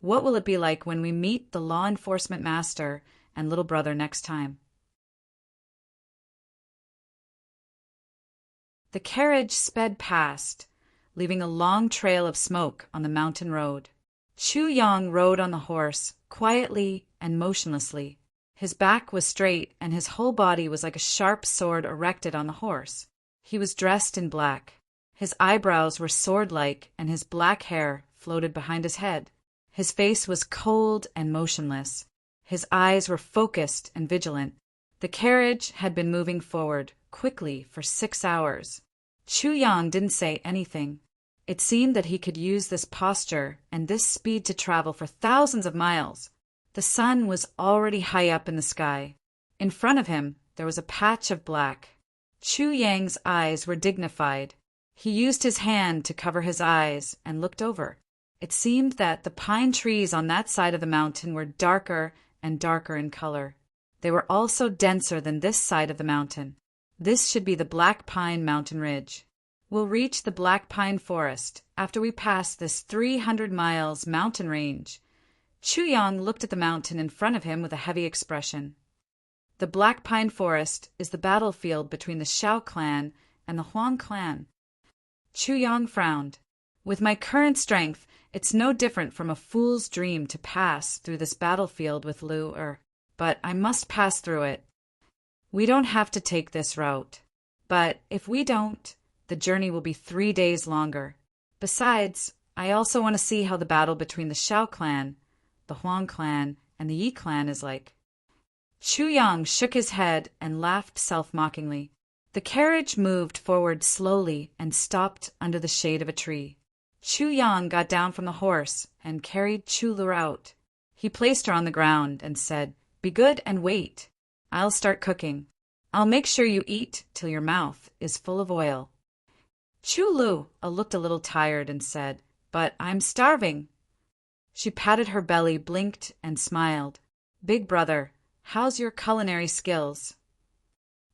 what will it be like when we meet the law enforcement master and little brother next time? The carriage sped past, leaving a long trail of smoke on the mountain road. Chu Yang rode on the horse, quietly and motionlessly. His back was straight, and his whole body was like a sharp sword erected on the horse. He was dressed in black. His eyebrows were sword-like, and his black hair floated behind his head. His face was cold and motionless. His eyes were focused and vigilant. The carriage had been moving forward quickly for 6 hours. Chu Yang didn't say anything. It seemed that he could use this posture and this speed to travel for thousands of miles. The sun was already high up in the sky. In front of him, there was a patch of black. Chu Yang's eyes were dignified. He used his hand to cover his eyes and looked over. It seemed that the pine trees on that side of the mountain were darker and darker in color. They were also denser than this side of the mountain. This should be the Black Pine Mountain Ridge. We'll reach the Black Pine Forest after we pass this 300 miles mountain range. Chu Yang looked at the mountain in front of him with a heavy expression. The Black Pine Forest is the battlefield between the Xiao clan and the Huang clan. Chu Yang frowned. With my current strength, it's no different from a fool's dream to pass through this battlefield with Lu but I must pass through it. We don't have to take this route. But if we don't, the journey will be 3 days longer. Besides, I also want to see how the battle between the Xiao clan, the Huang clan, and the Yi clan is like. Chu Yang shook his head and laughed self-mockingly. The carriage moved forward slowly and stopped under the shade of a tree. Chu Yang got down from the horse and carried Chu Lu out. He placed her on the ground and said, "Be good and wait. I'll start cooking. I'll make sure you eat till your mouth is full of oil." Chu Lu looked a little tired and said, "But I'm starving." She patted her belly, blinked, and smiled. "Big brother, how's your culinary skills?"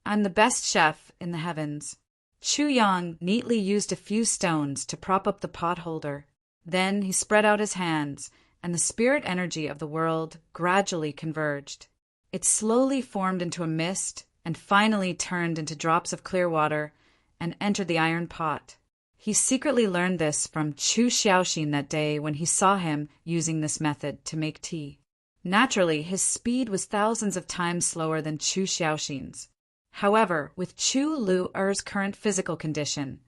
"I'm the best chef in the heavens." Chu Yang neatly used a few stones to prop up the pot holder. Then he spread out his hands, and the spirit energy of the world gradually converged. It slowly formed into a mist and finally turned into drops of clear water and entered the iron pot. He secretly learned this from Chu Xiaoxin that day when he saw him using this method to make tea. Naturally, his speed was thousands of times slower than Chu Xiaoxin's. However, with Chu Lu's current physical condition,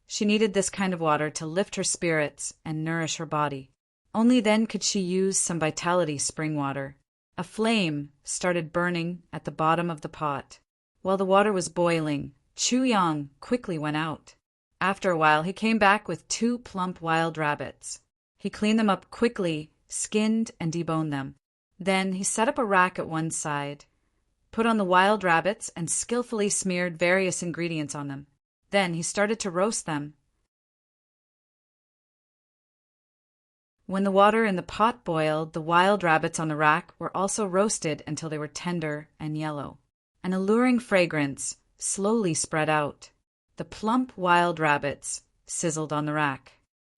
she needed this kind of water to lift her spirits and nourish her body. Only then could she use some vitality spring water. A flame started burning at the bottom of the pot. While the water was boiling, Chu Yang quickly went out. After a while, he came back with 2 plump wild rabbits. He cleaned them up quickly, skinned and deboned them. Then he set up a rack at one side, put on the wild rabbits, and skillfully smeared various ingredients on them. Then he started to roast them. When the water in the pot boiled, the wild rabbits on the rack were also roasted until they were tender and yellow. An alluring fragrance slowly spread out. The plump wild rabbits sizzled on the rack.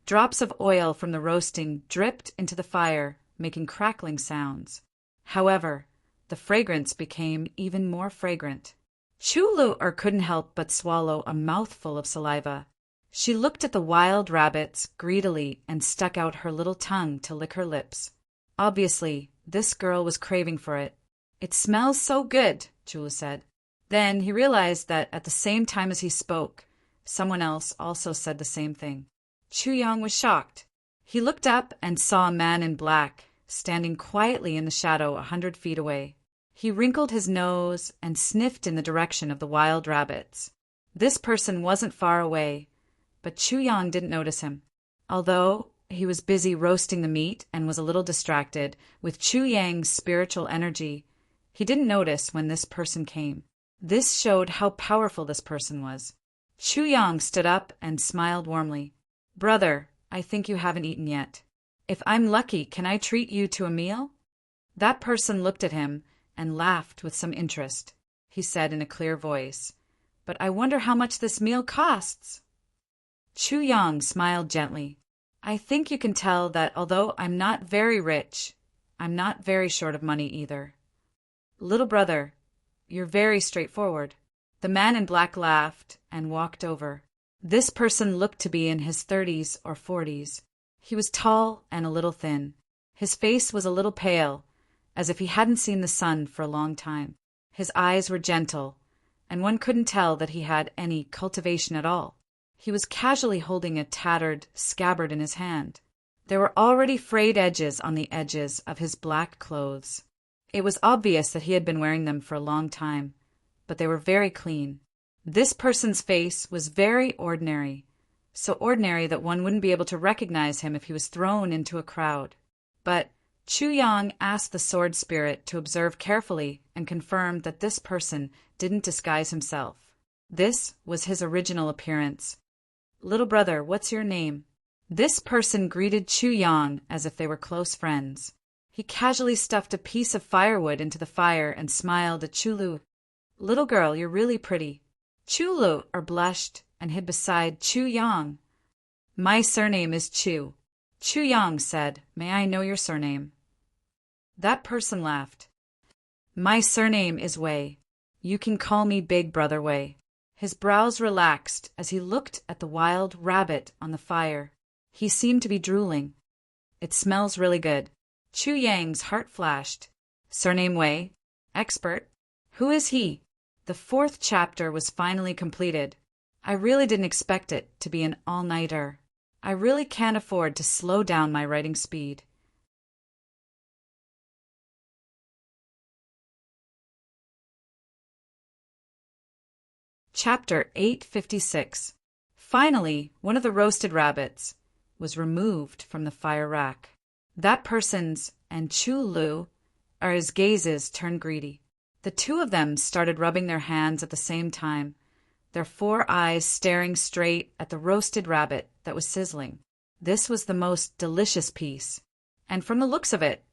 Drops of oil from the roasting dripped into the fire, making crackling sounds. However, the fragrance became even more fragrant. Chulu couldn't help but swallow a mouthful of saliva. She looked at the wild rabbits greedily and stuck out her little tongue to lick her lips. Obviously, this girl was craving for it. "It smells so good," Chulu said. Then he realized that at the same time as he spoke, someone else also said the same thing. Chuyang was shocked. He looked up and saw a man in black, standing quietly in the shadow 100 feet away. He wrinkled his nose and sniffed in the direction of the wild rabbits. This person wasn't far away, but Chuyang didn't notice him. Although he was busy roasting the meat and was a little distracted with Chuyang's spiritual energy, he didn't notice when this person came. This showed how powerful this person was. Chuyang stood up and smiled warmly. "Brother, I think you haven't eaten yet. If I'm lucky, can I treat you to a meal?" That person looked at him and laughed with some interest. He said in a clear voice, "But I wonder how much this meal costs." Chuyang smiled gently. "I think you can tell that although I'm not very rich, I'm not very short of money either. Little brother, you're very straightforward." The man in black laughed and walked over. This person looked to be in his 30s or 40s. He was tall and a little thin. His face was a little pale, as if he hadn't seen the sun for a long time. His eyes were gentle, and one couldn't tell that he had any cultivation at all. He was casually holding a tattered scabbard in his hand. There were already frayed edges on the edges of his black clothes. It was obvious that he had been wearing them for a long time, but they were very clean. This person's face was very ordinary, so ordinary that one wouldn't be able to recognize him if he was thrown into a crowd. But Chuyang asked the sword spirit to observe carefully and confirmed that this person didn't disguise himself. This was his original appearance. "Little brother, what's your name?" This person greeted Chuyang as if they were close friends. He casually stuffed a piece of firewood into the fire and smiled at Chulu. "Little girl, you're really pretty." Chulu blushed and hid beside Chuyang. "My surname is Chu." Chuyang said, "May I know your surname?" That person laughed. "My surname is Wei. You can call me Big Brother Wei." His brows relaxed as he looked at the wild rabbit on the fire. He seemed to be drooling. "It smells really good." Chuyang's heart flashed. "Surname Wei? Expert? Who is he?" The 4th chapter was finally completed. I really didn't expect it to be an all-nighter. I really can't afford to slow down my writing speed. Chapter 856. Finally, one of the roasted rabbits was removed from the fire rack. That person's and Chulu his gazes turned greedy. The two of them started rubbing their hands at the same time, their 4 eyes staring straight at the roasted rabbit that was sizzling. This was the most delicious piece, and from the looks of it,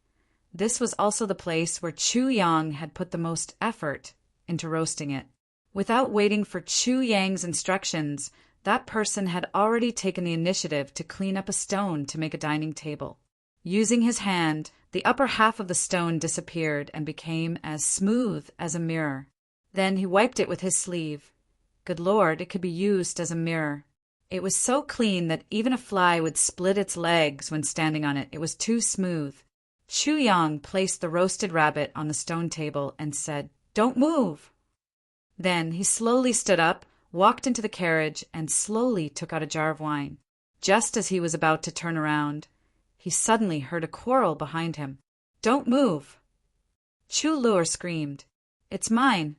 this was also the place where Chuyang had put the most effort into roasting it. Without waiting for Chuyang's instructions, that person had already taken the initiative to clean up a stone to make a dining table. Using his hand, the upper half of the stone disappeared and became as smooth as a mirror. Then he wiped it with his sleeve. Good Lord, it could be used as a mirror. It was so clean that even a fly would split its legs when standing on it. It was too smooth. Chuyang placed the roasted rabbit on the stone table and said, "Don't move." Then he slowly stood up, walked into the carriage, and slowly took out a jar of wine. Just as he was about to turn around, he suddenly heard a quarrel behind him. "Don't move!" Chulu screamed. "It's mine."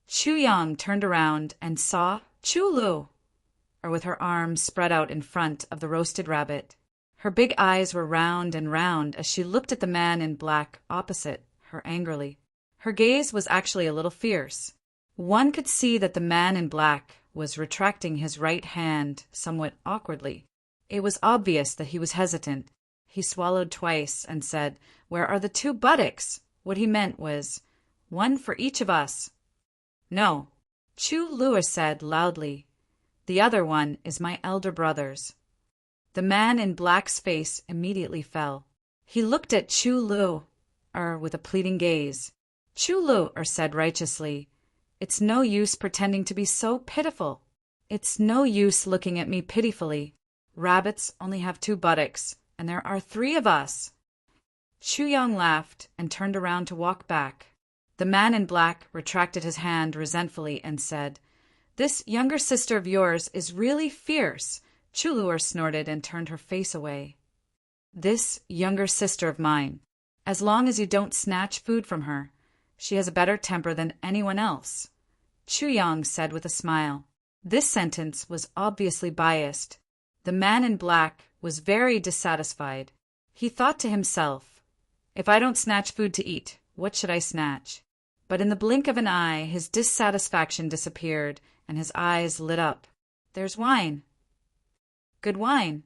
Chuyang turned around and saw Chulu with her arms spread out in front of the roasted rabbit. Her big eyes were round and round as she looked at the man in black opposite her angrily. Her gaze was actually a little fierce. One could see that the man in black was retracting his right hand somewhat awkwardly. It was obvious that he was hesitant. He swallowed twice and said, "Where are the 2 buttocks?" What he meant was, "One for each of us." "No," Chu Lua said loudly. "The other one is my elder brother's." The man in black's face immediately fell. He looked at Chu Lua with a pleading gaze. Chu Lua said righteously, "It's no use pretending to be so pitiful. It's no use looking at me pitifully. Rabbits only have 2 buttocks, and there are 3 of us." Chu Yang laughed and turned around to walk back. The man in black retracted his hand resentfully and said, "This younger sister of yours is really fierce." Chu Lua snorted and turned her face away. "This younger sister of mine. As long as you don't snatch food from her, she has a better temper than anyone else," Chu Yang said with a smile. This sentence was obviously biased. The man in black was very dissatisfied. He thought to himself, "If I don't snatch food to eat, what should I snatch?" But in the blink of an eye, his dissatisfaction disappeared, and his eyes lit up. "There's wine." "Good wine."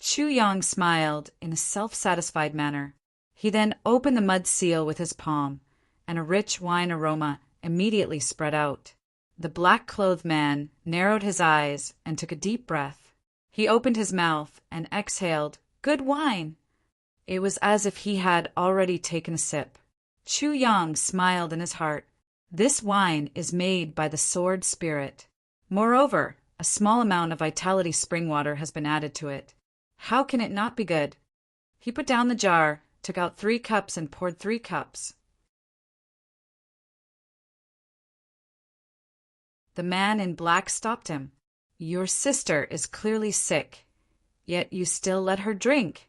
Chu Yang smiled in a self-satisfied manner. He then opened the mud seal with his palm, and a rich wine aroma immediately spread out. The black-clothed man narrowed his eyes and took a deep breath. He opened his mouth and exhaled, "Good wine." It was as if he had already taken a sip. Chu Yang smiled in his heart. This wine is made by the sword spirit. Moreover, a small amount of vitality spring water has been added to it. How can it not be good? He put down the jar, took out 3 cups and poured 3 cups. The man in black stopped him. "Your sister is clearly sick, yet you still let her drink."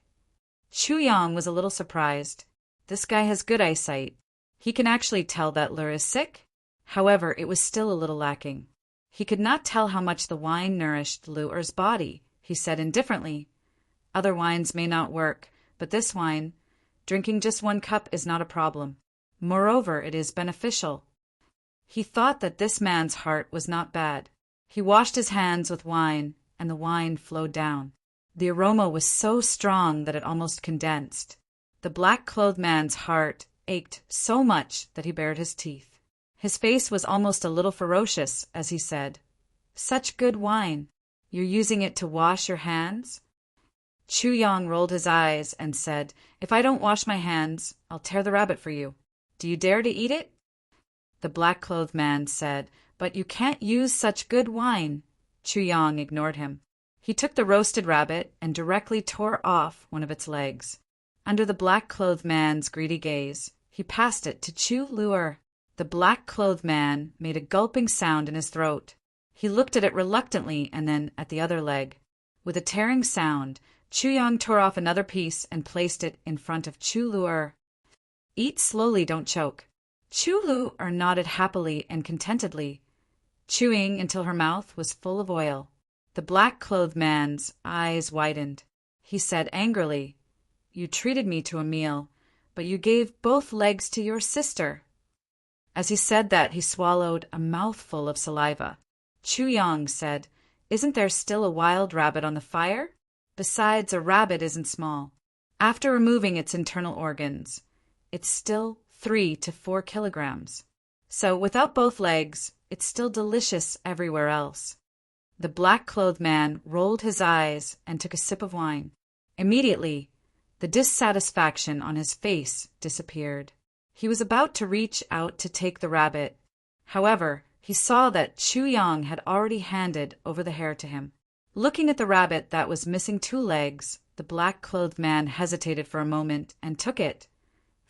Chu Yang was a little surprised. This guy has good eyesight. He can actually tell that Lur is sick. However, it was still a little lacking. He could not tell how much the wine nourished Lur's body. He said indifferently, "Other wines may not work, but this wine, drinking just 1 cup is not a problem. Moreover, it is beneficial." He thought that this man's heart was not bad. He washed his hands with wine, and the wine flowed down. The aroma was so strong that it almost condensed. The black-clothed man's heart ached so much that he bared his teeth. His face was almost a little ferocious as he said, "Such good wine. You're using it to wash your hands?" Chu Yang rolled his eyes and said, "If I don't wash my hands, I'll tear the rabbit for you. Do you dare to eat it?" The black-clothed man said, "But you can't use such good wine." Chu Yang ignored him. He took the roasted rabbit and directly tore off one of its legs. Under the black-clothed man's greedy gaze, he passed it to Chu Lua. The black-clothed man made a gulping sound in his throat. He looked at it reluctantly and then at the other leg. With a tearing sound, Chu Yang tore off another piece and placed it in front of Chu Lua. "Eat slowly, don't choke." Chu Lua nodded happily and contentedly, chewing until her mouth was full of oil. The black-clothed man's eyes widened. He said angrily, "You treated me to a meal, but you gave both legs to your sister." As he said that, he swallowed a mouthful of saliva. Chu Yang said, "Isn't there still a wild rabbit on the fire? Besides, a rabbit isn't small. After removing its internal organs, it's still 3 to 4 kilograms. So without both legs, it's still delicious everywhere else." The black-clothed man rolled his eyes and took a sip of wine. Immediately, the dissatisfaction on his face disappeared. He was about to reach out to take the rabbit. However, he saw that Chu Yang had already handed over the hare to him. Looking at the rabbit that was missing 2 legs, the black-clothed man hesitated for a moment and took it,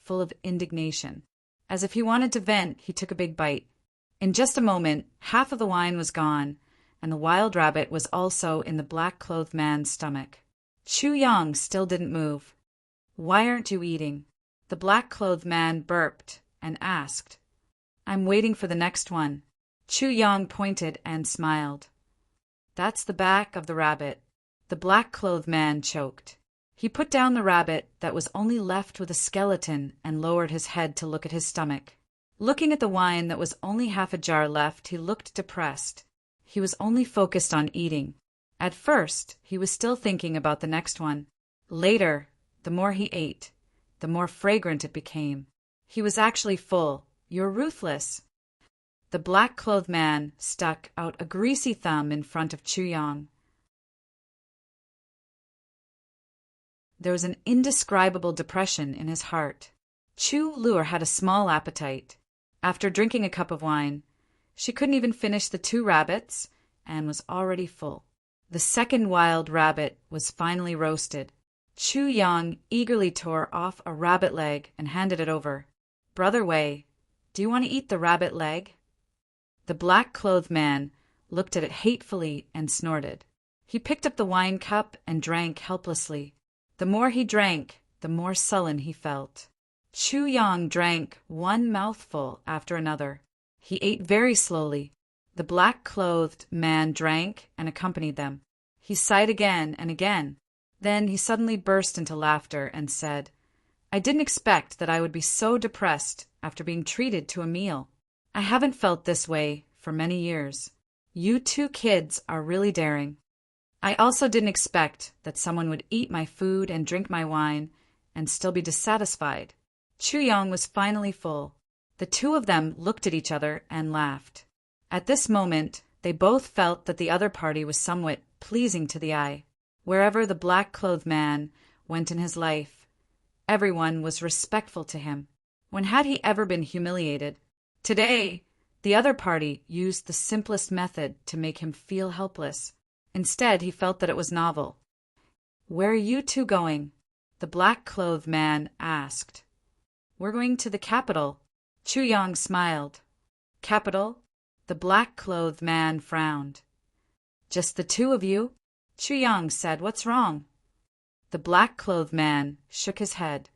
full of indignation. As if he wanted to vent, he took a big bite. In just a moment, half of the wine was gone, and the wild rabbit was also in the black-clothed man's stomach. Chu Yang still didn't move. "Why aren't you eating?" The black-clothed man burped and asked. "I'm waiting for the next one." Chu Yang pointed and smiled. "That's the back of the rabbit." The black-clothed man choked. He put down the rabbit that was only left with a skeleton and lowered his head to look at his stomach. Looking at the wine that was only half a jar left, he looked depressed. He was only focused on eating. At first, he was still thinking about the next one. Later, the more he ate, the more fragrant it became. He was actually full. "You're ruthless." The black-clothed man stuck out a greasy thumb in front of Chu Yang. There was an indescribable depression in his heart. Chu Luer had a small appetite. After drinking a cup of wine, she couldn't even finish the 2 rabbits and was already full. The second wild rabbit was finally roasted. Chu Yang eagerly tore off a rabbit leg and handed it over. "Brother Wei, do you want to eat the rabbit leg?" The black-clothed man looked at it hatefully and snorted. He picked up the wine cup and drank helplessly. The more he drank, the more sullen he felt. Chu Yang drank one mouthful after another. He ate very slowly. The black-clothed man drank and accompanied them. He sighed again and again. Then he suddenly burst into laughter and said, "I didn't expect that I would be so depressed after being treated to a meal. I haven't felt this way for many years. You 2 kids are really daring. I also didn't expect that someone would eat my food and drink my wine and still be dissatisfied." Chu Yang was finally full. The 2 of them looked at each other and laughed. At this moment, they both felt that the other party was somewhat pleasing to the eye. Wherever the black-clothed man went in his life, everyone was respectful to him. When had he ever been humiliated? Today, the other party used the simplest method to make him feel helpless. Instead, he felt that it was novel. "Where are you 2 going?" the black-clothed man asked. "We're going to the capital." Chu Yang smiled. "Capital?" The black-clothed man frowned. "Just the 2 of you?" Chu Yang said, "What's wrong?" The black-clothed man shook his head.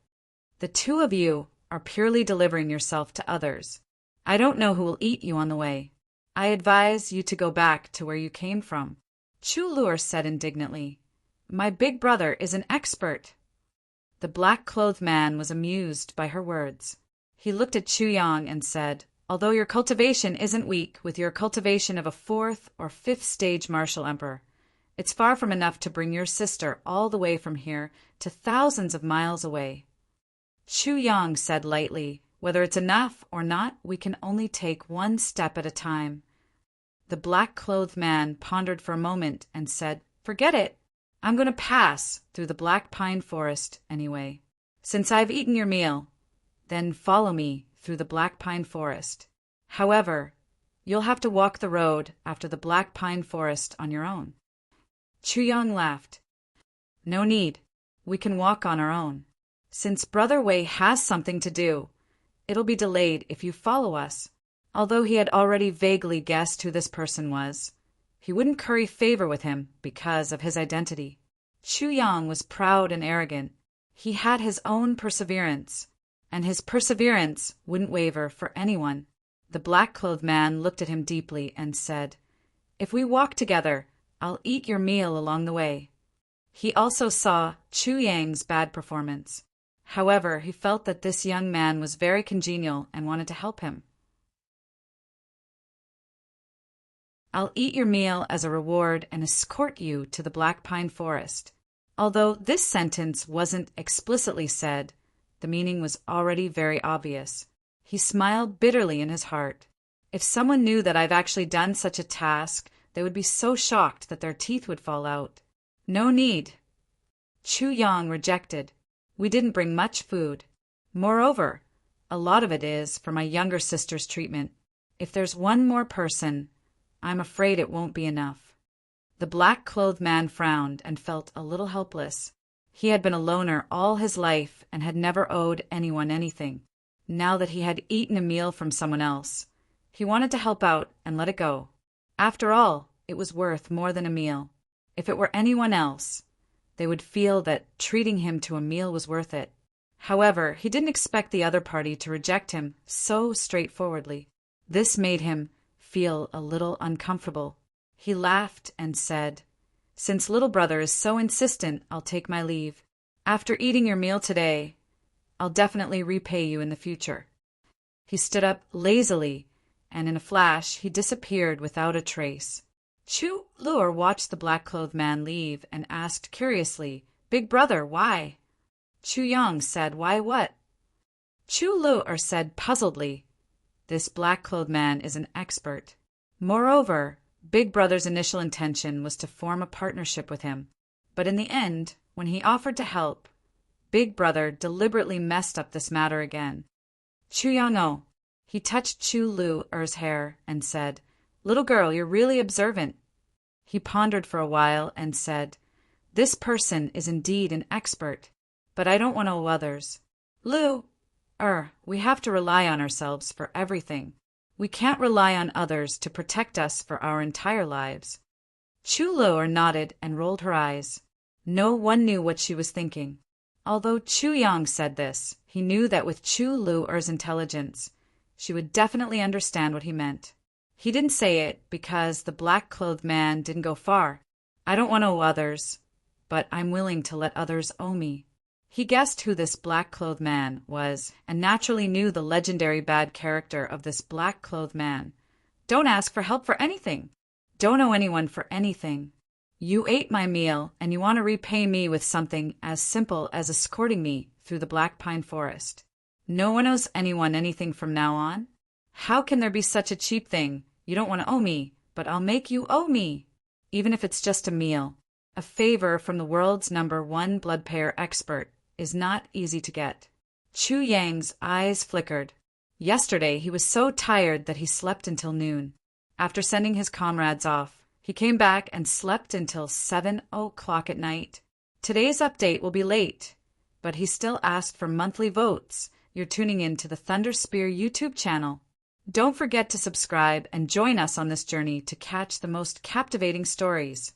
"The 2 of you are purely delivering yourself to others. I don't know who will eat you on the way. I advise you to go back to where you came from." Chu Luer said indignantly, "My big brother is an expert." The black-clothed man was amused by her words. He looked at Chu Yang and said, "Although your cultivation isn't weak with your cultivation of a 4th or 5th stage martial emperor, it's far from enough to bring your sister all the way from here to thousands of miles away." Chu Yang said lightly, "Whether it's enough or not, we can only take one step at a time." The black-clothed man pondered for a moment and said, "Forget it. I'm going to pass through the black pine forest anyway. Since I've eaten your meal, then follow me through the black pine forest. However, you'll have to walk the road after the black pine forest on your own." Chu Yang laughed. "No need. We can walk on our own. Since Brother Wei has something to do, it'll be delayed if you follow us." Although he had already vaguely guessed who this person was, he wouldn't curry favor with him because of his identity. Chu Yang was proud and arrogant. He had his own perseverance, and his perseverance wouldn't waver for anyone. The black-clothed man looked at him deeply and said, "If we walk together, I'll eat your meal along the way." He also saw Chu Yang's bad performance. However, he felt that this young man was very congenial and wanted to help him. "I'll eat your meal as a reward and escort you to the black pine forest." Although this sentence wasn't explicitly said, the meaning was already very obvious. He smiled bitterly in his heart. If someone knew that I've actually done such a task, they would be so shocked that their teeth would fall out. "No need." Chu Yang rejected. "We didn't bring much food. Moreover, a lot of it is for my younger sister's treatment. If there's one more person, I'm afraid it won't be enough." The black-clothed man frowned and felt a little helpless. He had been a loner all his life and had never owed anyone anything. Now that he had eaten a meal from someone else, he wanted to help out and let it go. After all, it was worth more than a meal. If it were anyone else, they would feel that treating him to a meal was worth it. However, he didn't expect the other party to reject him so straightforwardly. This made him feel a little uncomfortable. He laughed and said, "Since little brother is so insistent, I'll take my leave." After eating your meal today, I'll definitely repay you in the future. He stood up lazily, and in a flash he disappeared without a trace. Chu Lu'er watched the black-clothed man leave and asked curiously, "Big brother, why?" Chu Yang said, "Why what?" Chu Lu'er said puzzledly, "This black-clothed man is an expert. Moreover, Big Brother's initial intention was to form a partnership with him. But in the end, when he offered to help, Big Brother deliberately messed up this matter again." Chu Yang-o. He touched Chu Lu'er's hair and said, "Little girl, you're really observant." He pondered for a while and said, "This person is indeed an expert, but I don't want to owe others. We have to rely on ourselves for everything. We can't rely on others to protect us for our entire lives." Chu Lu'er nodded and rolled her eyes. No one knew what she was thinking. Although Chu Yang said this, he knew that with Chu Lu'er's intelligence, she would definitely understand what he meant. He didn't say it because the black-clothed man didn't go far. "I don't want to owe others, but I'm willing to let others owe me." He guessed who this black-clothed man was and naturally knew the legendary bad character of this black-clothed man. Don't ask for help for anything. Don't owe anyone for anything. You ate my meal and you want to repay me with something as simple as escorting me through the Black Pine Forest. No one owes anyone anything from now on. How can there be such a cheap thing? You don't want to owe me, but I'll make you owe me. Even if it's just a meal. A favor from the world's #1 blood payer expert is not easy to get. Chu Yang's eyes flickered. Yesterday he was so tired that he slept until noon. After sending his comrades off, he came back and slept until 7 o'clock at night. Today's update will be late, but he still asked for monthly votes. You're tuning in to the Thunder Spear YouTube channel. Don't forget to subscribe and join us on this journey to catch the most captivating stories.